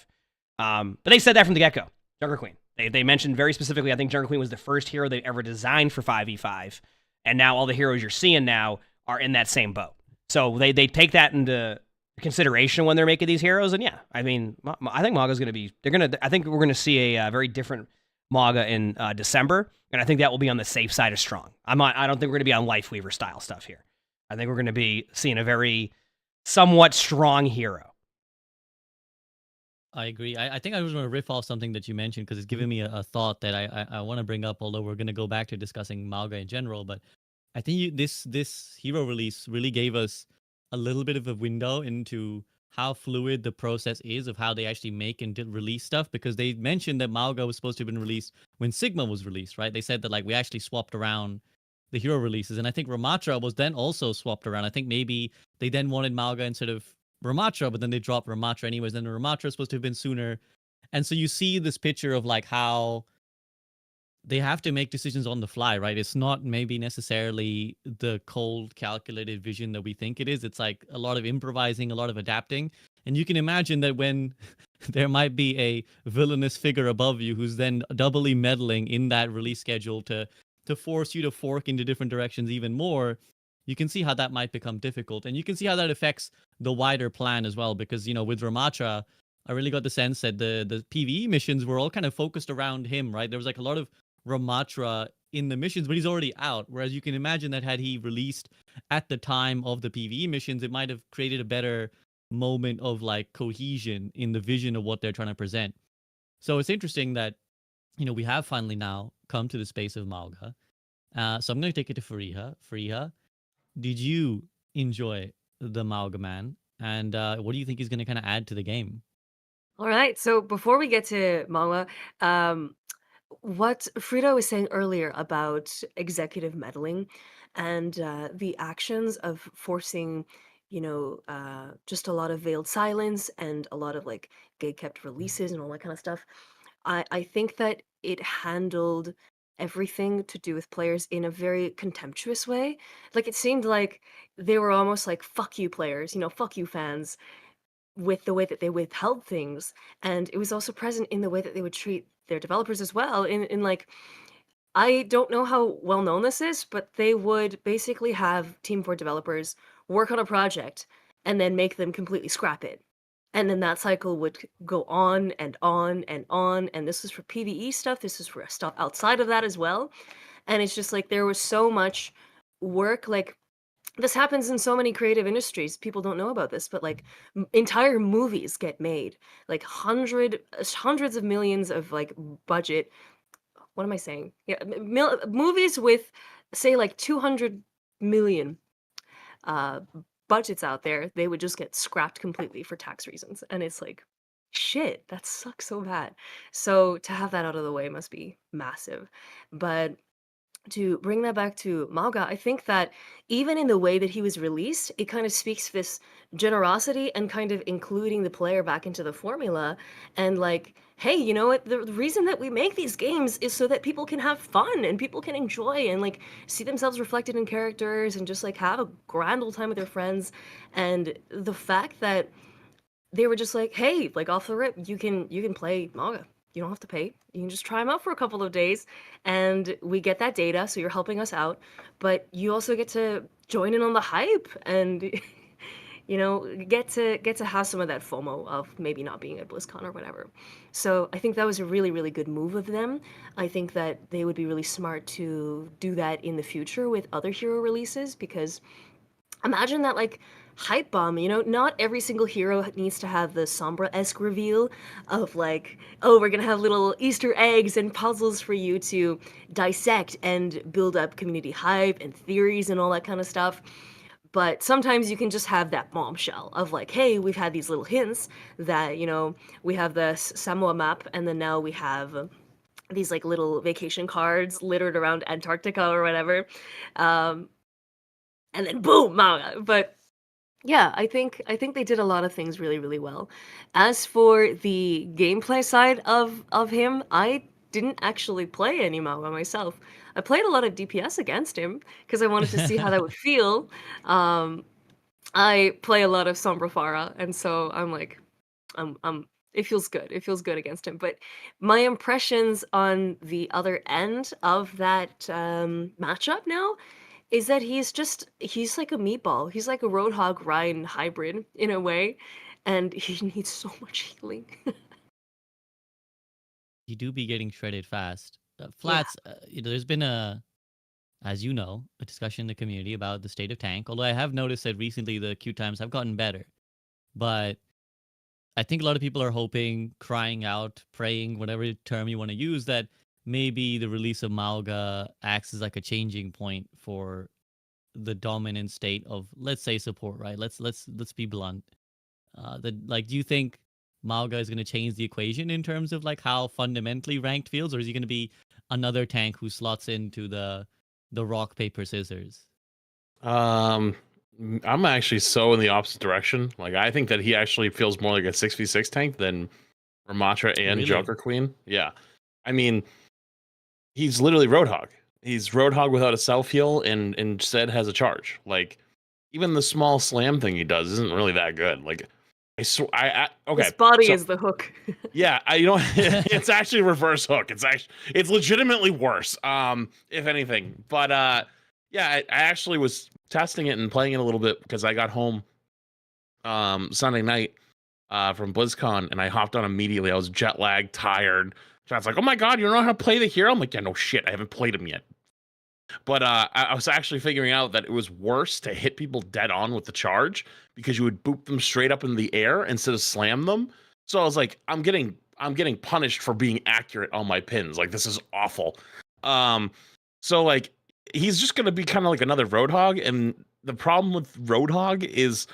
But they said that from the get-go. Junker Queen. They mentioned very specifically, I think Junker Queen was the first hero they ever designed for 5v5. And now all the heroes you're seeing now are in that same boat. So they take that into consideration when they're making these heroes. And yeah, I mean, I think Mauga's going to be, I think we're going to see a very different Mauga in December. And I think that will be on the safe side of strong. I don't think we're going to be on Lifeweaver style stuff here. I think we're going to be seeing a very somewhat strong hero. I agree. I think I was going to riff off something that you mentioned because it's given me a thought that I want to bring up, although we're going to go back to discussing Mauga in general. But I think this hero release really gave us a little bit of a window into how fluid the process is of how they actually make and release stuff, because they mentioned that Mauga was supposed to have been released when Sigma was released, right? They said that like we actually swapped around the hero releases, and I think Ramatra was then also swapped around. I think maybe they then wanted Mauga instead of Ramatra, but then they dropped Ramatra anyways. Then the Ramatra is supposed to have been sooner. And so you see this picture of like how they have to make decisions on the fly, right? It's not maybe necessarily the cold, calculated vision that we think it is. It's like a lot of improvising, a lot of adapting. And you can imagine that when there might be a villainous figure above you who's then doubly meddling in that release schedule to force you to fork into different directions even more, you can see how that might become difficult. And you can see how that affects the wider plan as well. Because, you know, with Ramatra, I really got the sense that the PvE missions were all kind of focused around him, right? There was like a lot of Ramatra in the missions, but he's already out. Whereas you can imagine that had he released at the time of the PvE missions, it might have created a better moment of like cohesion in the vision of what they're trying to present. So it's interesting that, you know, we have finally now come to the space of Mauga. So I'm going to take it to Fariha. Fariha, did you enjoy the Mauga man? And what do you think he's going to kind of add to the game? All right. So before we get to Mauga, what Frida was saying earlier about executive meddling and the actions of forcing, just a lot of veiled silence and a lot of like gay kept releases and all that kind of stuff. I think that it handled everything to do with players in a very contemptuous way. Like it seemed like they were almost like fuck you players, fuck you fans, with the way that they withheld things. And it was also present in the way that they would treat their developers as well. In like, I don't know how well known this is, but they would basically have Team 4 developers work on a project and then make them completely scrap it. And then that cycle would go on and on and on. And this is for PvE stuff. This is for stuff outside of that as well. And it's just like there was so much work. Like this happens in so many creative industries. People don't know about this, but like entire movies get made, like hundreds of millions of like budget. What am I saying? Yeah, movies with say like 200 million budgets out there, they would just get scrapped completely for tax reasons. And it's like, shit, that sucks so bad. So to have that out of the way must be massive. But to bring that back to Mauga, I think that even in the way that he was released, it kind of speaks this generosity and kind of including the player back into the formula. And like, hey, you know what? The reason that we make these games is so that people can have fun and people can enjoy and like see themselves reflected in characters and just like have a grand old time with their friends. And the fact that they were just like, hey, like off the rip, you can play Mauga. You don't have to pay. You can just try them out for a couple of days, and we get that data, so you're helping us out. But you also get to join in on the hype, and get to have some of that FOMO of maybe not being at BlizzCon or whatever. So I think that was a really, really good move of them. I think that they would be really smart to do that in the future with other hero releases, because imagine that like hype bomb, not every single hero needs to have the Sombra-esque reveal of like, oh, we're gonna have little Easter eggs and puzzles for you to dissect and build up community hype and theories and all that kind of stuff. But sometimes you can just have that bombshell of like, hey, we've had these little hints that, we have the Samoa map, and then now we have these like little vacation cards littered around Antarctica or whatever. And then boom, Mauga. But yeah, I think they did a lot of things really, really well. As for the gameplay side of him, I didn't actually play any Mauga myself. I played a lot of DPS against him because I wanted to see how that would feel. I play a lot of Sombra Pharah, and so I'm like, it feels good. It feels good against him. But my impressions on the other end of that matchup now is that he's like a meatball. He's like a Roadhog Ryan hybrid in a way, and he needs so much healing. You do be getting shredded fast. Flats, there's been as you know, a discussion in the community about the state of tank. Although I have noticed that recently the queue times have gotten better. But I think a lot of people are hoping, crying out, praying, whatever term you want to use, that maybe the release of Mauga acts as like a changing point for the dominant state of, let's say, support, right? Let's be blunt. Do you think Mauga is going to change the equation in terms of like how fundamentally ranked feels, or is he going to be another tank who slots into the rock paper scissors? I'm actually so in the opposite direction. Like, I think that he actually feels more like a 6v6 tank than Ramattra and Really? Joker Queen. Yeah. I mean, he's literally Roadhog. He's Roadhog without a self heal and instead has a charge. Like, even the small slam thing he does isn't really that good. Like, okay. His body is the hook. Yeah, it's actually reverse hook. It's legitimately worse. If anything. But yeah, I actually was testing it and playing it a little bit because I got home Sunday night from BlizzCon and I hopped on immediately. I was jet lagged, tired. Chat's like, "Oh my god, you don't know how to play the hero?" I'm like, "Yeah, no shit, I haven't played him yet." But I was actually figuring out that it was worse to hit people dead on with the charge because you would boop them straight up in the air instead of slam them. So I was like, I'm getting punished for being accurate on my pins. Like, this is awful. So like, he's just gonna be kind of like another Roadhog, and the problem with Roadhog is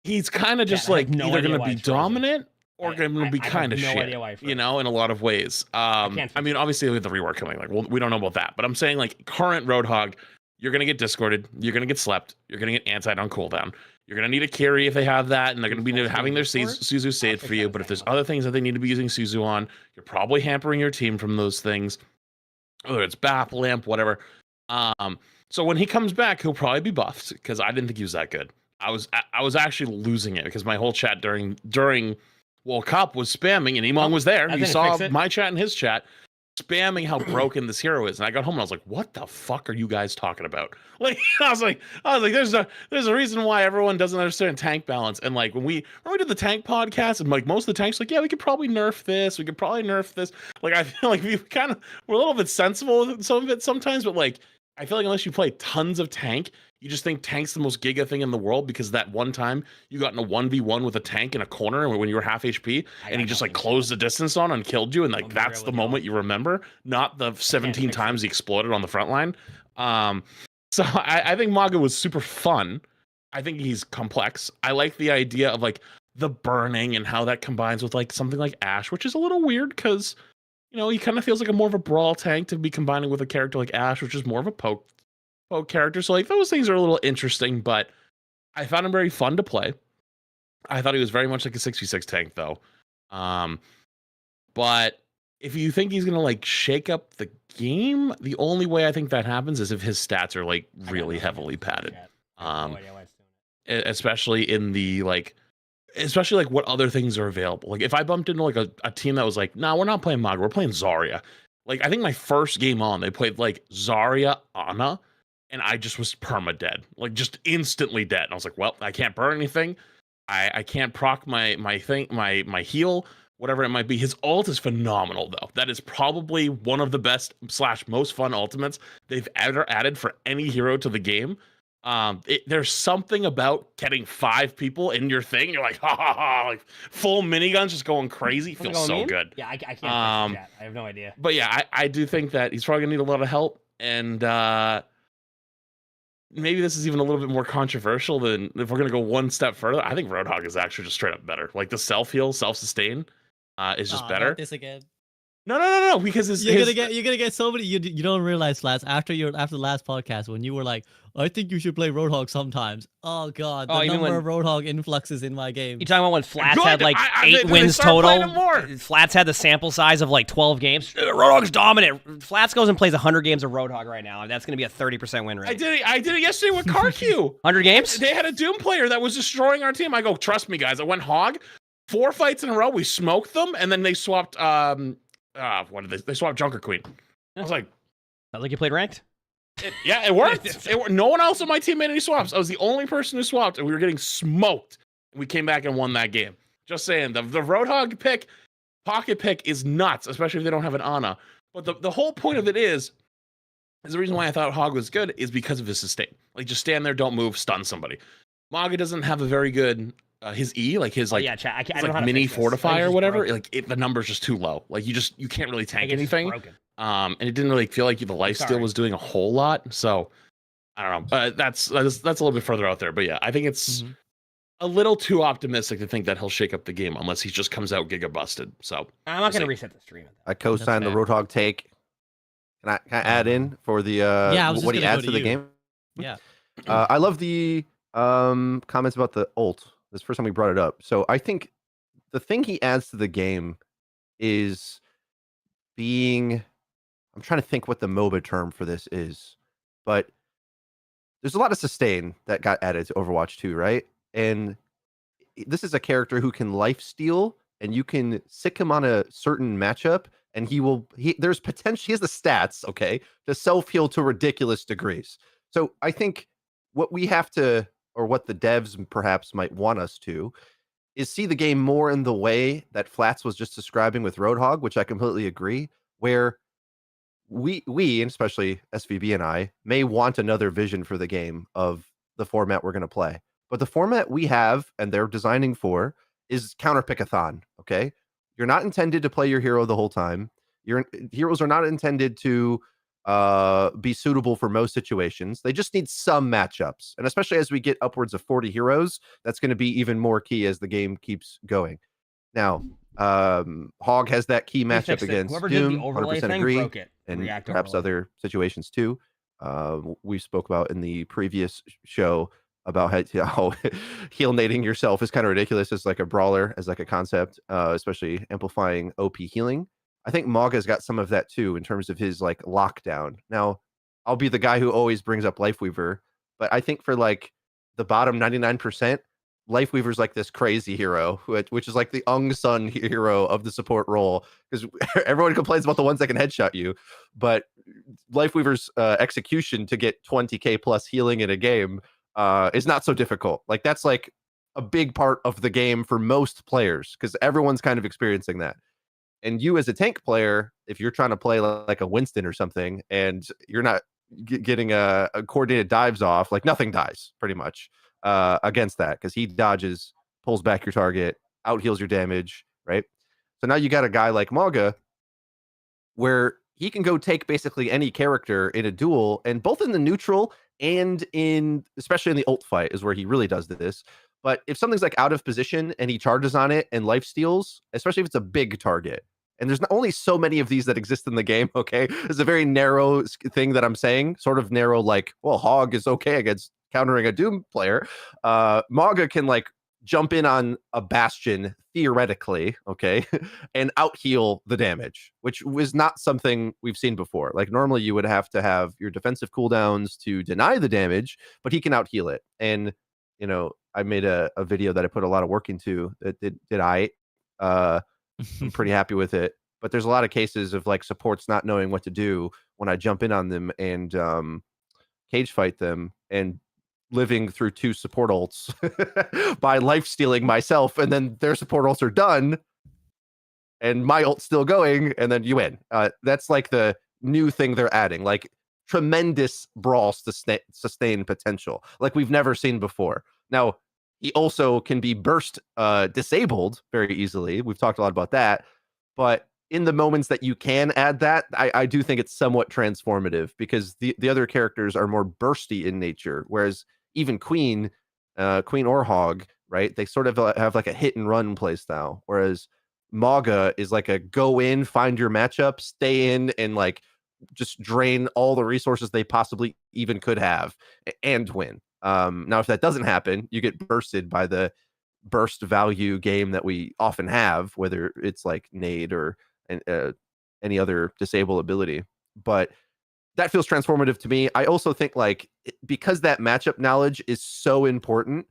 he's kind of just like either gonna be dominant or gonna be kind of shit, you know, in a lot of ways. I mean, obviously with the rework coming, like, well, we don't know about that, but I'm saying like current Roadhog, you're gonna get discorded, you're gonna get slept, you're gonna get anti on cooldown, you're gonna need a carry if they have that, and they're gonna be having their Suzu saved for you. But if there's other things that they need to be using Suzu on, you're probably hampering your team from those things, whether it's BAP, lamp, whatever. So when he comes back, he'll probably be buffed because I didn't think he was that good. I was actually losing it because my whole chat during World Cup was spamming, and Emongg was there. You saw my chat and his chat spamming how broken this hero is, and I got home and I was like, "What the fuck are you guys talking about?" Like, I was like, "There's a reason why everyone doesn't understand tank balance." And like when we did the tank podcast, and like most of the tanks, like, "Yeah, we could probably nerf this. We could probably nerf this." Like, I feel like we're a little bit sensible with some of it sometimes, but like, I feel like unless you play tons of tank, you just think tank's the most giga thing in the world because that one time you got in a 1v1 with a tank in a corner when you were half HP and he just like closed the distance on and killed you, and like that's the moment you remember, not the 17 times he exploded on the front line. So I think Mauga was super fun. I think he's complex. I like the idea of like the burning and how that combines with like something like Ashe, which is a little weird because, you know, he kind of feels like a more of a brawl tank to be combining with a character like Ashe, which is more of a poke character. So like those things are a little interesting, but I found him very fun to play. I thought he was very much like a 6v6 tank though. But if you think he's gonna like shake up the game, the only way I think that happens is if his stats are like really heavily padded. Especially in the especially like what other things are available. Like if I bumped into like a team that was like, "Nah, we're not playing Mauga, we're playing Zarya." Like I think my first game on, they played like Zarya, Ana, and I just was perma dead, like just instantly dead. And I was like, "Well, I can't burn anything. I can't proc my heal, whatever it might be." His ult is phenomenal though. That is probably one of the best / most fun ultimates they've ever added for any hero to the game. There's something about getting 5 people in your thing. You're like, ha ha ha, like full miniguns just going crazy. Feels so good. Yeah, I can't chat. I have no idea. But yeah, I do think that he's probably gonna need a lot of help, and maybe this is even a little bit more controversial than if we're gonna go one step further. I think Roadhog is actually just straight up better. Like the self heal, self sustain is just better. Not this again. No, because you're gonna get so many. You don't realize, Flats, after the last podcast when you were like, I think you should play Roadhog sometimes. Oh god, the number of Roadhog influxes in my game. You talking about when Flats had like 8 wins total? Flats had the sample size of like 12 games. Roadhog's dominant. Flats goes and plays 100 games of Roadhog right now, and that's gonna be a 30% win rate. I did it yesterday with CarQ. 100 games? They had a Doom player that was destroying our team. I go, trust me, guys. I went Hog. 4 fights in a row. We smoked them, and then they swapped. What did they swapped Junker Queen? I was like, sounds like you played ranked. It worked. No one else on my team made any swaps. I was the only person who swapped, and we were getting smoked. And we came back and won that game. Just saying, the Roadhog pick, pocket pick is nuts, especially if they don't have an Ana. But the whole point of it is the reason why I thought Hog was good is because of his sustain. Like, just stand there, don't move, stun somebody. Mauga doesn't have a very good his E, like his like, I don't like know how to mini fix this. fortify or whatever. Broken. Like the number's just too low. Like you can't really tank It's anything. And it didn't really feel like the lifesteal was doing a whole lot. So I don't know. That's a little bit further out there. But yeah, I think it's a little too optimistic to think that he'll shake up the game unless he just comes out giga busted. So I'm not gonna reset the stream. I co-sign the Roadhog take. Can I add in for the what he adds to the game? Yeah. I love the comments about the ult. This is the first time we brought it up. So I think the thing he adds to the game is being, I'm trying to think what the MOBA term for this is, but there's a lot of sustain that got added to Overwatch 2, right? And this is a character who can lifesteal, and you can sick him on a certain matchup, and there's potential, he has the stats, okay, to self-heal to ridiculous degrees. So I think what we have to, or what the devs perhaps might want us to, is see the game more in the way that Flats was just describing with Roadhog, which I completely agree, where we and especially SVB and I may want another vision for the game of the format we're going to play. But the format we have and they're designing for is counter pickathon, okay? You're not intended to play your hero the whole time. Your heroes are not intended to be suitable for most situations. They just need some matchups. And especially as we get upwards of 40 heroes, that's going to be even more key as the game keeps going. Now, Hog has that key matchup against Doom, 100% agree, and perhaps other situations too. We spoke about in the previous show about how heal-nating yourself is kind of ridiculous as like a brawler, as like a concept, especially amplifying OP healing. I think Mauga's got some of that too in terms of his like lockdown. Now, I'll be the guy who always brings up Lifeweaver, but I think for like the bottom 99%, Lifeweaver's like this crazy hero, which is like the unsung hero of the support role, because everyone complains about the ones that can headshot you, but Lifeweaver's execution to get 20k plus healing in a game is not so difficult. Like that's like a big part of the game for most players, because everyone's kind of experiencing that. And you as a tank player, if you're trying to play like a Winston or something, and you're not getting a coordinated dives off, like nothing dies pretty much against that, because he dodges, pulls back your target, out heals your damage, right? So now you got a guy like Mauga where he can go take basically any character in a duel, and both in the neutral and especially in the ult fight is where he really does this. But if something's like out of position and he charges on it and life steals, especially if it's a big target, and there's not only so many of these that exist in the game, okay? It's a very narrow thing that I'm saying, sort of narrow, like, well, Hog is okay against countering a Doom player. Mauga can like jump in on a Bastion, theoretically, okay, and out heal the damage, which was not something we've seen before. Like normally you would have to have your defensive cooldowns to deny the damage, but he can out heal it. And, you know, I made a video that I put a lot of work into. I'm pretty happy with it, but there's a lot of cases of like supports not knowing what to do when I jump in on them and cage fight them, and living through 2 support ults by life stealing myself, and then their support ults are done and my ult's still going, and then you win. That's like the new thing they're adding, like tremendous brawl sustain potential like we've never seen before. Now, he also can be burst disabled very easily. We've talked a lot about that. But in the moments that you can add that, I do think it's somewhat transformative, because the other characters are more bursty in nature. Whereas even Queen or Hog, right? They sort of have like a hit and run play style. Whereas Mauga is like a go in, find your matchup, stay in, and like just drain all the resources they possibly even could have and win. Now, if that doesn't happen, you get bursted by the burst value game that we often have, whether it's like nade or any other disable ability. But that feels transformative to me. I also think like because that matchup knowledge is so important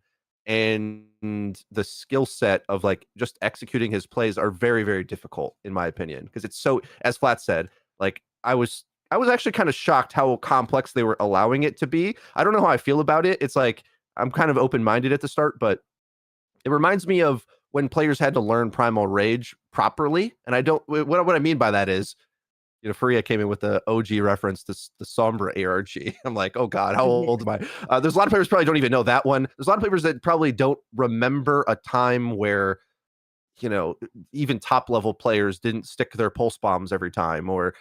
and the skill set of like just executing his plays are very, very difficult in my opinion, because it's so, as Flat said, like I was actually kind of shocked how complex they were allowing it to be. I don't know how I feel about it. It's like I'm kind of open-minded at the start, but it reminds me of when players had to learn Primal Rage properly. And I don't, what I mean by that is, you know, Faria came in with the OG reference to the Sombra ARG. I'm like, oh God, how old am I? There's a lot of players probably don't even know that one. There's a lot of players that probably don't remember a time where, you know, even top level players didn't stick their pulse bombs every time, or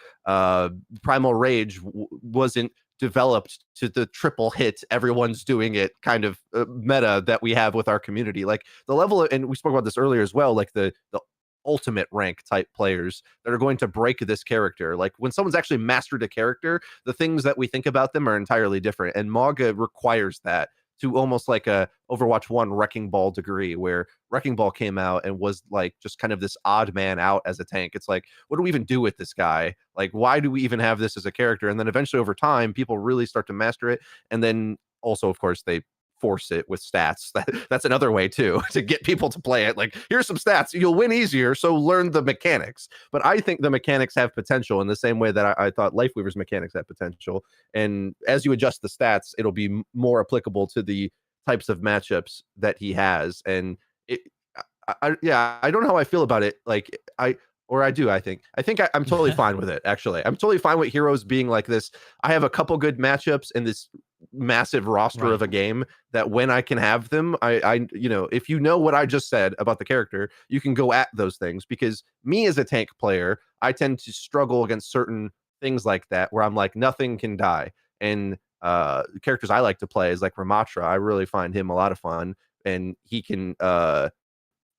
Primal Rage wasn't developed to the triple hit, everyone's doing it kind of meta that we have with our community. Like the level of, and we spoke about this earlier as well, like the ultimate rank type players that are going to break this character. Like when someone's actually mastered a character, the things that we think about them are entirely different. And Mauga requires that to almost like a Overwatch 1 Wrecking Ball degree, where Wrecking Ball came out and was like just kind of this odd man out as a tank. It's like, what do we even do with this guy? Like, why do we even have this as a character? And then eventually over time, people really start to master it. And then also, of course, they force it with stats. That's another way too, to get people to play it. Like, here's some stats, you'll win easier, so learn the mechanics. But I think the mechanics have potential in the same way that I thought Lifeweaver's mechanics have potential. And as you adjust the stats, it'll be more applicable to the types of matchups that he has. And I don't know how I feel about it. Like I think I'm totally fine with it. Actually, I'm totally fine with heroes being like this. I have a couple good matchups in this massive roster of a game that when I can have them, I you know, if you know what I just said about the character, you can go at those things. Because me as a tank player, I tend to struggle against certain things like that where I'm like, nothing can die. And characters I like to play is like Ramatra. I really find him a lot of fun, and he can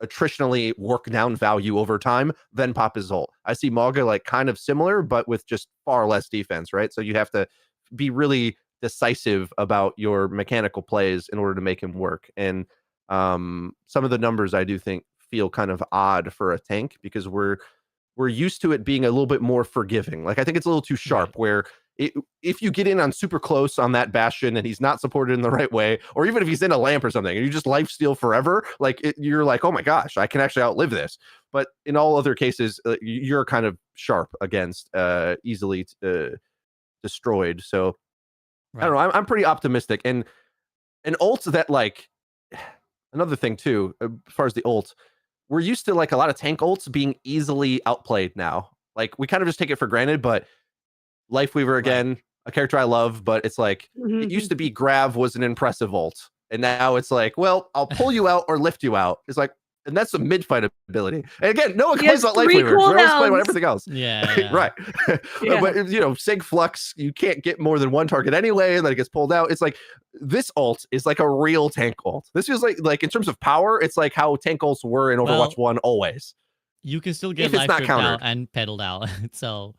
attritionally work down value over time, then pop his ult. I see Mauga like kind of similar, but with just far less defense, right? So you have to be really decisive about your mechanical plays in order to make him work. And some of the numbers I do think feel kind of odd for a tank, because we're used to it being a little bit more forgiving. Like I think it's a little too sharp, where if you get in on super close on that Bastion and he's not supported in the right way, or even if he's in a lamp or something and you just lifesteal forever, like you're like, oh my gosh, I can actually outlive this. But in all other cases, you're kind of sharp against easily destroyed. So I don't know. I'm pretty optimistic. And an ult that, like, another thing too, as far as the ult, we're used to like a lot of tank ults being easily outplayed now. Like we kind of just take it for granted, but Lifeweaver again, a character I love, but it's like it used to be Grav was an impressive ult, and now it's like, well, I'll pull you out or lift you out. It's like, and that's a mid-fight ability. And again, no one complains about Lifeweaver. We're always playing about everything else. Yeah. Right. But you know, Sig Flux, you can't get more than one target anyway, and then it gets pulled out. It's like this ult is like a real tank ult. This feels like in terms of power, it's like how tank ults were in Overwatch 1 always. You can still get life stripped out and pedaled out. So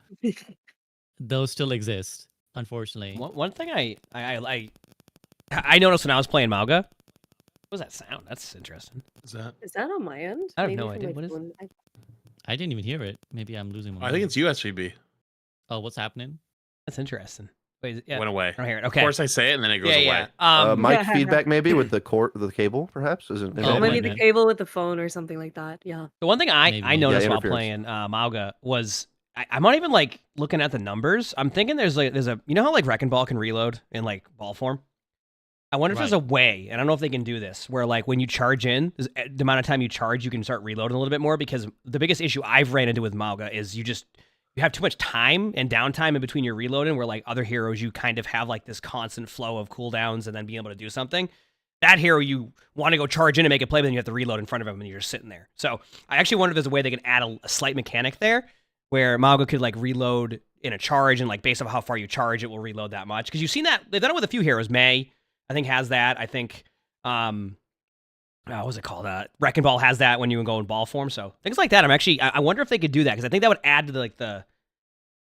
those still exist, unfortunately. One thing I noticed when I was playing Mauga. What was that sound? That's interesting. Is that on my end? I have no idea. What is it? I didn't even hear it. Maybe I'm losing my I think it's USVB. Oh, what's happening? That's interesting. Wait, yeah. Went away. I don't hear it. Okay. Of course I say it and then it goes away. Mic feedback maybe with the cable, perhaps? Maybe the cable with the phone or something like that. Yeah. The one thing I noticed while playing Mauga was I'm not even like looking at the numbers. I'm thinking there's a you know how like Wrecking Ball can reload in like ball form? I wonder if there's a way, and I don't know if they can do this, where like when you charge in, the amount of time you charge, you can start reloading a little bit more, because the biggest issue I've ran into with Mauga is you have too much time and downtime in between your reloading, where like other heroes, you kind of have like this constant flow of cooldowns and then being able to do something. That hero, you want to go charge in and make a play, but then you have to reload in front of him and you're just sitting there. So I actually wonder if there's a way they can add a slight mechanic there, where Mauga could like reload in a charge, and like based on how far you charge, it will reload that much. Because you've seen that, they've done it with a few heroes. Mei, I think, has that. I think what was it called? Wrecking Ball has that when you go in ball form. So things like that. I wonder if they could do that because I think that would add to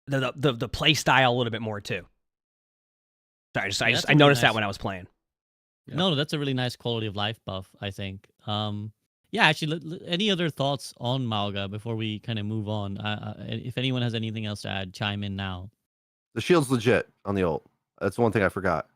the play style a little bit more too. Sorry, I noticed that when I was playing. No, that's a really nice quality of life buff, I think. Yeah, actually, any other thoughts on Mauga before we kind of move on? If anyone has anything else to add, chime in now. The shield's legit on the ult. That's one thing I forgot.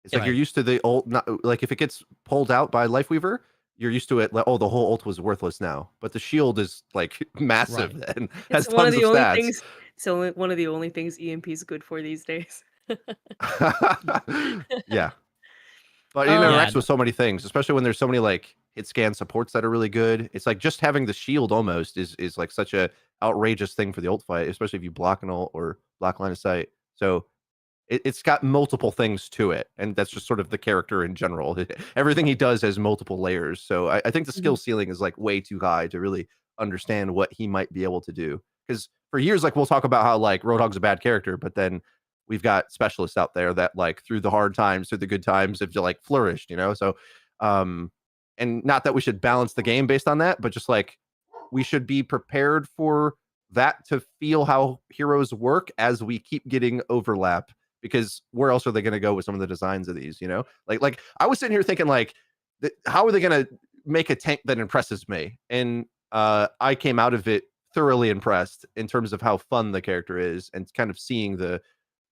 It's like Right. you're used to the ult, not like if it gets pulled out by Lifeweaver, you're used to it. Like, oh, the whole ult was worthless now, but the shield is like massive and has It's one of tons the of only stats. things. So one of the only things EMP is good for these days. Yeah, but it interacts with so many things, especially when there's so many like hit scan supports that are really good. It's like just having the shield almost is like such a outrageous thing for the ult fight, especially if you block an ult or block line of sight. So it's got multiple things to it, and that's just sort of the character in general. Everything he does has multiple layers. So I think the skill ceiling is like way too high to really understand what he might be able to do. Because for years, like we'll talk about how like Roadhog's a bad character, but then we've got specialists out there that like through the hard times, through the good times, have like flourished, you know? So, and not that we should balance the game based on that, but just like we should be prepared for that to feel how heroes work as we keep getting overlap, because where else are they going to go with some of the designs of these, you know? Like I was sitting here thinking like, how are they going to make a tank that impresses me? And I came out of it thoroughly impressed in terms of how fun the character is and kind of seeing the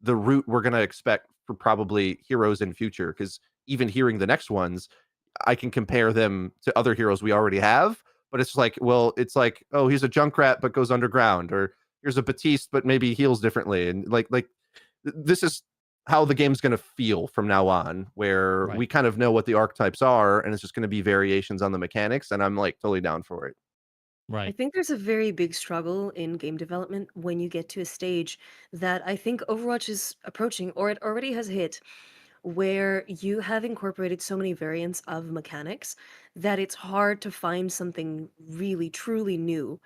route we're going to expect for probably heroes in future. Because even hearing the next ones, I can compare them to other heroes we already have, but it's like, well, it's like, oh, he's a Junkrat but goes underground, or here's a Batiste but maybe heals differently, and like this is how the game's going to feel from now on, where we kind of know what the archetypes are, and it's just going to be variations on the mechanics, and I'm like totally down for it. I think there's a very big struggle in game development when you get to a stage that I think Overwatch is approaching, or it already has hit, where you have incorporated so many variants of mechanics that it's hard to find something really truly new.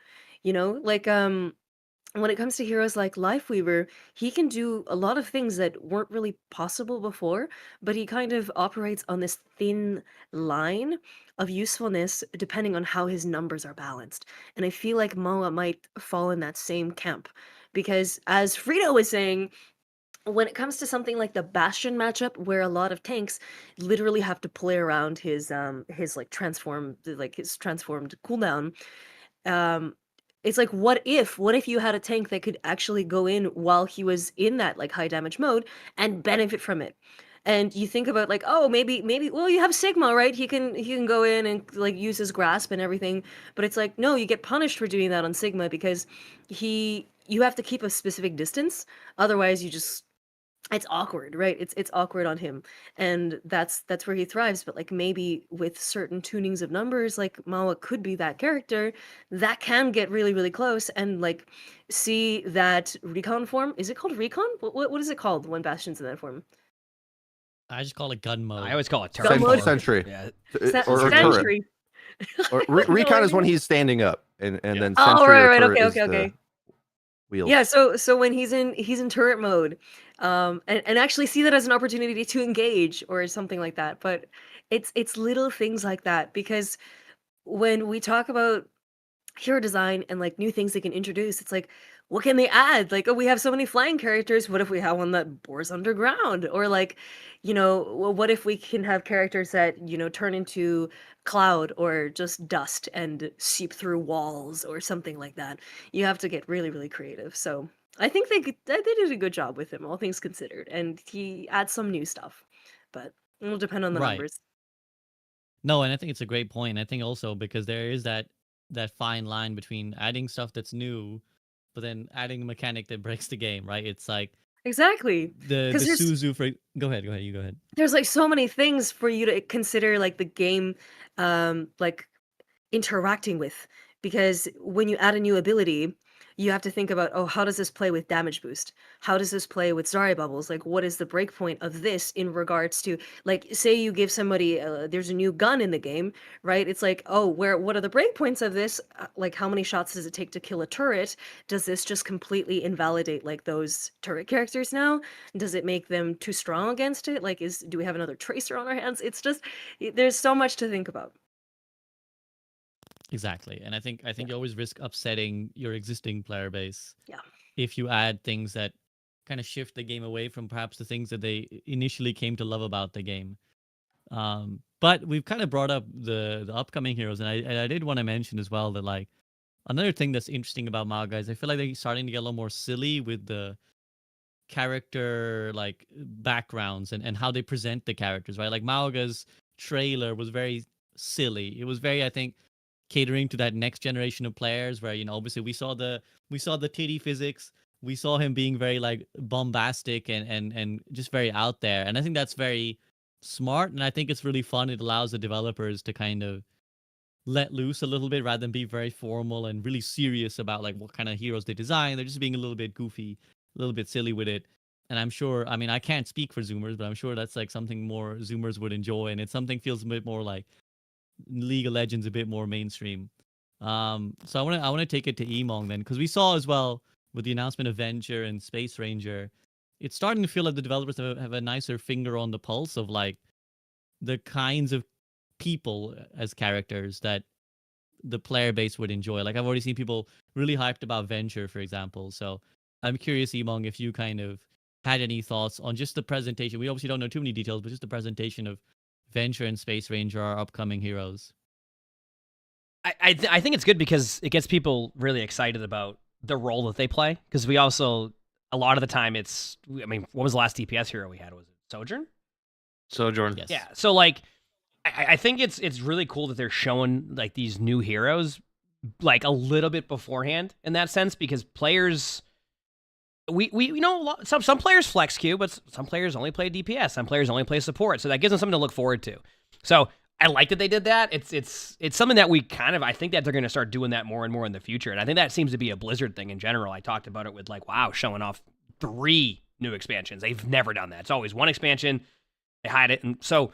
You know, like when it comes to heroes like Lifeweaver, he can do a lot of things that weren't really possible before, but he kind of operates on this thin line of usefulness depending on how his numbers are balanced. And I feel like Moa might fall in that same camp because, as Frito was saying, when it comes to something like the Bastion matchup, where a lot of tanks literally have to play around his like his transformed cooldown, it's like, what if you had a tank that could actually go in while he was in that like high damage mode and benefit from it? And you think about like, oh, maybe well, you have Sigma, right? He can go in and like use his grasp and everything, but it's like, no, you get punished for doing that on Sigma because you have to keep a specific distance, otherwise it's awkward, right? It's awkward on him, and that's where he thrives. But like maybe with certain tunings of numbers, like Mawa could be that character that can get really really close and like see that recon form. Is it called recon? What is it called when Bastion's in that form? I just call it gun mode. I always call it turret. turret. Sentry. Yeah. Or Sentry. Or recon is when he's standing up, and then Oh, sentry or right. turret is Okay. wheels. Yeah, so when he's in turret mode, and actually see that as an opportunity to engage or something like that. But it's little things like that, because when we talk about hero design and like new things they can introduce, it's like, what can they add? Like, oh, we have so many flying characters. What if we have one that bores underground? Or like, what if we can have characters that, turn into cloud or just dust and seep through walls or something like that? You have to get really, really creative. So I think they did a good job with him, all things considered. And he adds some new stuff, but it'll depend on the numbers. No, and I think it's a great point. I think also because there is that fine line between adding stuff that's new, but then adding a mechanic that breaks the game, right? It's like exactly the Suzu for. Go ahead. You go ahead. There's like so many things for you to consider, like the game, like interacting with, because when you add a new ability, you have to think about, oh, how does this play with damage boost? How does this play with Zarya bubbles? Like, what is the breakpoint of this in regards to, like, say you give somebody, there's a new gun in the game, right? It's like, oh, what are the breakpoints of this? Like, how many shots does it take to kill a turret? Does this just completely invalidate, like, those turret characters now? Does it make them too strong against it? Like, do we have another Tracer on our hands? It's just, there's so much to think about. Exactly, and I think you always risk upsetting your existing player base. Yeah. If you add things that kind of shift the game away from perhaps the things that they initially came to love about the game. But we've kind of brought up the upcoming heroes, and I did want to mention as well that like another thing that's interesting about Mauga is I feel like they're starting to get a little more silly with the character like backgrounds and how they present the characters, right? Like Mauga's trailer was very silly. It was very, I think, catering to that next generation of players where, obviously we saw the titty physics. We saw him being very like bombastic and just very out there. And I think that's very smart. And I think it's really fun. It allows the developers to kind of let loose a little bit rather than be very formal and really serious about like what kind of heroes they design. They're just being a little bit goofy, a little bit silly with it. And I'm sure, I mean, I can't speak for Zoomers, but I'm sure that's like something more Zoomers would enjoy. And it's something feels a bit more like League of Legends, a bit more mainstream. So I want to take it to Emongg then, because we saw as well with the announcement of Venture and Space Ranger, it's starting to feel like the developers have a nicer finger on the pulse of like the kinds of people as characters that the player base would enjoy. Like I've already seen people really hyped about Venture, for example. So I'm curious, Emongg, if you kind of had any thoughts on just the presentation. We obviously don't know too many details, but just the presentation of Venture and Space Ranger, our upcoming heroes. I think it's good because it gets people really excited about the role that they play. Because we also, a lot of the time, I mean, what was the last DPS hero we had? Was it Sojourn? Sojourn. Yes. Yeah. So like, I think it's really cool that they're showing like these new heroes like a little bit beforehand in that sense, because players, we some players flex queue, but some players only play DPS, some players only play support, so that gives them something to look forward to. So I like that they did that. It's something that we kind of, I think that they're going to start doing that more and more in the future, and I think that seems to be a Blizzard thing in general. I talked about it with like, wow, showing off 3 new expansions. They've never done that. It's always one expansion, they hide it, and so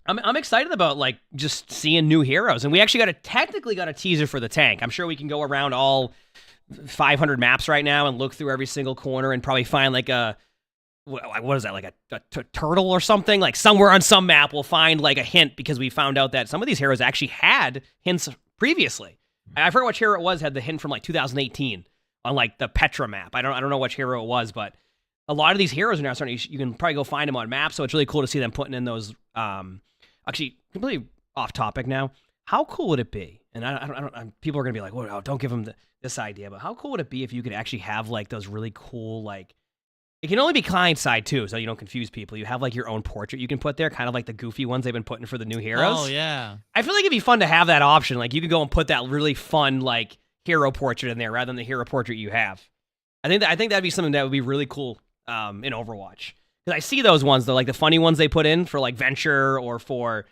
I'm excited about like just seeing new heroes, and we actually technically got a teaser for the tank. I'm sure we can go around all 500 maps right now and look through every single corner and probably find like what is that, like a turtle or something? Like somewhere on some map we'll find like a hint, because we found out that some of these heroes actually had hints previously. I forget which hero it was, had the hint from like 2018 on like the Petra map. I don't know which hero it was, but a lot of these heroes are now starting, you can probably go find them on maps, so it's really cool to see them putting in those actually, completely off topic now. How cool would it be? And I don't people are gonna be like, "Whoa, don't give them this idea." But how cool would it be if you could actually have like those really cool, like, it can only be client side too, so you don't confuse people. You have like your own portrait you can put there, kind of like the goofy ones they've been putting for the new heroes. Oh yeah. I feel like it'd be fun to have that option. Like you could go and put that really fun like hero portrait in there rather than the hero portrait you have. I think that'd be something that would be really cool in Overwatch. Because I see those ones, though, like the funny ones they put in for like Venture or for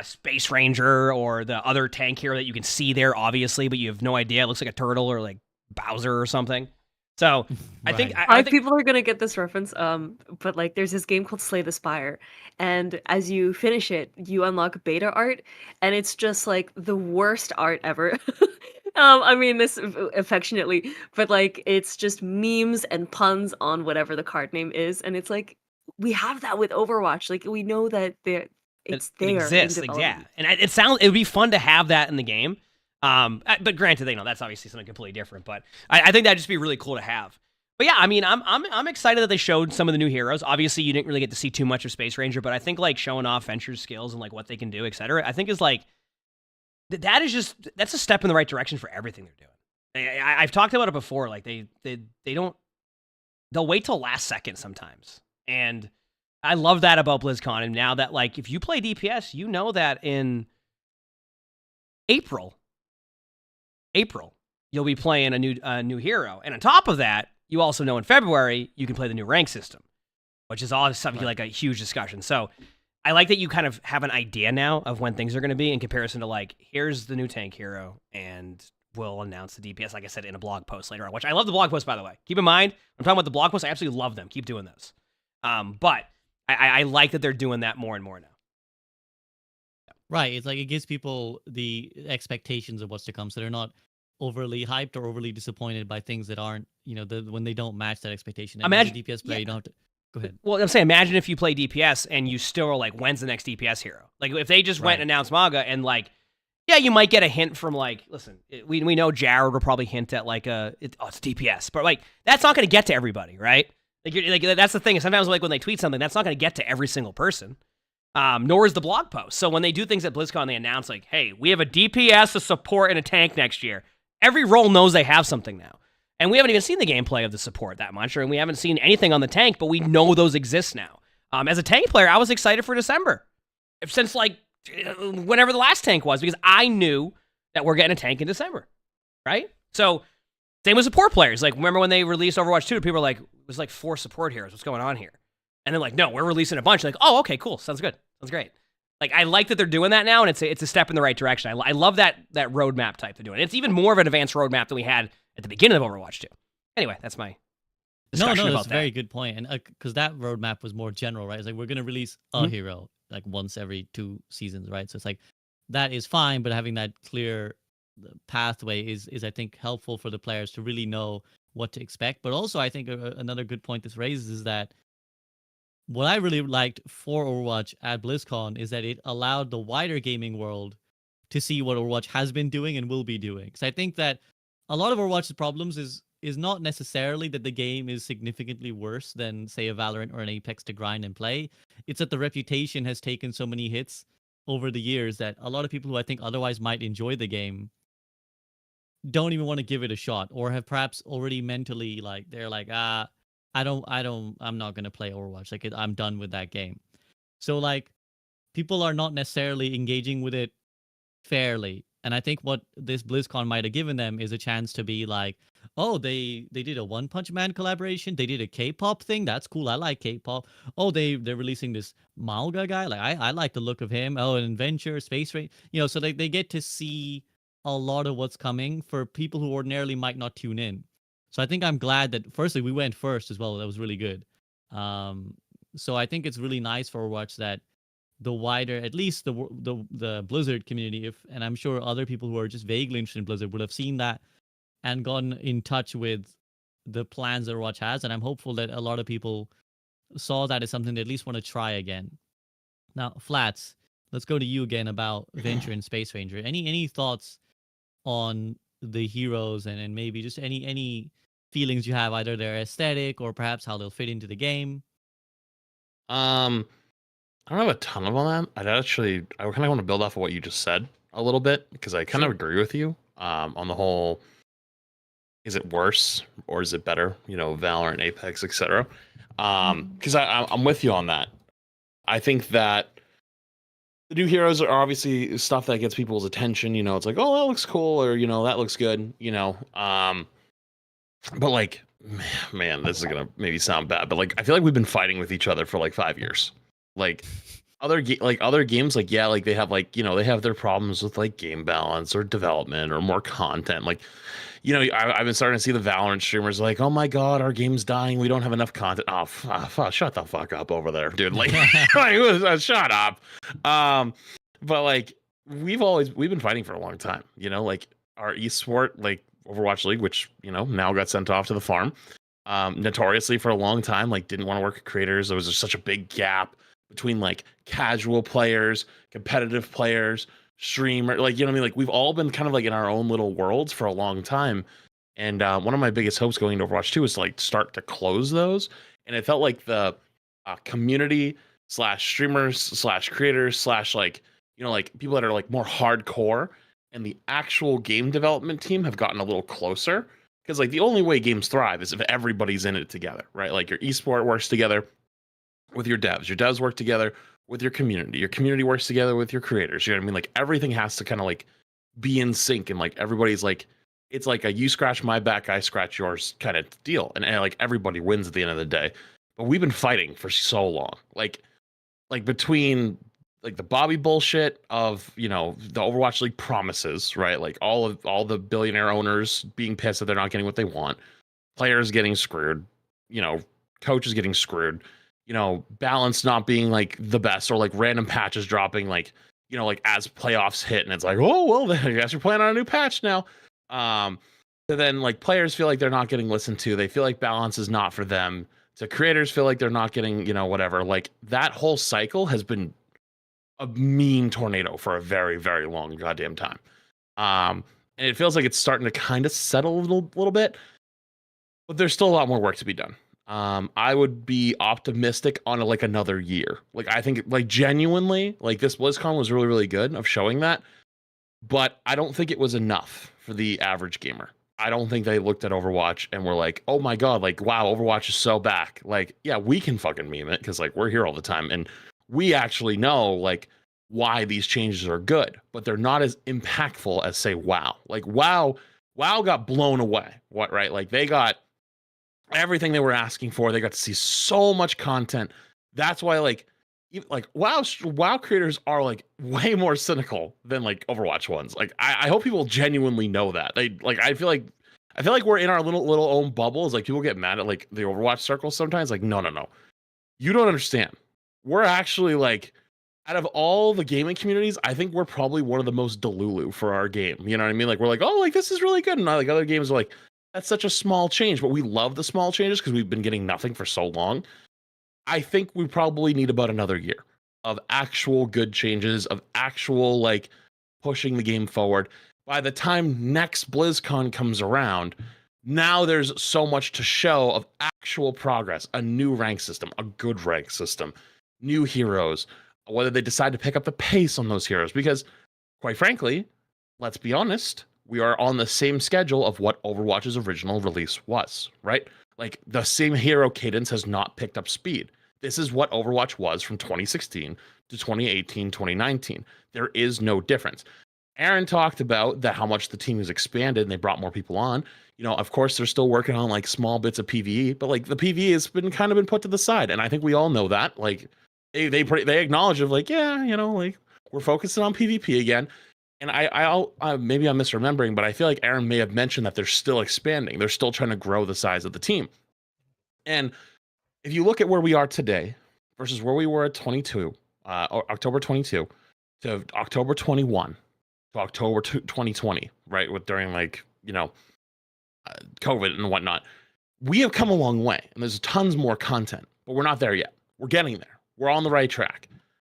Space Ranger or the other tank hero that you can see there, obviously, but you have no idea. It looks like a turtle or like Bowser or something. So I think I think people are gonna get this reference. But like, there's this game called Slay the Spire, and as you finish it, you unlock beta art, and it's just like the worst art ever. I mean this affectionately, but like it's just memes and puns on whatever the card name is, and it's like we have that with Overwatch. Like we know that it's there. It exists, yeah. And it would be fun to have that in the game. But granted, that's obviously something completely different. But I think that'd just be really cool to have. But yeah, I mean, I'm excited that they showed some of the new heroes. Obviously, you didn't really get to see too much of Space Ranger, but I think like showing off Venture's skills and like what they can do, etc. I think is like that's a step in the right direction for everything they're doing. I've talked about it before. Like they'll wait till last second sometimes, and I love that about BlizzCon. And now that like if you play DPS, you know that in April you'll be playing a new hero, and on top of that, you also know in February you can play the new rank system, which is all something like a huge discussion. So I like that you kind of have an idea now of when things are going to be in comparison to like, here's the new tank hero, and we'll announce the DPS, like I said, in a blog post later on, which I love the blog post, by the way. Keep in mind, I'm talking about the blog posts. I absolutely love them. Keep doing those. But I like that they're doing that more and more now. Right. It's like it gives people the expectations of what's to come, so they're not overly hyped or overly disappointed by things that aren't, when they don't match that expectation. Imagine DPS player, you don't have to. Go ahead. Well, I'm saying, imagine if you play DPS and you still are like, when's the next DPS hero? Like, if they just went and announced Mauga and like, Yeah, you might get a hint from like, listen, we know Jared will probably hint at like it's DPS, but like that's not going to get to everybody, right? Like that's the thing. Sometimes like when they tweet something, that's not going to get to every single person. Nor is the blog post. So when they do things at BlizzCon, they announce like, hey, we have a DPS, a support, and a tank next year. Every role knows they have something now. And we haven't even seen the gameplay of the support that much, and we haven't seen anything on the tank, but we know those exist now. As a tank player, I was excited for December. Since like whenever the last tank was, because I knew that we're getting a tank in December, right? So same with support players. Like, remember when they released Overwatch 2, people were like, it was like 4 support heroes. What's going on here? And they're like, no, we're releasing a bunch. Like, oh, okay, cool. Sounds good. Sounds great. Like, I like that they're doing that now, and it's a step in the right direction. I love that roadmap type they're doing. It's even more of an advanced roadmap than we had at the beginning of Overwatch 2. Anyway, that's my discussion about that's that. a very good point. And because that roadmap was more general, right? It's like, we're going to release a hero like once every 2 seasons, right? So it's like, that is fine, but having that clear pathway is I think helpful for the players to really know what to expect. But also I think another good point this raises is that what I really liked for Overwatch at BlizzCon is that it allowed the wider gaming world to see what Overwatch has been doing and will be doing. Because I think that a lot of Overwatch's problems is not necessarily that the game is significantly worse than, say, a Valorant or an Apex to grind and play. It's that the reputation has taken so many hits over the years that a lot of people who I think otherwise might enjoy the game don't even want to give it a shot, or have perhaps already mentally like they're like, I'm not gonna play Overwatch. Like, I'm done with that game. So like, people are not necessarily engaging with it fairly. And I think what this BlizzCon might have given them is a chance to be like, oh, they did a One Punch Man collaboration. They did a K-pop thing. That's cool. I like K-pop. Oh, they're releasing this Mauga guy. Like, I like the look of him. Oh, an adventure, space race. So they get to see a lot of what's coming for people who ordinarily might not tune in. So I think I'm glad that, firstly, we went first as well. That was really good. So I think it's really nice for Overwatch that the wider, at least the Blizzard community, and I'm sure other people who are just vaguely interested in Blizzard would have seen that and gotten in touch with the plans that Overwatch has. And I'm hopeful that a lot of people saw that as something they at least want to try again. Now, Flats, let's go to you again about Venture and Space Ranger. Any thoughts on the heroes and maybe just any feelings you have, either their aesthetic or perhaps how they'll fit into the game? I don't have a ton of them. I kind of want to build off of what you just said a little bit, because I kind of agree with you on the whole, is it worse or is it better? Valorant, Apex, etc. Because I'm with you on that. I think that the new heroes are obviously stuff that gets people's attention. It's like, oh, that looks cool, or that looks good. But like, man, this is gonna maybe sound bad, but like, I feel like we've been fighting with each other for like 5 years. Like other games, like, yeah, like they have like, they have their problems with like game balance or development or more content. Like, I've been starting to see the Valorant streamers like, oh my god, our game's dying, we don't have enough content. Oh, shut the fuck up over there, dude. Like, shut up. But like, we've been fighting for a long time. Like our esport, like Overwatch League, which now got sent off to the farm, notoriously for a long time, like, didn't want to work with creators. There was just such a big gap between like casual players, competitive players, streamer, like, what I mean? Like, we've all been kind of like in our own little worlds for a long time. And one of my biggest hopes going into Overwatch 2 is to like start to close those. And it felt like the community / streamers / creators / like, like people that are like more hardcore and the actual game development team have gotten a little closer. Because like, the only way games thrive is if everybody's in it together, right? Like, your esport works together with your devs work together with your community works together with your creators. You know what I mean? Like, everything has to kind of like be in sync, and like everybody's like, it's like a you scratch my back, I scratch yours kind of deal, and like everybody wins at the end of the day. But we've been fighting for so long, like between like the Bobby bullshit of the Overwatch League promises, right? Like all the billionaire owners being pissed that they're not getting what they want, players getting screwed, coaches getting screwed, balance not being like the best, or like random patches dropping, like like as playoffs hit, and it's like, oh well, I guess you're playing on a new patch now. So then like players feel like they're not getting listened to. They feel like balance is not for them. So creators feel like they're not getting whatever. Like, that whole cycle has been a mean tornado for a very, very long goddamn time. And it feels like it's starting to kind of settle a little bit, but there's still a lot more work to be done. I would be optimistic on like another year. Like I think like genuinely, like this BlizzCon was really, really good of showing that, but I don't think it was enough for the average gamer. I don't think they looked at Overwatch and were like, oh my God, like, wow, Overwatch is so back. Like, yeah, we can fucking meme it because like we're here all the time. And we actually know like why these changes are good, but they're not as impactful as say WoW. Like WoW got blown away. What, right? Like they got everything they were asking for. They got to see so much content. That's why like WoW creators are like way more cynical than like Overwatch ones. Like I hope people genuinely know that. They like I feel like we're in our little own bubbles. Like people get mad at like the Overwatch circles sometimes. Like no. You don't understand. We're actually like out of all the gaming communities, I think we're probably one of the most delulu for our game. You know what I mean? Like we're like, oh, like this is really good. And like other games are like, that's such a small change, but we love the small changes because we've been getting nothing for so long. I think we probably need about another year of actual good changes, of actual like pushing the game forward. By the time next BlizzCon comes around, now there's so much to show of actual progress, a new rank system, a good rank system, new heroes, whether they decide to pick up the pace on those heroes. Because quite frankly, let's be honest, we are on the same schedule of what Overwatch's original release was, right? Like the same hero cadence has not picked up speed. This is what Overwatch was from 2016 to 2018, 2019. There is no difference. Aaron talked about that how much the team has expanded and they brought more people on. You know, of course, they're still working on like small bits of PvE, but like the PvE has been kind of been put to the side. And I think we all know that. Like they acknowledge of like, yeah, you know, like we're focusing on PvP again. And I maybe I'm misremembering, but I feel like Aaron may have mentioned that they're still expanding. They're still trying to grow the size of the team. And if you look at where we are today versus where we were at October 22 to October 21 to October 2020, right? During like, you know, COVID and whatnot, we have come a long way and there's tons more content, but we're not there yet. We're getting there. We're on the right track.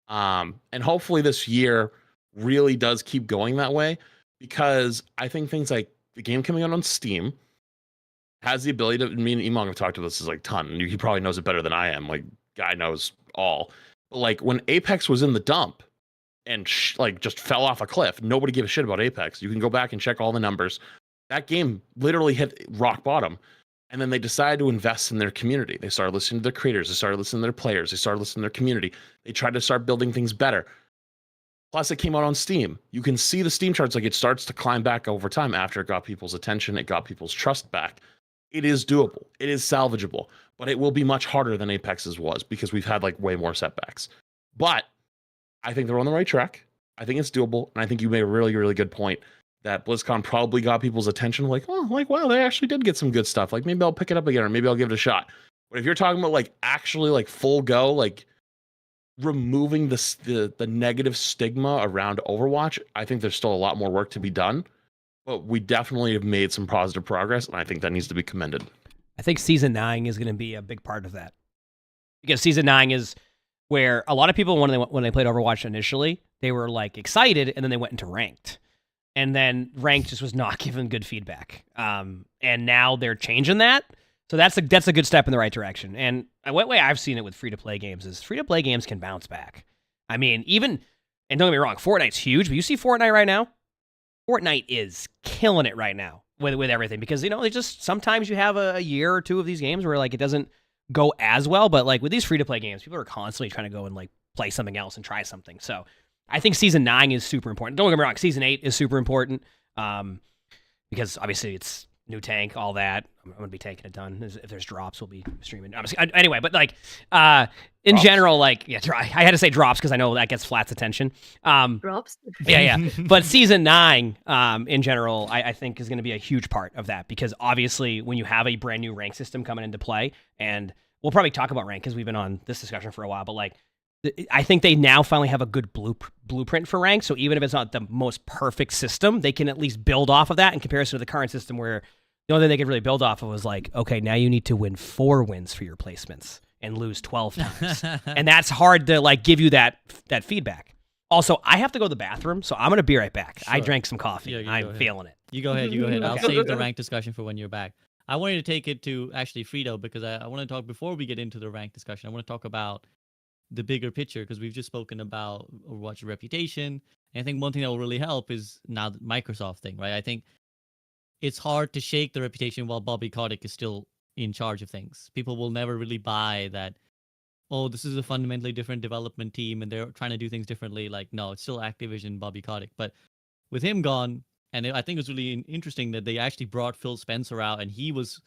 And hopefully this year really does keep going that way, because I think things like the game coming out on Steam has the ability to, me and Emongg have talked about this is like ton, and he probably knows it better than I am. Like guy knows all. But like when Apex was in the dump and like just fell off a cliff, nobody gave a shit about Apex. You can go back and check all the numbers. That game literally hit rock bottom. And then they decided to invest in their community. They started listening to their creators. They started listening to their players. They started listening to their community. They tried to start building things better. Plus, it came out on Steam. You can see the Steam charts, like it starts to climb back over time after it got people's attention. It got people's trust back. It is doable. It is salvageable. But it will be much harder than Apex's was because we've had like way more setbacks. But I think they're on the right track. I think it's doable. And I think you made a really, really good point that BlizzCon probably got people's attention. Like, oh, like, wow, they actually did get some good stuff. Like, maybe I'll pick it up again, or maybe I'll give it a shot. But if you're talking about like actually like full go, like removing the negative stigma around Overwatch, I think there's still a lot more work to be done. But we definitely have made some positive progress, and I think that needs to be commended. I think Season 9 is going to be a big part of that. Because Season 9 is where a lot of people, when they played Overwatch initially, they were like excited, and then they went into Ranked. And then Ranked just was not given good feedback. And now they're changing that. So that's a good step in the right direction. And one way I've seen it with free-to-play games is free-to-play games can bounce back. I mean, and don't get me wrong, Fortnite's huge, but you see Fortnite right now? Fortnite is killing it right now with everything, because, you know, they just, sometimes you have a year or two of these games where like it doesn't go as well, but like with these free-to-play games, people are constantly trying to go and like play something else and try something. So I think Season 9 is super important. Don't get me wrong, Season 8 is super important, because obviously it's new tank, all that. I'm going to be taking it done. If there's drops, we'll be streaming. Anyway, but like, in general, like, yeah, I had to say drops because I know that gets Flat's attention. Drops? Yeah. But Season 9, in general, I think is going to be a huge part of that, because obviously when you have a brand new rank system coming into play, and we'll probably talk about rank because we've been on this discussion for a while, but like, I think they now finally have a good blueprint for rank. So even if it's not the most perfect system, they can at least build off of that in comparison to the current system, where the only thing they could really build off of was like, okay, now you need to win 4 wins for your placements and lose 12 times. And that's hard to like give you that feedback. Also, I have to go to the bathroom, so I'm going to be right back. I Sure. drank some coffee. Yeah, I'm feeling it. You go ahead. You go ahead. I'll Okay. save the rank discussion for when you're back. I wanted to take it to actually Frito because I want to talk before we get into the rank discussion. I want to talk about the bigger picture because we've just spoken about Overwatch's reputation. And I think one thing that will really help is now the Microsoft thing, right? I think it's hard to shake the reputation while Bobby Kotick is still in charge of things. People will never really buy that, oh, this is a fundamentally different development team and they're trying to do things differently. Like, no, it's still Activision, Bobby Kotick. But with him gone, and I think it was really interesting that they actually brought Phil Spencer out and he was,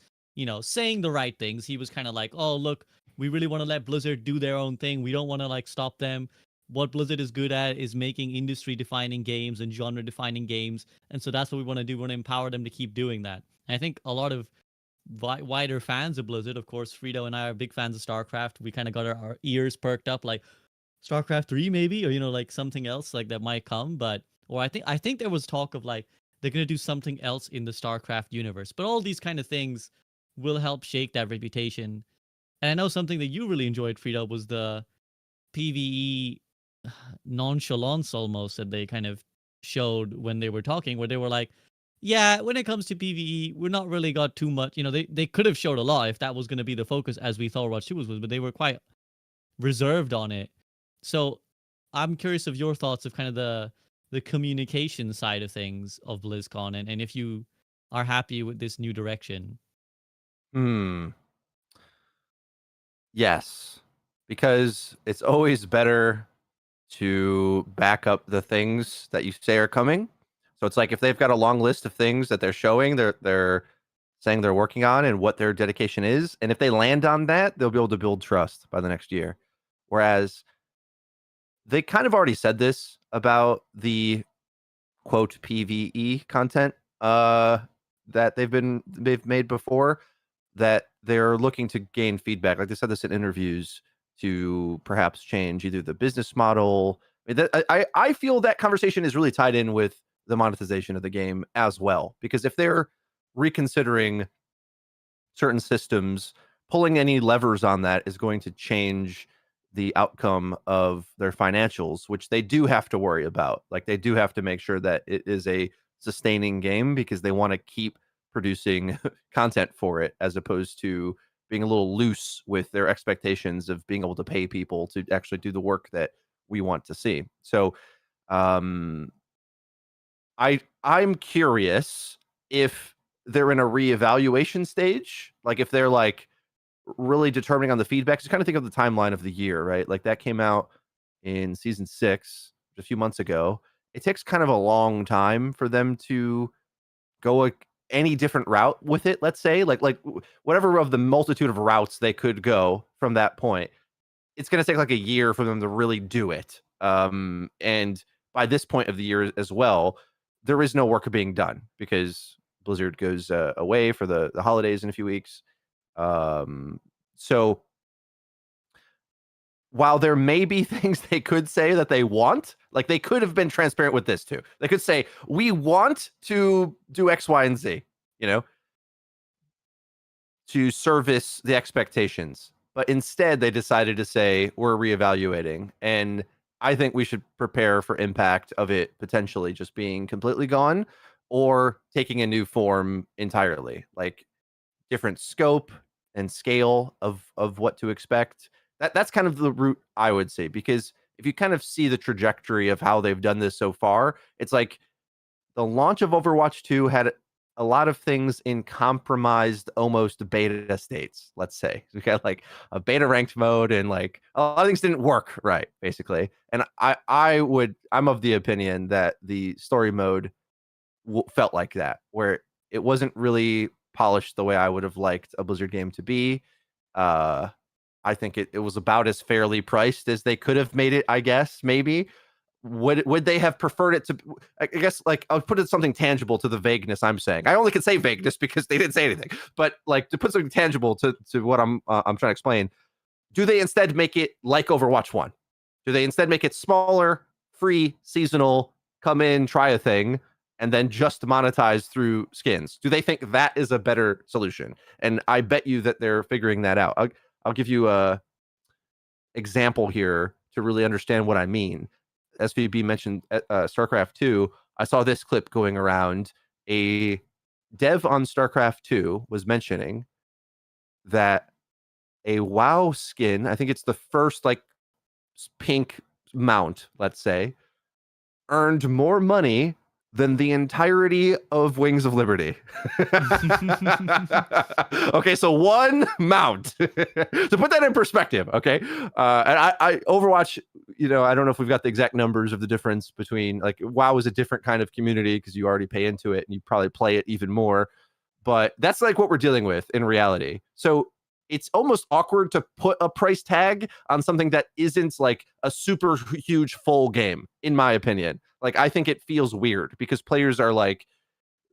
saying the right things. He was kind of like, oh, look, we really want to let Blizzard do their own thing. We don't want to like stop them. What Blizzard is good at is making industry-defining games and genre-defining games. And so that's what we want to do. We want to empower them to keep doing that. And I think a lot of wider fans of Blizzard, of course, Frito and I are big fans of StarCraft. We kind of got our ears perked up like StarCraft 3 maybe, or, like something else like that might come. Or I think there was talk of like they're going to do something else in the StarCraft universe. But all these kind of things will help shake that reputation. And I know something that you really enjoyed, Frito, was the PvE nonchalance almost that they kind of showed when they were talking, where they were like, yeah, when it comes to PvE, we're not really got too much. They could have showed a lot if that was going to be the focus as we thought Overwatch 2 was, but they were quite reserved on it. So I'm curious of your thoughts of kind of the communication side of things of BlizzCon and if you are happy with this new direction. Yes, because it's always better to back up the things that you say are coming. So it's like if they've got a long list of things that they're showing, they're saying they're working on and what their dedication is, and if they land on that, they'll be able to build trust by the next year. Whereas they kind of already said this about the quote PvE content that they've made before, that they're looking to gain feedback. Like they said this in interviews to perhaps change either the business model. I feel that conversation is really tied in with the monetization of the game as well, because if they're reconsidering certain systems, pulling any levers on that is going to change the outcome of their financials, which they do have to worry about. Like they do have to make sure that it is a sustaining game because they want to keep producing content for it, as opposed to being a little loose with their expectations of being able to pay people to actually do the work that we want to see. So I'm curious if they're in a reevaluation stage, like if they're like really determining on the feedback. Just kind of think of the timeline of the year, right? Like that came out in season 6 a few months ago. It takes kind of a long time for them to go any different route with it. Let's say like whatever of the multitude of routes they could go from that point, it's going to take like a year for them to really do it. And by this point of the year as well, there is no work being done because Blizzard goes away for the holidays in a few weeks. So while there may be things they could say that they want, like they could have been transparent with this too. They could say, we want to do X, Y, and Z, to service the expectations. But instead they decided to say, we're reevaluating. And I think we should prepare for impact of it potentially just being completely gone or taking a new form entirely, like different scope and scale of what to expect. That's kind of the route I would say, because if you kind of see the trajectory of how they've done this so far, it's like the launch of Overwatch 2 had a lot of things in compromised, almost beta states, let's say. We got like a beta ranked mode and like a lot of things didn't work right, basically. And I'm of the opinion that the story mode felt like that, where it wasn't really polished the way I would have liked a Blizzard game to be. I think it was about as fairly priced as they could have made it, I guess, maybe. Would they have preferred it to, I guess, like, I'll put it something tangible to the vagueness I'm saying. I only can say vagueness because they didn't say anything. But like to put something tangible to what I'm trying to explain, do they instead make it like Overwatch 1? Do they instead make it smaller, free, seasonal, come in, try a thing, and then just monetize through skins? Do they think that is a better solution? And I bet you that they're figuring that out. I'll give you a example here to really understand what I mean. SVB mentioned StarCraft 2, I saw this clip going around. A dev on StarCraft 2 was mentioning that a WoW skin, I think it's the first like pink mount, let's say, earned more money than the entirety of Wings of Liberty. Okay, so one mount. To put that in perspective, okay? And I Overwatch, I don't know if we've got the exact numbers of the difference between, like, WoW is a different kind of community because you already pay into it and you probably play it even more. But that's like what we're dealing with in reality. So it's almost awkward to put a price tag on something that isn't like a super huge full game, in my opinion. Like, I think it feels weird because players are like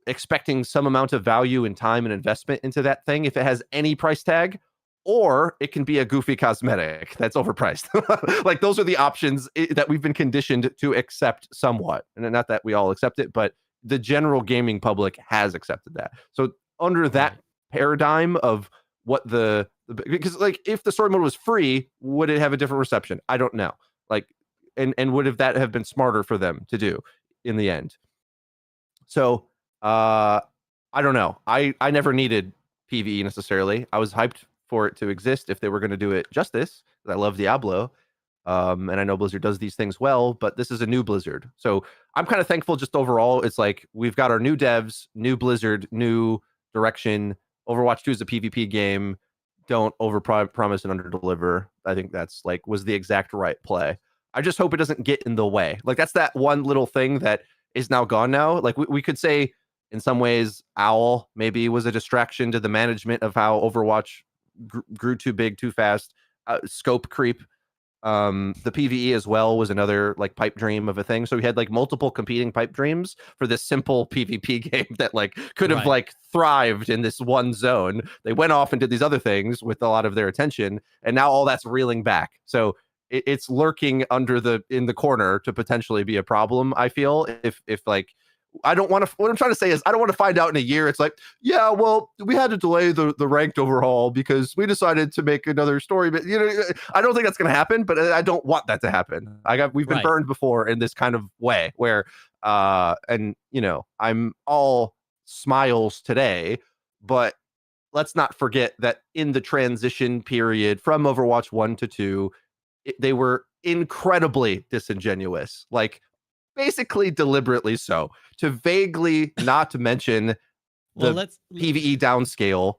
expecting some amount of value and time and investment into that thing if it has any price tag, or it can be a goofy cosmetic that's overpriced. Like, those are the options that we've been conditioned to accept somewhat. And not that we all accept it, but the general gaming public has accepted that. So under that paradigm of what because like if the story mode was free, would it have a different reception? I don't know. Like, and would that have been smarter for them to do in the end? So I don't know. I never needed PvE necessarily. I was hyped for it to exist if they were going to do it justice. I love Diablo. And I know Blizzard does these things well, but this is a new Blizzard. So I'm kind of thankful just overall. It's like we've got our new devs, new Blizzard, new direction. Overwatch 2 is a PvP game. Don't promise and underdeliver. I think that's like was the exact right play. I just hope it doesn't get in the way. Like, that's that one little thing that is now gone now. Like, we could say in some ways Owl maybe was a distraction to the management of how Overwatch grew too big too fast. Scope creep. The PvE as well was another like pipe dream of a thing. So we had like multiple competing pipe dreams for this simple PvP game that like could have like thrived in this one zone. They went off and did these other things with a lot of their attention, and now all that's reeling back. So it's lurking in the corner to potentially be a problem. I feel if like I don't want to. What I'm trying to say is I don't want to find out in a year. It's like, yeah, well, we had to delay the ranked overhaul because we decided to make another story. But I don't think that's going to happen. But I don't want that to happen. We've been burned before in this kind of way where, and I'm all smiles today, but let's not forget that in the transition period from Overwatch 1 to 2, they were incredibly disingenuous. Like, basically deliberately so, to vaguely not mention the PvE downscale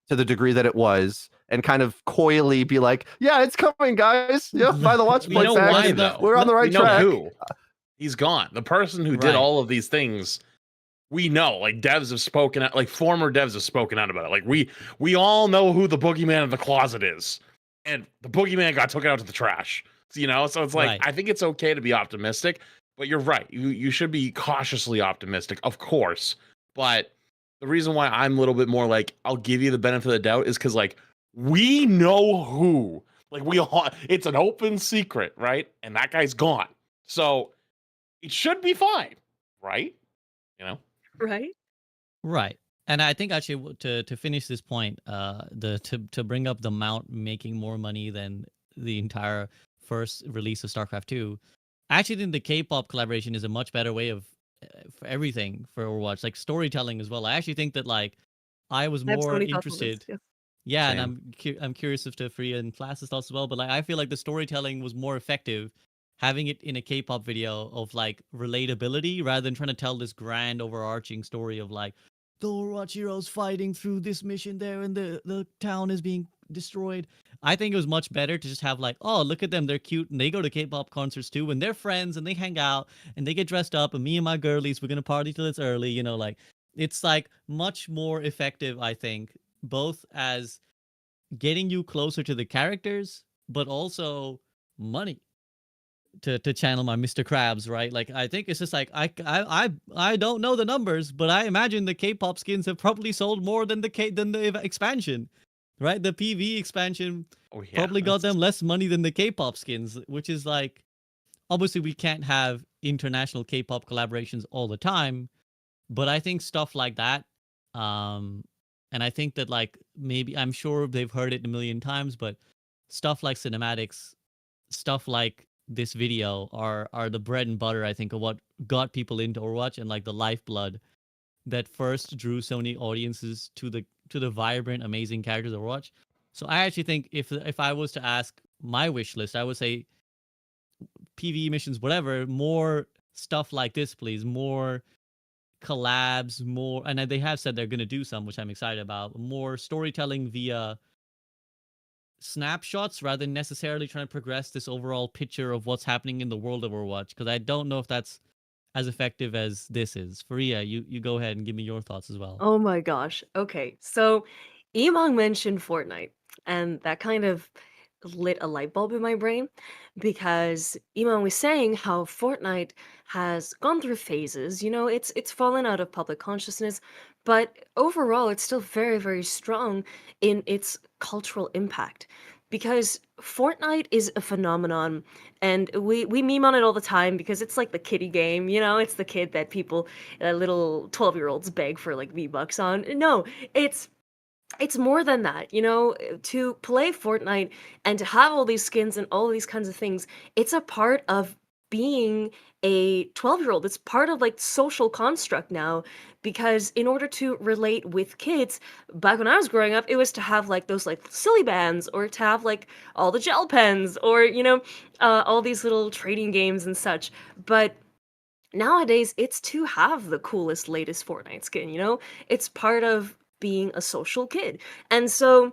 to the degree that it was, and kind of coyly be like, yeah, it's coming, guys. Yeah, buy the watch play tag. We're on the right track. Who? He's gone. The person who did all of these things, we know, like, devs have spoken out, like former devs have spoken out about it. Like, we all know who the boogeyman in the closet is, and the boogeyman got taken out to the trash. So it's like, I think it's okay to be optimistic. But you're right. You should be cautiously optimistic, of course. But the reason why I'm a little bit more like, I'll give you the benefit of the doubt is because, like, we know who. Like, it's an open secret, right? And that guy's gone. So it should be fine, right? Right? Right. And I think actually to finish this point, to bring up the mount making more money than the entire first release of StarCraft 2, I actually think the K-pop collaboration is a much better way of for everything for Overwatch, like storytelling as well. I actually think that like I was more interested. Yeah, and I'm curious if to Freya and Class's thoughts as well. But like I feel like the storytelling was more effective having it in a K-pop video of like relatability rather than trying to tell this grand overarching story of like the Overwatch heroes fighting through this mission there and the town is being destroyed. I think it was much better to just have like, oh, look at them, they're cute, and they go to K-pop concerts too, and they're friends, and they hang out, and they get dressed up, and me and my girlies, we're gonna party till it's early, like, it's like much more effective, I think, both as getting you closer to the characters, but also money. To channel my Mr. Krabs, right? Like, I think it's just like I don't know the numbers, but I imagine the K-pop skins have probably sold more than the expansion. Right, the PV expansion probably got them less money than the K-pop skins, which is like, obviously we can't have international K-pop collaborations all the time, but I think stuff like that, and I think that like maybe I'm sure they've heard it a million times, but stuff like cinematics, stuff like this video are the bread and butter, I think, of what got people into Overwatch and like the lifeblood that first drew so many audiences to the vibrant, amazing characters of Overwatch. So I actually think if I was to ask my wish list, I would say PvE missions, whatever, more stuff like this, please. More collabs, more, and they have said they're going to do some, which I'm excited about. More storytelling via snapshots rather than necessarily trying to progress this overall picture of what's happening in the world of Overwatch, because I don't know if that's as effective as this is. Faria, you go ahead and give me your thoughts as well. Oh my gosh. Okay. So Emongg mentioned Fortnite, and that kind of lit a light bulb in my brain because Emongg was saying how Fortnite has gone through phases. You know, it's fallen out of public consciousness, but overall it's still very, very strong in its cultural impact. Because Fortnite is a phenomenon, and we meme on it all the time because it's like the kiddie game, you know? It's the kid that people, little 12-year-olds beg for like V-Bucks on. No, it's more than that, you know? To play Fortnite and to have all these skins and all these kinds of things, it's a part of being a 12-year-old. It's part of like social construct now because in order to relate with kids, back when I was growing up, it was to have like those like silly bands or to have like all the gel pens or, you know, all these little trading games and such. But nowadays, it's to have the coolest, latest Fortnite skin, you know? It's part of being a social kid. And so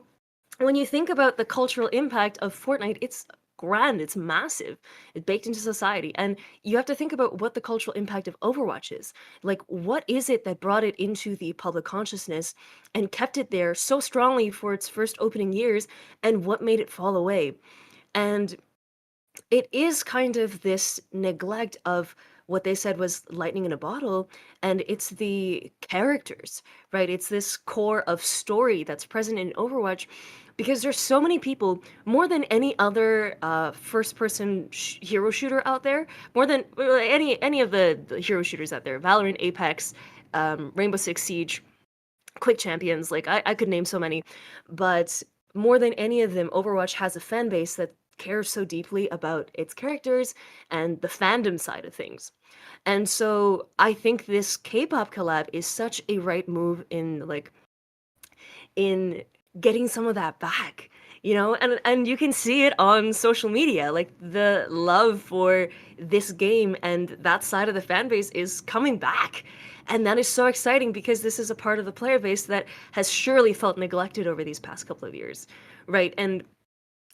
when you think about the cultural impact of Fortnite, it's grand, it's massive, it's baked into society. And you have to think about what the cultural impact of Overwatch is. Like, what is it that brought it into the public consciousness and kept it there so strongly for its first opening years, and what made it fall away? And it is kind of this neglect of what they said was lightning in a bottle, and it's the characters, right? It's this core of story that's present in Overwatch because there's so many people, more than any other first-person hero shooter out there, more than any of the hero shooters out there, Valorant, Apex, Rainbow Six Siege, Quick Champions, like I could name so many, but more than any of them, Overwatch has a fan base that cares so deeply about its characters and the fandom side of things. And so I think this K-pop collab is such a right move in getting some of that back, you know? And you can see it on social media, like the love for this game and that side of the fan base is coming back. And that is so exciting because this is a part of the player base that has surely felt neglected over these past couple of years, right? And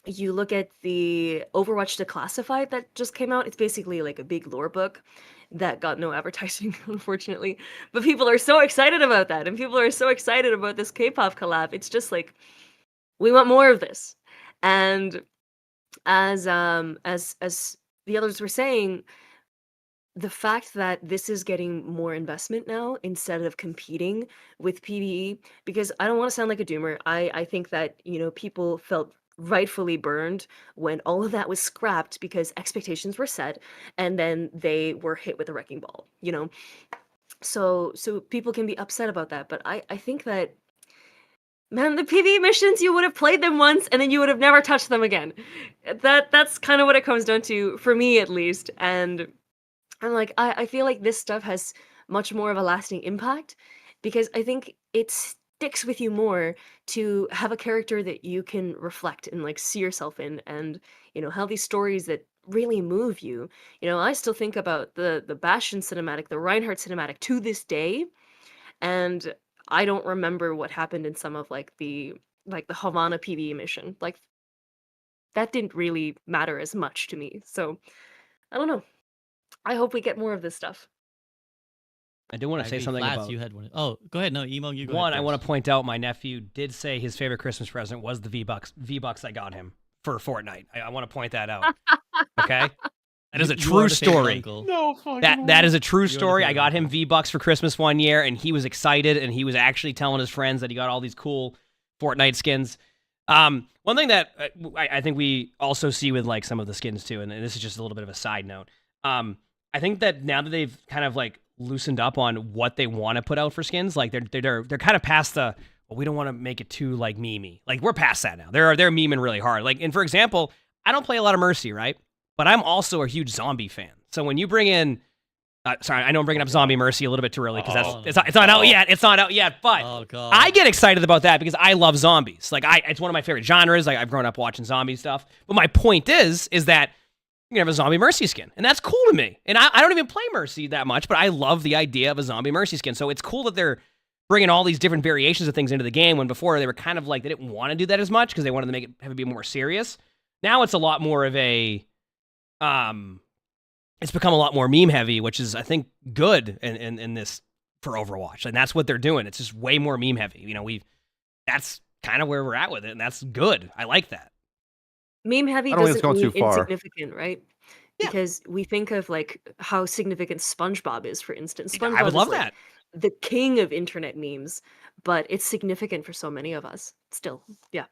you look at the Overwatch Declassified that just came out. It's basically like a big lore book that got no advertising, unfortunately. But people are so excited about that, and people are so excited about this K-pop collab. It's just like, we want more of this. And as the others were saying, the fact that this is getting more investment now instead of competing with PvE, because I don't want to sound like a doomer. I think that, you know, people felt rightfully burned when all of that was scrapped because expectations were set and then they were hit with a wrecking ball, you know? So people can be upset about that, but I think that, man, the PvE missions, you would have played them once and then you would have never touched them again. That's kind of what it comes down to, for me at least. And I'm like, I feel like this stuff has much more of a lasting impact because I think it sticks with you more to have a character that you can reflect and like see yourself in, and you know, have these stories that really move you. You know, I still think about the Bastion cinematic, the Reinhardt cinematic to this day, and I don't remember what happened in some of like the Havana PvE mission. Like, that didn't really matter as much to me. So I don't know. I hope we get more of this stuff. I do want to say something about... You had one. Oh, go ahead. No, Emongg, you go One, ahead I want to point out my nephew did say his favorite Christmas present was the V-Bucks I got him for Fortnite. I want to point that out. Okay? That is a true story. No, that is a true story. I got him V-Bucks for Christmas one year, and he was excited, and he was actually telling his friends that he got all these cool Fortnite skins. One thing that I think we also see with like some of the skins too, and this is just a little bit of a side note. I think that now that they've kind of like loosened up on what they want to put out for skins, like they're kind of past the, well, we don't want to make it too like memey. Like, we're past that now. They're memeing really hard. Like, and for example, I don't play a lot of Mercy, right? but I'm also a huge zombie fan. So when you bring in, sorry, I know I'm bringing up Zombie Mercy a little bit too early because it's not out yet. It's not out yet, but I get excited about that because I love zombies. Like it's one of my favorite genres. Like I've grown up watching zombie stuff. But my point is that you can have a Zombie Mercy skin, and that's cool to me. And I don't even play Mercy that much, but I love the idea of a Zombie Mercy skin. So it's cool that they're bringing all these different variations of things into the game when before they were kind of like they didn't want to do that as much because they wanted to have it be more serious. Now it's a lot more of a it's become a lot more meme heavy, which is I think good in this for Overwatch, and that's what they're doing. It's just way more meme heavy. You know, that's kind of where we're at with it, and that's good. I like that. Meme heavy doesn't mean insignificant, right? Yeah. Because we think of like how significant SpongeBob is, for instance. SpongeBob I would love is that. The king of internet memes, but it's significant for so many of us still. Yeah.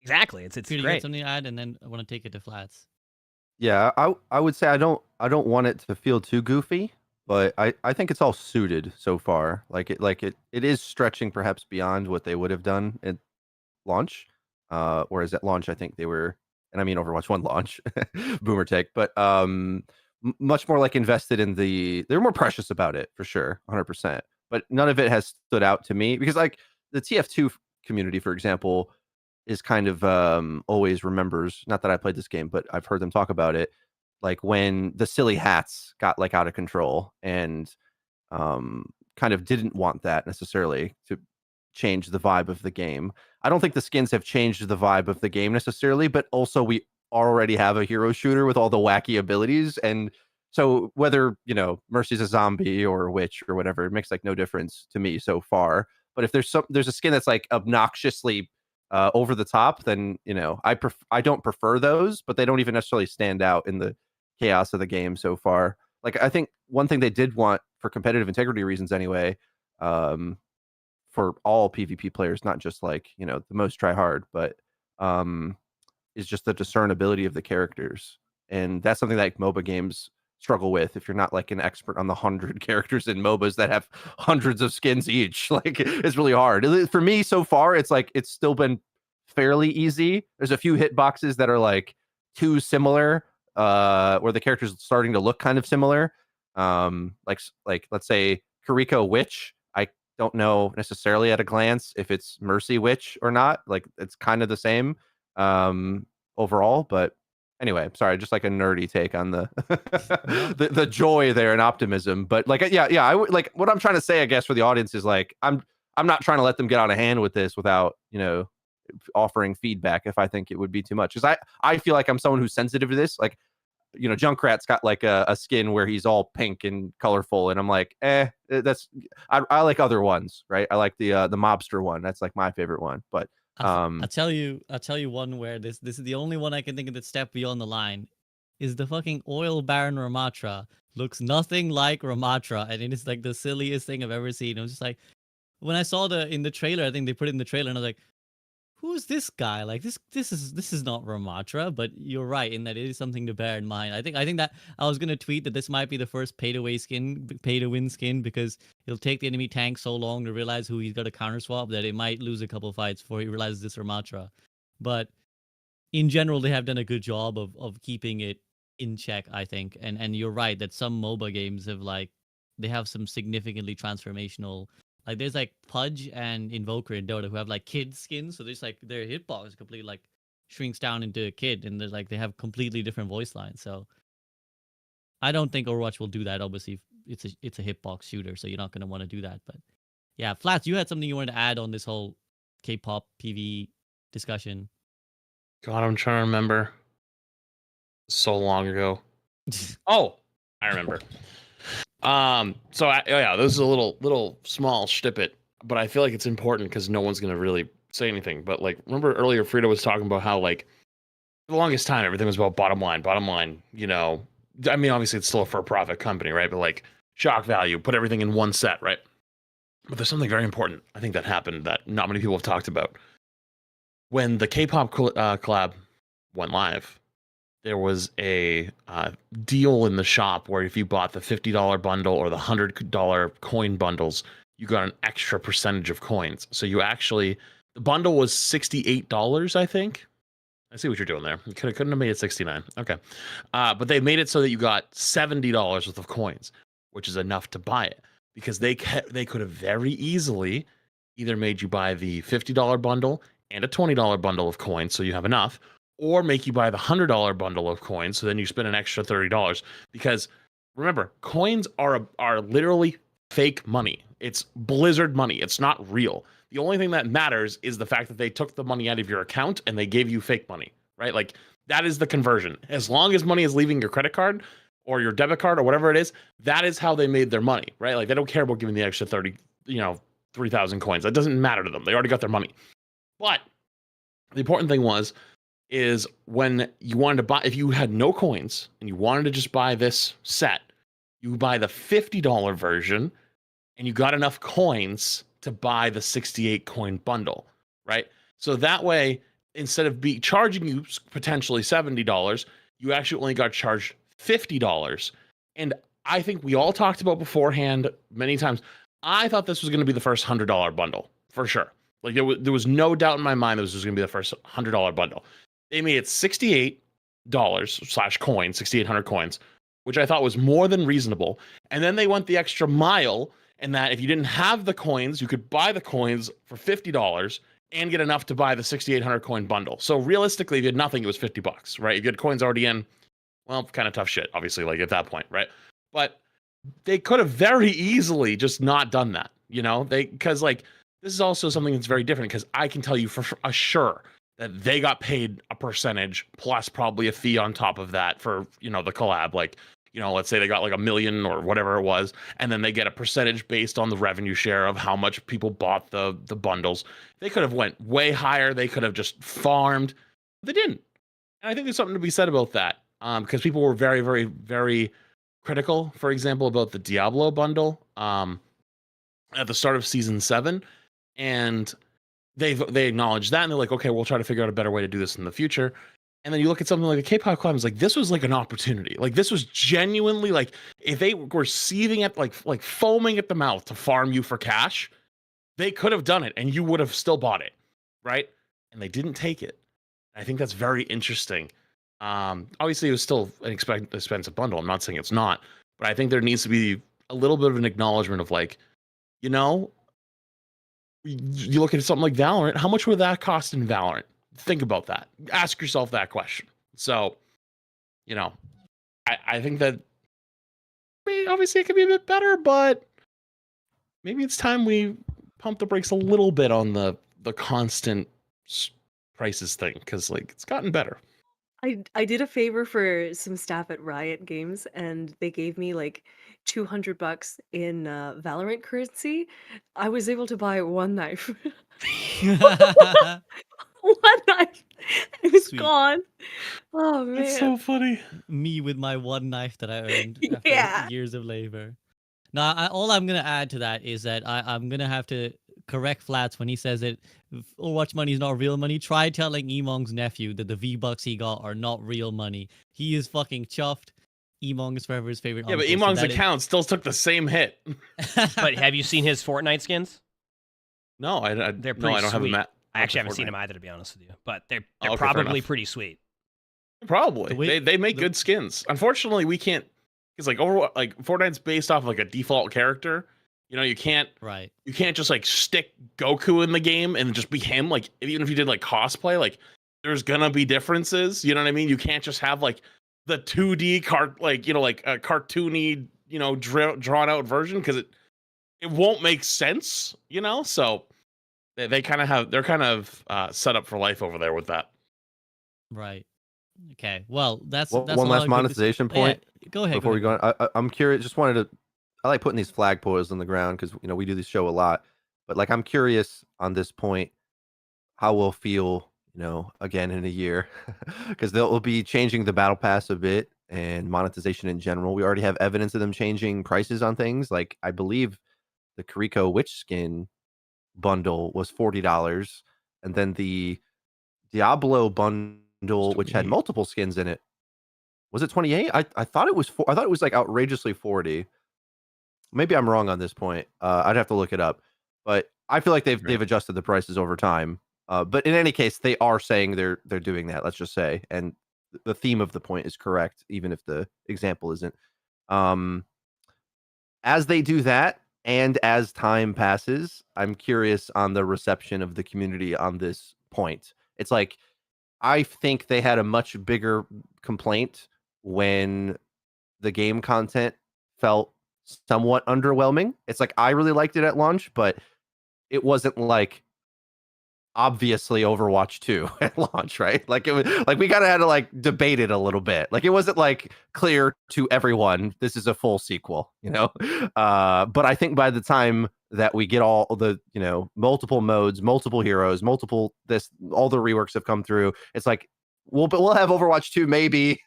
Exactly. It's Peter, great. you got something to add, and then I want to take it to Flats. Yeah, I would say I don't want it to feel too goofy, but I think it's all suited so far. It is stretching perhaps beyond what they would have done at launch. Whereas at launch I think they were, and I mean Overwatch 1 launch, boomer take, but much more like invested in they're more precious about it for sure, 100%. But none of it has stood out to me because like the TF2 community, for example, is kind of always remembers, not that I played this game, but I've heard them talk about it, like when the silly hats got like out of control and kind of didn't want that necessarily to change the vibe of the game. I don't think the skins have changed the vibe of the game necessarily, but also we already have a hero shooter with all the wacky abilities, and so whether, you know, Mercy's a zombie or a witch or whatever, it makes like no difference to me so far. But if there's a skin that's like obnoxiously over the top, then, you know, I don't prefer those, but they don't even necessarily stand out in the chaos of the game so far. Like I think one thing they did want for competitive integrity reasons anyway, for all PvP players, not just like, you know, the most try hard, but is just the discernibility of the characters. And that's something that like MOBA games struggle with if you're not like an expert on the 100 characters in MOBAs that have hundreds of skins each. Like it's really hard. For me so far, it's like it's still been fairly easy. There's a few hitboxes that are like too similar, where the character's starting to look kind of similar. Like let's say Kuriko Witch. I don't know necessarily at a glance if it's Mercy Witch or not. Like it's kind of the same overall, but anyway, sorry, just like a nerdy take on the the joy there and optimism. But like yeah, I would like what I'm trying to say, I guess, for the audience is like I'm not trying to let them get out of hand with this without, you know, offering feedback if I think it would be too much, because I feel like I'm someone who's sensitive to this. Like, you know, Junkrat's got like a skin where he's all pink and colorful, and I'm like, that's I like other ones, right? I like the mobster one. That's like my favorite one. But I'll tell you one where this is the only one I can think of that step beyond the line is the fucking Oil Baron Ramatra. Looks nothing like Ramatra, and it is like the silliest thing I've ever seen. I was just like, when I saw in the trailer, I think they put it in the trailer, and I was like, who's this guy? Like this is not Ramatra, but you're right in that it is something to bear in mind. I think that I was gonna tweet that this might be the first pay to win skin, because it'll take the enemy tank so long to realize who he's got to counter swap that it might lose a couple fights before he realizes this Ramatra. But in general, they have done a good job of keeping it in check, I think. And you're right that some MOBA games have they have some significantly transformational. Like there's like Pudge and Invoker in Dota who have like kid skins, so there's like their hitbox completely like shrinks down into a kid, and they're like they have completely different voice lines. So I don't think Overwatch will do that. Obviously, it's a hitbox shooter, so you're not going to want to do that. But yeah, Flats, you had something you wanted to add on this whole K-pop PV discussion. God, I'm trying to remember. So long ago. Oh, I remember. Yeah, this is a little small snippet, but I feel like it's important because no one's gonna really say anything. But like, remember earlier, Frida was talking about how like for the longest time everything was about bottom line. You know, I mean, obviously it's still a for-profit company, right? But like shock value, put everything in one set, right? But there's something very important I think that happened that not many people have talked about. When the K-pop collab went live, there was a deal in the shop where if you bought the $50 bundle or the $100 coin bundles, you got an extra percentage of coins. So you actually, the bundle was $68, I think. I see what you're doing there. You couldn't have made it 69. Okay. But they made it so that you got $70 worth of coins, which is enough to buy it, because they could have very easily either made you buy the $50 bundle and a $20 bundle of coins so you have enough, or make you buy the $100 bundle of coins so then you spend an extra $30. Because remember, coins are literally fake money. It's Blizzard money. It's not real. The only thing that matters is the fact that they took the money out of your account and they gave you fake money, right? Like, that is the conversion. As long as money is leaving your credit card or your debit card or whatever it is, that is how they made their money, right? Like, they don't care about giving the extra 3,000 coins. That doesn't matter to them. They already got their money. But the important thing is when you wanted to buy, if you had no coins and you wanted to just buy this set, you buy the $50 version and you got enough coins to buy the 68 coin bundle, right? So that way, instead of charging you potentially $70, you actually only got charged $50. And I think we all talked about beforehand many times, I thought this was going to be the first $100 bundle, for sure. Like, there was no doubt in my mind that this was going to be the first $100 bundle. They made it $68 / coins, 6,800 coins, which I thought was more than reasonable. And then they went the extra mile, and that if you didn't have the coins, you could buy the coins for $50 and get enough to buy the 6,800 coin bundle. So realistically, if you had nothing, it was $50, right? If you had coins already in, well, kind of tough shit, obviously, like at that point, right? But they could have very easily just not done that, because like, this is also something that's very different, because I can tell you for sure that they got paid a percentage plus probably a fee on top of that for, the collab. Like, let's say they got like $1 million or whatever it was, and then they get a percentage based on the revenue share of how much people bought the bundles. They could have went way higher. They could have just farmed. They didn't. And I think there's something to be said about that, because people were very, very, very critical, for example, about the Diablo bundle at the start of season 7. And they acknowledged that, and they're like, okay, we'll try to figure out a better way to do this in the future. And then you look at something like the K-pop club, it's like, this was like an opportunity. Like, this was genuinely like, if they were seething at like foaming at the mouth to farm you for cash, they could have done it and you would have still bought it, right? And they didn't take it. I think that's very interesting. Obviously, it was still an expensive bundle. I'm not saying it's not, but I think there needs to be a little bit of an acknowledgement of like, you look at something like Valorant, how much would that cost in Valorant? Think about that. Ask yourself that question. So, I think that obviously it could be a bit better, but maybe it's time we pump the brakes a little bit on the constant prices thing, because like, it's gotten better. I did a favor for some staff at Riot Games, and they gave me like $200 in Valorant currency. I was able to buy one knife. One knife. It was Sweet. gone. Oh man. It's so funny. Me with my one knife that I earned after Yeah. years of labor. Now, all I'm gonna add to that is that I'm gonna have to correct Flats when he says that Overwatch money is not real money. Try telling Emongg's nephew that the V-Bucks he got are not real money. He is fucking chuffed. Emongg is forever his favorite. Yeah, but uncle, Emongg's account still took the same hit. But have you seen his Fortnite skins? No, they're pretty I don't sweet. have I actually haven't seen them either, to be honest with you. But they're probably pretty sweet. Probably. They make good skins. Unfortunately, we can't, because like Fortnite's based off like a default character. You can't just like stick Goku in the game and just be him. Like, even if you did like cosplay, like there's gonna be differences. You know what I mean? You can't just have like the 2D a cartoony, drawn out version, because it won't make sense. So they're kind of set up for life over there with that. Right. Okay. Well, that's one all last I could monetization point. Yeah, go ahead. Before we go on, I'm curious. Just wanted to. I like putting these flagpoles on the ground because we do this show a lot. But like, I'm curious on this point how we'll feel, again in a year, because they'll be changing the battle pass a bit and monetization in general. We already have evidence of them changing prices on things. Like, I believe the Kariko Witch skin bundle was $40, and then the Diablo bundle, which had multiple skins in it, was it 28? I thought it was I thought it was like outrageously 40. Maybe I'm wrong on this point. I'd have to look it up, but I feel like they've adjusted the prices over time. But in any case, they are saying they're doing that. Let's just say, and the theme of the point is correct, even if the example isn't. As they do that, and as time passes, I'm curious on the reception of the community on this point. It's like, I think they had a much bigger complaint when the game content felt somewhat underwhelming. It's like, I really liked it at launch, but it wasn't like obviously Overwatch 2 at launch, right? Like, it was like we had to like debate it a little bit. Like, it wasn't like clear to everyone this is a full sequel, you know. But I think by the time that we get all the, you know, multiple modes, multiple heroes, multiple all the reworks have come through, it's like we'll have Overwatch 2 maybe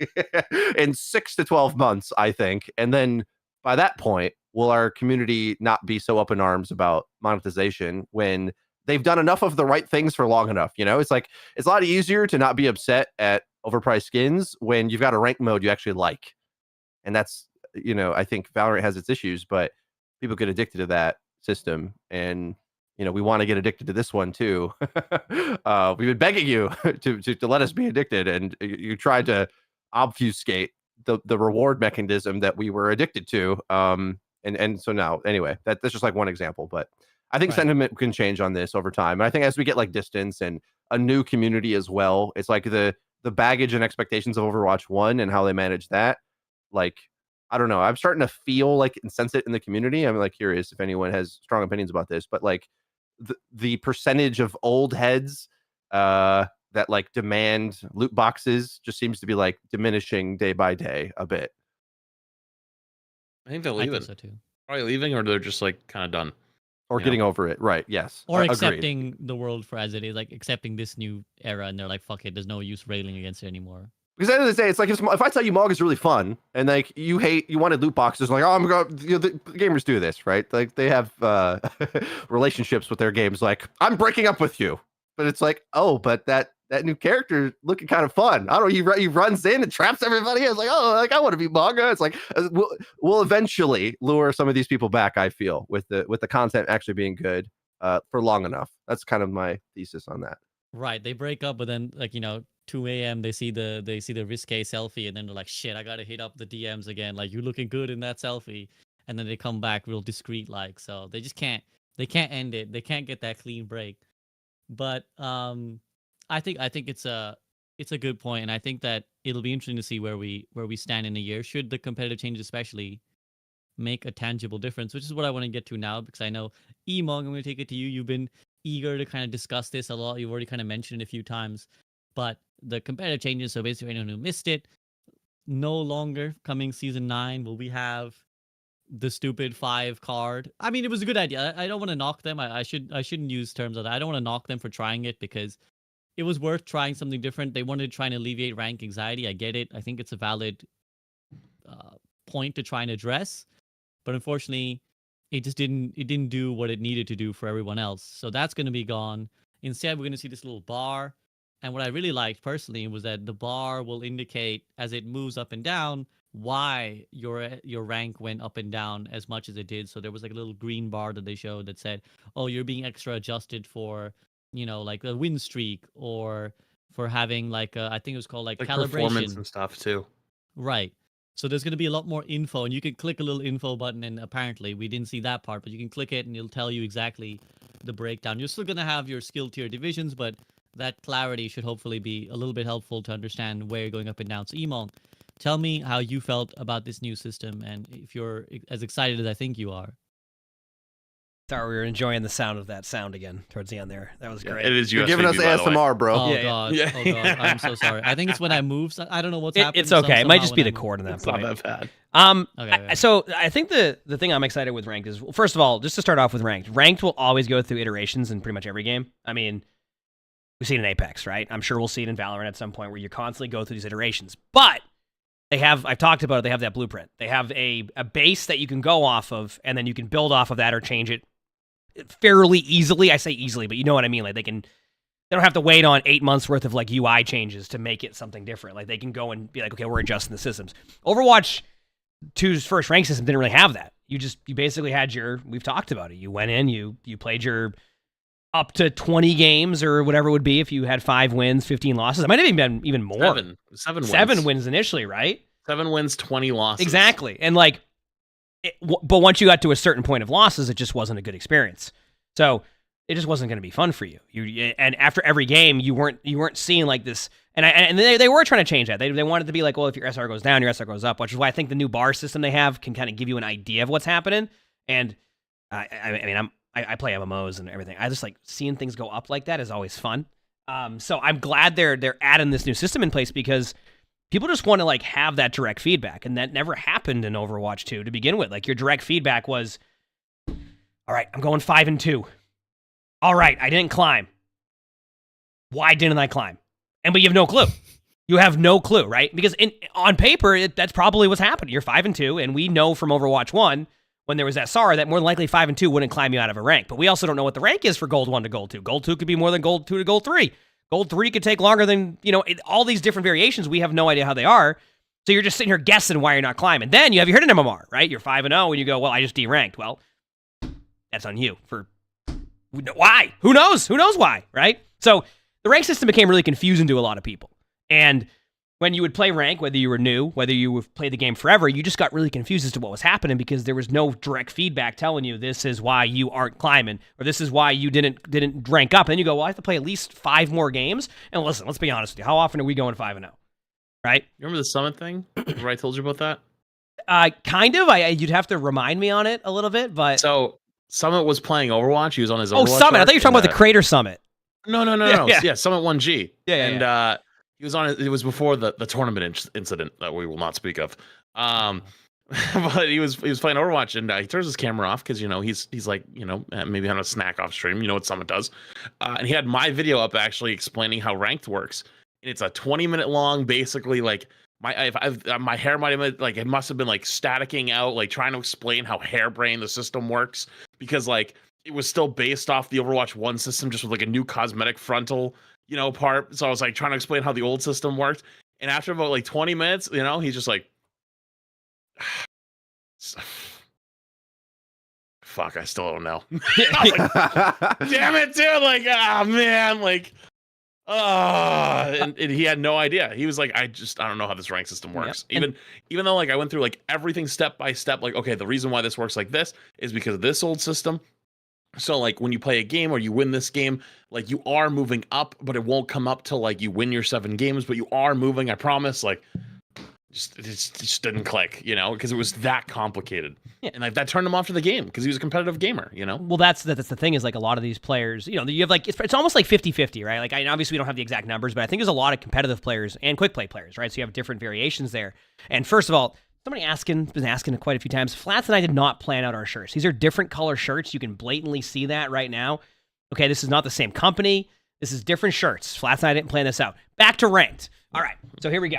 in 6 to 12 months, I think. And then by that point, will our community not be so up in arms about monetization when they've done enough of the right things for long enough? You know, it's like, it's a lot easier to not be upset at overpriced skins when you've got a rank mode you actually like. And that's, you know, I think Valorant has its issues, but people get addicted to that system. And, you know, we want to get addicted to this one too. We've been begging you to let us be addicted, and you tried to obfuscate the reward mechanism that we were addicted to. And so now, anyway, that's just like one example, but I think sentiment can change on this over time. And I think as we get like distance and a new community as well, it's like the baggage and expectations of Overwatch 1 and how they manage that. Like, I don't know. I'm starting to feel like and sense it in the community. I'm like curious if anyone has strong opinions about this, but like the percentage of old heads that like demand loot boxes just seems to be like diminishing day by day a bit. I think they're leaving. I think so too. Probably leaving, or they're just like kind of done. Or getting over it, right? Yes. Or Agreed. accepting the world for as it is, like accepting this new era, and they're like, "Fuck it, there's no use railing against it anymore." Because at the end of the day, it's like if I tell you Mauga is really fun, and like you wanted loot boxes, like, oh, I'm going, you know, the gamers do this, right? Like they have relationships with their games. Like, I'm breaking up with you, but it's like, oh, but that new character looking kind of fun. I don't know. He runs in and traps everybody. I was like, oh, like I want to be Mauga. It's like we'll eventually lure some of these people back. I feel with the content actually being good for long enough. That's kind of my thesis on that. Right. They break up, but then like, you know, 2 a.m. they see the risque selfie, and then they're like, shit, I gotta hit up the DMs again. Like, you're looking good in that selfie, and then they come back real discreet, like. So they just can't end it. They can't get that clean break. But I think it's a good point, and I think that it'll be interesting to see where we stand in a year, should the competitive changes especially make a tangible difference, which is what I want to get to now, because I know Emongg, I'm going to take it to you. You've been eager to kind of discuss this a lot. You've already kind of mentioned it a few times, but the competitive changes. So basically, anyone who missed it, no longer coming season 9 will we have the stupid 5 card. I mean, it was a good idea. I don't want to knock them. I shouldn't use terms of that. I don't want to knock them for trying it, because it was worth trying something different. They wanted to try and alleviate rank anxiety. I get it. I think it's a valid point to try and address, but unfortunately, it just didn't do what it needed to do for everyone else. So that's going to be gone. Instead, we're going to see this little bar. And what I really liked personally was that the bar will indicate as it moves up and down why your rank went up and down as much as it did. So there was like a little green bar that they showed that said, oh, you're being extra adjusted for, you know, like a win streak, or for having like I think it was called like calibration performance and stuff too. Right. So there's going to be a lot more info, and you can click a little info button, and apparently we didn't see that part, but you can click it and it'll tell you exactly the breakdown. You're still going to have your skill tier divisions, but that clarity should hopefully be a little bit helpful to understand where you're going up and down. So Emongg, tell me how you felt about this new system, and if you're as excited as I think you are. Sorry, we were enjoying the sound of that sound again towards the end there. That was great. It is You're giving us ASMR, bro. Oh, Yeah, God. yeah. Oh, God. I'm so sorry. I think it's when I move. I don't know what's happening. It's okay. It might just be the somehow cord in that It's point. not that bad. Okay. So I think the thing I'm excited with ranked is, first of all, just to start off with ranked will always go through iterations in pretty much every game. I mean, we see it in Apex, right? I'm sure we'll see it in Valorant at some point where you constantly go through these iterations. But I've talked about it, they have that blueprint. They have a base that you can go off of, and then you can build off of that or change it fairly easily. I say easily, but you know what I mean. Like they don't have to wait on 8 months worth of like UI changes to make it something different. Like they can go and be like, okay, we're adjusting the systems. Overwatch 2's first rank system didn't really have that. You basically had we've talked about it. You went in, you played your up to 20 games or whatever it would be if you had 5 wins, 15 losses. It might have even been even more. 7 wins initially, right? 7 wins, 20 losses. Exactly. And like, but once you got to a certain point of losses, it just wasn't a good experience. So it just wasn't going to be fun for you. And after every game, you weren't seeing like this. And they were trying to change that. They wanted to be like, well, if your SR goes down, your SR goes up, which is why I think the new bar system they have can kind of give you an idea of what's happening. And I play MMOs and everything. I just like seeing things go up like that is always fun. So I'm glad they're adding this new system in place because people just want to like have that direct feedback, and that never happened in Overwatch 2 to begin with. Like your direct feedback was, all right, I'm going 5-2. All right, I didn't climb. Why didn't I climb? But you have no clue. You have no clue, right? Because on paper, that's probably what's happening. You're 5-2, and we know from Overwatch 1 when there was SR that more than likely 5-2 wouldn't climb you out of a rank. But we also don't know what the rank is for Gold 1 to Gold 2. Gold 2 could be more than Gold 2 to Gold 3. Gold 3 could take longer than, all these different variations. We have no idea how they are. So you're just sitting here guessing why you're not climbing. Then you heard an MMR, right? You're 5-0, and you go, well, I just deranked. Well, that's on you. Why? Who knows? Who knows why, right? So the rank system became really confusing to a lot of people. And when you would play rank, whether you were new, whether you have played the game forever, you just got really confused as to what was happening because there was no direct feedback telling you this is why you aren't climbing or this is why you didn't rank up. And then you go, well, I have to play at least 5 more games. And listen, let's be honest with you. How often are we going 5-0? Right? You remember the Summit thing? Remember I told you about that? Kind of. You'd have to remind me on it a little bit, but so Summit was playing Overwatch. He was on his Overwatch. Oh, Summit. I thought you were talking about the Crater Summit. No. Yeah, Summit 1G. Yeah. He was on it. It was before the tournament incident that we will not speak of. But he was playing Overwatch and he turns his camera off because he's like maybe on a snack off stream. You know what Summit does. And he had my video up actually explaining how ranked works. And it's a 20-minute long, basically like my hair might have been like it must have been like staticking out, like trying to explain how harebrained the system works because like it was still based off the Overwatch 1 system, just with like a new cosmetic frontal part. So I was like trying to explain how the old system worked. And after about like 20 minutes, he's just like, fuck, I still don't know. I was like, damn it, dude. Like, man, like, and he had no idea. He was like, I don't know how this rank system works. Yep. Even though like I went through like everything step by step, like, okay, the reason why this works like this is because of this old system. So like when you play a game or you win this game, like you are moving up, but it won't come up till like you win your 7 games, but you are moving, I promise. Like it just didn't click, because it was that complicated. Yeah. And like that turned him off to the game because he was a competitive gamer, Well, that's the thing is like a lot of these players, you have like, it's almost like 50-50, right? Like obviously we don't have the exact numbers, but I think there's a lot of competitive players and quick play players, right? So you have different variations there. And first of all, somebody been asking quite a few times. Flats and I did not plan out our shirts. These are different color shirts. You can blatantly see that right now. Okay, this is not the same company. This is different shirts. Flats and I didn't plan this out. Back to ranked. All right, so here we go.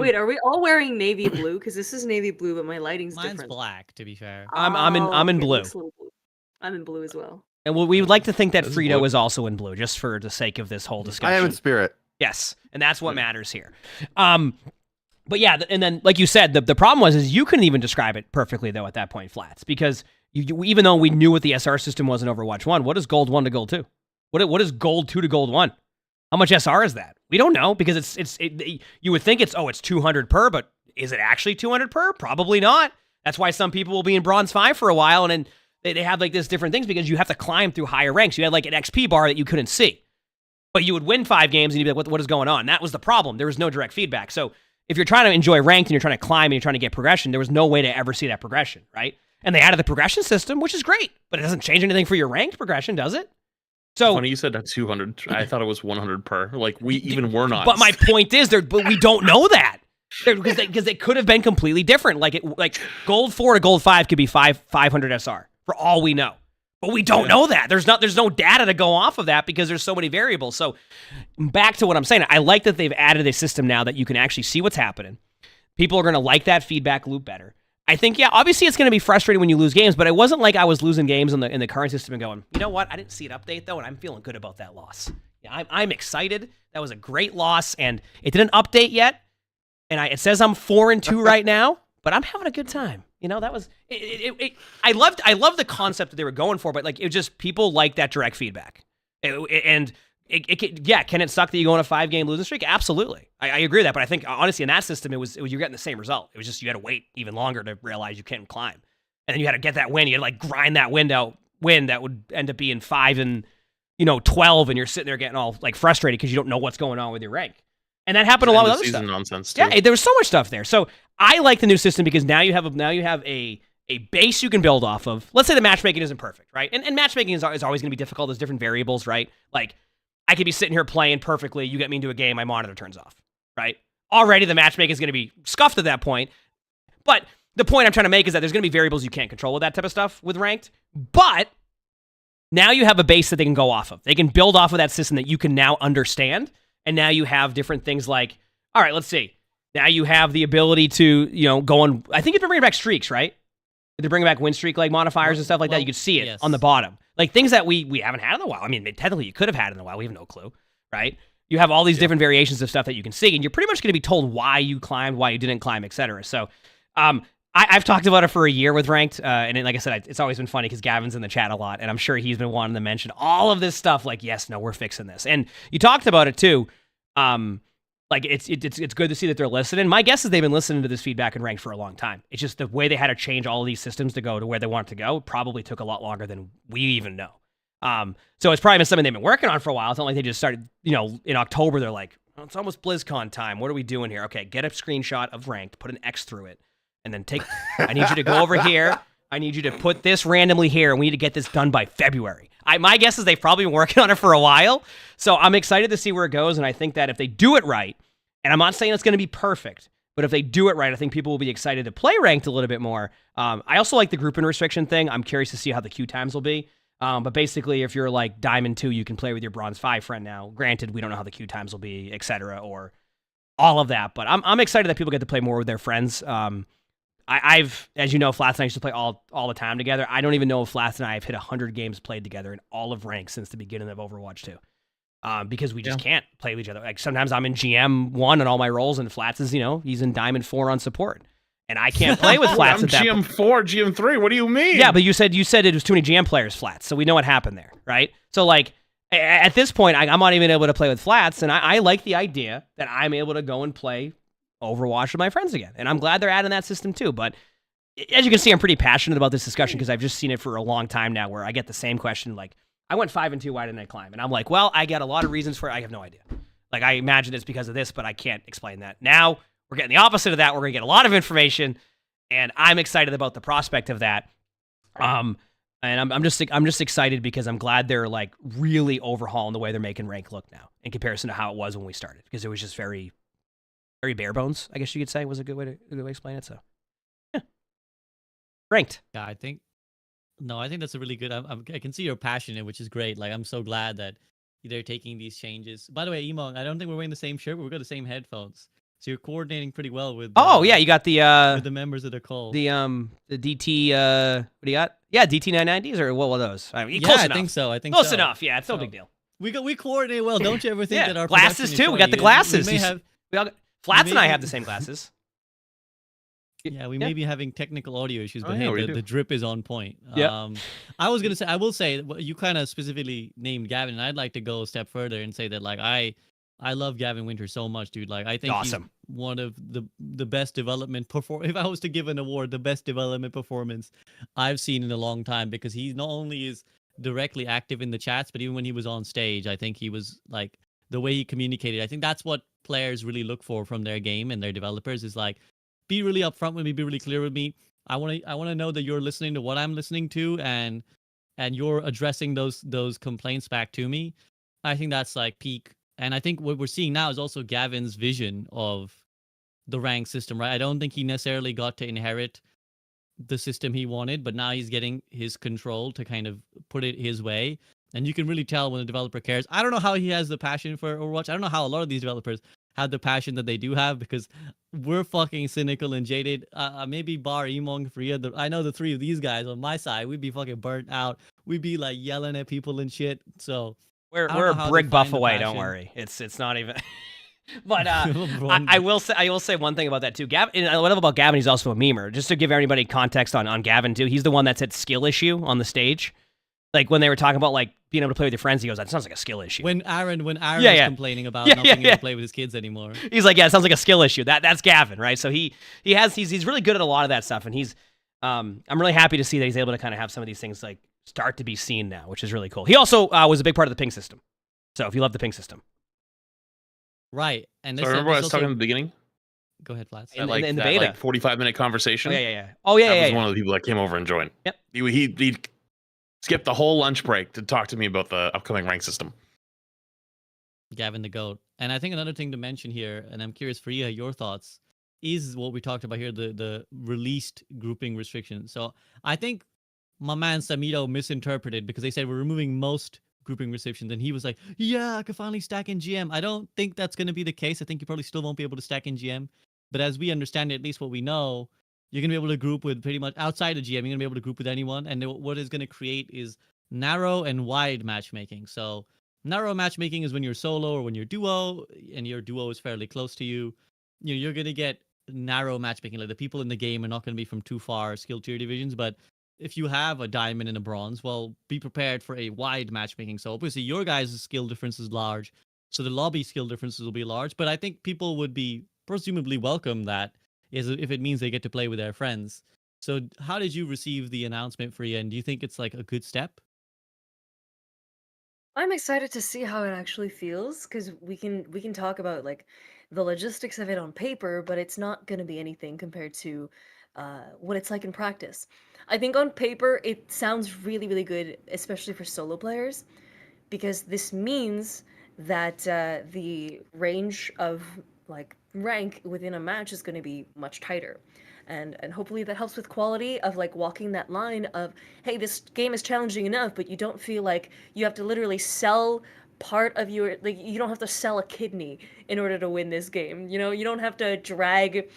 Wait, are we all wearing navy blue? Because this is navy blue, but my lighting's Mine's different. black, to be fair. I'm in blue. I'm in blue as well. And we would like to think that Frito is also in blue, just for the sake of this whole discussion. I am in spirit. Yes, and that's what matters here. But yeah, and then like you said, the problem is you couldn't even describe it perfectly though at that point, Flats, because even though we knew what the SR system was in Overwatch 1, what is Gold 1 to Gold 2? What is Gold 2 to Gold 1? How much SR is that? We don't know because you would think it's 200 per, but is it actually 200 per? Probably not. That's why some people will be in Bronze 5 for a while, and then they have like this different things because you have to climb through higher ranks. You had like an XP bar that you couldn't see, but you would win 5 games and you'd be like, what is going on? That was the problem. There was no direct feedback. So if you're trying to enjoy ranked and you're trying to climb and you're trying to get progression, there was no way to ever see that progression, right? And they added the progression system, which is great, but it doesn't change anything for your ranked progression, does it? So funny you said that 200. I thought it was 100 per. Like we even were not. But my point is, but we don't know that because they could have been completely different. Like Gold 4 to Gold 5 could be 500 SR for all we know. But we don't know that. There's no data to go off of that because there's so many variables. So back to what I'm saying, I like that they've added a system now that you can actually see what's happening. People are going to like that feedback loop better. I think, yeah, obviously it's going to be frustrating when you lose games, but it wasn't like I was losing games in the current system and going, you know what, I didn't see it update though, and I'm feeling good about that loss. Yeah, I'm excited. That was a great loss, and it didn't update yet, and it says I'm 4-2 right now, but I'm having a good time. That was I loved the concept that they were going for, but like it just people like that direct feedback. Can it suck that you go on a 5-game losing streak? Absolutely. I agree with that, but I think honestly in that system you're getting the same result. It was just you had to wait even longer to realize you couldn't climb. And then you had to get that win. You had to like grind that win that would end up being 5 and 12, and you're sitting there getting all like frustrated because you don't know what's going on with your rank. And that happened a lot with other stuff. Nonsense too. Yeah, there was so much stuff there. So I like the new system because now you have a base you can build off of. Let's say the matchmaking isn't perfect, right? And matchmaking is always going to be difficult. There's different variables, right? Like I could be sitting here playing perfectly. You get me into a game, my monitor turns off, right? Already the matchmaking is going to be scuffed at that point. But the point I'm trying to make is that there's going to be variables you can't control with that type of stuff with ranked. But now you have a base that they can go off of. They can build off of that system that you can now understand. And now you have different things like, all right, let's see. Now you have the ability to, go on. I think you can bring back streaks, right? They're bringing back win streak like modifiers and stuff like that. You could see it on the bottom. Like things that we haven't had in a while. I mean, technically you could have had in a while. We have no clue, right? You have all these different variations of stuff that you can see, and you're pretty much going to be told why you climbed, why you didn't climb, etc. So I've talked about it for a year with ranked, and like I said, it's always been funny because Gavin's in the chat a lot, and I'm sure he's been wanting to mention all of this stuff. Like, yes, no, we're fixing this, and you talked about it too. Like it's good to see that they're listening. My guess is they've been listening to this feedback in ranked for a long time. It's just the way they had to change all of these systems to go to where they want it to go probably took a lot longer than we even know. So it's probably been something they've been working on for a while. It's not like they just started, in October, they're like, oh, it's almost BlizzCon time. What are we doing here? Okay, get a screenshot of ranked, put an X through it, and then I need you to go over here. I need you to put this randomly here, and we need to get this done by February. My guess is they've probably been working on it for a while, so I'm excited to see where it goes, and I think that if they do it right, and I'm not saying it's going to be perfect, but if they do it right, I think people will be excited to play ranked a little bit more. I also like the grouping restriction thing. I'm curious to see how the queue times will be. But basically, if you're like Diamond 2, you can play with your Bronze 5 friend now. Granted, we don't know how the queue times will be, etc., or all of that, but I'm excited that people get to play more with their friends. I've, as you know, Flats and I used to play all the time together. I don't even know if Flats and I have hit 100 games played together in all of rank since the beginning of Overwatch 2. Because we just can't play with each other. Like sometimes I'm in GM 1 on all my roles, and Flats is, he's in Diamond 4 on support. And I can't play with Flats at that GM 4, GM 3. What do you mean? Yeah, but you said it was too many GM players, Flats. So we know what happened there, right? So like at this point, I'm not even able to play with Flats, and I like the idea that I'm able to go and play Overwatch with my friends again. And I'm glad they're adding that system too. But as you can see, I'm pretty passionate about this discussion because I've just seen it for a long time now where I get the same question like, I went 5 and 2, why didn't I climb? And I'm like, well, I got a lot of reasons for it. I have no idea. Like, I imagine it's because of this, but I can't explain that. Now, we're getting the opposite of that. We're going to get a lot of information, and I'm excited about the prospect of that. And I'm just excited because I'm glad they're, like, really overhauling the way they're making rank look now in comparison to how it was when we started, because it was just very, very bare bones, I guess you could say, was a good way to explain it. So, yeah. Ranked. Yeah, I think that's a really good. I can see your passion in it, which is great. Like, I'm so glad that they're taking these changes. By the way, Emongg, I don't think we're wearing the same shirt, but we've got the same headphones. So you're coordinating pretty well with. Yeah, you got with the members of the call. The DT. What do you got? Yeah, DT 990s or what were those? I mean, I think so. Close enough. Yeah, it's no big deal. We coordinate well. Don't you ever think that our glasses too? We got the glasses. Flats and I have the same glasses. Yeah, we may be having technical audio issues, but the drip is on point. Yeah. I will say, you kind of specifically named Gavin, and I'd like to go a step further and say that, like, I love Gavin Winter so much, dude. Like, I think awesome. He's one of the best development if I was to give an award, the best development performance I've seen in a long time, because he not only is directly active in the chats, but even when he was on stage, I think he was, like, the way he communicated. I think that's what players really look for from their game and their developers is, like, be really upfront with me, be really clear with me. I want to know that you're listening to what I'm listening to, and you're addressing those complaints back to me. I think that's, like, peak. And I think what we're seeing now is also Gavin's vision of the rank system, right? I don't think he necessarily got to inherit the system he wanted, but now he's getting his control to kind of put it his way. And you can really tell when a developer cares. I don't know how he has the passion for Overwatch. I don't know how a lot of these developers have the passion that they do have, because we're fucking cynical and jaded. Maybe bar Emongg, Freya. I know the three of these guys on my side, we'd be fucking burnt out. We'd be, like, yelling at people and shit. So we're a brick buff away. Don't worry. It's not even. But I will say one thing about that too. Gavin, what I love about Gavin, he's also a memer. Just to give everybody context on Gavin too, he's the one that's at skill issue on the stage. Like when they were talking about like being able to play with your friends. He goes, that sounds like a skill issue. When Aaron was complaining about Yeah, not being able yeah. to play with his kids anymore. He's like, yeah, it sounds like a skill issue. That's Gavin, right? So he's really good at a lot of that stuff, and I'm really happy to see that he's able to kind of have some of these things like start to be seen now, which is really cool. He also was a big part of the ping system. So if you love the ping system, right? And So remember what I was talking in the beginning? Go ahead, Flats. In the beta, like 45-minute conversation. Oh yeah. That was one of the people that came over and joined. Yep. He skipped the whole lunch break to talk to me about the upcoming rank system. Gavin the GOAT. And I think another thing to mention here, and I'm curious for your thoughts, is what we talked about here, the released grouping restrictions. So I think my man Samito misinterpreted because they said we're removing most grouping restrictions, and he was like, yeah, I could finally stack in GM. I don't think that's going to be the case. I think you probably still won't be able to stack in GM. But as we understand it, at least what we know, you're going to be able to group with pretty much outside of GM. You're going to be able to group with anyone. And what it's going to create is narrow and wide matchmaking. So narrow matchmaking is when you're solo or when you're duo, and your duo is fairly close to you. You're going to get narrow matchmaking. Like the people in the game are not going to be from too far skill tier divisions. But if you have a diamond and a bronze, well, be prepared for a wide matchmaking. So obviously your guys' skill difference is large. So the lobby skill differences will be large. But I think people would be presumably welcome that if it means they get to play with their friends. So how did you receive the announcement for you, and do you think it's like a good step? I'm excited to see how it actually feels because we can talk about like the logistics of it on paper, but it's not going to be anything compared to what it's like in practice. I think on paper it sounds really, really good, especially for solo players, because this means that the range of like rank within a match is going to be much tighter. And hopefully that helps with quality of like walking that line of, hey, this game is challenging enough, but you don't feel like you have to literally sell part of your, like, you don't have to sell a kidney in order to win this game. You know, you don't have to drag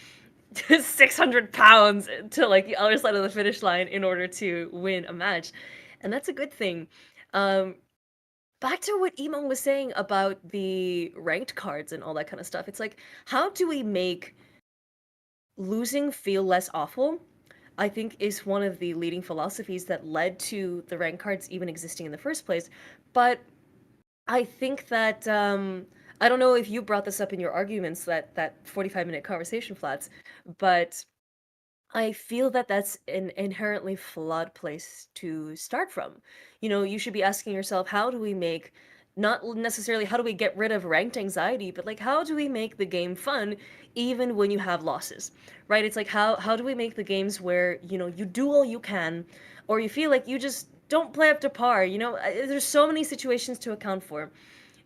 600 pounds to like the other side of the finish line in order to win a match. And that's a good thing. Back to what Emongg was saying about the ranked cards and all that kind of stuff. It's like, how do we make losing feel less awful? I think is one of the leading philosophies that led to the ranked cards even existing in the first place. But I think that I don't know if you brought this up in your arguments, that 45-minute conversation, Flats, but I feel that that's an inherently flawed place to start from. You know, you should be asking yourself, how do we make, not necessarily how do we get rid of ranked anxiety, but like how do we make the game fun even when you have losses, right? It's like how do we make the games where, you know, you do all you can, or you feel like you just don't play up to par, you know? There's so many situations to account for.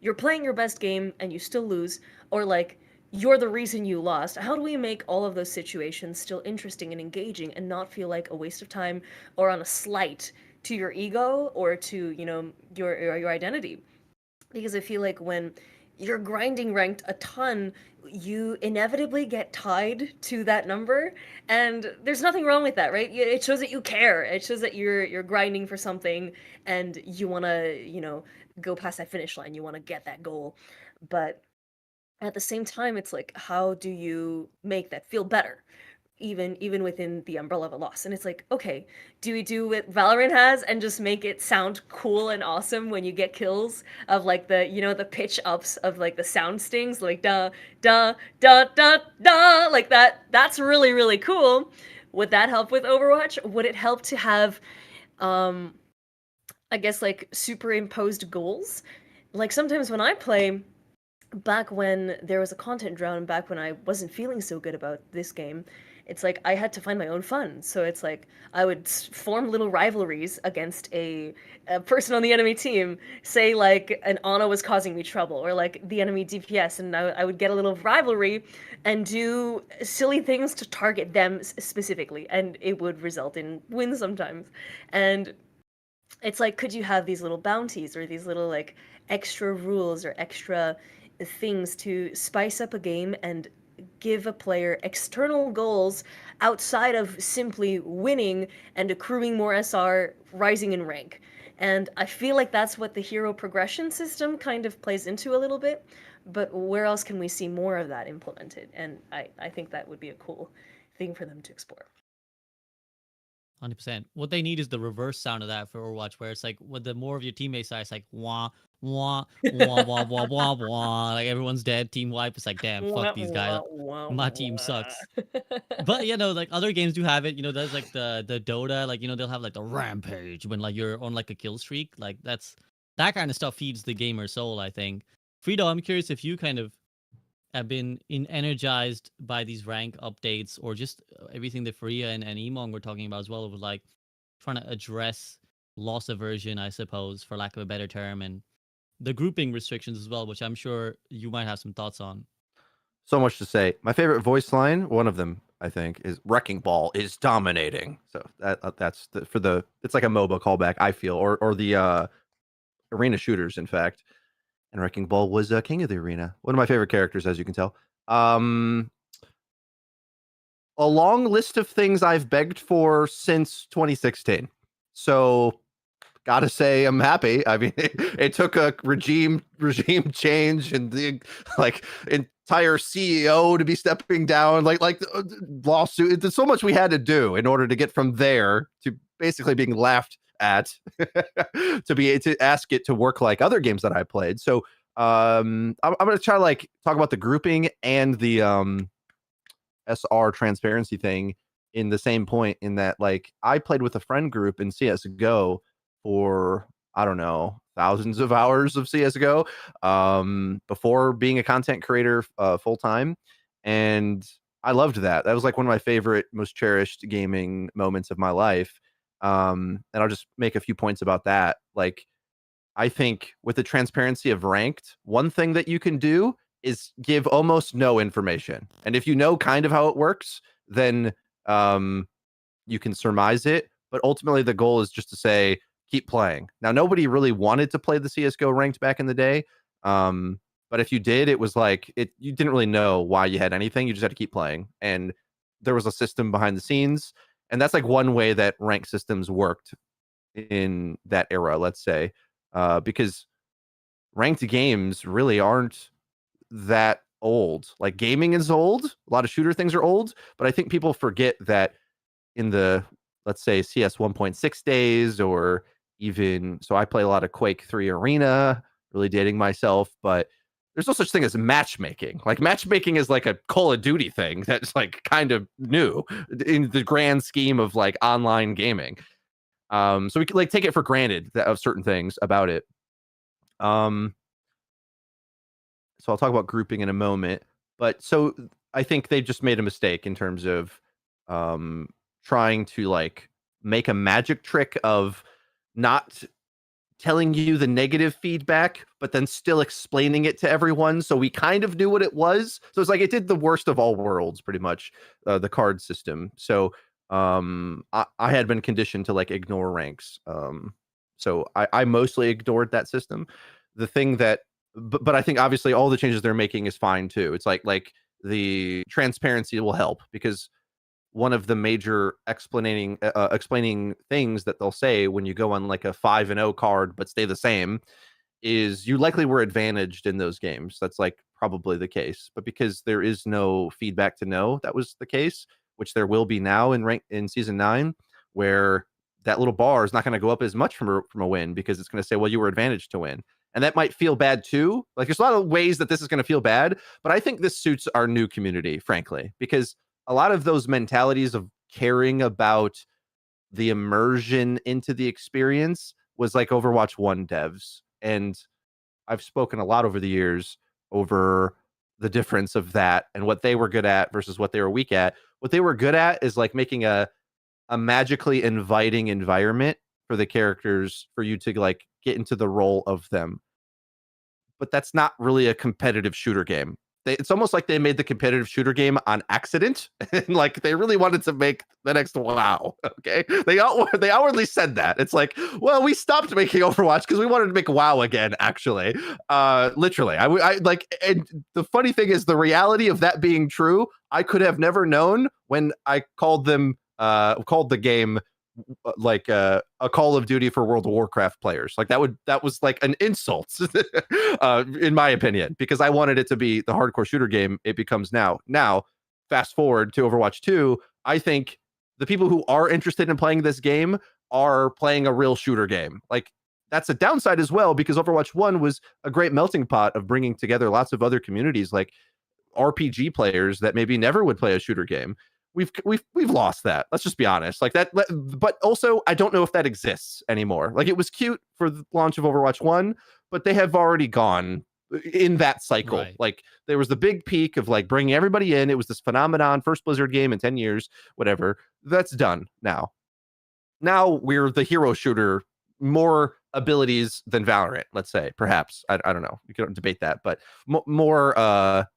You're playing your best game and you still lose, or like you're the reason you lost. How do we make all of those situations still interesting and engaging and not feel like a waste of time or on a slight to your ego or to, you know, your identity? Because I feel like when you're grinding ranked a ton, you inevitably get tied to that number, and there's nothing wrong with that, right? It shows that you care. It shows that you're grinding for something and you want to, you know, go past that finish line. You want to get that goal. But at the same time, it's like, how do you make that feel better? Even within the umbrella of a loss. And it's like, okay, do we do what Valorant has and just make it sound cool and awesome when you get kills of like the, you know, the pitch ups of like the sound stings, like da da da da da, like that. That's really, really cool. Would that help with Overwatch? Would it help to have I guess like superimposed goals? Like sometimes when I play, back when there was a content drown, back when I wasn't feeling so good about this game, it's like I had to find my own fun. So it's like I would form little rivalries against a person on the enemy team. Say like an Ana was causing me trouble, or like the enemy DPS, and I would get a little rivalry and do silly things to target them specifically, and it would result in wins sometimes. And it's like, could you have these little bounties or these little like extra rules or extra things to spice up a game and give a player external goals outside of simply winning and accruing more SR, rising in rank? And I feel like that's what the hero progression system kind of plays into a little bit, but where else can we see more of that implemented? And I think that would be a cool thing for them to explore. 100%. What they need is the reverse sound of that for Overwatch, where it's like, what the more of your teammates are, it's like wah wah wah wah wah wah wah. Like everyone's dead, team wipe. It's like, damn, fuck these guys. My team sucks. But like other games do have it. There's like the Dota, like they'll have like the rampage when like you're on like a kill streak. Like that kind of stuff feeds the gamer soul, I think. Frito, I'm curious if you kind of have been energized by these rank updates, or just everything that Faria and Emongg were talking about as well, with like trying to address loss aversion, I suppose, for lack of a better term, and the grouping restrictions as well, which I'm sure you might have some thoughts on. So much to say. My favorite voice line, one of them, I think, is "Wrecking Ball is dominating." So that's it's like a MOBA callback, I feel, or the arena shooters, in fact. And Wrecking Ball was king of the arena. One of my favorite characters, as you can tell. A long list of things I've begged for since 2016. So, gotta say, I'm happy. I mean, it took a regime change and the entire CEO to be stepping down, like lawsuit. There's so much we had to do in order to get from there to basically being laughed at to ask it to work like other games that I played. So I'm gonna try to talk about the grouping and the SR transparency thing in the same point, in that I played with a friend group in CSGO for, I don't know, thousands of hours of CSGO before being a content creator full time, and I loved that. That was like one of my favorite, most cherished gaming moments of my life. And I'll just make a few points about that. I think with the transparency of ranked, one thing that you can do is give almost no information. And if you know kind of how it works, then you can surmise it. But ultimately, the goal is just to say, keep playing. Now, nobody really wanted to play the CSGO ranked back in the day. But if you did, it was you didn't really know why you had anything. You just had to keep playing. And there was a system behind the scenes. And that's one way that rank systems worked in that era, let's say, because ranked games really aren't that old. Gaming is old. A lot of shooter things are old, but I think people forget that in the, let's say, CS 1.6 days, or even, so I play a lot of Quake 3 Arena, really dating myself, but there's no such thing as matchmaking. Matchmaking is a Call of Duty thing that's kind of new in the grand scheme of online gaming. So we could take it for granted of certain things about it. So I'll talk about grouping in a moment, but so I think they just made a mistake in terms of trying to make a magic trick of not telling you the negative feedback, but then still explaining it to everyone. So we kind of knew what it was. So it's it did the worst of all worlds, pretty much, the card system. So I had been conditioned to ignore ranks. So I mostly ignored that system. The thing that, but I think obviously all the changes they're making is fine too. It's like the transparency will help, because one of the major explaining things that they'll say when you go on a 5-0 card but stay the same is you likely were advantaged in those games. That's probably the case, but because there is no feedback to know that was the case, which there will be now in season 9, where that little bar is not going to go up as much from a win, because it's going to say, well, you were advantaged to win. And that might feel bad too. There's a lot of ways that this is going to feel bad, but I think this suits our new community, frankly, because a lot of those mentalities of caring about the immersion into the experience was Overwatch 1 devs. And I've spoken a lot over the years over the difference of that and what they were good at versus what they were weak at. What they were good at is making a magically inviting environment for the characters, for you to get into the role of them. But that's not really a competitive shooter game. It's almost like they made the competitive shooter game on accident, and they really wanted to make the next WoW. Okay, they outwardly said that. It's well, we stopped making Overwatch because we wanted to make WoW again. Actually, literally, I and the funny thing is, the reality of that being true, I could have never known when I called the game a Call of Duty for World of Warcraft players. That was an insult in my opinion, because I wanted it to be the hardcore shooter game it becomes now. Fast forward to Overwatch 2, I think the people who are interested in playing this game are playing a real shooter game. Like, that's a downside as well, because Overwatch 1 was a great melting pot of bringing together lots of other communities, like RPG players that maybe never would play a shooter game. We've lost that. Let's just be honest. Like that, but also I don't know if that exists anymore. Like, it was cute for the launch of Overwatch 1, but they have already gone in that cycle. Right. Like, there was the big peak of like bringing everybody in. It was this phenomenon, first Blizzard game in 10 years, whatever. That's done now. Now we're the hero shooter, more abilities than Valorant, let's say, perhaps. I don't know. You can debate that, but more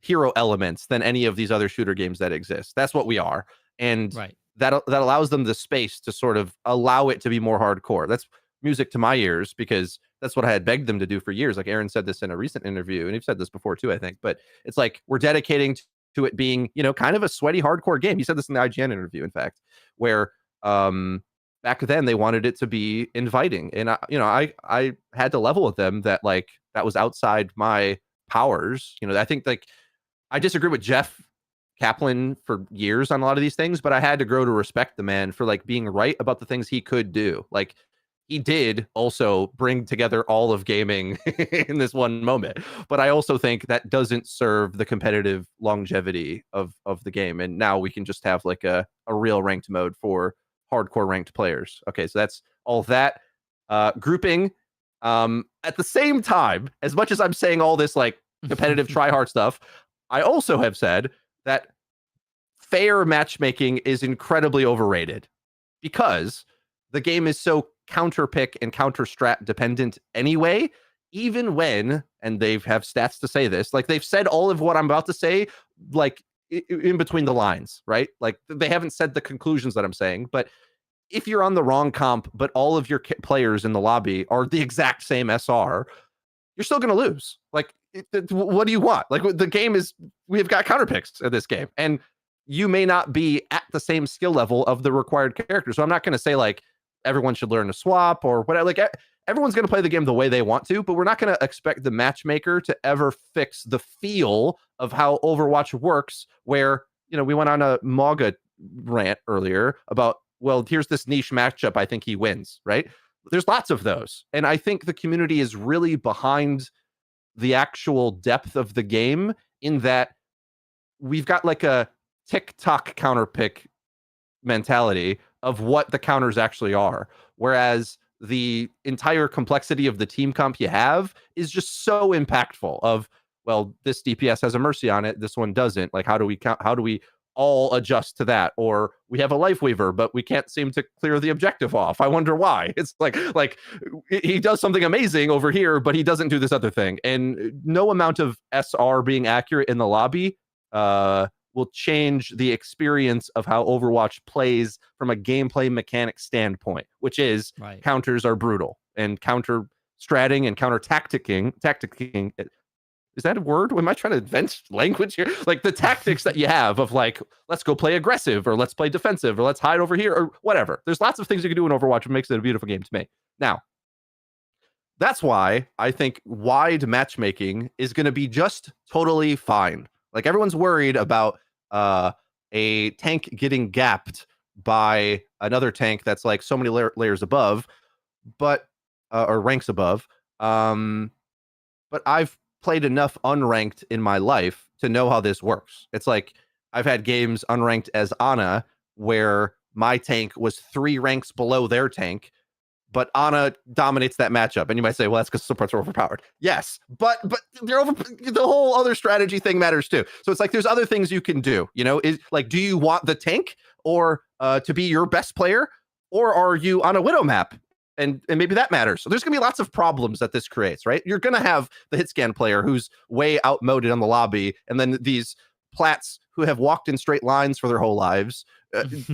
hero elements than any of these other shooter games that exist. That's what we are. And that allows them the space to sort of allow it to be more hardcore. That's music to my ears, because that's what I had begged them to do for years. Like, Aaron said this in a recent interview, and you've said this before too, I think, but it's like, we're dedicating to it being, kind of a sweaty hardcore game. He said this in the IGN interview, in fact, where back then they wanted it to be inviting. And I had to level with them that, like, that was outside my powers. I think, like, I disagree with Jeff Kaplan for years on a lot of these things, but I had to grow to respect the man for, like, being right about the things he could do. Like, he did also bring together all of gaming in this one moment, but I also think that doesn't serve the competitive longevity of the game. And now we can just have like a real ranked mode for hardcore ranked players. Okay, so that's all of that. Grouping. At the same time, as much as I'm saying all this like competitive try hard stuff, I also have said that fair matchmaking is incredibly overrated, because the game is so counter pick and counter strat dependent anyway, even when, and they have stats to say this, like, they've said all of what I'm about to say, like, in between the lines, right? Like, they haven't said the conclusions that I'm saying, but if you're on the wrong comp, but all of your players in the lobby are the exact same SR, you're still going to lose. Like, what do you want? Like, the game is, we've got counter picks in this game, and you may not be at the same skill level of the required character. So I'm not going to say like everyone should learn to swap or whatever. Like, everyone's going to play the game the way they want to, but we're not going to expect the matchmaker to ever fix the feel of how Overwatch works, where, we went on a Mauga rant earlier about, well, here's this niche matchup, I think he wins, right? There's lots of those. And I think the community is really behind the actual depth of the game, in that we've got like a TikTok counter pick mentality of what the counters actually are. Whereas the entire complexity of the team comp you have is just so impactful of, well, this DPS has a Mercy on it, this one doesn't. Like, how do we all adjust to that? Or we have a Life Weaver, but we can't seem to clear the objective off. I wonder why. It's like he does something amazing over here, but he doesn't do this other thing. And no amount of SR being accurate in the lobby will change the experience of how Overwatch plays from a gameplay mechanic standpoint, which is counters are brutal, and counter stratting and counter tacticking. Is that a word? Am I trying to invent language here? Like, the tactics that you have of like, let's go play aggressive, or let's play defensive, or let's hide over here, or whatever. There's lots of things you can do in Overwatch that makes it a beautiful game to me. Now, that's why I think wide matchmaking is going to be just totally fine. Like, everyone's worried about a tank getting gapped by another tank that's like so many layers above, but or ranks above. But I've played enough unranked in my life to know how this works. It's like, I've had games unranked as Ana where my tank was 3 ranks below their tank, but Ana dominates that matchup. And you might say, well, that's because supports are overpowered. Yes, but they're the whole other strategy thing matters too. So it's like, there's other things you can do. Is like, do you want the tank or to be your best player, or are you on a Widow map? And maybe that matters. So there's going to be lots of problems that this creates, right? You're going to have the hit scan player who's way outmoded on the lobby, and then these plats who have walked in straight lines for their whole lives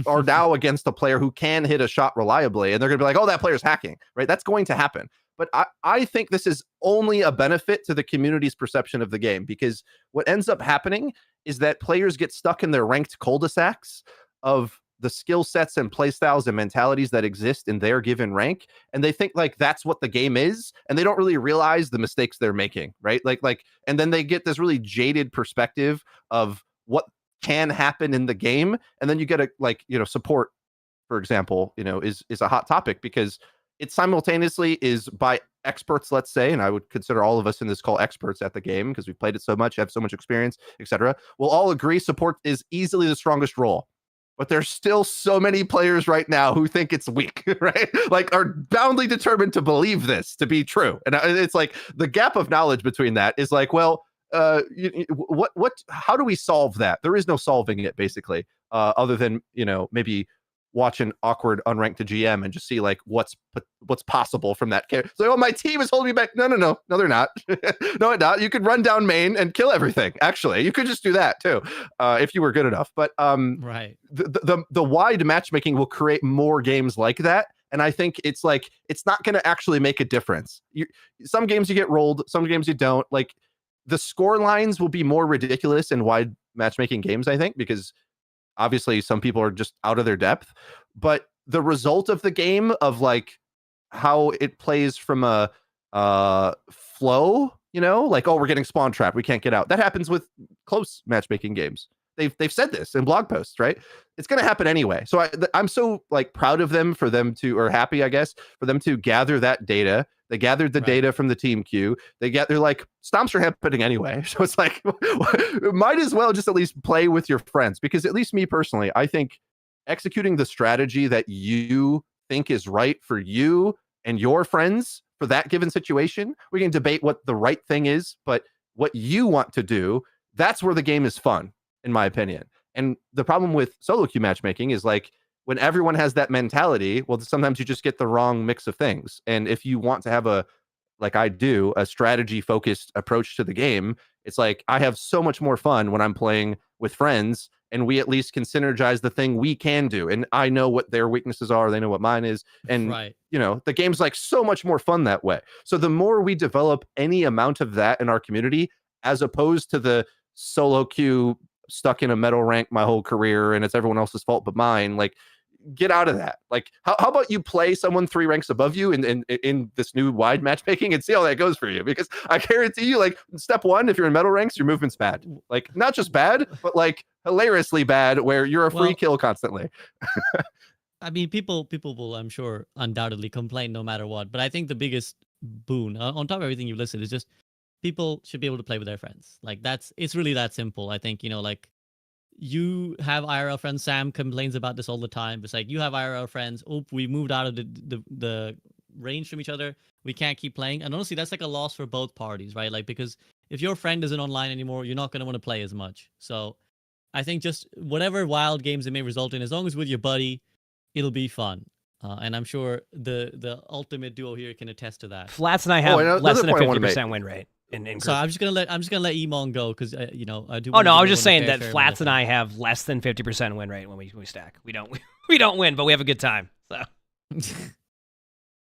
are now against a player who can hit a shot reliably, and they're going to be like, oh, that player's hacking, right? That's going to happen. But I think this is only a benefit to the community's perception of the game, because what ends up happening is that players get stuck in their ranked cul-de-sacs of the skill sets and play styles and mentalities that exist in their given rank, and they think like that's what the game is, and they don't really realize the mistakes they're making, right? Like and then they get this really jaded perspective of what can happen in the game, and then you get a support, for example, is a hot topic because it simultaneously is by experts, let's say, and I would consider all of us in this call experts at the game because we've played it so much, have so much experience, etc. We'll all agree support is easily the strongest role. But there's still so many players right now who think it's weak, right? Like are boundly determined to believe this to be true. And it's like the gap of knowledge between that is like, well, how do we solve that? There is no solving it basically, other than, maybe watch an awkward unranked to GM and just see like what's possible from that character. So, my team is holding me back. No, they're not. No, they're not. You could run down main and kill everything. Actually, you could just do that too, if you were good enough. But right, the wide matchmaking will create more games like that. And I think it's like it's not going to actually make a difference. Some games you get rolled, some games you don't. Like the score lines will be more ridiculous in wide matchmaking games, I think, because obviously some people are just out of their depth, but the result of the game of like how it plays from a flow, like, oh, we're getting spawn trapped, we can't get out. That happens with close matchmaking games. They've said this in blog posts, right? It's going to happen anyway. So I'm so like proud of them or happy, I guess, for them to gather that data. They gathered the data from the team queue. They're like, stomps are happening anyway. So it's like, might as well just at least play with your friends, because at least me personally, I think executing the strategy that you think is right for you and your friends for that given situation, we can debate what the right thing is, but what you want to do, that's where the game is fun, in my opinion. And the problem with solo queue matchmaking is like when everyone has that mentality, well, sometimes you just get the wrong mix of things. And if you want to have like I do, a strategy focused approach to the game, it's like I have so much more fun when I'm playing with friends and we at least can synergize the thing we can do. And I know what their weaknesses are. They know what mine is. And, the game's like so much more fun that way. So the more we develop any amount of that in our community, as opposed to the solo queue stuck in a metal rank my whole career and it's everyone else's fault but mine, like, get out of that. Like, how about you play someone 3 ranks above you in this new wide matchmaking and see how that goes for you? Because I guarantee you, like, step 1, if you're in metal ranks, your movement's bad. Like, not just bad, but like hilariously bad, where you're a free kill constantly. I mean, people will, I'm sure, undoubtedly complain no matter what. But I think the biggest boon, on top of everything you've listed, is just people should be able to play with their friends. Like, it's really that simple. I think, like, you have IRL friends. Sam complains about this all the time. It's like, you have IRL friends. Oh, we moved out of the range from each other. We can't keep playing. And honestly, that's like a loss for both parties, right? Like, because if your friend isn't online anymore, you're not going to want to play as much. So I think just whatever wild games it may result in, as long as with your buddy, it'll be fun. And I'm sure the ultimate duo here can attest to that. Flats and I have less than a 50% win rate. So I'm just gonna let Emongg go because I do. Oh no, I was just saying that Flats and I have less than 50% win rate when we stack. We don't win, but we have a good time. So.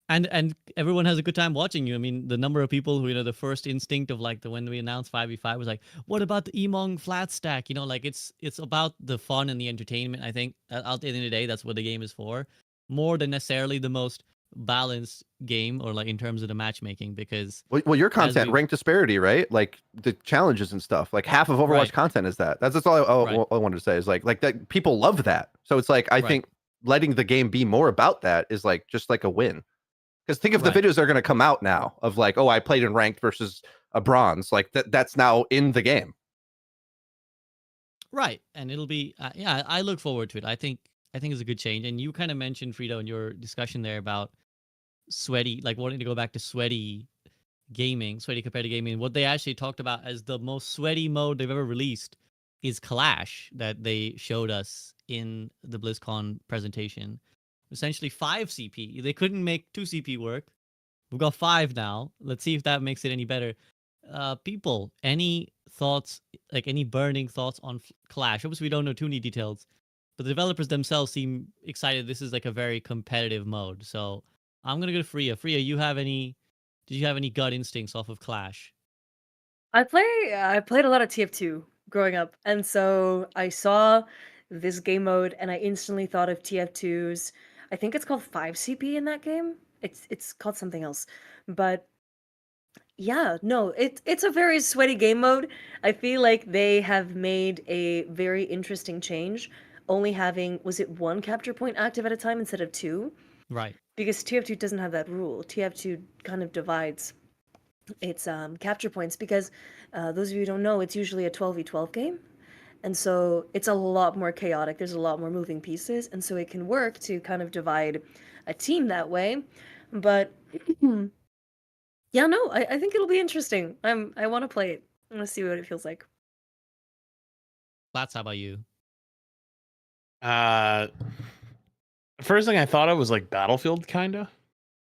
And everyone has a good time watching you. I mean, the number of people who, the first instinct of like when we announced 5v5 was like, what about the Emongg flat stack? Like it's about the fun and the entertainment. I think at the end of the day, that's what the game is for, more than necessarily the most balanced game or like in terms of the matchmaking. Because your content rank disparity, right? Like the challenges and stuff. Like half of Overwatch content is that. That's all I wanted to say is like that people love that. So it's like I think letting the game be more about that is like just like a win. Because think of the videos that are going to come out now of like, oh, I played in ranked versus a bronze. Like that's now in the game. Right. And it'll be, I look forward to it. I think it's a good change. And you kind of mentioned, Frito, in your discussion there about sweaty, like wanting to go back to sweaty competitive gaming. What they actually talked about as the most sweaty mode they've ever released is Clash that they showed us in the BlizzCon presentation. Essentially 5 CP. They couldn't make 2 CP work. We've got 5 now. Let's see if that makes it any better. People, any thoughts, like any burning thoughts on Clash? Obviously, we don't know too many details, but the developers themselves seem excited. This is like a very competitive mode. So I'm gonna go to Freya. Freya, did you have any gut instincts off of Clash? I played a lot of TF2 growing up, and so I saw this game mode, and I instantly thought of TF2's. I think it's called 5 CP in that game. It's called something else, but Yeah, no, it's a very sweaty game mode. I feel like they have made a very interesting change, only having, was it one capture point active at a time instead of two? Right. Because TF2 doesn't have that rule. TF2 kind of divides its capture points because those of you who don't know, it's usually a 12v12 game. And so it's a lot more chaotic. There's a lot more moving pieces, and so it can work to kind of divide a team that way. But yeah, no, I think it'll be interesting. I want to play it. I want to see what it feels like. Flats, how about you? First thing I thought of was like Battlefield, kinda.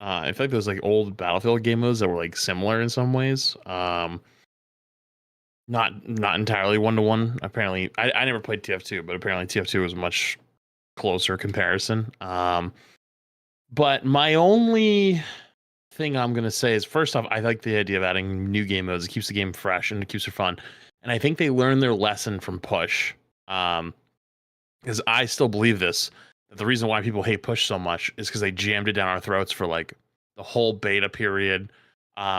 I feel like those like old Battlefield game modes that were like similar in some ways. Not entirely 1-to-1. Apparently, I never played TF2, but apparently TF2 was a much closer comparison. But my only thing I'm gonna say is, first off, I like the idea of adding new game modes. It keeps the game fresh and it keeps it fun. And I think they learned their lesson from Push. Because I still believe this, that the reason why people hate Push so much is because they jammed it down our throats for like the whole beta period,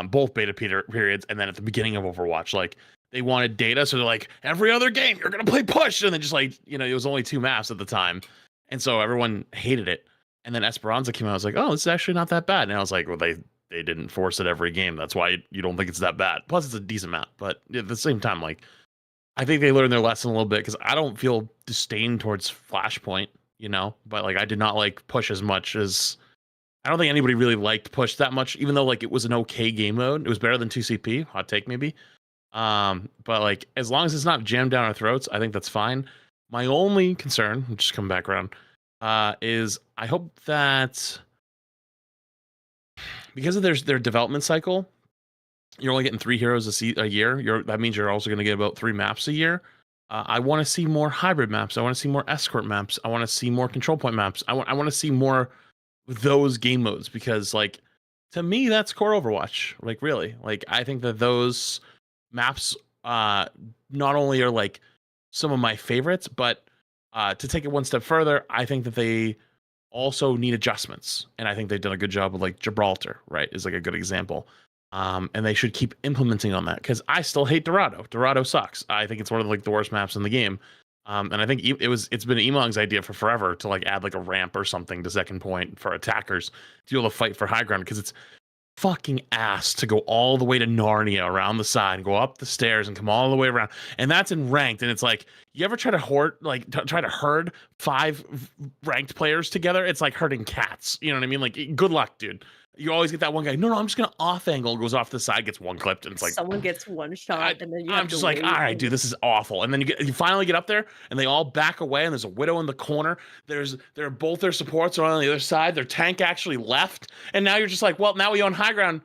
both beta periods, and then at the beginning of Overwatch, like they wanted data, so they're like, every other game you're gonna play Push, and then just like, you know, it was only 2 maps at the time, and so everyone hated it. And then Esperanza came out, I was like, oh, this is actually not that bad. And I was like, well, they didn't force it every game, that's why you don't think it's that bad. Plus, it's a decent map, but at the same time, like, I think they learned their lesson a little bit, because I don't feel disdain towards Flashpoint, you know, but like I did not like Push as much as, I don't think anybody really liked Push that much, even though like it was an okay game mode. It was better than 2CP, hot take maybe. But like as long as it's not jammed down our throats, I think that's fine. My only concern, just come back around, is I hope that because of their development cycle, you're only getting 3 heroes a year. That means you're also going to get about 3 maps a year. I want to see more hybrid maps. I want to see more escort maps. I want to see more control point maps. I want to see more those game modes, because like to me that's core Overwatch. Like really, like I think that those maps not only are like some of my favorites, but to take it one step further, I think that they also need adjustments, and I think they've done a good job with like Gibraltar, right, is like a good example. And they should keep implementing on that, because I still hate Dorado. Dorado sucks. I think it's one of like the worst maps in the game. And I think it's been Emong's idea for forever to like add like a ramp or something to second point for attackers to be able to fight for high ground, because it's fucking ass to go all the way to Narnia around the side and go up the stairs and come all the way around. And that's in ranked. And it's like, you ever try to try to herd 5 ranked players together? It's like herding cats. You know what I mean? Like, good luck, dude. You always get that one guy. No, I'm just gonna off angle. Goes off the side, gets one clipped, and it's like someone gets one shot, and then you have I'm to just like, wait all right, and- dude, this is awful. And then you finally get up there, and they all back away, and there's a Widow in the corner. There are both their supports are on the other side. Their tank actually left, and now you're just like, well, now we own high ground.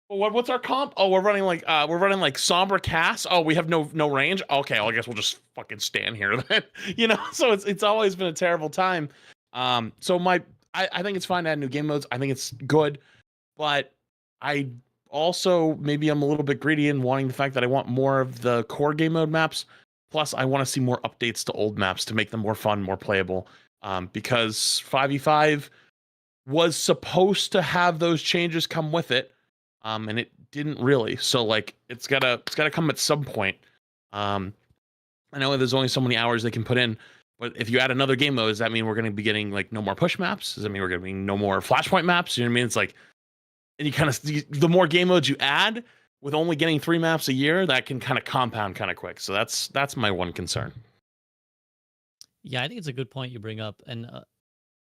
Well, what's our comp? Oh, we're running like Sombra Cass. Oh, we have no range. Okay, well, I guess we'll just fucking stand here then. You know, so it's always been a terrible time. So I think it's fine to add new game modes. I think it's good. But I also, maybe I'm a little bit greedy in wanting the fact that I want more of the core game mode maps. Plus, I want to see more updates to old maps to make them more fun, more playable. Because 5v5 was supposed to have those changes come with it, and it didn't really. So like, it's gotta come at some point. I know there's only so many hours they can put in. But if you add another game mode, does that mean we're going to be getting like no more push maps? Does that mean we're going to be no more flashpoint maps? You know what I mean? It's like, and you kind of, the more game modes you add with only getting 3 maps a year, that can kind of compound kind of quick. So that's my one concern. Yeah, I think it's a good point you bring up, and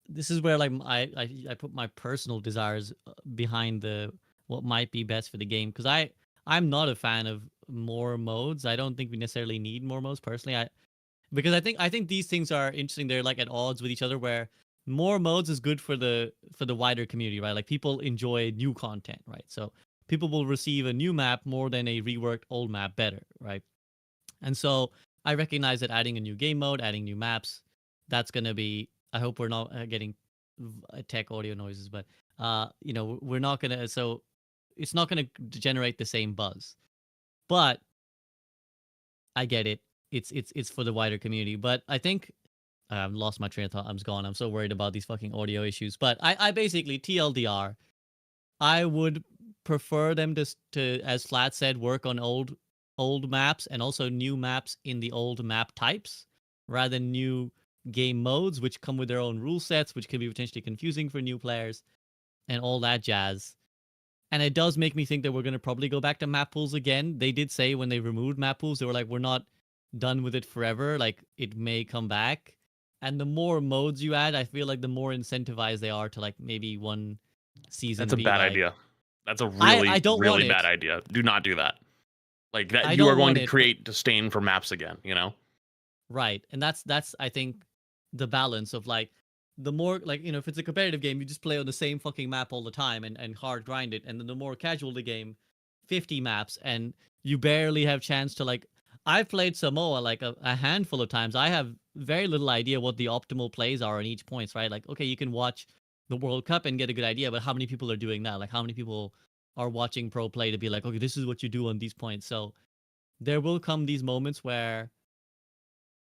this is where like I put my personal desires behind what might be best for the game, because I'm not a fan of more modes. I don't think we necessarily need more modes personally. Because I think these things are interesting. They're like at odds with each other, where more modes is good for the wider community, right? Like people enjoy new content, right? So people will receive a new map more than a reworked old map better, right? And so I recognize that adding a new game mode, adding new maps, that's gonna be. I hope we're not getting tech audio noises, but you know, we're not gonna. So it's not gonna generate the same buzz, but I get it. It's for the wider community, but I think I've lost my train of thought. I'm gone. I'm so worried about these fucking audio issues. But I basically, TLDR, I would prefer them to, as Flat said, work on old maps and also new maps in the old map types rather than new game modes, which come with their own rule sets, which can be potentially confusing for new players and all that jazz. And it does make me think that we're going to probably go back to map pools again. They did say when they removed map pools, they were like, we're not done with it forever. Like, it may come back. And the more modes you add, I feel like the more incentivized they are to, like, maybe one season. That's a be bad like, idea. That's a really, I don't want really bad it. idea. Do not do that. Like that, I you are don't going want to it, create disdain for maps again. You know. Right. And that's I think the balance of like the more like, you know, if it's a competitive game, you just play on the same fucking map all the time and hard grind it. And then the more casual the game, 50 maps and you barely have chance to like I've played Samoa like a handful of times. I have very little idea what the optimal plays are on each points, right? Like, okay, you can watch the World Cup and get a good idea, but how many people are doing that? Like how many people are watching pro play to be like, okay, this is what you do on these points. So there will come these moments where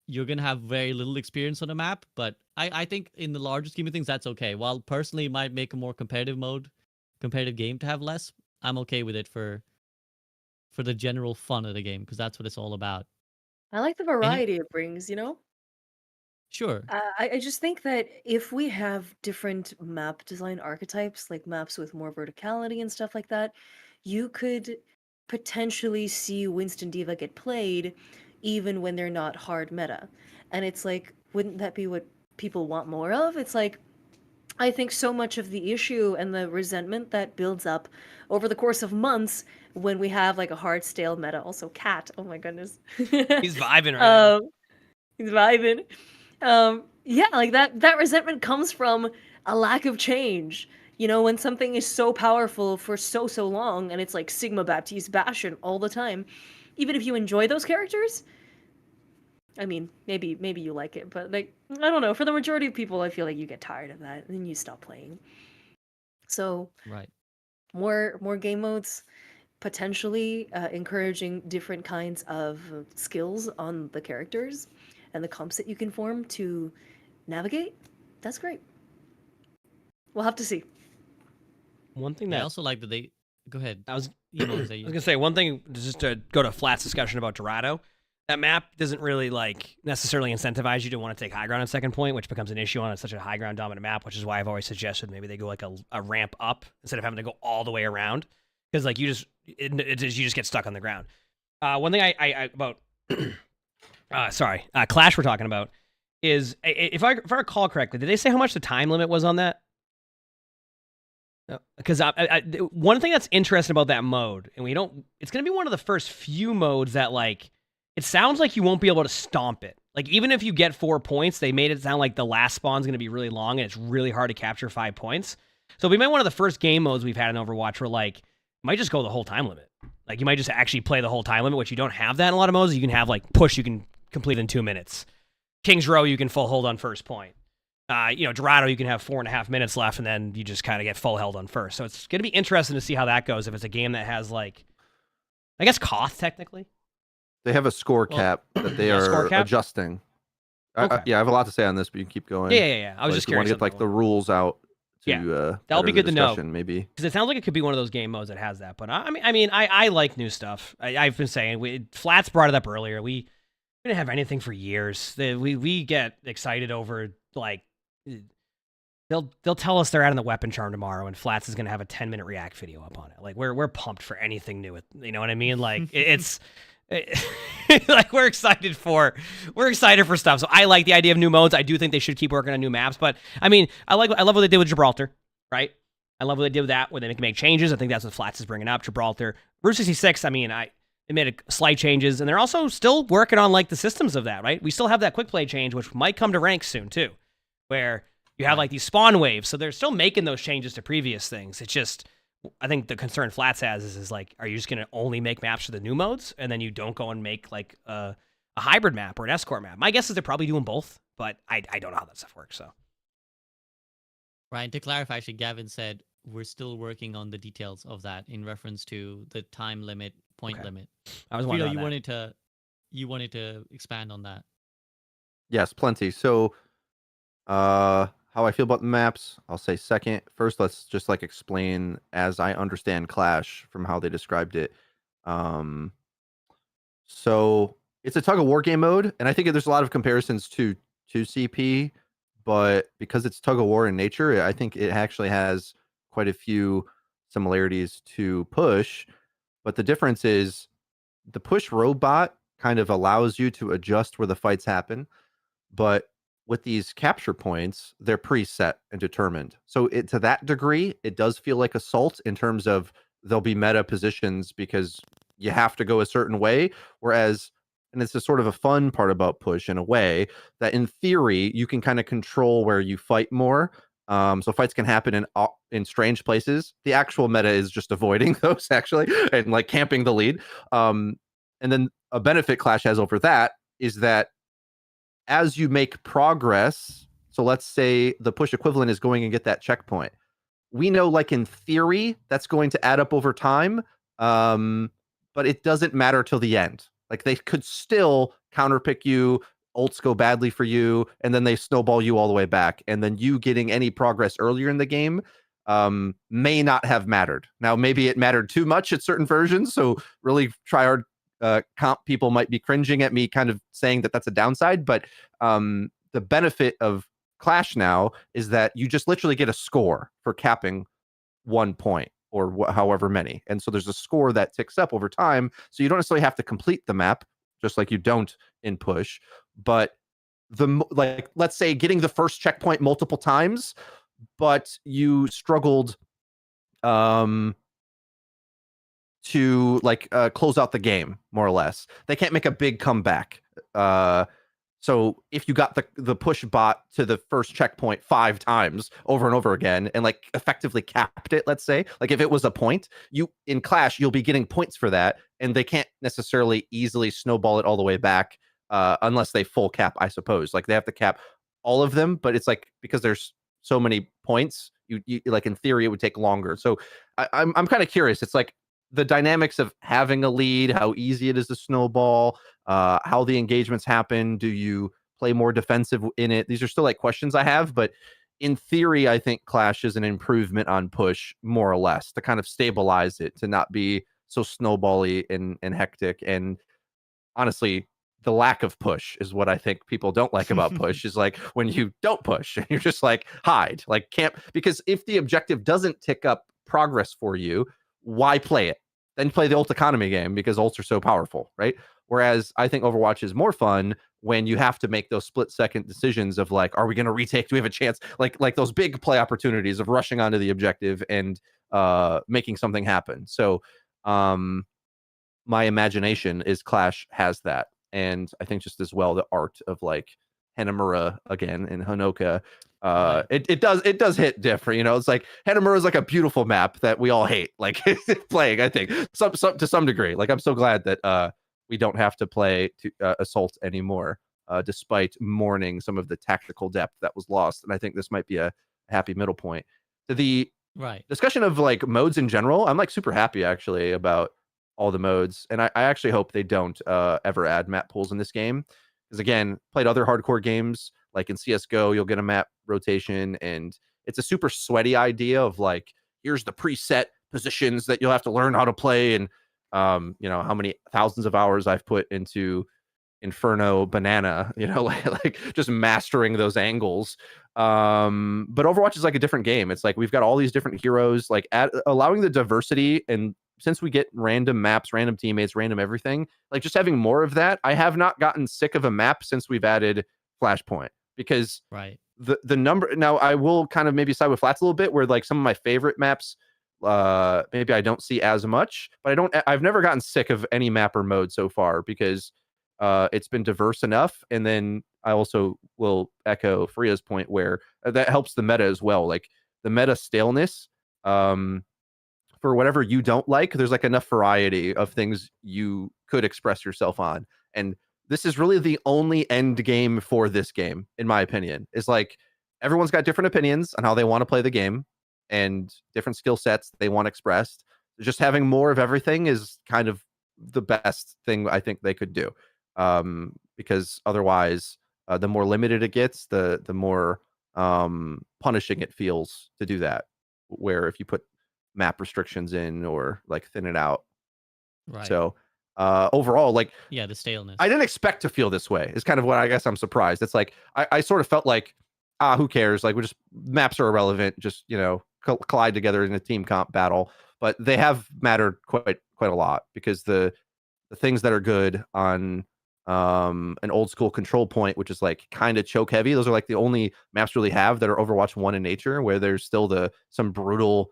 you're going to have very little experience on a map, but I think in the larger scheme of things, that's okay. While personally it might make a more competitive game to have less, I'm okay with it for the general fun of the game, because that's what it's all about. I like the variety it brings, you know? Sure. I just think that if we have different map design archetypes, like maps with more verticality and stuff like that, you could potentially see Winston Diva get played even when they're not hard meta. And it's like, wouldn't that be what people want more of? It's like, I think so much of the issue and the resentment that builds up over the course of months when we have like a hard stale meta. Also, Cat. Oh my goodness. He's vibing right now. He's vibing. Yeah, like that resentment comes from a lack of change. You know, when something is so powerful for so long and it's like Sigma Baptiste Bastion all the time, even if you enjoy those characters, I mean, maybe you like it, but like I don't know, for the majority of people I feel like you get tired of that and then you stop playing. So, right. More game modes, potentially encouraging different kinds of skills on the characters and the comps that you can form to navigate. That's great. We'll have to see. One thing that I also like that they go ahead. I was Emongg, gonna say one thing just to go to Flat's discussion about Dorado. That map doesn't really like necessarily incentivize you to want to take high ground at second point, which becomes an issue on such a high ground dominant map, which is why I've always suggested maybe they go like a ramp up instead of having to go all the way around, because like you just get stuck on the ground. One thing I about Clash we're talking about is if I recall correctly, did they say how much the time limit was on that? Because one thing that's interesting about that mode, and it's going to be one of the first few modes that like, it sounds like you won't be able to stomp it. Like even if you get 4 points, they made it sound like the last spawn's going to be really long and it's really hard to capture 5 points. So we might one of the first game modes we've had in Overwatch where like, it might just go the whole time limit. Like you might just actually play the whole time limit, which you don't have that in a lot of modes. You can have like push, you can complete in 2 minutes. King's Row, you can full hold on first point. Dorado, you can have 4.5 minutes left, and then you just kind of get full held on first. So it's going to be interesting to see how that goes if it's a game that has, like, I guess, Koth, technically. They have a score cap that they are adjusting. Okay. I have a lot to say on this, but you can keep going. Yeah. I was just curious. If you want to get, like, the rules out to that'll be good to know. Maybe. Because it sounds like it could be one of those game modes that has that. But, I like new stuff. I've been saying, Flats brought it up earlier. We didn't have anything for years. We get excited over, like, they'll tell us they're adding the weapon charm tomorrow, and Flats is gonna have a 10-minute react video up on it. Like we're pumped for anything new. You know what I mean? Like like we're excited for stuff. So I like the idea of new modes. I do think they should keep working on new maps. But I mean, I love what they did with Gibraltar, right? I love what they did with that, where they can make changes. I think that's what Flats is bringing up. Gibraltar, Route 66. I mean, they made slight changes, and they're also still working on like the systems of that, right? We still have that quick play change, which might come to ranks soon too, where you have like these spawn waves. So they're still making those changes to previous things. It's just, I think the concern Flats has is like, are you just going to only make maps for the new modes, and then you don't go and make like a hybrid map or an escort map? My guess is they're probably doing both, but I don't know how that stuff works. So, Ryan, to clarify, actually, Gavin said we're still working on the details of that in reference to the time limit, point limit. I was wondering. You wanted to expand on that. Yes, plenty. So, how how I feel about the maps, I'll say second. First, let's just like explain as I understand Clash from how they described it. So it's a tug of war game mode, and I think there's a lot of comparisons to CP, but because it's tug of war in nature, I think it actually has quite a few similarities to Push. But the difference is the Push robot kind of allows you to adjust where the fights happen, but with these capture points, they're preset and determined. So to that degree, it does feel like Assault in terms of there'll be meta positions because you have to go a certain way. Whereas, and it's a sort of a fun part about Push in a way that in theory, you can kind of control where you fight more. So fights can happen in strange places. The actual meta is just avoiding those actually and like camping the lead. And then a benefit Clash has over that is that as you make progress, so let's say the Push equivalent is going and get that checkpoint. We know, like in theory, that's going to add up over time, but it doesn't matter till the end. Like they could still counterpick you, ults go badly for you, and then they snowball you all the way back. And then you getting any progress earlier in the game may not have mattered. Now, maybe it mattered too much at certain versions, so really tryhard comp people might be cringing at me kind of saying that that's a downside, but the benefit of Clash now is that you just literally get a score for capping 1 point or however many. And so there's a score that ticks up over time. So you don't necessarily have to complete the map, just like you don't in Push. But like, let's say getting the first checkpoint multiple times, but you struggled to like close out the game more or less. They can't make a big comeback. So if you got the push bot to the first checkpoint 5 times over and over again and like effectively capped it, let's say, like if it was a point, you in Clash, you'll be getting points for that, and they can't necessarily easily snowball it all the way back unless they full cap, I suppose. Like they have to cap all of them, but it's like because there's so many points, you like in theory it would take longer. So I'm kind of curious. It's like the dynamics of having a lead, how easy it is to snowball, how the engagements happen. Do you play more defensive in it? These are still like questions I have, but in theory, I think Clash is an improvement on Push, more or less, to kind of stabilize it, to not be so snowbally and hectic. And honestly, the lack of push is what I think people don't like about Push is like when you don't push and you're just like hide, like camp, because if the objective doesn't tick up progress for you, why play it? Then play the ult economy game because ults are so powerful, right? Whereas I think Overwatch is more fun when you have to make those split-second decisions of like, are we going to retake? Do we have a chance? Like those big play opportunities of rushing onto the objective and making something happen. So my imagination is Clash has that. And I think just as well the art of like Hanamura again in Honoka. It does hit different, you know. It's like Hanamura is like a beautiful map that we all hate, like playing. I think some to some degree. Like I'm so glad that we don't have to play Assault anymore, despite mourning some of the tactical depth that was lost. And I think this might be a happy middle point to the discussion of like modes in general. I'm like super happy actually about all the modes, and I actually hope they don't ever add map pools in this game. Because again, played other hardcore games like in CS:GO, you'll get a map rotation, and it's a super sweaty idea of like, here's the preset positions that you'll have to learn how to play, and you know how many thousands of hours I've put into Inferno Banana, you know, like just mastering those angles. But Overwatch is like a different game. It's like we've got all these different heroes, like allowing the diversity, and since we get random maps, random teammates, random everything, like just having more of that. I have not gotten sick of a map since we've added Flashpoint, because the number, now I will kind of maybe side with Flats a little bit, where like some of my favorite maps maybe I don't see as much, but I've never gotten sick of any map or mode so far, because it's been diverse enough. And then I also will echo Freya's point where that helps the meta as well, like the meta staleness. For whatever you don't like, there's like enough variety of things you could express yourself on. And this is really the only end game for this game, in my opinion. Is like everyone's got different opinions on how they want to play the game and different skill sets they want expressed. Just having more of everything is kind of the best thing I think they could do. Because otherwise, the more limited it gets, the more punishing it feels to do that. Where if you put map restrictions in or like thin it out. Right. So overall, like yeah, the staleness. I didn't expect to feel this way. It's kind of what I guess I'm surprised. It's like I sort of felt like who cares? Like maps are irrelevant. Just collide together in a team comp battle. But they have mattered quite a lot because the things that are good on an old school control point, which is like kind of choke heavy. Those are like the only maps really have that are Overwatch 1 in nature, where there's still some brutal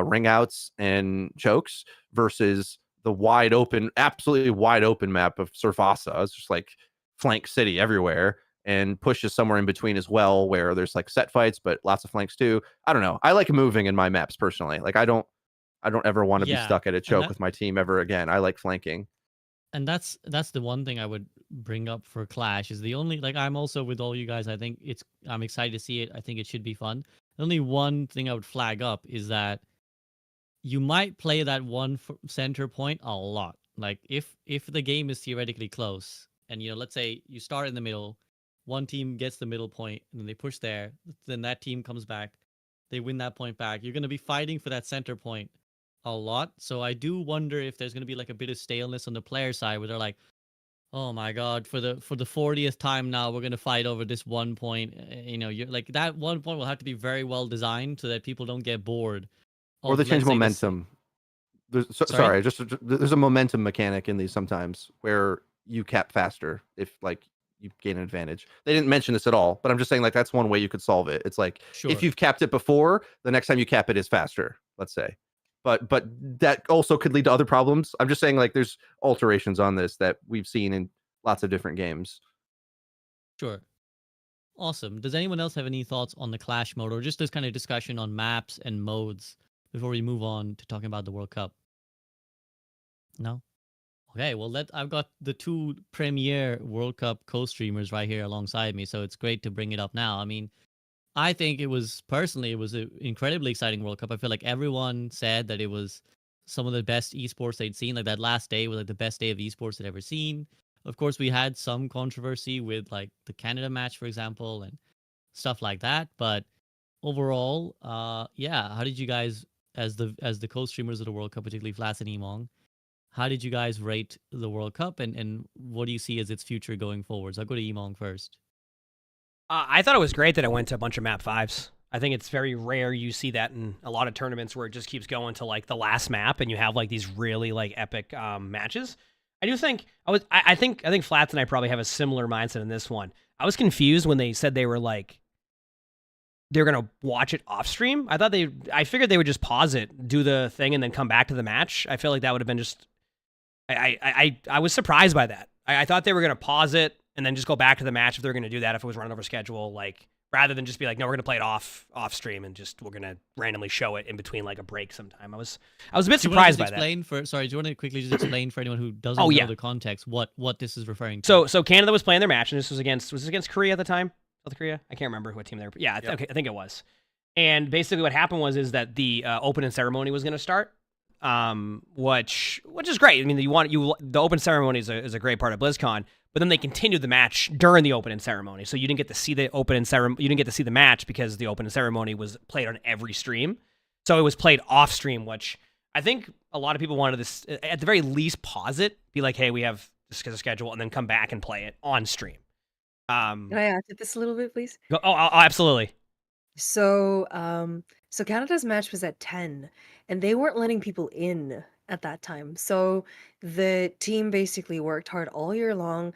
ring outs and chokes versus the wide open, absolutely wide open map of Surfasa. It's just like flank city everywhere, and push is somewhere in between as well, where there's like set fights, but lots of flanks too. I don't know. I like moving in my maps personally. Like I don't ever want to be stuck at a choke with my team ever again. I like flanking. And that's the one thing I would bring up for Clash is the only, like, I'm also with all you guys. I think I'm excited to see it. I think it should be fun. The only one thing I would flag up is that you might play that one center point a lot. Like if the game is theoretically close and, let's say you start in the middle, one team gets the middle point and then they push there, then that team comes back, they win that point back. You're going to be fighting for that center point a lot. So I do wonder if there's going to be like a bit of staleness on the player side where they're like, oh my god, for the 40th time now we're going to fight over this 1 point. You're like, that 1 point will have to be very well designed so that people don't get bored. Or they change momentum. There's a momentum mechanic in these sometimes where you cap faster if like you gain an advantage. They didn't mention this at all, but I'm just saying like that's one way you could solve it. It's like if you've capped it before, the next time you cap it is faster, let's say. But that also could lead to other problems. I'm just saying like there's alterations on this that we've seen in lots of different games. Sure. Awesome. Does anyone else have any thoughts on the Clash mode or just this kind of discussion on maps and modes before we move on to talking about the World Cup? No? Okay, well, I've got the two premier World Cup co-streamers right here alongside me, so it's great to bring it up now. I mean, I think it was an incredibly exciting World Cup. I feel like everyone said that it was some of the best esports they'd seen. Like that last day was like the best day of esports they'd ever seen. Of course, we had some controversy with like the Canada match, for example, and stuff like that. But overall, how did you guys, as the co-streamers of the World Cup, particularly Flats and Emongg, how did you guys rate the World Cup and what do you see as its future going forward? So I'll go to Emongg first. I thought it was great that it went to a bunch of map 5s. I think it's very rare you see that in a lot of tournaments where it just keeps going to like the last map and you have like these really like epic matches. I do think I think Flats and I probably have a similar mindset in this one. I was confused when they said they were like they're gonna watch it off stream. I figured they would just pause it, do the thing, and then come back to the match. I feel like that would have been just. I was surprised by that. I thought they were gonna pause it and then just go back to the match if they're going to do that, if it was running over schedule, like, rather than just be like, no, we're going to play it off stream and just, we're going to randomly show it in between like a break sometime. I was a bit surprised by that. Do you want to quickly just explain for anyone who doesn't know the context, what this is referring to? So Canada was playing their match, and this was against Korea at the time? South Korea? I can't remember what team they were. Yeah, I think it was. And basically what happened is that the opening ceremony was going to start. Which is great. I mean, the open ceremony is a great part of BlizzCon, but then they continued the match during the opening ceremony. So you didn't get to see the opening ceremony. You didn't get to see the match because the opening ceremony was played on every stream. So it was played off stream, which I think a lot of people wanted this at the very least pause it, be like, hey, we have this schedule, and then come back and play it on stream. Can I add to this a little bit, please? Absolutely. So Canada's match was at 10, and they weren't letting people in at that time. So the team basically worked hard all year long.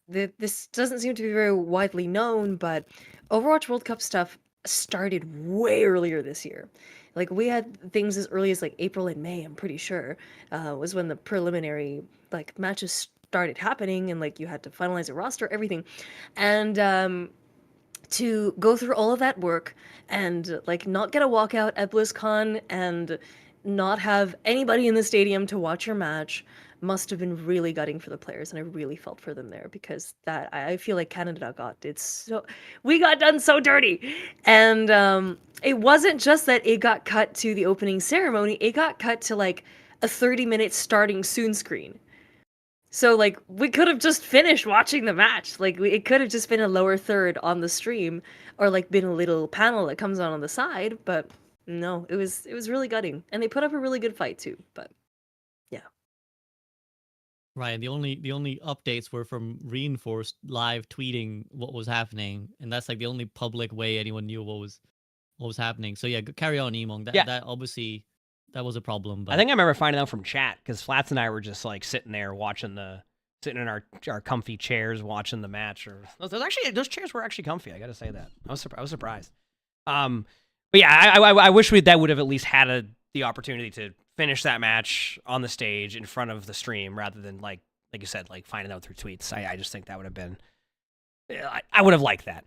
This doesn't seem to be very widely known, but Overwatch World Cup stuff started way earlier this year. Like we had things as early as like April and May, I'm pretty sure, was when the preliminary like matches started happening, and like you had to finalize a roster, everything. And to go through all of that work and like not get a walkout at BlizzCon and not have anybody in the stadium to watch your match must have been really gutting for the players, and I really felt for them there because that I feel like Canada we got done so dirty. And it wasn't just that it got cut to the opening ceremony, it got cut to like a 30-minute starting soon screen. So like we could have just finished watching the match. Like it could have just been a lower third on the stream, or like been a little panel that comes on the side. But no, it was really gutting, and they put up a really good fight too. But yeah. Right, and the only updates were from Reinforced live tweeting what was happening, and that's like the only public way anyone knew what was happening. So yeah, carry on, Emongg. That obviously that was a problem. But I think I remember finding out from chat because Flats and I were just like sitting there sitting in our comfy chairs watching the match. Or those chairs were actually comfy. I got to say that I was surprised. But yeah, I wish that would have at least had the opportunity to finish that match on the stage in front of the stream rather than like you said, like finding out through tweets. I just think that would have been. I would have liked that.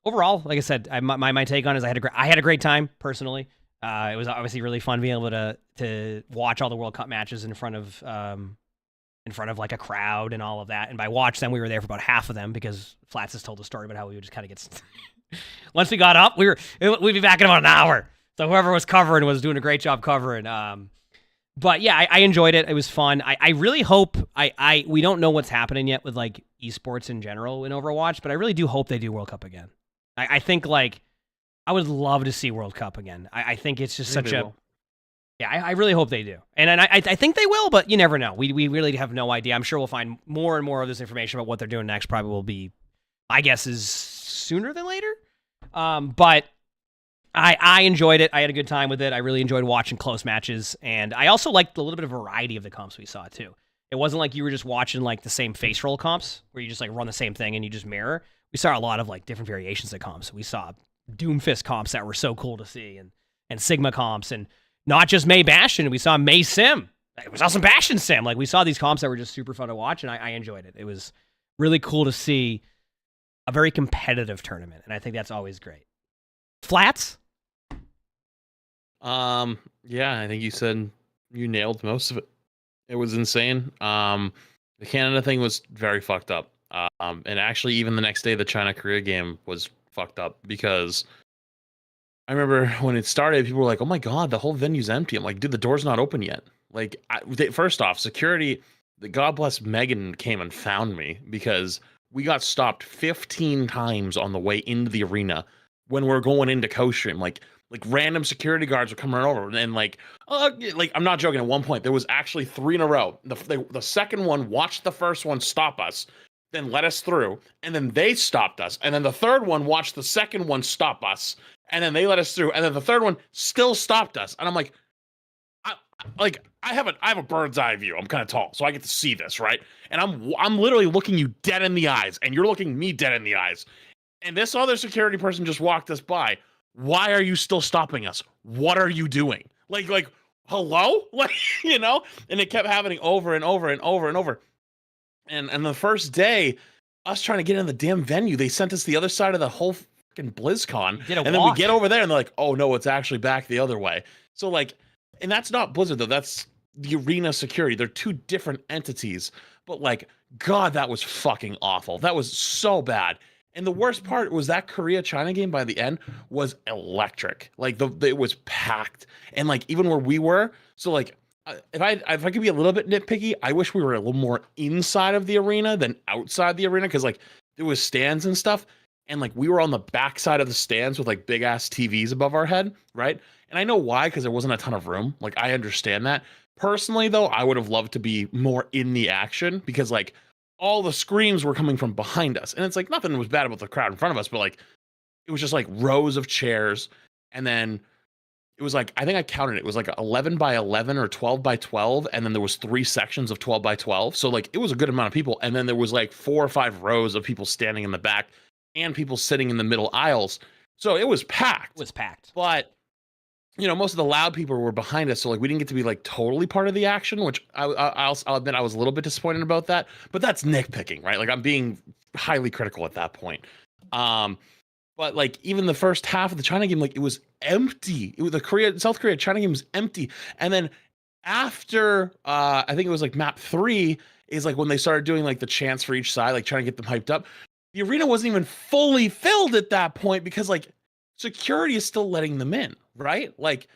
Overall, like I said, my take on it is I had a great time personally. It was obviously really fun being able to watch all the World Cup matches in front of like a crowd and all of that. And by watch them, we were there for about half of them because Flats has told a story about how we would just kind of get. Once we got up, we'd be back in about an hour. So whoever was covering was doing a great job covering. But yeah, I enjoyed it. It was fun. I really hope we don't know what's happening yet with like esports in general in Overwatch, but I really do hope they do World Cup again. I think like I would love to see World Cup again. I think it's just such a yeah. I really hope they do, and I think they will, but you never know. We really have no idea. I'm sure we'll find more and more of this information about what they're doing next. Probably will be, my guess is sooner than later. But I enjoyed it. I had a good time with it. I really enjoyed watching close matches, and I also liked a little bit of variety of the comps we saw too. It wasn't like you were just watching like the same face roll comps where you just like run the same thing and you just mirror. We saw a lot of like different variations of comps. We saw Doomfist comps that were so cool to see, and Sigma comps, and not just May Bastion. We saw May Sim. We saw some Bastion Sim. Like we saw these comps that were just super fun to watch, and I enjoyed it. It was really cool to see a very competitive tournament, and I think that's always great. Flats? Yeah, I think you nailed most of it. It was insane. The Canada thing was very fucked up. And actually even the next day, the China-Korea game was fucked up because I remember when it started, people were like, oh my God, the whole venue's empty. I'm like, dude, the door's not open yet. Like, first off, security, God bless Megan came and found me because we got stopped 15 times on the way into the arena when we're going into co-stream. Like random security guards were coming over and like I'm not joking. At one point, there was actually 3 in a row. The second one watched the first one stop us, then let us through, and then they stopped us, and then the third one watched the second one stop us, and then they let us through, and then the third one still stopped us, and I'm like, I have a bird's eye view. I'm kind of tall, so I get to see this, right? And I'm literally looking you dead in the eyes, and you're looking me dead in the eyes, and this other security person just walked us by. Why are you still stopping us? What are you doing? Like, hello? Like, you know? And it kept happening over and over and over and over. And the first day, us trying to get in the damn venue, they sent us the other side of the whole fucking BlizzCon. And then we get over there and they're like, oh no, it's actually back the other way. So like, and that's not Blizzard though, that's the arena security. They're 2 different entities. But like, God, that was fucking awful. That was so bad. And the worst part was that Korea-China game by the end was electric. Like it was packed. And like even where we were, so like if I could be a little bit nitpicky, I wish we were a little more inside of the arena than outside the arena, because like there was stands and stuff, and like we were on the back side of the stands with like big ass TVs above our head, right? And I know why, because there wasn't a ton of room. Like I understand that. Personally though, I would have loved to be more in the action, because like all the screams were coming from behind us. And it's like nothing was bad about the crowd in front of us, but like it was just like rows of chairs. And then it was like, I think I counted it was like 11 by 11 or 12 by 12. And then there was 3 sections of 12 by 12. So like it was a good amount of people. And then there was like 4 or 5 rows of people standing in the back and people sitting in the middle aisles. So it was packed. It was packed. But you know, most of the loud people were behind us, so like we didn't get to be like totally part of the action, which I'll admit I was a little bit disappointed about that. But that's nitpicking, right? Like I'm being highly critical at that point. But like even the first half of the China game, like it was empty. It was the South Korea China game was empty, and then after I think it was like map 3 is like when they started doing like the chants for each side, like trying to get them hyped up. The arena wasn't even fully filled at that point because like security is still letting them in, right? Like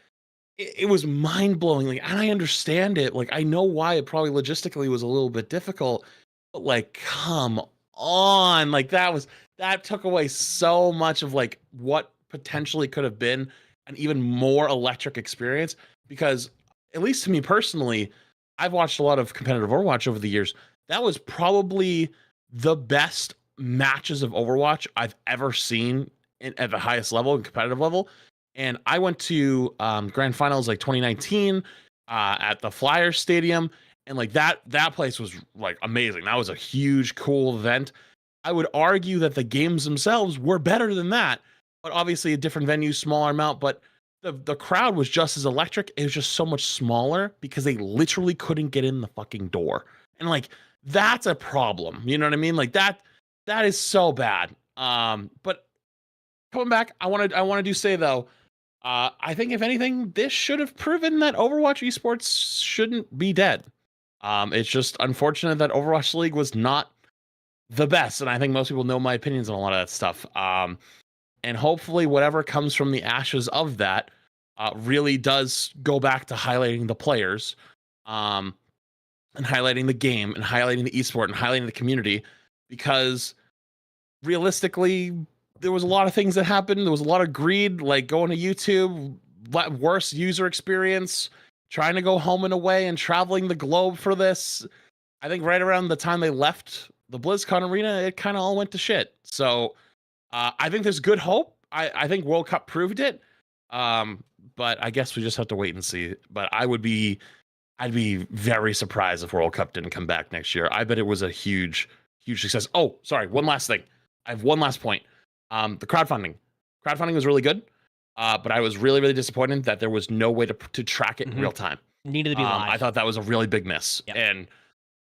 it was mind blowing. Like, and I understand it. Like, I know why it probably logistically was a little bit difficult, but like, come on, like that took away so much of like what potentially could have been an even more electric experience. Because at least to me personally, I've watched a lot of competitive Overwatch over the years. That was probably the best matches of Overwatch I've ever seen at the highest level and competitive level. And I went to grand finals like 2019 at the Flyers Stadium, and like that place was like amazing. That was a huge, cool event. I would argue that the games themselves were better than that, but obviously a different venue, smaller amount. But the crowd was just as electric. It was just so much smaller because they literally couldn't get in the fucking door, and like that's a problem. You know what I mean? Like that is so bad. But coming back, I want to say though. I think if anything, this should have proven that Overwatch esports shouldn't be dead. It's just unfortunate that Overwatch League was not the best, and I think most people know my opinions on a lot of that stuff. And hopefully, whatever comes from the ashes of that really does go back to highlighting the players, and highlighting the game, and highlighting the esport, and highlighting the community, because realistically, there was a lot of things that happened. There was a lot of greed, like going to YouTube, worse user experience, trying to go home and away and traveling the globe for this. I think right around the time they left the BlizzCon arena, it kind of all went to shit. So I think there's good hope. I think World Cup proved it. But I guess we just have to wait and see. But I'd be very surprised if World Cup didn't come back next year. I bet it was a huge success. Oh, sorry. One last thing. I have one last point. The crowdfunding was really good, but I was really disappointed that there was no way to track it in real time. Needed to be live. I thought that was a really big miss. Yep. And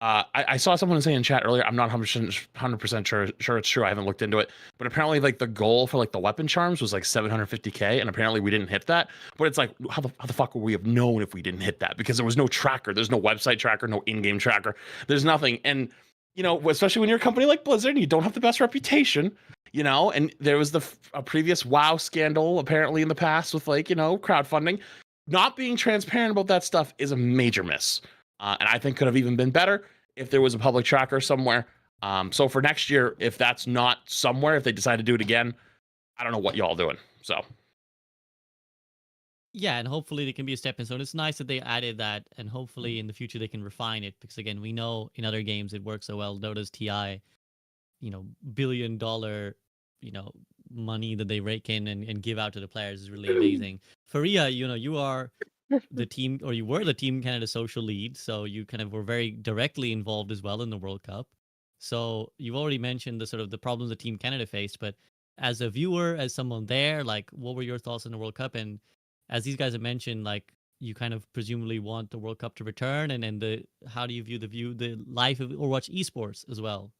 I saw someone say in chat earlier, I'm not 100% sure it's true. I haven't looked into it, but apparently like the goal for like the weapon charms was like 750K, and apparently we didn't hit that. But it's like, how the fuck would we have known if we didn't hit that? Because there was no tracker. There's no website tracker, no in-game tracker. There's nothing. And you know, especially when you're a company like Blizzard and you don't have the best reputation, you know, and there was a previous WoW scandal apparently in the past with like, you know, crowdfunding. Not being transparent about that stuff is a major miss. And I think could have even been better if there was a public tracker somewhere. So for next year, if that's not somewhere, if they decide to do it again, I don't know what y'all doing. So. Yeah, and hopefully they can be a stepping stone. It's nice that they added that, and hopefully in the future they can refine it, because again, we know in other games it works so well. Dota's TI, you know, $1 billion, you know, money that they rake in and give out to the players is really amazing. Faria, you know, you are the team, or you were the Team Canada social lead, so you kind of were very directly involved as well in the World Cup. So you've already mentioned the sort of the problems that Team Canada faced, but as a viewer, as someone there, like, what were your thoughts on the World Cup? And as these guys have mentioned, like, you kind of presumably want the World Cup to return, and how do you view the life of Overwatch esports as well?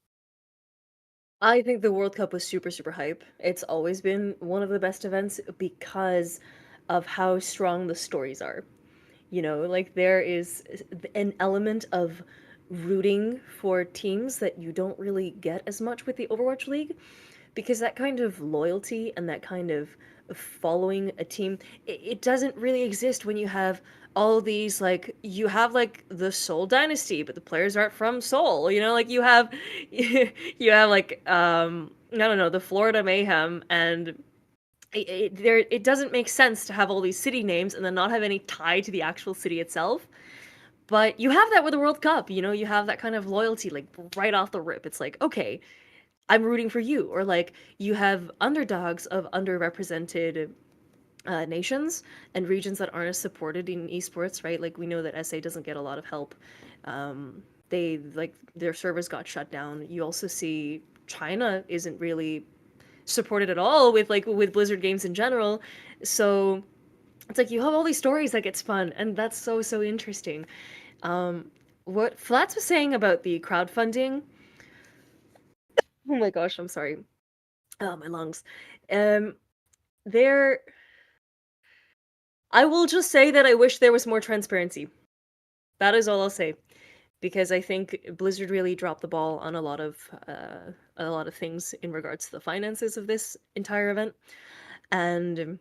I think the World Cup was super hype. It's always been one of the best events because of how strong the stories are. You know, like there is an element of rooting for teams that you don't really get as much with the Overwatch League, because that kind of loyalty and that kind of following a team, it doesn't really exist when you have all these, like, you have like the Seoul Dynasty, but the players aren't from Seoul, you know, like you have you have like I don't know, the Florida Mayhem, and it doesn't make sense to have all these city names and then not have any tie to the actual city itself. But you have that with the World Cup, you know, you have that kind of loyalty, like right off the rip. It's like, okay, I'm rooting for you. Or like you have underdogs of underrepresented nations and regions that aren't as supported in esports, right? Like we know that SA doesn't get a lot of help. They, like, their servers got shut down. You also see China isn't really supported at all with Blizzard games in general. So it's like you have all these stories that get spun, and that's so interesting. What Flats was saying about the crowdfunding, oh my gosh, I'm sorry. Oh, my lungs. There, I will just say that I wish there was more transparency. That is all I'll say, because I think Blizzard really dropped the ball on a lot of things in regards to the finances of this entire event. And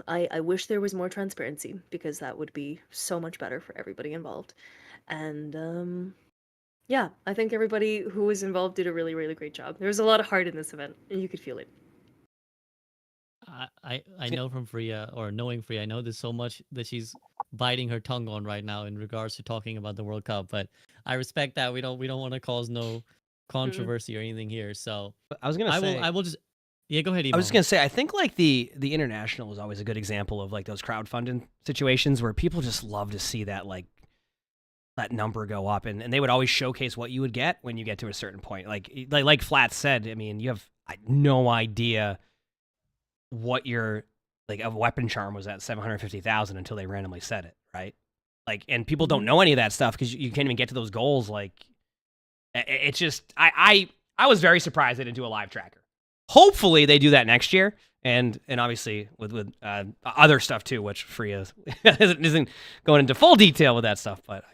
I wish there was more transparency because that would be so much better for everybody involved. And yeah, I think everybody who was involved did a really, really great job. There was a lot of heart in this event, and you could feel it. I know from Freya, or knowing Freya, I know there's so much that she's biting her tongue on right now in regards to talking about the World Cup, but I respect that. We don't want to cause no controversy or anything here. So I was gonna say, I will just yeah, go ahead, I was just Emongg. gonna say, I think like the international was always a good example of like those crowdfunding situations where people just love to see that like that number go up, and they would always showcase what you would get when you get to a certain point. Like Flat said, I mean, you have no idea what your like a weapon charm was at 750,000 until they randomly said it, right? Like, and people don't know any of that stuff because you can't even get to those goals. Like, it's just I was very surprised they didn't do a live tracker. Hopefully they do that next year, and obviously with other stuff too, which Freya isn't going into full detail with that stuff, but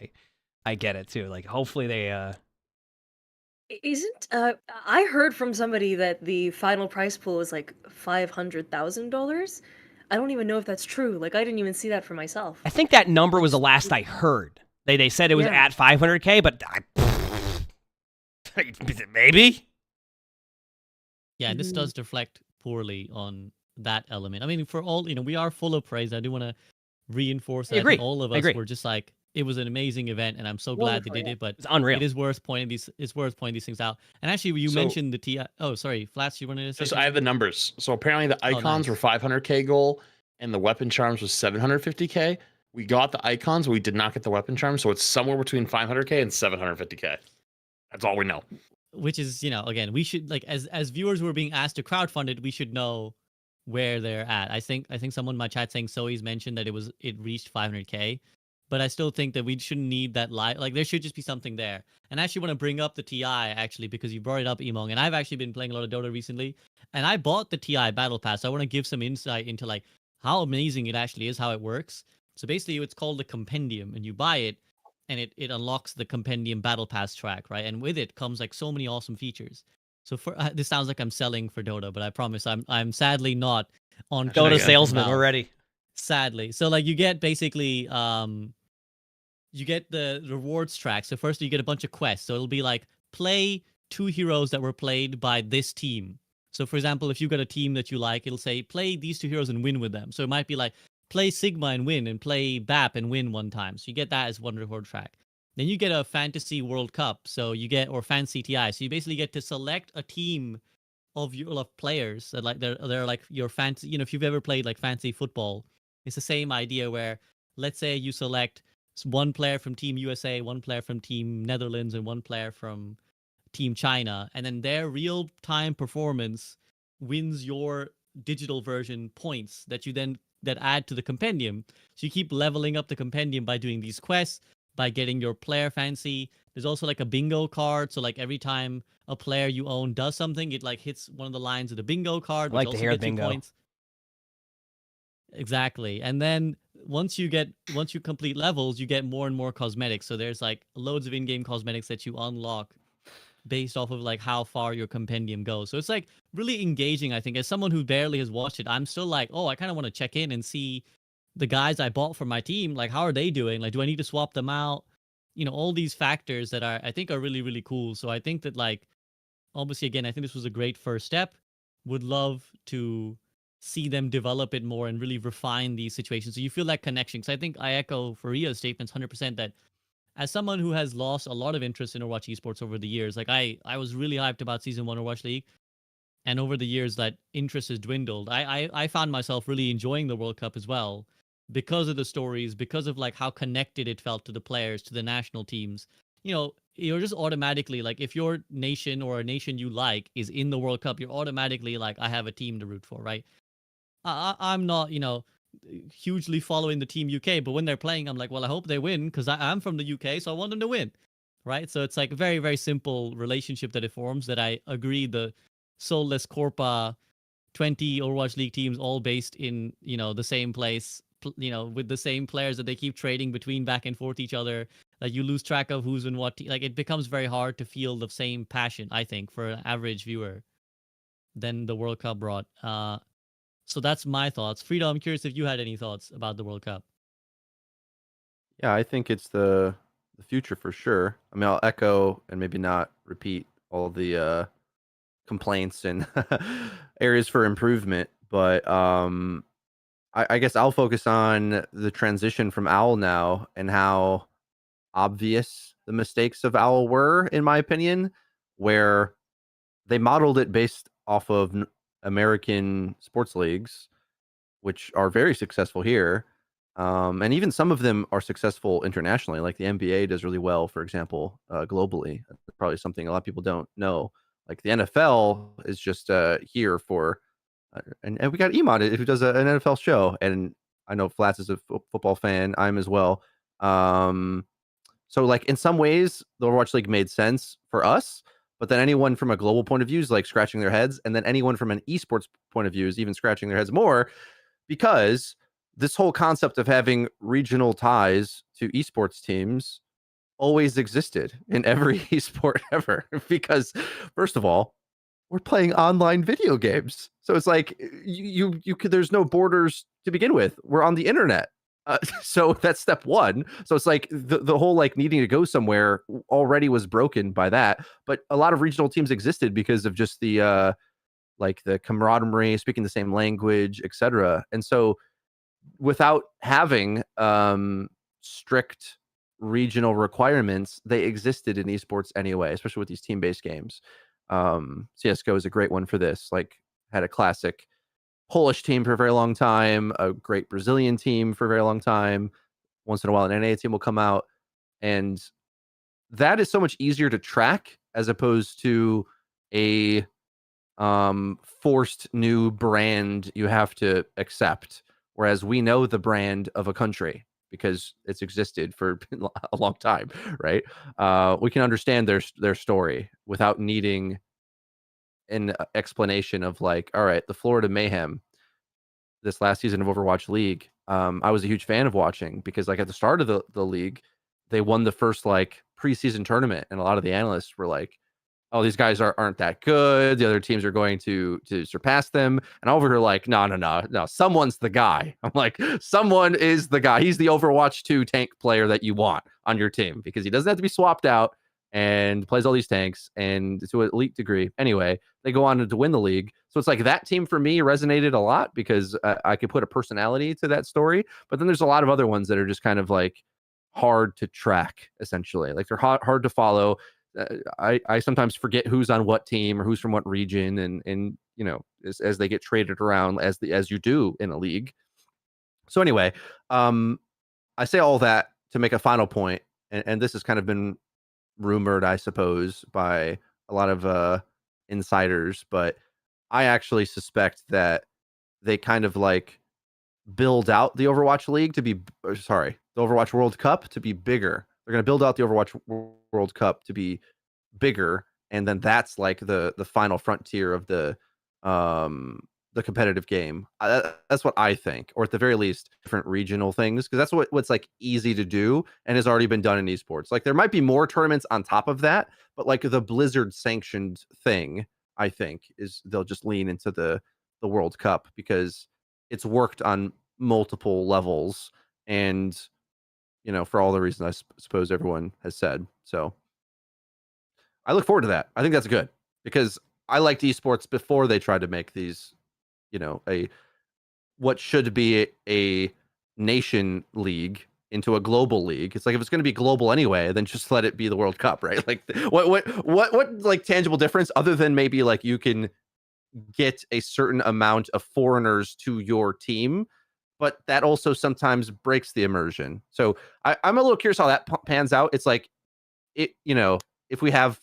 I get it too. Like, hopefully they Isn't I heard from somebody that the final prize pool is like $500,000. I don't even know if that's true. Like, I didn't even see that for myself. I think that number was the last I heard. They said it was Yeah. at 500K, but maybe. Yeah, this does deflect poorly on that element. I mean, for all, we are full of praise. I do want to reinforce that. I agree. think all of I us agree. were just like, it was an amazing event, and I'm so glad they Wonderful, did yeah. it. But It's unreal. it is worth pointing these things out. And actually, you So- mentioned the TI. Oh, sorry, Flats, you wanted to say? Just I have the numbers. So apparently the icons nice. were 500k goal, and the weapon charms was 750k. We got the icons, but we did not get the weapon charms, so it's somewhere between 500k and 750k. That's all we know. Which is, again, we should, like, as viewers who are being asked to crowdfund it, we should know where they're at. I think someone in my chat saying Zoe's mentioned that it reached 500k, but I still think that we shouldn't need that live. Like, there should just be something there. And I actually want to bring up the TI actually, because you brought it up, Emongg, and I've actually been playing a lot of Dota recently, and I bought the TI Battle Pass. So I want to give some insight into like how amazing it actually is, how it works. So basically, it's called the Compendium, and you buy it, and it unlocks the Compendium Battle Pass track, right? And with it comes like so many awesome features. So for this sounds like I'm selling for Dota, but I promise I'm sadly not on Dota Dota salesman, we're ready. Sadly. So like you get basically you get the rewards track. So first you get a bunch of quests. So it'll be like play 2 heroes that were played by this team. So for example, if you've got a team that you like, it'll say play these 2 heroes and win with them. So it might be like play Sigma and win, and play BAP and win one time. So you get that as one reward track. Then you get a Fantasy World Cup. So you get, or Fantasy TI. So you basically get to select a team of players that like they're like your fantasy. If you've ever played like fantasy football, it's the same idea where let's say you select one player from Team USA, one player from Team Netherlands, and one player from Team China, and then their real-time performance wins your digital version points that add to the compendium. So you keep leveling up the compendium by doing these quests, by getting your player fancy. There's also like a bingo card. So like every time a player you own does something, it like hits one of the lines of the bingo card, I which like to also hear gets you bingo. points. Exactly. And then once you complete levels, you get more and more cosmetics. So there's like loads of in-game cosmetics that you unlock based off of like how far your compendium goes. So it's like really engaging, I think. As someone who barely has watched it, I'm still like, oh, I kind of want to check in and see the guys I bought for my team. Like, how are they doing? Like, do I need to swap them out? All these factors that I think are really, really cool. So I think that, like, obviously, again, I think this was a great first step. Would love to see them develop it more and really refine these situations. So you feel that connection. Because I think I echo Faria's statements 100% that as someone who has lost a lot of interest in Overwatch esports over the years, like I was really hyped about Season 1 Overwatch League, and over the years that interest has dwindled. I found myself really enjoying the World Cup as well because of the stories, because of like how connected it felt to the players, to the national teams. You're just automatically like, if your nation or a nation you like is in the World Cup, you're automatically like, I have a team to root for, right? I'm not, hugely following the Team UK, but when they're playing, I'm like, well, I hope they win because I'm from the UK, so I want them to win, right? So it's like a very, very simple relationship that it forms. That I agree, the Soulless Corpa 20 Overwatch League teams all based in the same place, with the same players that they keep trading between back and forth each other. Like, you lose track of who's in what. Like, it becomes very hard to feel the same passion, I think, for an average viewer than the World Cup brought. So that's my thoughts. Frida, I'm curious if you had any thoughts about the World Cup. Yeah, I think it's the future for sure. I mean, I'll echo and maybe not repeat all the complaints and areas for improvement, but I guess I'll focus on the transition from OWL now and how obvious the mistakes of OWL were, in my opinion, where they modeled it based off of American sports leagues, which are very successful here. And even some of them are successful internationally. Like the NBA does really well, for example, globally. That's probably something a lot of people don't know. Like the NFL is just here for, and we got Emongg who does an NFL show. And I know Flats is a football fan. I'm as well. So like in some ways, the Overwatch League made sense for us, but then anyone from a global point of view is like scratching their heads, and then anyone from an esports point of view is even scratching their heads more, because this whole concept of having regional ties to esports teams always existed in every esport ever. Because first of all, we're playing online video games, so it's like you could, there's no borders to begin with. We're on the internet. So that's step one. So it's like the whole like needing to go somewhere already was broken by that. But a lot of regional teams existed because of just the like the camaraderie, speaking the same language, etc. And so without having strict regional requirements, they existed in esports anyway, especially with these team-based games. CSGO is a great one for this. Like had a classic Polish team for a very long time, a great Brazilian team for a very long time. Once in a while, an NA team will come out, and that is so much easier to track as opposed to a forced new brand you have to accept. Whereas we know the brand of a country because it's existed for a long time, right? We can understand their story without needing an explanation of like, all right, the Florida Mayhem, this last season of Overwatch League, I was a huge fan of watching because like at the start of the league, they won the first like preseason tournament, and a lot of the analysts were like, oh, these guys aren't that good. The other teams are going to surpass them. And over here, like, no, someone's the guy. I'm like, someone is the guy. He's the Overwatch 2 tank player that you want on your team because he doesn't have to be swapped out and plays all these tanks and to an elite degree. Anyway, they go on to win the league. So it's like that team for me resonated a lot because I could put a personality to that story. But then there's a lot of other ones that are just kind of like hard to track, essentially. Like they're hard to follow. I sometimes forget who's on what team or who's from what region, and you know, as they get traded around as you do in a league. So anyway, I say all that to make a final point, and this has kind of been rumored, I suppose, by a lot of insiders, but I actually suspect that they kind of like build out the Overwatch League to be, the Overwatch World Cup to be bigger. They're going to build out the Overwatch World Cup to be bigger, and then that's like the final frontier of the competitive game. That's what I think, or at the very least, different regional things, because that's what's like easy to do and has already been done in esports. Like there might be more tournaments on top of that, but like the Blizzard sanctioned thing, I think, is they'll just lean into the World Cup because it's worked on multiple levels, and you know, for all the reasons I suppose everyone has said. So I look forward to that. I think that's good because I liked esports before they tried to make these, you know, what should be a nation league into a global league. It's like, if it's going to be global anyway, then just let it be the World Cup, right? Like what like tangible difference other than maybe like you can get a certain amount of foreigners to your team, but that also sometimes breaks the immersion. So I'm a little curious how that pans out. It's like, you know, if we have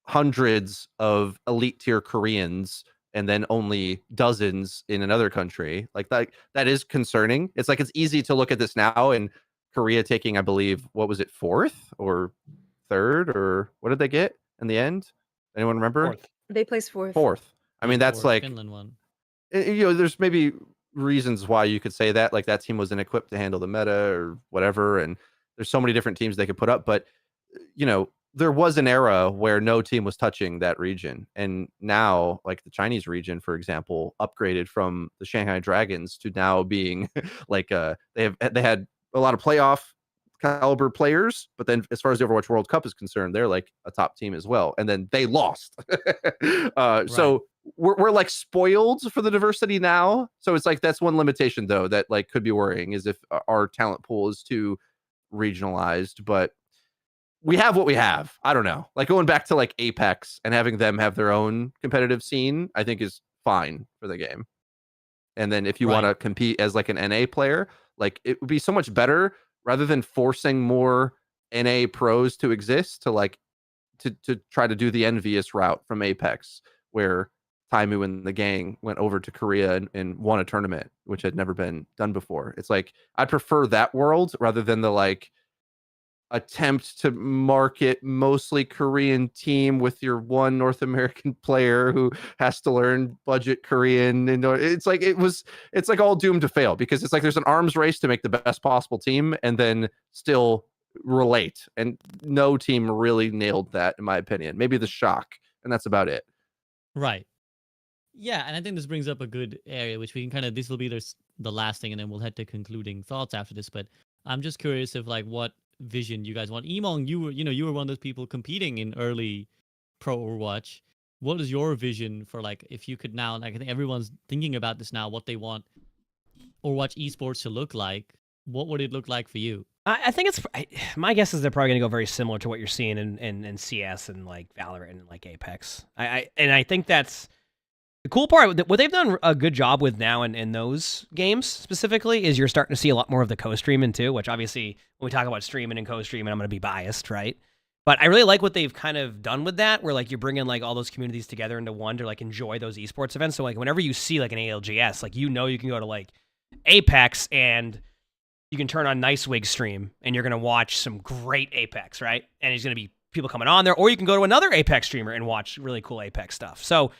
hundreds of elite tier Koreans and then only dozens in another country, like that is concerning. It's like, it's easy to look at this now, and Korea taking, I believe, what was it, 4th or 3rd, or what did they get in the end? Anyone remember? 4th. They placed 4th. 4th. I mean, that's like, Finland won. You know, there's maybe reasons why you could say that, like that team wasn't equipped to handle the meta or whatever, and there's so many different teams they could put up. But you know, there was an era where no team was touching that region, and now, like the Chinese region, for example, upgraded from the Shanghai Dragons to now being like they had a lot of playoff caliber players, but then as far as the Overwatch World Cup is concerned, they're like a top team as well, and then they lost. So we're like spoiled for the diversity now. So it's like that's one limitation though that like could be worrying, is if our talent pool is too regionalized, but we have what we have. I don't know. Like going back to like Apex and having them have their own competitive scene, I think is fine for the game. And then if you want to compete as like an NA player, like it would be so much better rather than forcing more NA pros to exist to like to try to do the envious route from Apex, where Taimu and the gang went over to Korea and won a tournament, which had never been done before. It's like I'd prefer that world rather than the like attempt to market mostly Korean team with your one North American player who has to learn budget Korean. And it's like all doomed to fail, because it's like there's an arms race to make the best possible team and then still relate. And no team really nailed that, in my opinion. Maybe the Shock, and that's about it. Right. Yeah, and I think this brings up a good area, which we can kind of, this will be the last thing, and then we'll head to concluding thoughts after this. But I'm just curious if like what vision you guys want. Emongg, you were one of those people competing in early pro Overwatch. What is your vision for like, if you could now, like I think everyone's thinking about this now, what they want Overwatch esports to look like? What would it look like for you? I think my guess is they're probably going to go very similar to what you're seeing in CS and like Valorant and like Apex. I think that's the cool part. What they've done a good job with now in those games specifically is you're starting to see a lot more of the co-streaming too, which obviously when we talk about streaming and co-streaming, I'm going to be biased, right? But I really like what they've kind of done with that, where like you're bringing like all those communities together into one to like enjoy those esports events. So like whenever you see like an ALGS, like you can go to like Apex and you can turn on Nicewig's stream and you're going to watch some great Apex, right? And there's going to be people coming on there, or you can go to another Apex streamer and watch really cool Apex stuff. So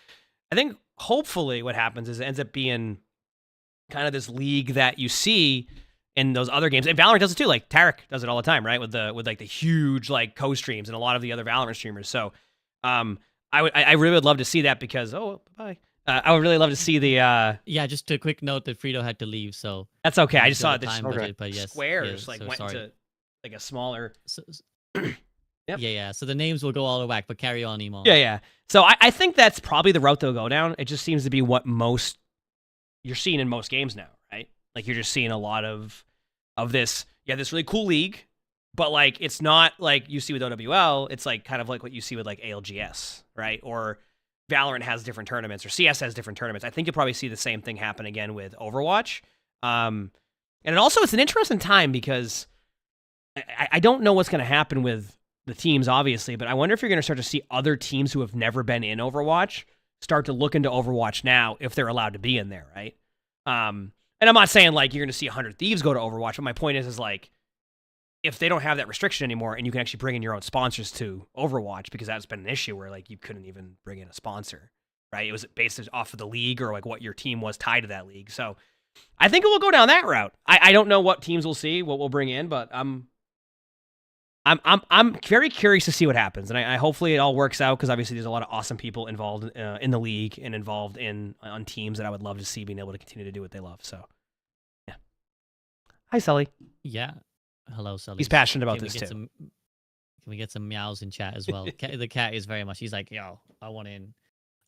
I think hopefully what happens is it ends up being kind of this league that you see in those other games. And Valorant does it too. Like Tarek does it all the time, right? With like the huge like co-streams and a lot of the other Valorant streamers. So I really would love to see that, because bye. I would really love to see the yeah, just a quick note that Frito had to leave, so that's okay. I just saw it. Budget, but yes, squares went into like a smaller. Yep. Yeah. So the names will go all the whack, but carry on, Emongg. Yeah. So I think that's probably the route they'll go down. It just seems to be what you're seeing in most games now, right? Like you're just seeing a lot of this. Yeah, this really cool league, but like it's not like you see with OWL. It's like kind of like what you see with like ALGS, right? Or Valorant has different tournaments, or CS has different tournaments. I think you'll probably see the same thing happen again with Overwatch. And it's an interesting time, because I don't know what's going to happen with the teams, obviously, but I wonder if you're going to start to see other teams who have never been in Overwatch start to look into Overwatch now, if they're allowed to be in there, right? And I'm not saying like you're going to see 100 Thieves go to Overwatch, but my point is like, if they don't have that restriction anymore and you can actually bring in your own sponsors to Overwatch, because that's been an issue where like you couldn't even bring in a sponsor, right? It was based off of the league or like what your team was tied to that league. So I think it will go down that route. I don't know what teams we'll see, what we'll bring in, but I'm very curious to see what happens. And I hopefully it all works out, because obviously there's a lot of awesome people involved in the league and involved on teams that I would love to see being able to continue to do what they love. So yeah. Hi, Sully. Yeah. Hello, Sully. He's passionate about this too. Can we get some meows in chat as well? The cat is very much. He's like, yo, I want in.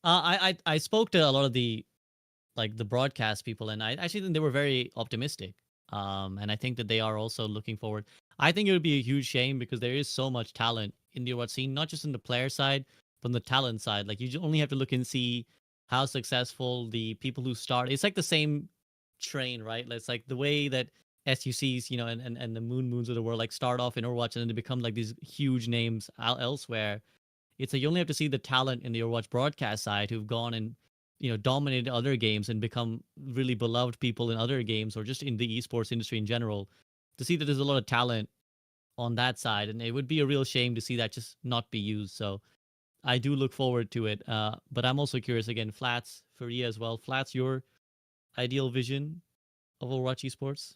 I spoke to a lot of the broadcast people, and I actually think they were very optimistic. And I think that they are also looking forward. I think it would be a huge shame, because there is so much talent in the Overwatch scene, not just in the player side, but on the talent side. Like you only have to look and see how successful the people who start. It's like the same train, right? It's like the way that SUCs, and the moons of the world, like start off in Overwatch and then they become like these huge names elsewhere. It's like you only have to see the talent in the Overwatch broadcast side who've gone and, dominated other games and become really beloved people in other games, or just in the esports industry in general, to see that there's a lot of talent on that side. And it would be a real shame to see that just not be used. So I do look forward to it. But I'm also curious, again, Flats, Faria as well. Flats, your ideal vision of Overwatch esports?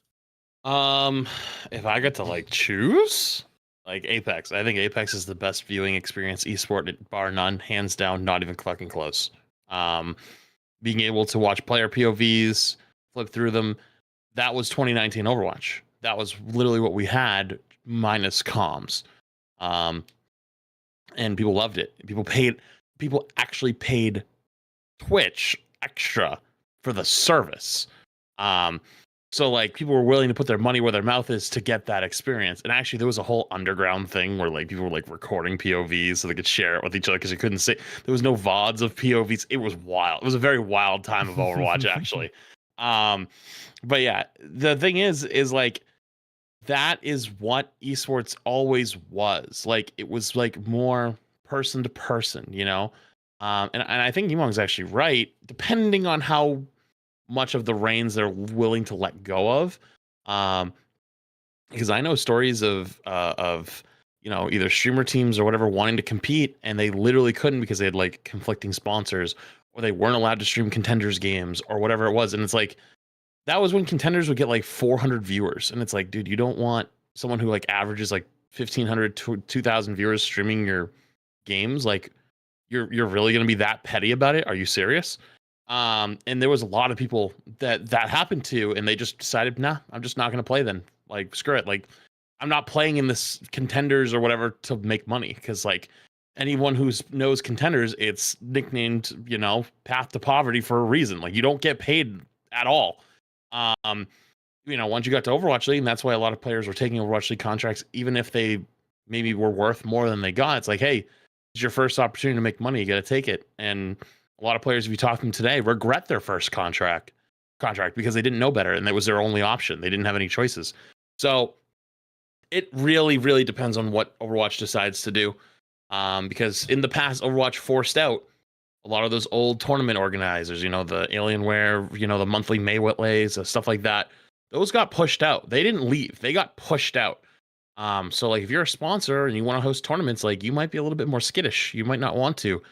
If I get to like choose, Like Apex. I think Apex is the best viewing experience esport bar none, hands down, not even fucking close. Being able to watch player POVs, flip through them, that was 2019 Overwatch. That was literally what we had minus comms. And people loved it. People actually paid Twitch extra for the service. So like people were willing to put their money where their mouth is to get that experience. And actually there was a whole underground thing where like people were like recording POVs so they could share it with each other because you couldn't say there was no VODs of POVs. It was wild. It was a very wild time of Overwatch actually. But yeah, the thing is like that is what esports always was. Like it was like more person to person, you know? And I think Emong's actually right, depending on how much of the reins they're willing to let go of. Because I know stories of you know, either streamer teams or whatever wanting to compete and they literally couldn't because they had like conflicting sponsors or they weren't allowed to stream contenders games or whatever it was. And it's like that was when contenders would get like 400 viewers. And it's like, dude, you don't want someone who like averages like 1,500 to 2,000 viewers streaming your games. Like you're really going to be that petty about it? Are you serious? And there was a lot of people that happened to, and they just decided, nah, I'm just not going to play then. Like, screw it. Like, I'm not playing in this contenders or whatever to make money. Cause like anyone who knows contenders, it's nicknamed, you know, path to poverty for a reason. Like you don't get paid at all. You know, once you got to Overwatch League, and that's why a lot of players were taking Overwatch League contracts, even if they maybe were worth more than they got. It's like, hey, it's your first opportunity to make money. You got to take it. And a lot of players, if you talk to them today, regret their first contract because they didn't know better and that was their only option. They didn't have any choices. So it really, really depends on what Overwatch decides to do. Because in the past, Overwatch forced out a lot of those old tournament organizers, you know, the Alienware, you know, the monthly Maywitlays, stuff like that. Those got pushed out. They didn't leave. They got pushed out. So like if you're a sponsor and you want to host tournaments, like you might be a little bit more skittish. You might not want to.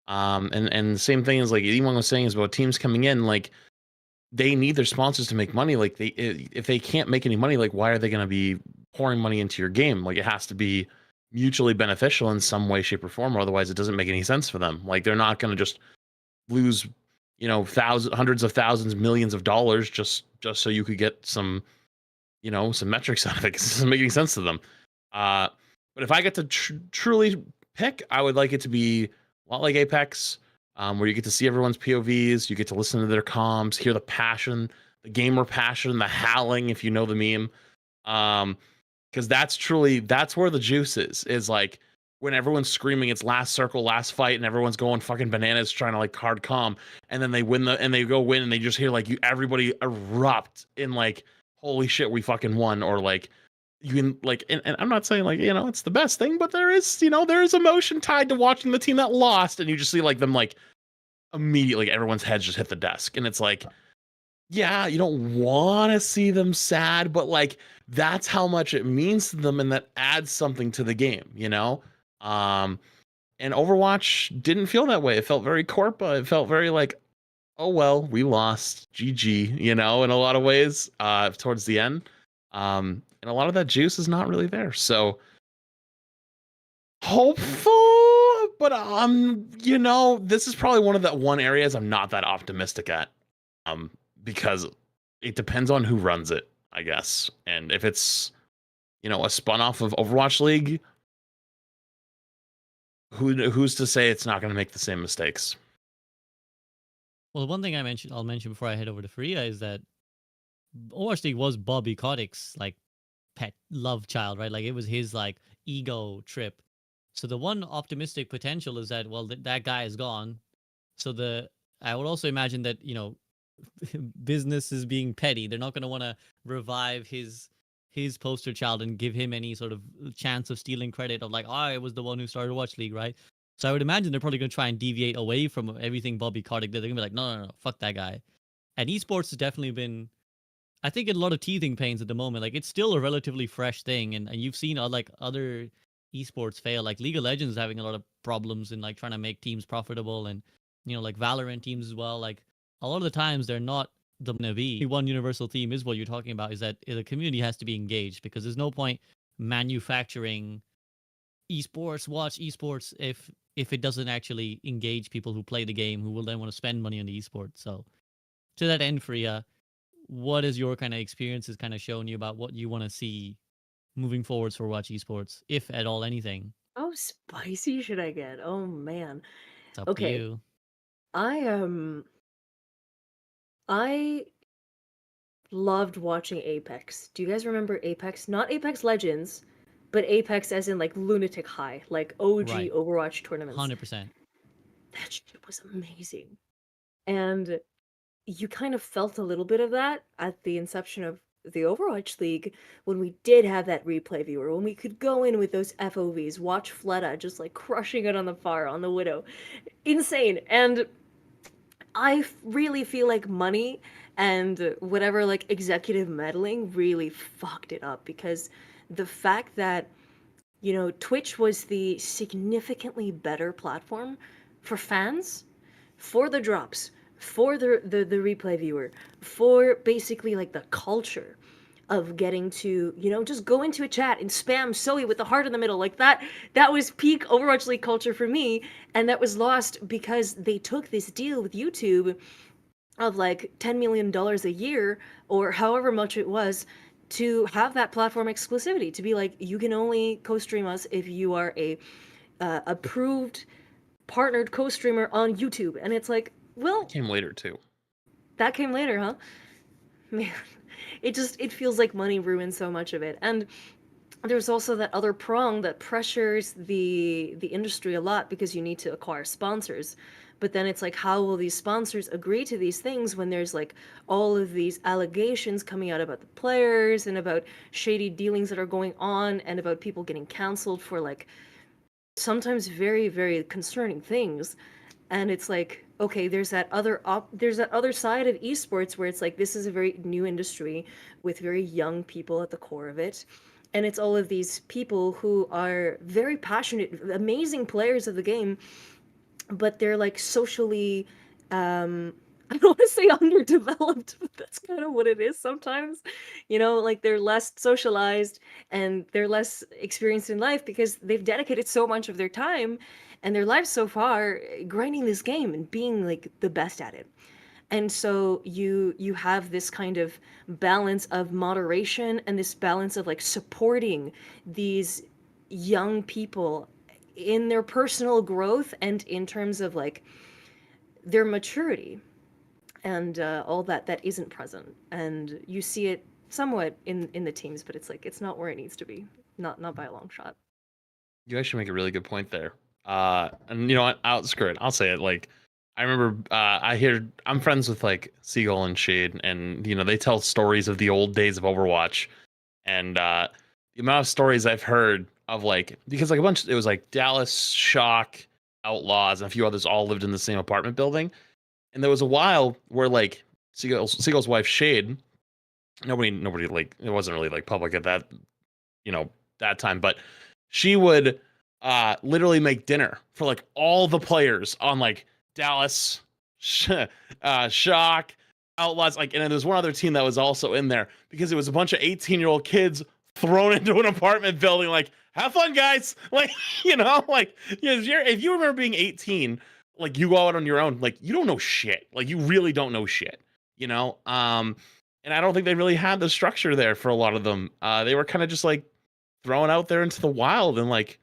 And the same thing as like anyone was saying is about teams coming in, like they need their sponsors to make money. Like if they can't make any money, like why are they going to be pouring money into your game? Like it has to be mutually beneficial in some way, shape, or form. Or otherwise, it doesn't make any sense for them. Like they're not going to just lose, you know, hundreds of thousands, millions of dollars just so you could get some, you know, some metrics out of it. It doesn't make any sense to them. But if I get to truly pick, I would like it to be a lot like Apex, where you get to see everyone's POVs, you get to listen to their comms, hear the passion, the gamer passion, the howling, if you know the meme. Because that's where the juice is like when everyone's screaming it's last circle, last fight, and everyone's going fucking bananas trying to like hard calm, and then they win and they go win and they just hear like everybody erupt in like holy shit we fucking won, or like you can like and I'm not saying like, you know, it's the best thing, but there is, you know, there is emotion tied to watching the team that lost, and you just see like them like immediately everyone's heads just hit the desk, and it's like, yeah, you don't want to see them sad, but like that's how much it means to them, and that adds something to the game, you know. And Overwatch didn't feel that way. It felt very corpa. It felt very like, oh well, we lost, GG, you know, in a lot of ways towards the end. And a lot of that juice is not really there. So hopeful, but you know, this is probably one areas I'm not that optimistic at. Because it depends on who runs it, I guess. And if it's, you know, a spun off of Overwatch League, who's to say it's not going to make the same mistakes? Well, one thing I'll mention before I head over to Faria is that Overwatch League was Bobby Kotick's like pet love child, right? Like it was his like ego trip. So the one optimistic potential is that, well, that guy is gone. So I would also imagine that, you know, business is being petty. They're not going to want to revive his poster child and give him any sort of chance of stealing credit of like, oh, I was the one who started Watch League, right? So I would imagine they're probably going to try and deviate away from everything Bobby Kotick did. They're going to be like, no, fuck that guy. And esports has definitely been, I think, in a lot of teething pains at the moment. Like it's still a relatively fresh thing, and you've seen like other esports fail. Like League of Legends having a lot of problems in like trying to make teams profitable, and you know, like Valorant teams as well. Like a lot of the times they're not the Navi. One universal theme is what you're talking about, is that the community has to be engaged, because there's no point manufacturing esports, watch esports if it doesn't actually engage people who play the game, who will then want to spend money on the esports. So to that end, Freya, what is your kind of experiences kind of showing you about what you want to see moving forwards for Watch Esports, if at all anything? How spicy should I get? Oh man. It's up to Okay. you. I loved watching Apex. Do you guys remember Apex? Not Apex Legends, but Apex as in like Lunatic High, like OG Right. Overwatch tournaments. 100%. That shit was amazing. And you kind of felt a little bit of that at the inception of the Overwatch League when we did have that replay viewer, when we could go in with those FOVs, watch Fleta just like crushing it on the far on the Widow. Insane. And I really feel like money and whatever like executive meddling really fucked it up, because the fact that, you know, Twitch was the significantly better platform for fans, for the drops, for the replay viewer, for basically like the culture of getting to, you know, just go into a chat and spam Zoe with the heart in the middle. Like that was peak Overwatch League culture for me, and that was lost because they took this deal with YouTube of like $10 million a year or however much it was to have that platform exclusivity, to be like, you can only co-stream us if you are a approved partnered co-streamer on YouTube. And it's like, well, Came later too. that came later, huh? Man, it feels like money ruins so much of it. And there's also that other prong that pressures the industry a lot, because you need to acquire sponsors. But then it's like, how will these sponsors agree to these things when there's like all of these allegations coming out about the players and about shady dealings that are going on and about people getting canceled for like sometimes very, very concerning things. And it's like, okay, there's that other side of esports where it's like, this is a very new industry with very young people at the core of it. And it's all of these people who are very passionate, amazing players of the game, but they're like socially, I don't want to say underdeveloped, but that's kind of what it is sometimes. You know, like they're less socialized and they're less experienced in life because they've dedicated so much of their time and their lives so far grinding this game and being like the best at it. And so you have this kind of balance of moderation and this balance of like supporting these young people in their personal growth and in terms of like their maturity and all that isn't present. And you see it somewhat in the teams, but it's like, it's not where it needs to be, not by a long shot. You actually make a really good point there. And you know what? Screw it. I'll say it. Like, I remember I'm friends with like Seagull and Shade, and you know they tell stories of the old days of Overwatch, and the amount of stories I've heard of like, because like it was like Dallas, Shock, Outlaws, and a few others all lived in the same apartment building, and there was a while where like Seagull's wife Shade, nobody like, it wasn't really like public at that, you know, that time, but she would literally make dinner for like all the players on like Dallas, Shock, Outlaws, like, and then there's one other team that was also in there because it was a bunch of 18-year-old kids thrown into an apartment building, like, have fun, guys. Like, you know, like, you know, if you remember being 18, like, you go out on your own, like, you don't know shit. Like, you really don't know shit, you know? And I don't think they really had the structure there for a lot of them. They were kind of just like thrown out there into the wild and like,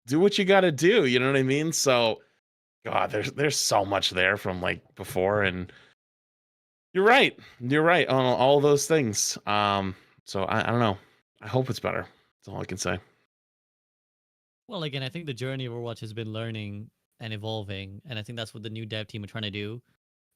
do what you got to do. You know what I mean? So, God, there's so much there from like before, and you're right on all those things. So I don't know. I hope it's better. That's all I can say. Well, again, I think the journey of Overwatch has been learning and evolving, and I think that's what the new dev team are trying to do.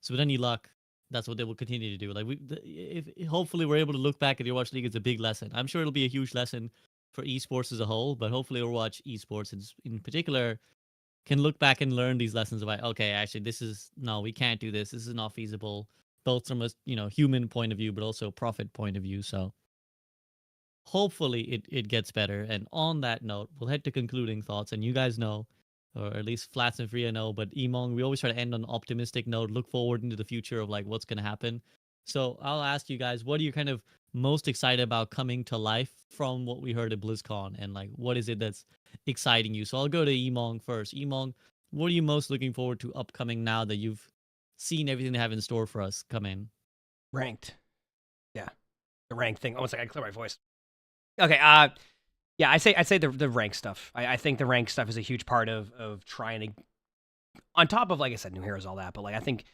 So with any luck, that's what they will continue to do. Like if hopefully we're able to look back at the Overwatch League as a big lesson. I'm sure it'll be a huge lesson for esports as a whole, but hopefully Overwatch esports in particular can look back and learn these lessons about, okay, actually we can't do this. This is not feasible, both from a, you know, human point of view, but also profit point of view. So hopefully it gets better. And on that note, we'll head to concluding thoughts. And you guys know, or at least Flats and Freya know, but Emongg, we always try to end on an optimistic note, look forward into the future of like what's going to happen. So I'll ask you guys, what are your kind of most excited about coming to life from what we heard at BlizzCon, and like what is it that's exciting you? So I'll go to Emongg first. Emongg, what are you most looking forward to upcoming now that you've seen everything they have in store for us come in? Ranked. Yeah. The ranked thing. Almost like I clear my voice. Okay, yeah, I'd say the rank stuff. I think the rank stuff is a huge part of trying to, on top of, like I said, new heroes, all that, but like I think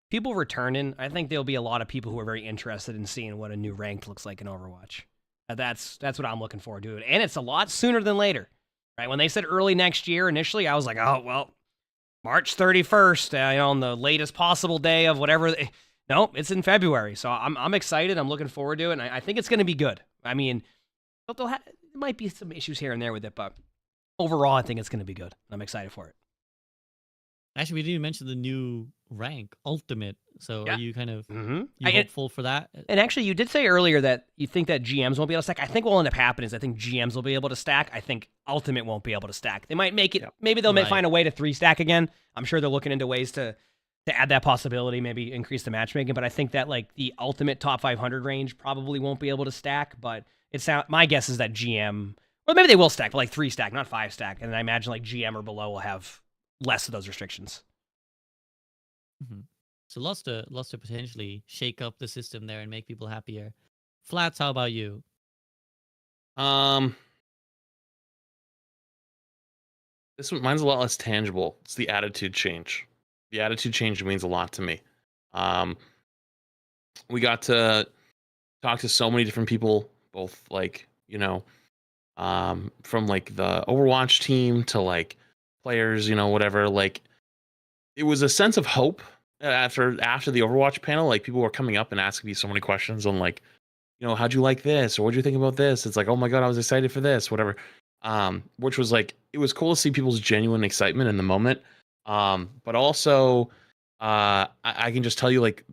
people returning, I think there'll be a lot of people who are very interested in seeing what a new ranked looks like in Overwatch. That's what I'm looking forward to. And it's a lot sooner than later. Right? When they said early next year, initially, I was like, oh, well, March 31st, on the latest possible day of whatever. No, it's in February. So I'm excited. I'm looking forward to it. And I think it's going to be good. I mean, there might be some issues here and there with it, but overall, I think it's going to be good. I'm excited for it. Actually, we didn't even mention the new rank, Ultimate. So are you kind of you hopeful for that? And actually, you did say earlier that you think that GMs won't be able to stack. I think what will end up happening is I think GMs will be able to stack. I think Ultimate won't be able to stack. They might make it, maybe they'll find a way to 3-stack again. I'm sure they're looking into ways to add that possibility, maybe increase the matchmaking. But I think that like the Ultimate top 500 range probably won't be able to stack. But my guess is that GM, well, maybe they will stack, but like 3-stack, not 5-stack. And I imagine like GM or below will have less of those restrictions. Mm-hmm. So lots to potentially shake up the system there and make people happier. Flats, how about you? Mine's a lot less tangible. It's the attitude change. The attitude change means a lot to me. We got to talk to so many different people, both like, from like the Overwatch team to like players, whatever. Like, it was a sense of hope after the Overwatch panel. Like, people were coming up and asking me so many questions on like, how'd you like this, or what'd you think about this? It's like, oh my god, I was excited for this, whatever. Which was like, it was cool to see people's genuine excitement in the moment. But also, I can just tell you, like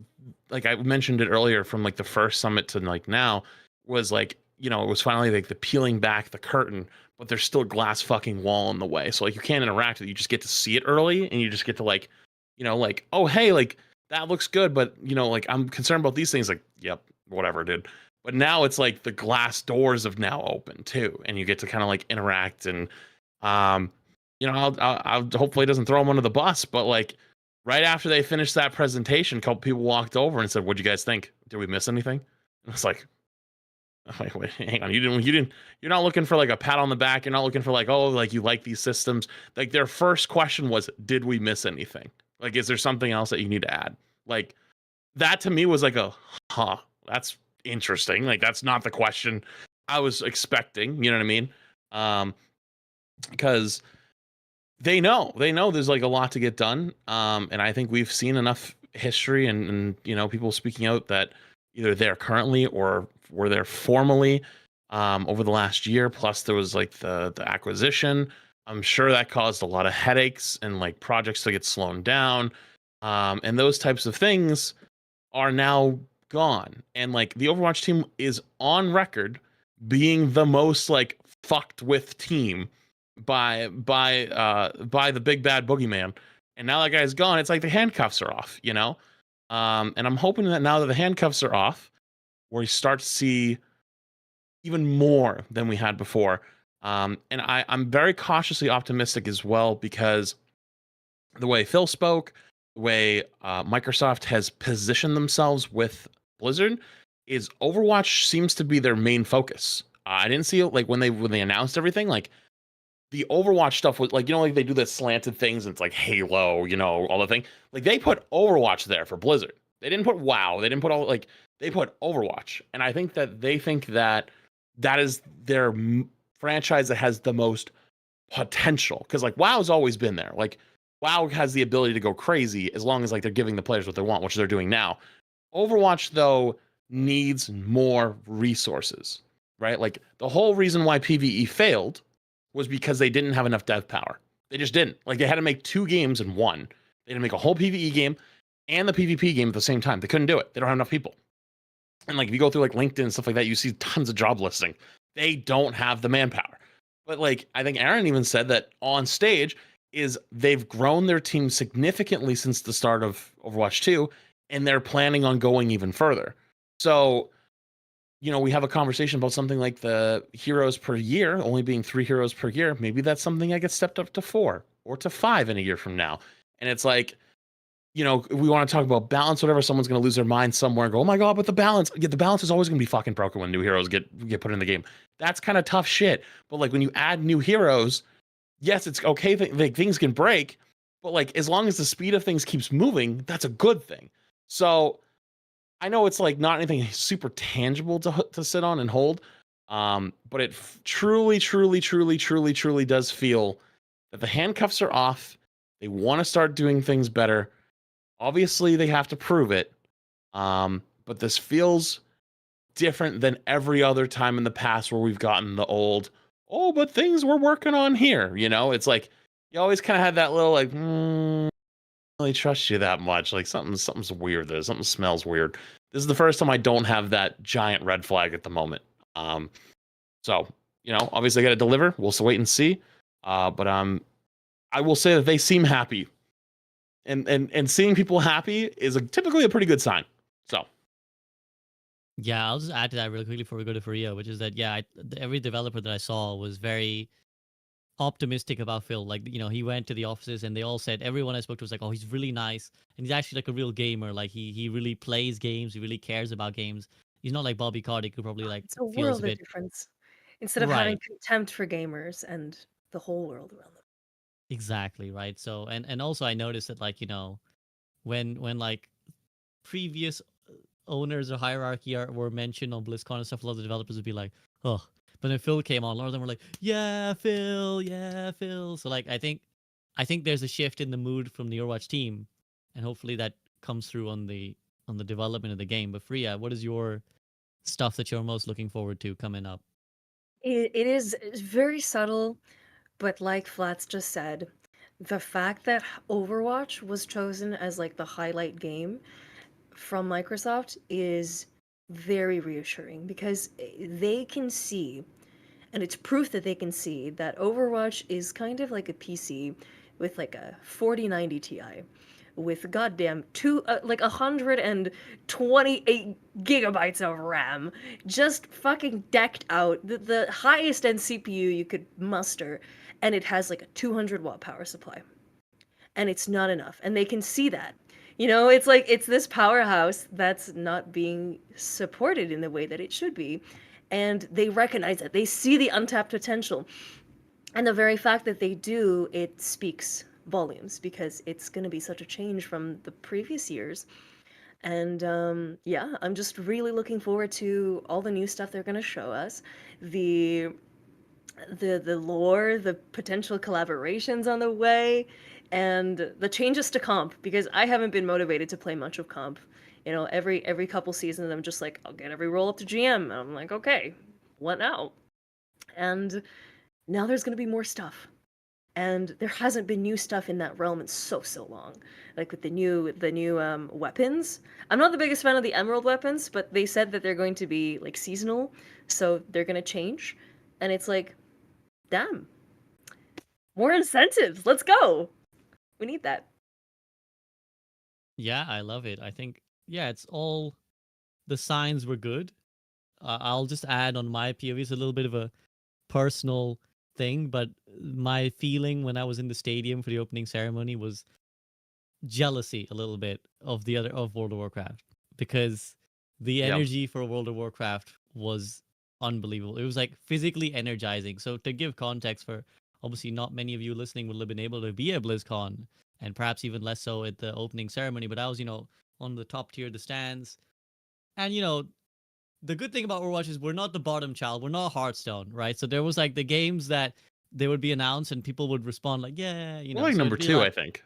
I mentioned it earlier, from like the first summit to like now, was like, it was finally like the peeling back the curtain, but there's still a glass fucking wall in the way. So like, you can't interact with it. You just get to see it early, and you just get to like, like, oh hey, like that looks good, but like I'm concerned about these things. Like, yep, whatever, dude. But now it's like the glass doors have now opened too, and you get to kind of like interact. And I'll hopefully it doesn't throw them under the bus, but like right after they finished that presentation, a couple people walked over and said, "What'd you guys think? Did we miss anything?" And it's like, wait, hang on, you're not looking for like a pat on the back. You're not looking for like, oh, like you like these systems. Like, their first question was, did we miss anything? Like, is there something else that you need to add? Like, that to me was like that's interesting. Like, that's not the question I was expecting. You know what I mean? Because they know there's like a lot to get done. And I think we've seen enough history and people speaking out that either they're currently or were there formally over the last year. Plus there was like the acquisition. I'm sure that caused a lot of headaches and like projects to get slowed down. And those types of things are now gone. And like, the Overwatch team is on record being the most like fucked with team by the big bad boogeyman. And now that guy's gone, it's like the handcuffs are off, and I'm hoping that now that the handcuffs are off, we start to see even more than we had before. And I'm very cautiously optimistic as well, because the way Phil spoke, the way Microsoft has positioned themselves with Blizzard, is Overwatch seems to be their main focus. I didn't see it like when they announced everything. Like, the Overwatch stuff was like, like they do the slanted things, and it's like Halo, all the thing. Like, they put Overwatch there for Blizzard. They didn't put WoW. They didn't put they put Overwatch. And I think that they think that is their franchise that has the most potential. Because like, WoW's always been there. Like, WoW has the ability to go crazy as long as like they're giving the players what they want, which they're doing now. Overwatch, though, needs more resources, right? Like, the whole reason why PvE failed was because they didn't have enough dev power. They just didn't. Like, they had to make 2 games in one. They had to make a whole PvE game and the PvP game at the same time. They couldn't do it. They don't have enough people. And like, if you go through like LinkedIn and stuff like that, you see tons of job listing. They don't have the manpower. But like, I think Aaron even said that on stage is they've grown their team significantly since the start of Overwatch 2, and they're planning on going even further. So we have a conversation about something like the heroes per year only being 3 heroes per year. Maybe that's something that gets stepped up to 4 or to 5 in a year from now. And it's like, we want to talk about balance, whatever. Someone's going to lose their mind somewhere and go, oh my God, but the balance. Yeah, the balance is always going to be fucking broken when new heroes get put in the game. That's kind of tough shit. But like when you add new heroes, yes, it's okay that things can break, but like as long as the speed of things keeps moving, that's a good thing. So I know it's like not anything super tangible to sit on and hold, but it truly does feel that the handcuffs are off. They want to start doing things better. Obviously, they have to prove it, but this feels different than every other time in the past where we've gotten the old, oh, but things we're working on here. It's like you always kind of had that little like, really trust you that much. Like something's weird there. Something smells weird. This is the first time I don't have that giant red flag at the moment. So obviously I got to deliver. We'll wait and see. But I will say that they seem happy, and seeing people happy is typically a pretty good sign. So. Yeah, I'll just add to that really quickly before we go to Faria, which is that every developer that I saw was very optimistic about Phil. Like, he went to the offices and they all said, everyone I spoke to was like, oh, he's really nice. And he's actually like a real gamer. Like he really plays games. He really cares about games. He's not like Bobby Kotick, who probably like It's a feels world a bit of difference. Instead of having contempt for gamers and the whole world around them. Exactly, right? So and also I noticed that like, when like previous owners or hierarchy were mentioned on BlizzCon and stuff, a lot of the developers would be like, oh. But then Phil came on, a lot of them were like, yeah, Phil. So like I think there's a shift in the mood from the Overwatch team, and hopefully that comes through on the development of the game. But Freya, what is your stuff that you're most looking forward to coming up? It is very subtle, but like Flats just said, the fact that Overwatch was chosen as like the highlight game from Microsoft is very reassuring because they can see, and it's proof that they can see, that Overwatch is kind of like a PC with like a 4090 Ti with goddamn 128 gigabytes of RAM, just fucking decked out, the highest end CPU you could muster, and it has like a 200-watt power supply. And it's not enough, and they can see that. It's like it's this powerhouse that's not being supported in the way that it should be, and they recognize that. They see the untapped potential, and the very fact that they do, it speaks volumes because it's going to be such a change from the previous years. And I'm just really looking forward to all the new stuff they're going to show us, the lore, the potential collaborations on the way, and the changes to comp, because I haven't been motivated to play much of comp. Every couple seasons I'm just like, I'll get every roll up to GM, and I'm like, okay, what now? And now there's going to be more stuff. And there hasn't been new stuff in that realm in so long. Like with the new weapons. I'm not the biggest fan of the emerald weapons, but they said that they're going to be like seasonal, so they're going to change. And it's like, damn. More incentives. Let's go. We need that. Yeah, I love it. I think, it's all, the signs were good. I'll just add on my POV, it's a little bit of a personal thing, but my feeling when I was in the stadium for the opening ceremony was jealousy a little bit of World of Warcraft, because the energy for World of Warcraft was unbelievable. It was like physically energizing. So to give context, for obviously not many of you listening will have been able to be at BlizzCon, and perhaps even less so at the opening ceremony, but I was, on the top tier of the stands. And, the good thing about Overwatch is we're not the bottom child. We're not Hearthstone, right? So there was like the games that they would be announced and people would respond like, yeah, We're like so number 2, I think.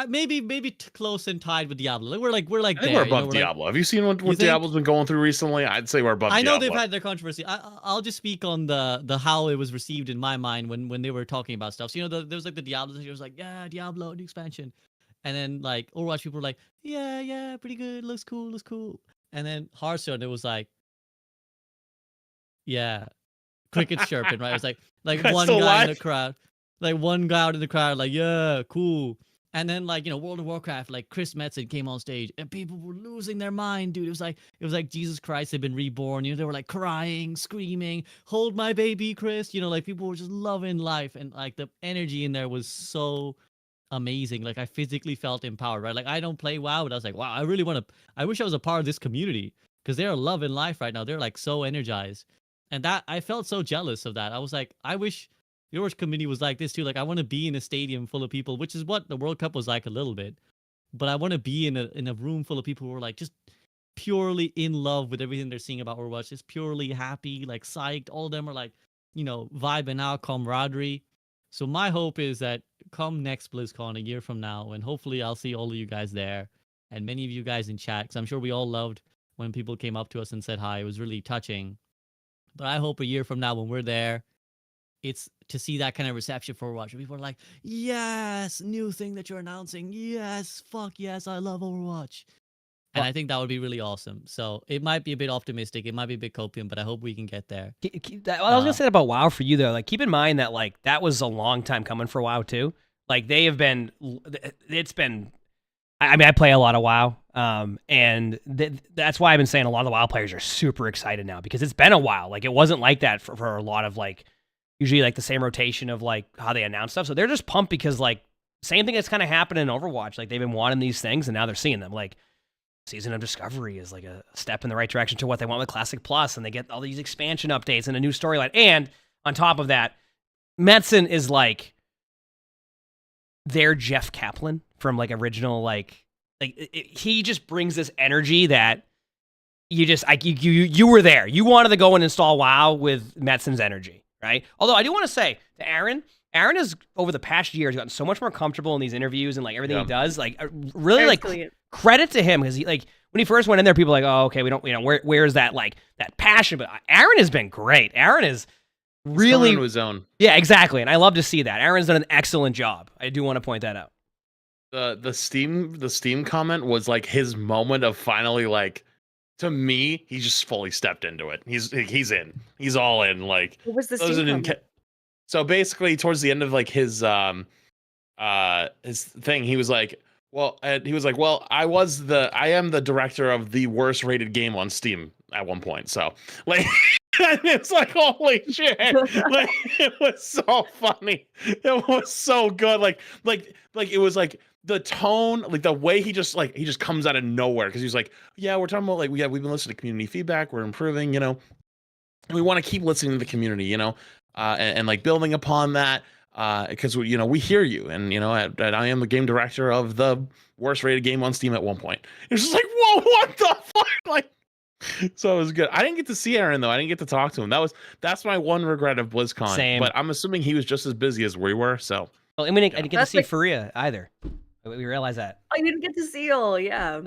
Maybe close and tied with Diablo. We're like I think we're above Diablo. Have you seen what Diablo's been going through recently? I'd say we're above Diablo. I know they've had their controversy. I'll just speak on the how it was received in my mind when they were talking about stuff. So, there was like the Diablo, and it was like, yeah, Diablo, new expansion. And then like Overwatch people were like, yeah, pretty good, looks cool. And then Hearthstone, it was like, yeah, crickets chirping, right? It was like one guy in the crowd, like one guy out in the crowd, like, yeah, cool. And then like, World of Warcraft, like Chris Metzen came on stage and people were losing their mind, dude. It was like Jesus Christ had been reborn. They were like crying, screaming, hold my baby, Chris. Like people were just loving life, and like the energy in there was so amazing. Like I physically felt empowered, right? Like I don't play WoW, but I was like, wow, I wish I was a part of this community, because they're loving life right now. They're like so energized. And that I felt so jealous of that. I was like, I wish your community was like this too. Like I want to be in a stadium full of people, which is what the World Cup was like a little bit. But I want to be in a room full of people who are like just purely in love with everything they're seeing about Overwatch, just purely happy, like psyched. All of them are like, vibing out, camaraderie. So my hope is that come next BlizzCon a year from now, and hopefully I'll see all of you guys there, and many of you guys in chat, because I'm sure we all loved when people came up to us and said hi. It was really touching. But I hope a year from now when we're there, it's to see that kind of reception for Overwatch. People are like, yes, new thing that you're announcing. Yes, fuck yes, I love Overwatch. And I think that would be really awesome. So it might be a bit optimistic. It might be a bit copium, but I hope we can get there. I was gonna say about WoW for you though. Like, keep in mind that like that was a long time coming for WoW too. Like they have been, it's been. I mean, I play a lot of WoW, and that's why I've been saying a lot of the WoW players are super excited now, because it's been a while. Like it wasn't like that for a lot of like usually like the same rotation of like how they announce stuff. So they're just pumped because like same thing that's kind of happened in Overwatch. Like they've been wanting these things and now they're seeing them. Like Season of Discovery is like a step in the right direction to what they want with Classic Plus, and they get all these expansion updates and a new storyline. And on top of that, Metzen is like their Jeff Kaplan from like original like he just brings this energy that you just you were there. You wanted to go and install WoW with Metzen's energy, right? Although I do want to say to Aaron has over the past years gotten so much more comfortable in these interviews and like everything he does. Like really like credit to him, because he like when he first went in there, people were like, oh, okay, we don't, where's that like that passion? But Aaron has been great. Aaron is really into his own. Yeah, exactly, and I love to see that. Aaron's done an excellent job. I do want to point that out. The Steam comment was like his moment of finally like, to me, he just fully stepped into it. He's in. He's all in. Like what was the Steam comment? So basically, towards the end of like his thing, he was like, well, I am the director of the worst rated game on Steam at one point. So like, it's like, holy shit! Like it was so funny. It was so good. Like it was like the tone, like the way he just comes out of nowhere, because he's like, yeah, we're talking about like we've been listening to community feedback, we're improving, and we want to keep listening to the community, and like building upon that, because we hear you, and I am the game director of the worst rated game on Steam at one point. It was just like, whoa, what the fuck? Like, so it was good. I didn't get to see Aaron though. I didn't get to talk to him. That's my one regret of BlizzCon. Same. But I'm assuming he was just as busy as we were. So well, I mean, I didn't get to see Faria either. We realize that. I didn't get to see all. Yeah.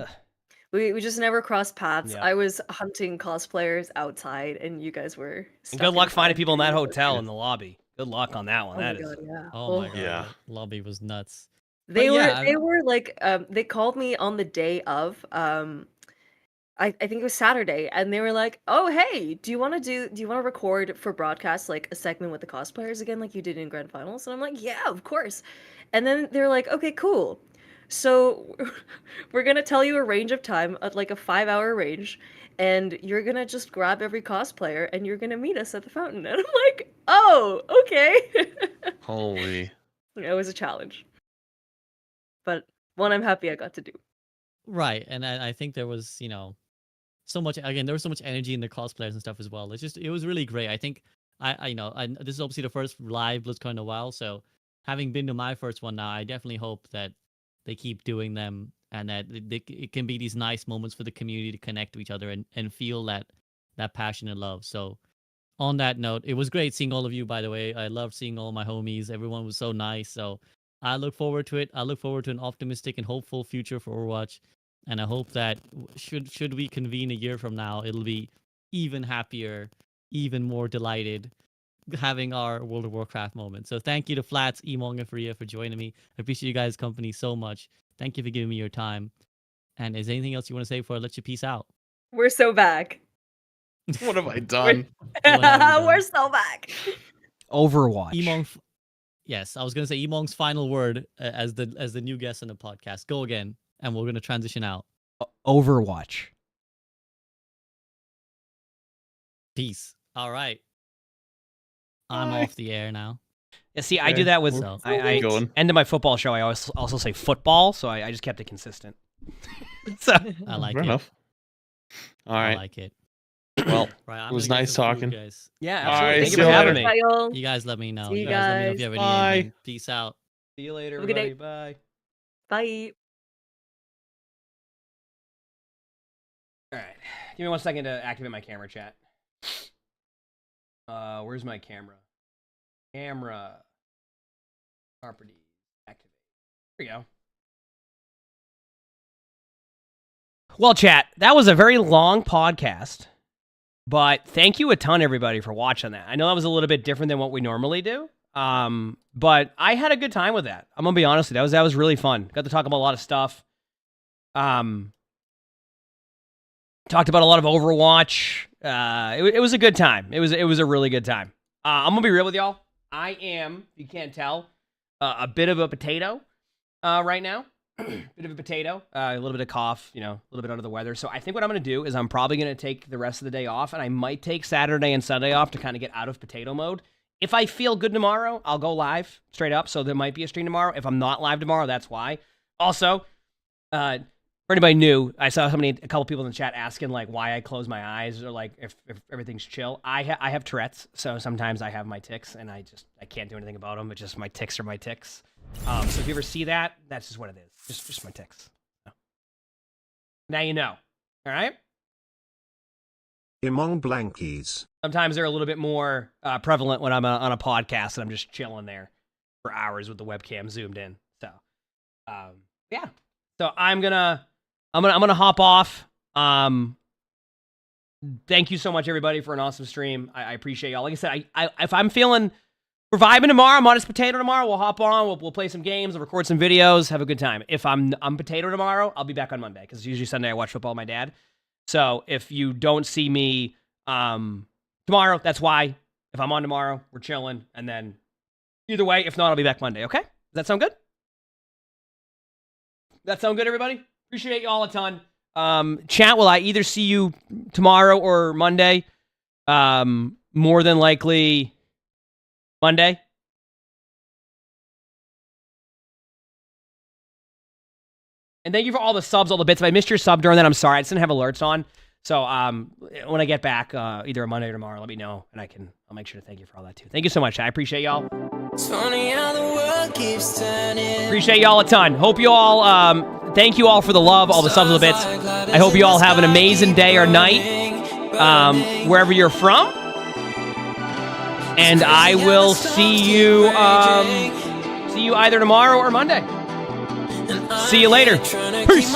We just never crossed paths. Yeah. I was hunting cosplayers outside, and you guys were. And good luck finding people in that hotel in the lobby. Good luck on that one. Oh my god, yeah. Oh my god. Yeah. Lobby was nuts. They were like they called me on the day of I think it was Saturday, and they were like, "Oh, hey, do you want to record for broadcast like a segment with the cosplayers again, like you did in Grand Finals?" And I'm like, "Yeah, of course." And then they're like, "Okay, cool. So we're gonna tell you a range of time, like a 5-hour range, and you're gonna just grab every cosplayer, and you're gonna meet us at the fountain." And I'm like, "Oh, okay." Holy. It was a challenge, but one I'm happy I got to do. Right, and I think there was, so much, again, there was so much energy in the cosplayers and stuff as well. It was really great. I think this is obviously the first live BlizzCon in a while, so having been to my first one now, I definitely hope that they keep doing them, and that it can be these nice moments for the community to connect to each other and feel that passion and love. So on that note, it was great seeing all of you, by the way. I loved seeing all my homies. Everyone was so nice. So I look forward to it. I look forward to an optimistic and hopeful future for Overwatch. And I hope that should we convene a year from now, it'll be even happier, even more delighted, having our World of Warcraft moment. So thank you to Flats, Emongg, and Faria for joining me. I appreciate you guys' company so much. Thank you for giving me your time. And is there anything else you want to say before I let you peace out? We're so back. What have I done? We're so back. Overwatch. Yes, I was gonna say Emongg's final word as the new guest on the podcast. Go again, and we're gonna transition out. Overwatch. Peace. All right. I'm off the air now. Yeah, see, I do that with I end of my football show. I always also say football, so I just kept it consistent. So I like Fair it. enough. All right. I like it. Well, Right, it was nice talking. guys. Yeah, All absolutely. right, Thank you see for you having later. me. You guys let me know. See you guys let me know if guys. you have any Bye. anything. Peace out. See you later, Have a good everybody. day. Bye. Bye. All right. Give me 1 second to activate my camera, chat. Where's my camera? Camera. Properties. Activate. Here we go. Well, chat, that was a very long podcast, but thank you a ton, everybody, for watching that. I know that was a little bit different than what we normally do, but I had a good time with that. I'm gonna be honest with you. That was really fun. Got to talk about a lot of stuff. Talked about a lot of Overwatch. It was a good time. It was a really good time. I'm gonna be real with y'all. I am, you can't tell, a bit of a potato right now. Bit of a potato, a little bit of cough, a little bit under the weather. So I think what I'm going to do is I'm probably going to take the rest of the day off, and I might take Saturday and Sunday off to kind of get out of potato mode. If I feel good tomorrow, I'll go live straight up. So there might be a stream tomorrow. If I'm not live tomorrow, that's why. Also, for anybody new, I saw a couple people in the chat asking like why I close my eyes or like if everything's chill. I have Tourette's, so sometimes I have my tics, and I can't do anything about them. It's just my tics are my tics. So if you ever see that, that's just what it is. Just my tics. So. Now you know. All right? Emongg blankies. Sometimes they're a little bit more prevalent when I'm on a podcast and I'm just chilling there for hours with the webcam zoomed in. So, yeah. So I'm gonna hop off. Thank you so much, everybody, for an awesome stream. I appreciate y'all. Like I said, if I'm feeling we're vibing tomorrow, I'm on potato tomorrow. We'll hop on. We'll play some games. We'll record some videos. Have a good time. If I'm potato tomorrow, I'll be back on Monday because usually Sunday I watch football with my dad. So if you don't see me tomorrow, that's why. If I'm on tomorrow, we're chilling. And then either way, if not, I'll be back Monday. Okay? Does that sound good? That sound good, everybody? Appreciate y'all a ton. Chat, will I either see you tomorrow or Monday? More than likely Monday. And thank you for all the subs, all the bits. If I missed your sub during that, I'm sorry. I just didn't have alerts on. So when I get back, either on Monday or tomorrow, let me know, and I'll make sure to thank you for all that too. Thank you so much. I appreciate y'all. Appreciate y'all a ton. Hope you all, thank you all for the love, all the subs, all the bits. I hope you all have an amazing day or night, wherever you're from. And I will see you either tomorrow or Monday. See you later. Peace.